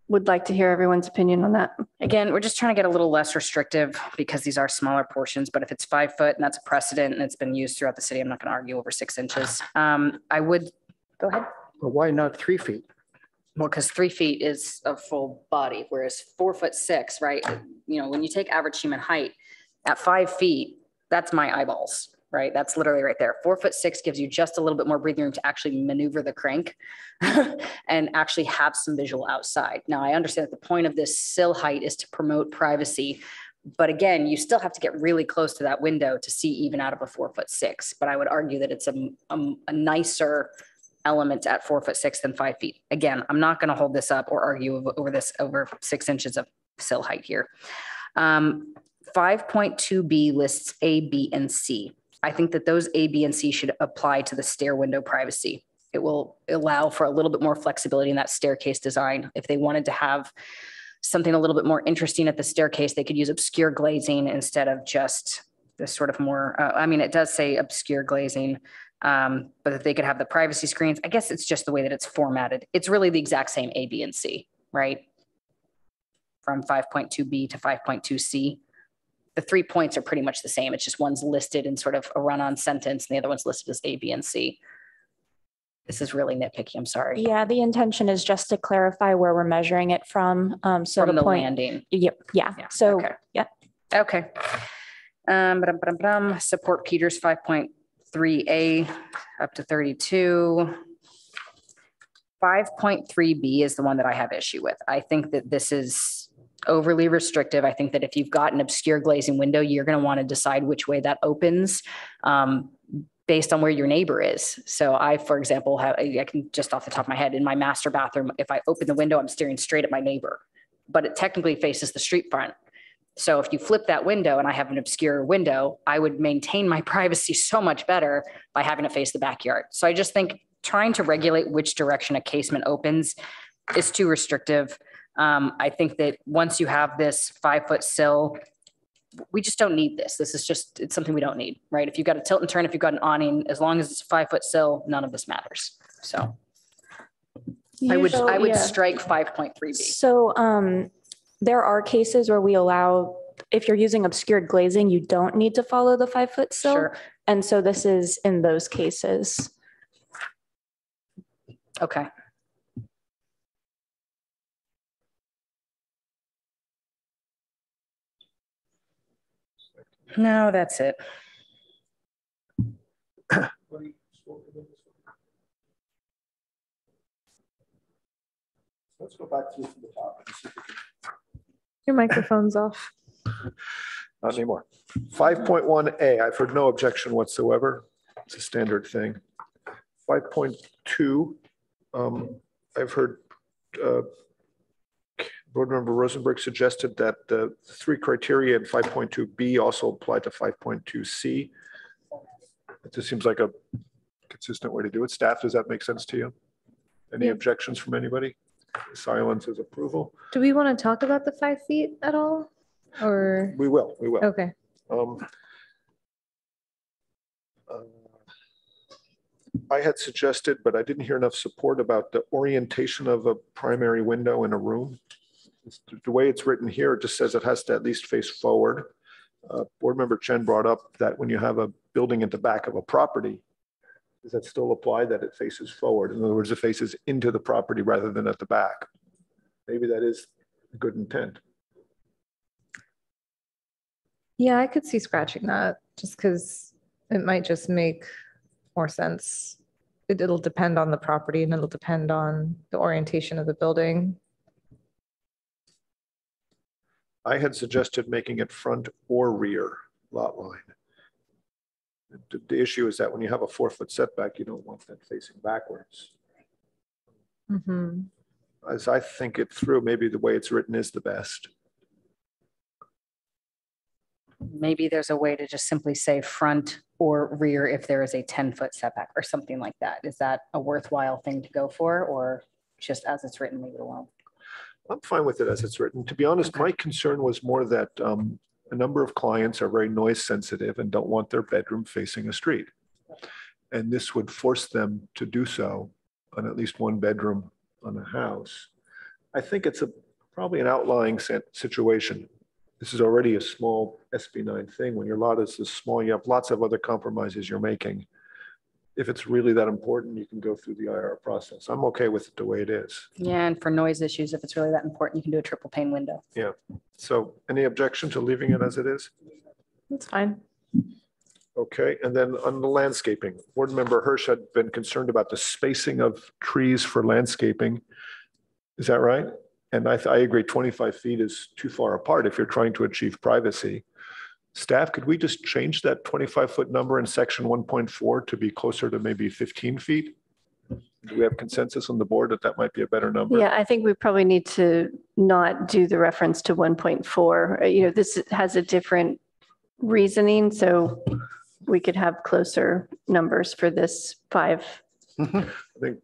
would like to hear everyone's opinion on that. Again, we're just trying to get a little less restrictive because these are smaller portions, but if it's 5 foot and that's a precedent and it's been used throughout the city, I'm not going to argue over 6 inches. I would, go ahead. Well, why not 3 feet? Well, because 3 feet is a full body, whereas 4'6", right? You know, when you take average human height at 5 feet, that's my eyeballs, right? That's literally right there. 4'6" gives you just a little bit more breathing room to actually maneuver the crank and actually have some visual outside. Now, I understand that the point of this sill height is to promote privacy, but again, you still have to get really close to that window to see even out of a 4'6". But I would argue that it's a nicer element at 4'6" than 5 feet. Again, I'm not going to hold this up or argue over 6 inches of sill height here. 5.2B lists A, B, and C. I think that those A, B, and C should apply to the stair window privacy. It will allow for a little bit more flexibility in that staircase design. If they wanted to have something a little bit more interesting at the staircase, they could use obscure glazing instead of just this sort of more, I mean, it does say obscure glazing, but if they could have the privacy screens, I guess it's just the way that it's formatted. It's really the exact same A, B, and C, right? From 5.2B to 5.2C. The 3 points are pretty much the same. It's just one's listed in sort of a run-on sentence and the other one's listed as A, B, and C. This is really nitpicky, I'm sorry. Yeah, the intention is just to clarify where we're measuring it from. So From the point, landing. Yep. Yeah. So, okay. yeah. Okay. Support Peters 5.3A up to 32. 5.3B is the one that I have issue with. I think that this is overly restrictive. I think that if you've got an obscure glazing window, you're going to want to decide which way that opens based on where your neighbor is. So I, for example, I can just off the top of my head, in my master bathroom, if I open the window, I'm staring straight at my neighbor, but it technically faces the street front. So if you flip that window and I have an obscure window, I would maintain my privacy so much better by having it face the backyard. So I just think trying to regulate which direction a casement opens is too restrictive. I think that once you have this 5 foot sill, we just don't need this. This is just, it's something we don't need, right? If you've got a tilt and turn, if you've got an awning, as long as it's a 5 foot sill, none of this matters. So I would strike 5.3B. So there are cases where we allow, if you're using obscured glazing, you don't need to follow the 5 foot sill. Sure. And so this is in those cases. Okay. No, that's it. Let's go back to the top. Your microphone's off. Not anymore. 5.1A, I've heard no objection whatsoever. It's a standard thing. 5.2, I've heard Board Member Rosenberg suggested that the 3 criteria in 5.2B also apply to 5.2C. It just seems like a consistent way to do it. Staff, does that make sense to you? Any objections from anybody? Silence is approval. Do we want to talk about the 5 feet at all? Or we will. Okay. I had suggested, but I didn't hear enough support about the orientation of a primary window in a room. The way it's written here, it just says it has to at least face forward. Board Member Chen brought up that when you have a building at the back of a property, does that still apply that it faces forward? In other words, it faces into the property rather than at the back. Maybe that is a good intent. Yeah, I could see scratching that just because it might just make more sense. It'll depend on the property and it'll depend on the orientation of the building. I had suggested making it front or rear lot line. The issue is that when you have a 4 foot setback, you don't want that facing backwards. Mm-hmm. As I think it through, maybe the way it's written is the best. Maybe there's a way to just simply say front or rear if there is a 10-foot setback or something like that. Is that a worthwhile thing to go for, or just as it's written, leave it alone? I'm fine with it as it's written. To be honest, my concern was more that a number of clients are very noise sensitive and don't want their bedroom facing a street. And this would force them to do so on at least one bedroom on a house. I think it's probably an outlying situation. This is already a small SB9 thing. When your lot is this small, you have lots of other compromises you're making. If it's really that important, you can go through the IR process. I'm okay with it the way it is. Yeah, and for noise issues, if it's really that important, you can do a triple pane window. Yeah. So any objection to leaving it as it is? That's fine. Okay, and then on the landscaping, Board Member Hirsch had been concerned about the spacing of trees for landscaping. Is that right? And I agree, 25 feet is too far apart if you're trying to achieve privacy. Staff, could we just change that 25-foot number in section 1.4 to be closer to maybe 15 feet? Do we have consensus on the board that that might be a better number? Yeah, I think we probably need to not do the reference to 1.4. You know, this has a different reasoning, so we could have closer numbers for this 5. I think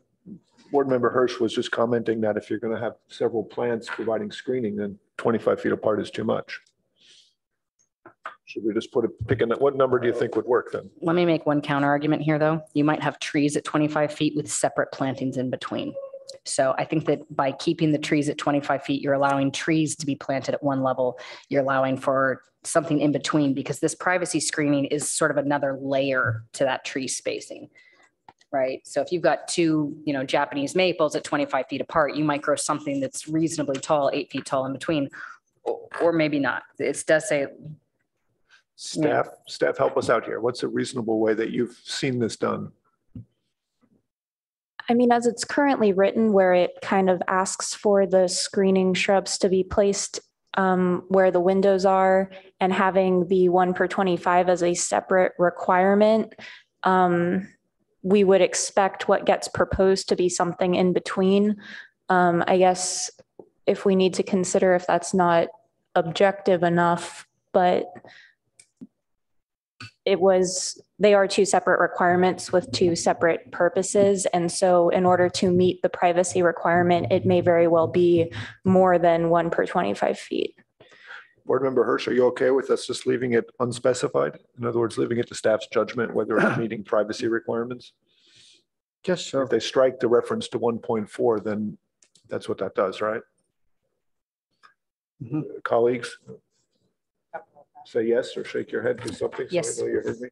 Board Member Hirsch was just commenting that if you're going to have several plants providing screening, then 25 feet apart is too much. Should we just pick in that? What number do you think would work then? Let me make one counter argument here, though. You might have trees at 25 feet with separate plantings in between. So I think that by keeping the trees at 25 feet, you're allowing trees to be planted at one level. You're allowing for something in between, because this privacy screening is sort of another layer to that tree spacing, right? So if you've got 2, Japanese maples at 25 feet apart, you might grow something that's reasonably tall, 8 feet tall in between, or maybe not. It does say. Staff, help us out here. What's a reasonable way that you've seen this done? I mean, as it's currently written, where it kind of asks for the screening shrubs to be placed where the windows are, and having the 1 per 25 as a separate requirement, we would expect what gets proposed to be something in between. I guess if we need to consider if that's not objective enough, but they are 2 separate requirements with 2 separate purposes. And so in order to meet the privacy requirement, it may very well be more than 1 per 25 feet. Board Member Hirsch, are you okay with us just leaving it unspecified? In other words, leaving it to staff's judgment whether it's meeting privacy requirements? Yes, sir. If they strike the reference to 1.4, then that's what that does, right? Colleagues? Say yes or shake your head, do something. Yes. So I know you heard me.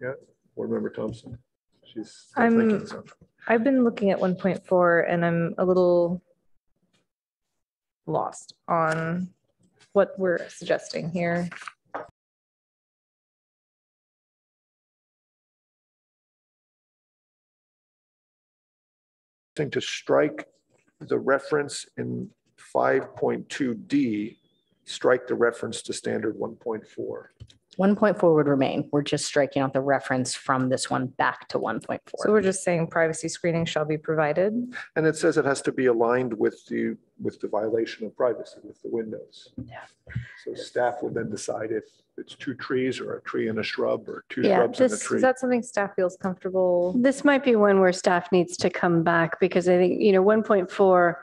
Yeah. Board Member Thompson. She's thinking something. I've been looking at 1.4 and I'm a little lost on what we're suggesting here. To strike the reference in 5.2D, strike the reference to standard 1.4. 1.4 would remain. We're just striking out the reference from this one back to 1.4. So we're just saying privacy screening shall be provided. And it says it has to be aligned with the violation of privacy, with the windows. Yeah. So staff would then decide if it's 2 trees or a tree and a shrub or 2 shrubs and a tree. Is that something staff feels comfortable? This might be one where staff needs to come back, because I think, 1.4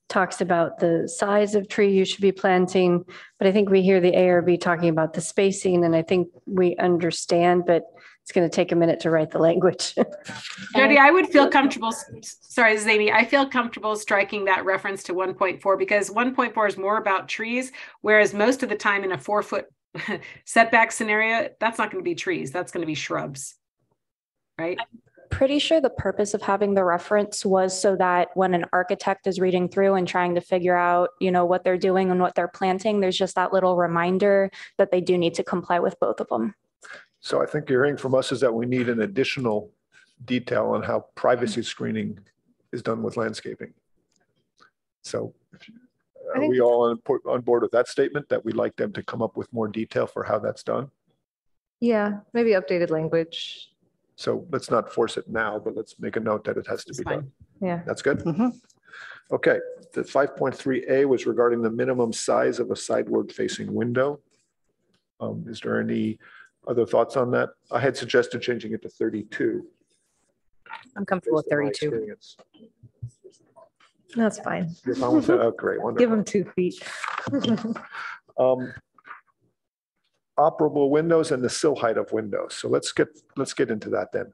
talks about the size of tree you should be planting, but I think we hear the ARB talking about the spacing, and I think we understand, but it's going to take a minute to write the language. Jody, I would feel comfortable, sorry, this is Amy, I feel comfortable striking that reference to 1.4, because 1.4 is more about trees, whereas most of the time in a 4-foot setback scenario, that's not going to be trees, that's going to be shrubs, right? Pretty sure the purpose of having the reference was so that when an architect is reading through and trying to figure out, what they're doing and what they're planting, there's just that little reminder that they do need to comply with both of them. So I think you're hearing from us is that we need an additional detail on how privacy screening is done with landscaping. So are we all on board with that statement, that we'd like them to come up with more detail for how that's done? Yeah, maybe updated language. So let's not force it now, but let's make a note that it has to be done. Yeah. That's good. Okay. The 5.3A was regarding the minimum size of a sideward facing window. Is there any other thoughts on that? I had suggested changing it to 32. I'm comfortable with 32. That's fine. You're fine with that? Oh, great. Wonderful. Give them 2 feet. Operable windows and the sill height of windows. So let's get into that then.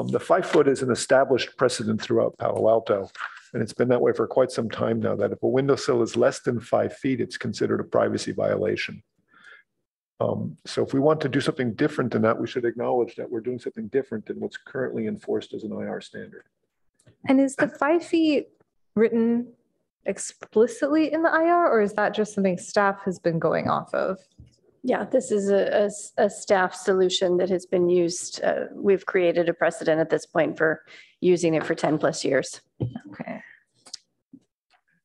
The 5 foot is an established precedent throughout Palo Alto. And it's been that way for quite some time now, that if a windowsill is less than 5 feet, it's considered a privacy violation. So if we want to do something different than that, we should acknowledge that we're doing something different than what's currently enforced as an IR standard. And is the 5 feet written explicitly in the IR, or is that just something staff has been going off of? Yeah, this is a staff solution that has been used. We've created a precedent at this point for using it for 10 plus years. Okay. I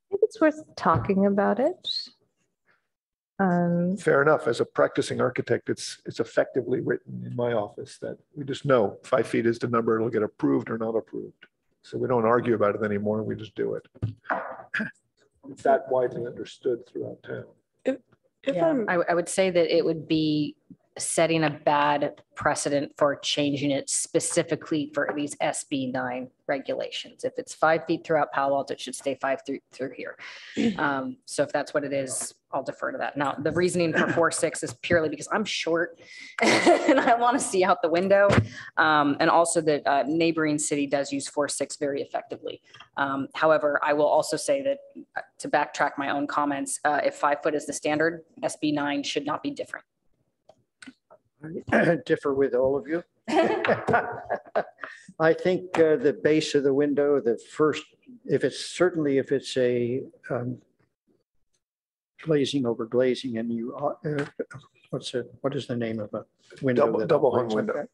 think it's worth talking about it. Fair enough. As a practicing architect, it's effectively written in my office that we just know 5 feet is the number. It'll get approved or not approved. So we don't argue about it anymore. We just do it. It's that widely understood throughout town. I would say that it would be setting a bad precedent for changing it specifically for these SB 9 regulations. If it's 5 feet throughout Palo Alto, it should stay 5 through here. So if that's what it is, I'll defer to that. Now, the reasoning for 4.6 is purely because I'm short and I want to see out the window. And also that neighboring city does use 4.6 very effectively. However, I will also say that to backtrack my own comments, if 5 foot is the standard, SB 9 should not be different. I differ with all of you. I think the base of the window, the first, if it's a glazing over glazing, and you, what is the name of a window? Double hung window. Like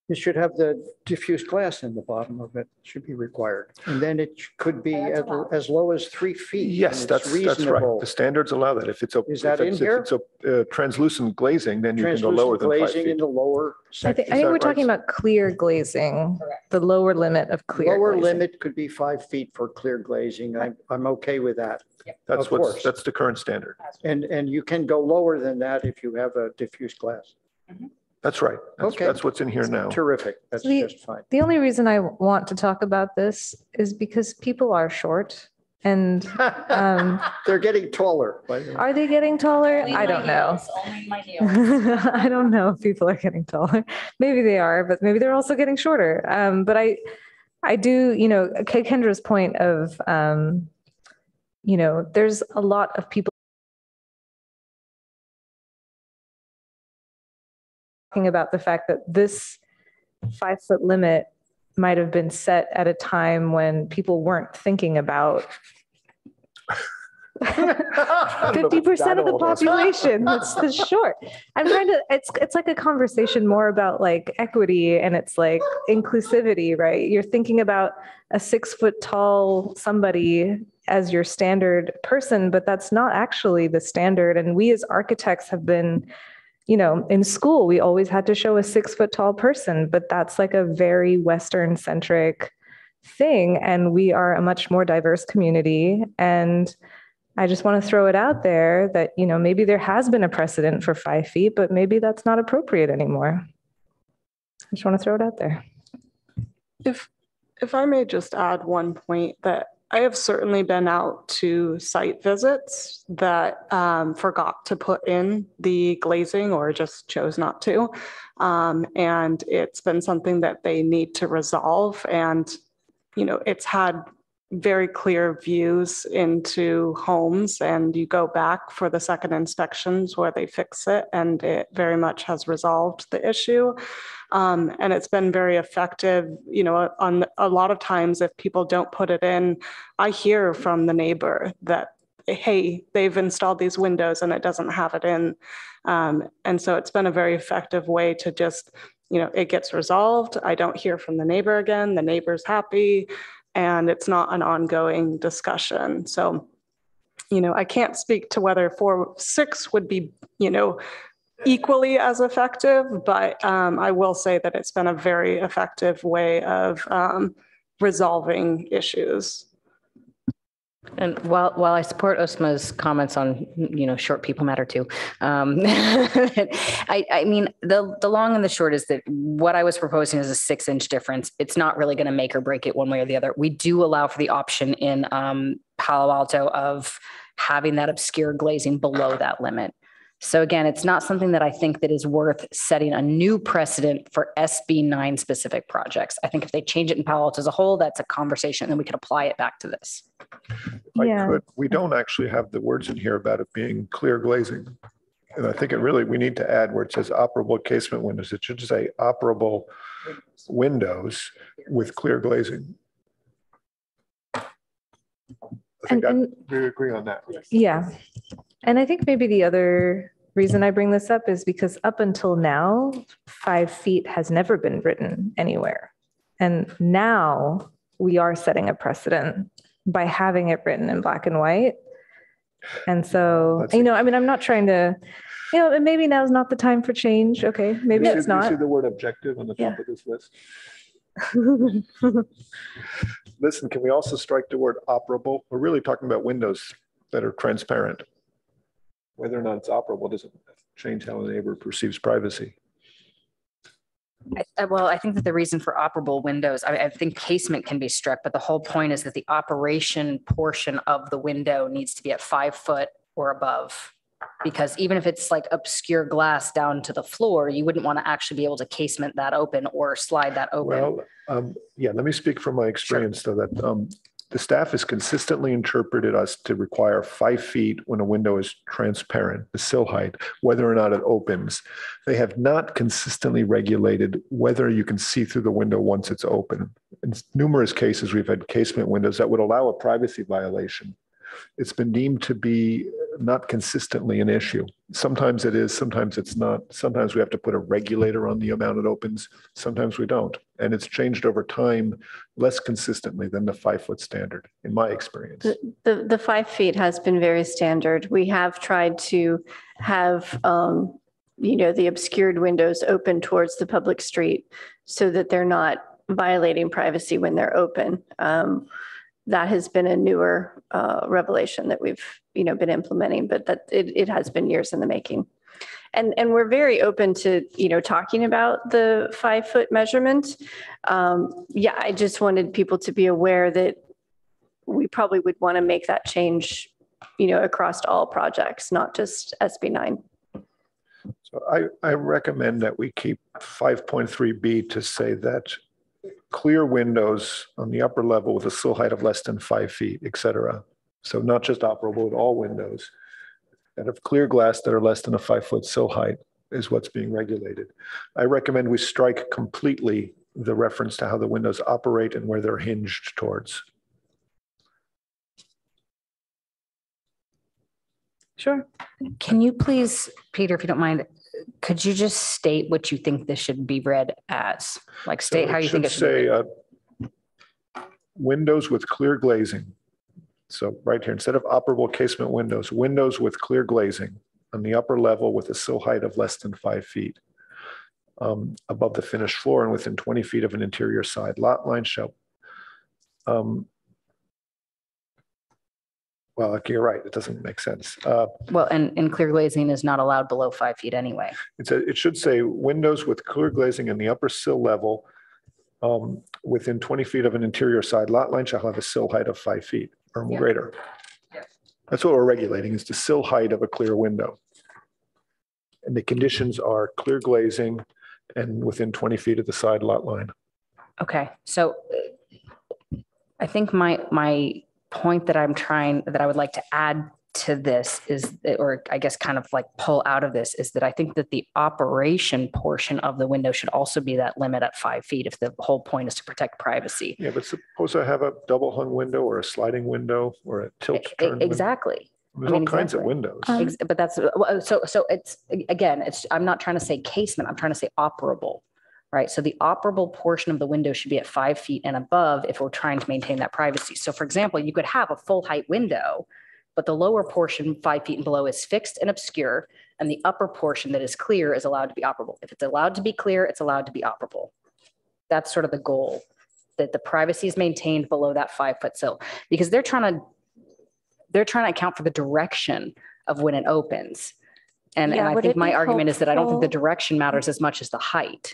it should have the diffused glass in the bottom of it, should be required. And then it could be as low as 3 feet. Yes, that's right. The standards allow that. If it's a, is that in here? If it's a translucent glazing, then you can go lower than 5 feet. In the lower section. I think we're talking about clear glazing, the lower limit of clear lower glazing. Limit could be 5 feet for clear glazing. I'm okay with that. That's that's the current standard. And you can go lower than that if you have a diffused glass. That's right. That's what's in here now. Terrific. That's just fine. The only reason I want to talk about this is because people are short and they're getting taller. Are they getting taller? I don't know. I don't know if people are getting taller. Maybe they are, but maybe they're also getting shorter. But I do, Kendra's point of, there's a lot of people talking about the fact that this 5 foot limit might have been set at a time when people weren't thinking about 50% of the population. That's short. I'm trying to, it's like a conversation more about like equity and it's like inclusivity, right? You're thinking about a 6 foot tall somebody as your standard person, but that's not actually the standard. And we as architects have been, in school, we always had to show a 6 foot tall person, but that's like a very Western centric thing. And we are a much more diverse community. And I just want to throw it out there that, maybe there has been a precedent for 5 feet, but maybe that's not appropriate anymore. I just want to throw it out there. If I may just add one point, that I have certainly been out to site visits that forgot to put in the glazing or just chose not to. And it's been something that they need to resolve. And, it's had very clear views into homes, and you go back for the second inspections where they fix it, and it very much has resolved the issue. And it's been very effective. On a lot of times, if people don't put it in, I hear from the neighbor that, hey, they've installed these windows and it doesn't have it in. And so it's been a very effective way to just, it gets resolved. I don't hear from the neighbor again. The neighbor's happy. And it's not an ongoing discussion. So, I can't speak to whether 4.6 would be, equally as effective, but I will say that it's been a very effective way of resolving issues. And while I support Osma's comments on, short people matter too. I mean, the long and the short is that what I was proposing is a 6-inch difference. It's not really going to make or break it one way or the other. We do allow for the option in Palo Alto of having that obscure glazing below that limit. So again, it's not something that I think that is worth setting a new precedent for SB9 specific projects. I think if they change it in Palo Alto as a whole, that's a conversation, and then we could apply it back to this. We don't actually have the words in here about it being clear glazing. And I think we need to add where it says operable casement windows. It should say operable windows with clear glazing. We agree on that. Yeah. And I think maybe the other reason I bring this up is because up until now, 5 feet has never been written anywhere. And now we are setting a precedent by having it written in black and white. And so, I'm not trying to, maybe now's not the time for change. Okay, maybe it's not. You see the word objective on the top of this list? Listen, can we also strike the word operable? We're really talking about windows that are transparent. Whether or not it's operable doesn't change how a neighbor perceives privacy. I think that the reason for operable windows, I think casement can be struck, but the whole point is that the operation portion of the window needs to be at 5 foot or above. Because even if it's like obscure glass down to the floor, you wouldn't want to actually be able to casement that open or slide that open. Well, let me speak from my experience, though, that the staff has consistently interpreted us to require 5 feet when a window is transparent, the sill height, whether or not it opens. They have not consistently regulated whether you can see through the window once it's open. In numerous cases, we've had casement windows that would allow a privacy violation. It's been deemed to be not consistently an issue. Sometimes it is, sometimes it's not. Sometimes we have to put a regulator on the amount it opens. Sometimes we don't. And it's changed over time less consistently than the 5 foot standard, in my experience. The 5 feet has been very standard. We have tried to have, the obscured windows open towards the public street so that they're not violating privacy when they're open. That has been a newer revelation that we've, been implementing, but that it has been years in the making. And we're very open to, talking about the 5 foot measurement. I just wanted people to be aware that we probably would want to make that change, across all projects, not just SB9. So I recommend that we keep 5.3B to say that clear windows on the upper level with a sill height of less than 5 feet, et cetera. So not just operable, but all windows that have clear glass that are less than a 5 foot sill height is what's being regulated. I recommend we strike completely the reference to how the windows operate and where they're hinged towards. Sure. Can you please, Peter, if you don't mind, could you just state what you think this should be read as? Like state how you think it should say windows with clear glazing. So right here, instead of operable casement windows, windows with clear glazing on the upper level with a sill height of less than 5 feet above the finished floor and within 20 feet of an interior side lot line shall. Well, okay, you're right. It doesn't make sense. And clear glazing is not allowed below 5 feet anyway. It should say windows with clear glazing in the upper sill level within 20 feet of an interior side lot line shall have a sill height of 5 feet or greater. Yes. That's what we're regulating, is the sill height of a clear window. And the conditions are clear glazing and within 20 feet of the side lot line. Okay, so I think my point that I would like to add to this is, or I guess kind of like pull out of this, is that I think that the operation portion of the window should also be that limit at 5 feet if the whole point is to protect privacy. Yeah, but suppose I have a double hung window or a sliding window or a tilt turn Exactly. There's all kinds of windows. But that's, so it's, again, I'm not trying to say casement, I'm trying to say operable. Right. So the operable portion of the window should be at 5 feet and above if we're trying to maintain that privacy. So for example, you could have a full height window, but the lower portion 5 feet and below is fixed and obscure, and the upper portion that is clear is allowed to be operable. If it's allowed to be clear, it's allowed to be operable. That's sort of the goal, that the privacy is maintained below that 5 foot sill, because they're trying to account for the direction of when it opens. And I think my argument is that I don't think the direction matters as much as the height.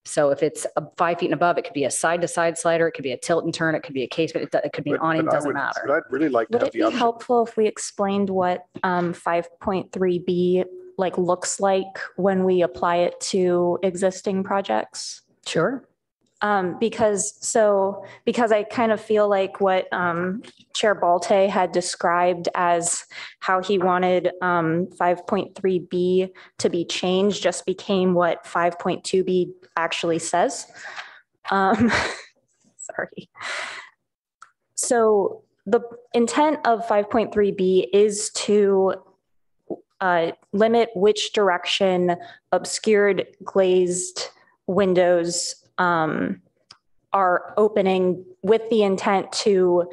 So if it's 5 feet and above, it could be a side to side slider, it could be a tilt and turn, it could be a casement, it could be an awning, it doesn't matter. But I'd really like to have the option. Would it be helpful if we explained what 5.3B like looks like when we apply it to existing projects? Sure. Because I kind of feel like what Chair Balte had described as how he wanted 5.3B to be changed just became what 5.2B actually says. Sorry. So the intent of 5.3B is to limit which direction obscured glazed windows are opening, with the intent to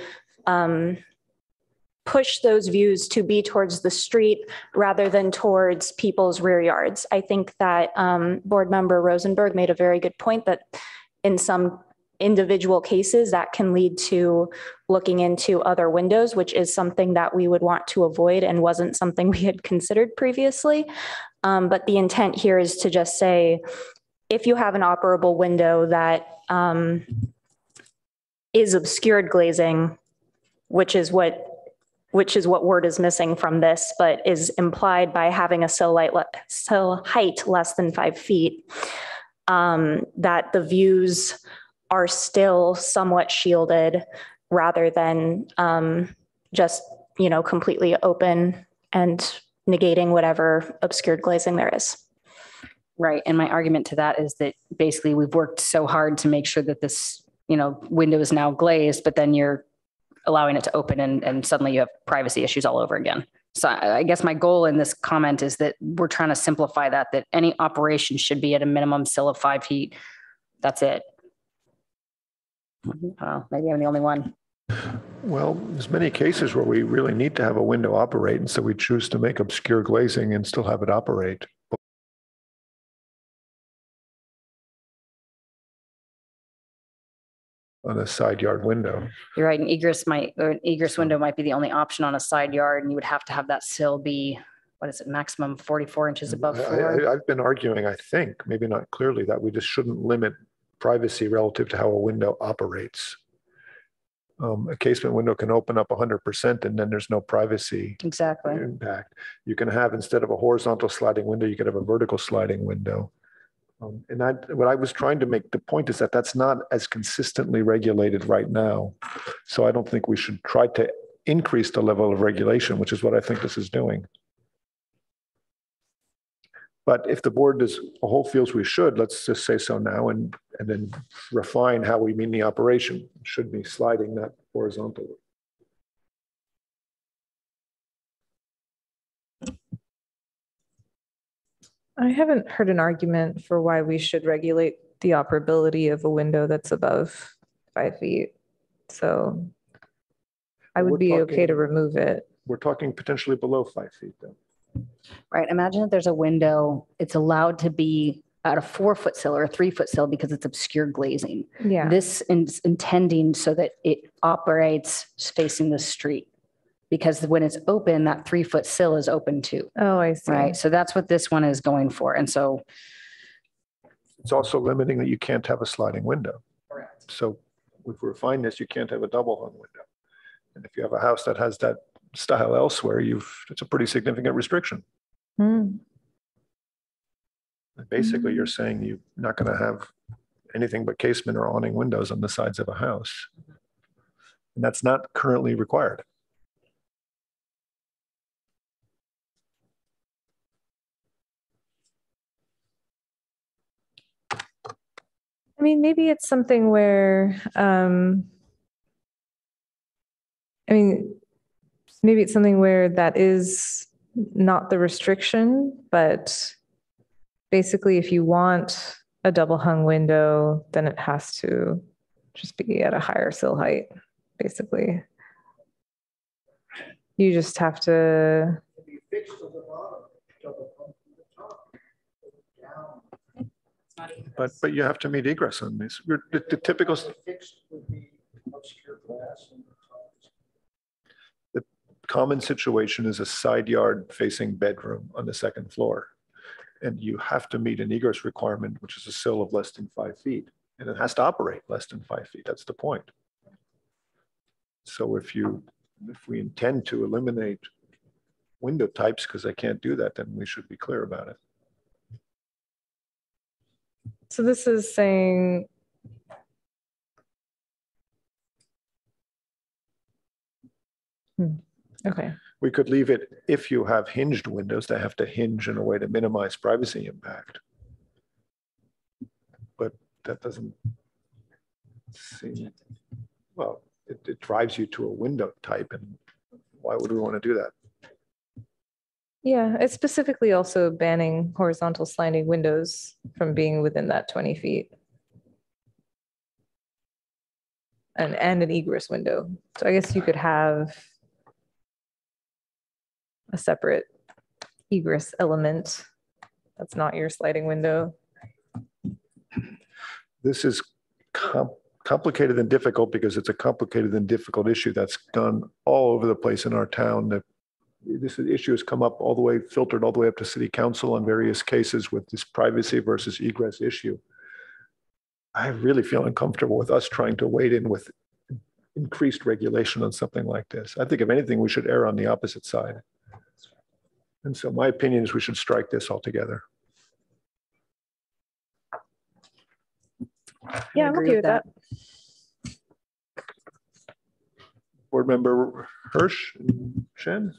push those views to be towards the street rather than towards people's rear yards. I think that Board Member Rosenberg made a very good point that in some individual cases that can lead to looking into other windows, which is something that we would want to avoid and wasn't something we had considered previously. But the intent here is to just say, if you have an operable window that is obscured glazing, which is what word is missing from this, but is implied by having a sill height less than 5 feet, that the views are still somewhat shielded rather than just, completely open and negating whatever obscured glazing there is. Right. And my argument to that is that basically we've worked so hard to make sure that this, window is now glazed, but then you're allowing it to open and suddenly you have privacy issues all over again. So I guess my goal in this comment is that we're trying to simplify that any operation should be at a minimum sill of 5 feet. That's it. Maybe I'm the only one. Well, there's many cases where we really need to have a window operate, and so we choose to make obscure glazing and still have it operate. On a side yard window. You're right. An egress window might be the only option on a side yard, and you would have to have that sill be, maximum 44 inches above floor? I've been arguing, I think, maybe not clearly, that we just shouldn't limit privacy relative to how a window operates. A casement window can open up 100% and then there's no privacy impact. You can have, instead of a horizontal sliding window, you could have a vertical sliding window. What I was trying to make the point is that that's not as consistently regulated right now. So I don't think we should try to increase the level of regulation, which is what I think this is doing. But if the board as a whole feels we should, let's just say so now and then refine how we mean the operation. It should be sliding, not horizontally. I haven't heard an argument for why we should regulate the operability of a window that's above 5 feet. So I would be okay to remove it. We're talking potentially below 5 feet though. Right. Imagine if there's a window, it's allowed to be at a 4-foot sill or a 3-foot sill because it's obscure glazing. Yeah. This is intending so that it operates facing the street, because when it's open, that 3-foot sill is open too. Oh, I see. Right. So that's what this one is going for. And so it's also limiting that you can't have a sliding window. Correct. So if we refine this, you can't have a double hung window. And if you have a house that has that style elsewhere, it's a pretty significant restriction. Hmm. And basically, you're saying you're not going to have anything but casement or awning windows on the sides of a house. And that's not currently required. I mean, maybe it's something where, maybe it's something where that is not the restriction, but basically if you want a double hung window, then it has to just be at a higher sill height, basically. You just have to. But you have to meet egress on these. The typical. The common situation is a side yard facing bedroom on the second floor. And you have to meet an egress requirement, which is a sill of less than 5 feet. And it has to operate less than 5 feet. That's the point. So if we intend to eliminate window types, because I can't do that, then we should be clear about it. So this is saying okay. We could leave it, if you have hinged windows, they have to hinge in a way to minimize privacy impact. But that doesn't seem, well, it drives you to a window type, and why would we want to do that? Yeah, it's specifically also banning horizontal sliding windows from being within that 20 feet. And an egress window. So I guess you could have a separate egress element that's not your sliding window. This is complicated and difficult because it's a complicated and difficult issue that's gone all over the place in our town. That this issue has come up all the way, filtered all the way up to city council on various cases with this privacy versus egress issue. I really feel uncomfortable with us trying to wade in with increased regulation on something like this. I think if anything, we should err on the opposite side. And so my opinion is we should strike this altogether. Yeah, I'm okay with that. Board Member Hirsch and Shen?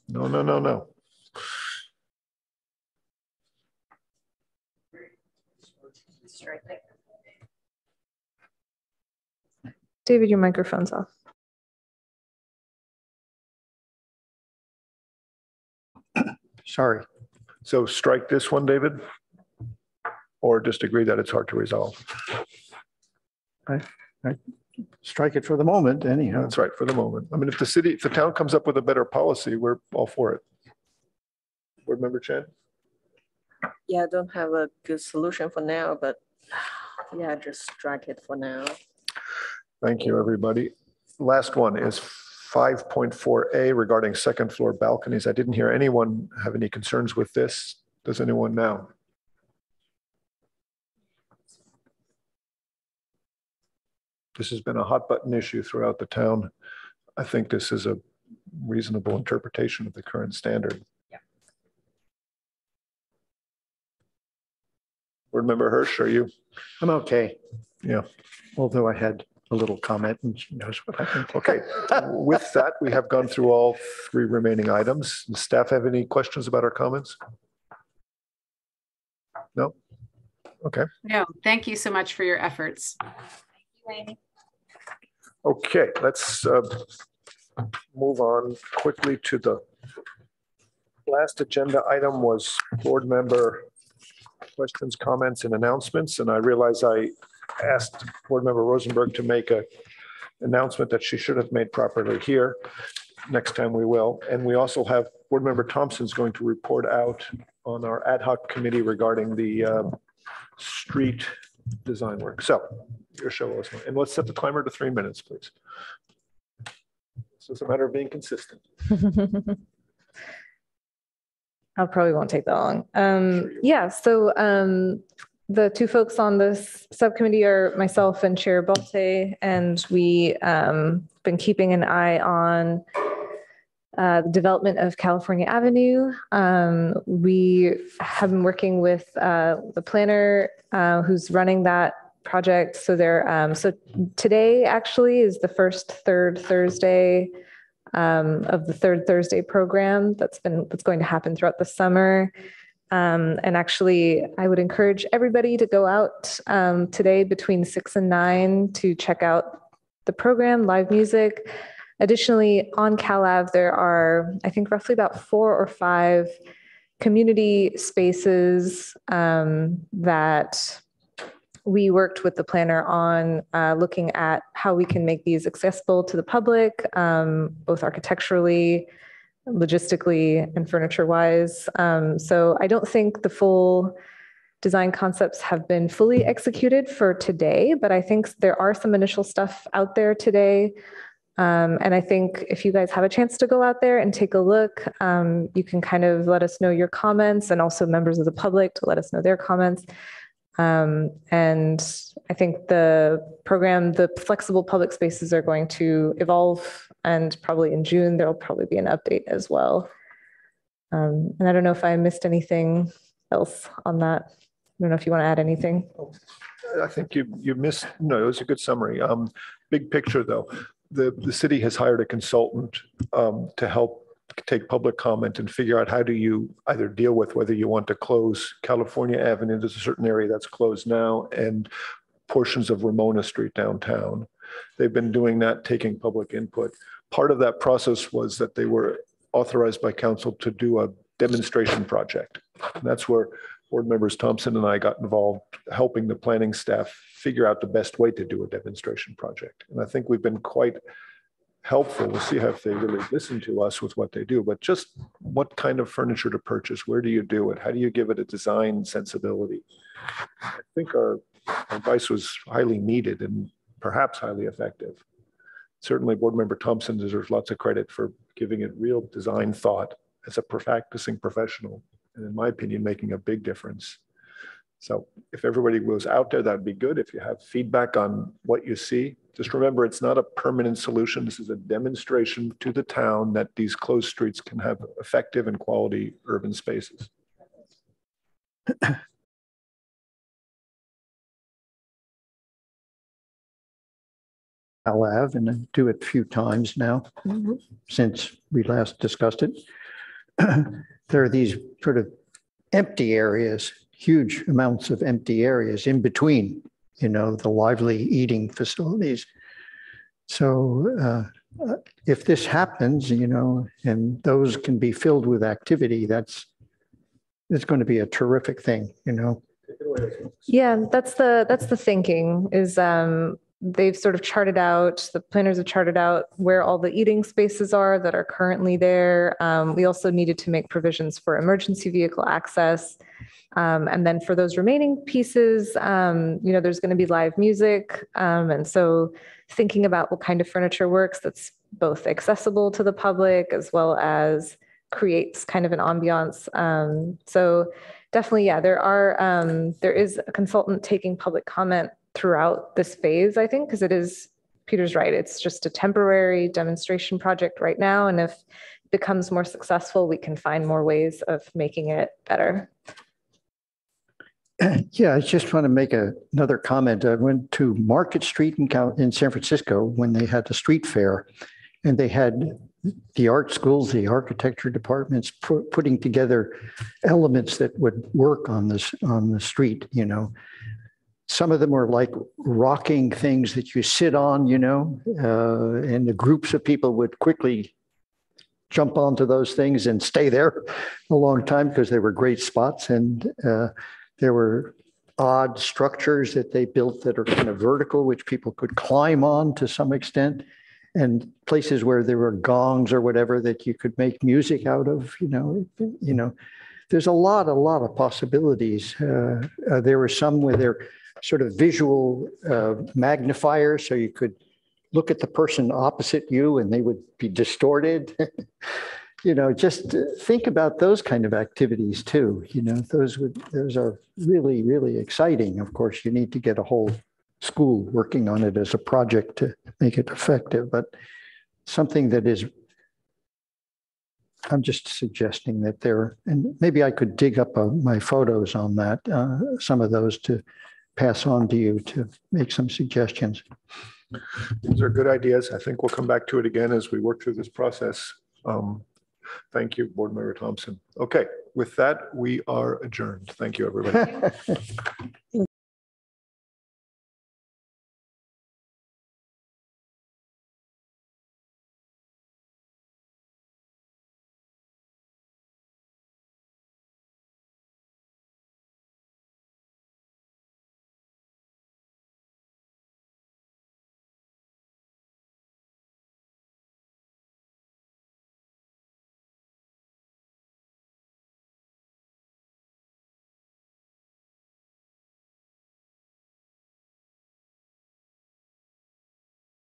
No. David, your microphone's off. Sorry. So strike this one, David? Or just agree that it's hard to resolve? I strike it for the moment, anyhow. That's right, for the moment. I mean, if the town comes up with a better policy, we're all for it. Board Member Chen? Yeah, I don't have a good solution for now, but yeah, just strike it for now. Thank you, everybody. Last one is 5.4A regarding second floor balconies. I didn't hear anyone have any concerns with this. Does anyone now? This has been a hot button issue throughout the town. I think this is a reasonable interpretation of the current standard. Yeah. Board Member Hirsch, are you? I'm okay. Yeah. Although I had a little comment and she knows what I think. Okay. With that, we have gone through all three remaining items. Does staff have any questions about our comments? No? Okay. No, thank you so much for your efforts. Okay, let's move on quickly to the last agenda item was board member questions, comments, and announcements. And I realize I asked board member Rosenberg to make an announcement that she should have made properly here. Next time we will. And we also have board member Thompson's going to report out on our ad hoc committee regarding the street design work. So your show was, and let's set the timer to 3 minutes, please. So it's a matter of being consistent. I probably won't take that long. Yeah, so the two folks on this subcommittee are myself and Chair Bolte, and we been keeping an eye on the development of California Avenue. We have been working with the planner who's running that project. So so today actually is the first third Thursday of the third Thursday program that's going to happen throughout the summer. And actually, I would encourage everybody to go out today between 6 and 9 to check out the program, live music. Additionally, on Cal Ave, there are, I think, roughly about 4 or 5 community spaces that we worked with the planner on looking at how we can make these accessible to the public, both architecturally, logistically, and furniture-wise. So I don't think the full design concepts have been fully executed for today, but I think there are some initial stuff out there today. And I think if you guys have a chance to go out there and take a look, you can kind of let us know your comments, and also members of the public to let us know their comments. And I think the program, the flexible public spaces are going to evolve, and probably in June, there'll probably be an update as well. And I don't know if I missed anything else on that. I don't know if you want to add anything. I think you missed, no, it was a good summary. Big picture though, the city has hired a consultant to help take public comment and figure out how do you either deal with whether you want to close California Avenue, there's a certain area that's closed now, and portions of Ramona Street downtown. They've been doing that, taking public input. Part of that process was that they were authorized by council to do a demonstration project. And that's where board members Thompson and I got involved, helping the planning staff figure out the best way to do a demonstration project. And I think we've been quite helpful. We'll see how if they really listen to us with what they do, but just what kind of furniture to purchase, where do you do it? How do you give it a design sensibility? I think our advice was highly needed and perhaps highly effective. Certainly board member Thompson deserves lots of credit for giving it real design thought as a practicing professional, and in my opinion, making a big difference. So if everybody was out there, that'd be good. If you have feedback on what you see, just remember it's not a permanent solution. This is a demonstration to the town that these closed streets can have effective and quality urban spaces. I'll have, and I do it a few times now since we last discussed it. There are these sort of empty areas, huge amounts of empty areas in between, you know, the lively eating facilities. So if this happens, you know, and those can be filled with activity, it's going to be a terrific thing, you know. Yeah, that's the thinking is they've sort of charted out, the planners have charted out where all the eating spaces are that are currently there. We also needed to make provisions for emergency vehicle access. And then for those remaining pieces, you know, there's going to be live music. And so thinking about what kind of furniture works that's both accessible to the public as well as creates kind of an ambiance. So definitely, yeah, there is a consultant taking public comment throughout this phase, I think, because Peter's right. It's just a temporary demonstration project right now. And if it becomes more successful, we can find more ways of making it better. Yeah, I just want to make another comment. I went to Market Street in San Francisco when they had the street fair, and they had the art schools, the architecture departments putting together elements that would work on the street, you know. Some of them were like rocking things that you sit on, you know, and the groups of people would quickly jump onto those things and stay there a long time because they were great spots. And there were odd structures that they built that are kind of vertical, which people could climb on to some extent, and places where there were gongs or whatever that you could make music out of, you know. There's a lot of possibilities. There were some where they're sort of visual magnifiers, so you could look at the person opposite you and they would be distorted. You know, just think about those kind of activities too. You know, those are really, really exciting. Of course, you need to get a whole school working on it as a project to make it effective, but something that is, I'm just suggesting that and maybe I could dig up my photos on that, some of those to pass on to you to make some suggestions. These are good ideas. I think we'll come back to it again as we work through this process. Thank you, Board Member Thompson. Okay, with that, we are adjourned. Thank you, everybody.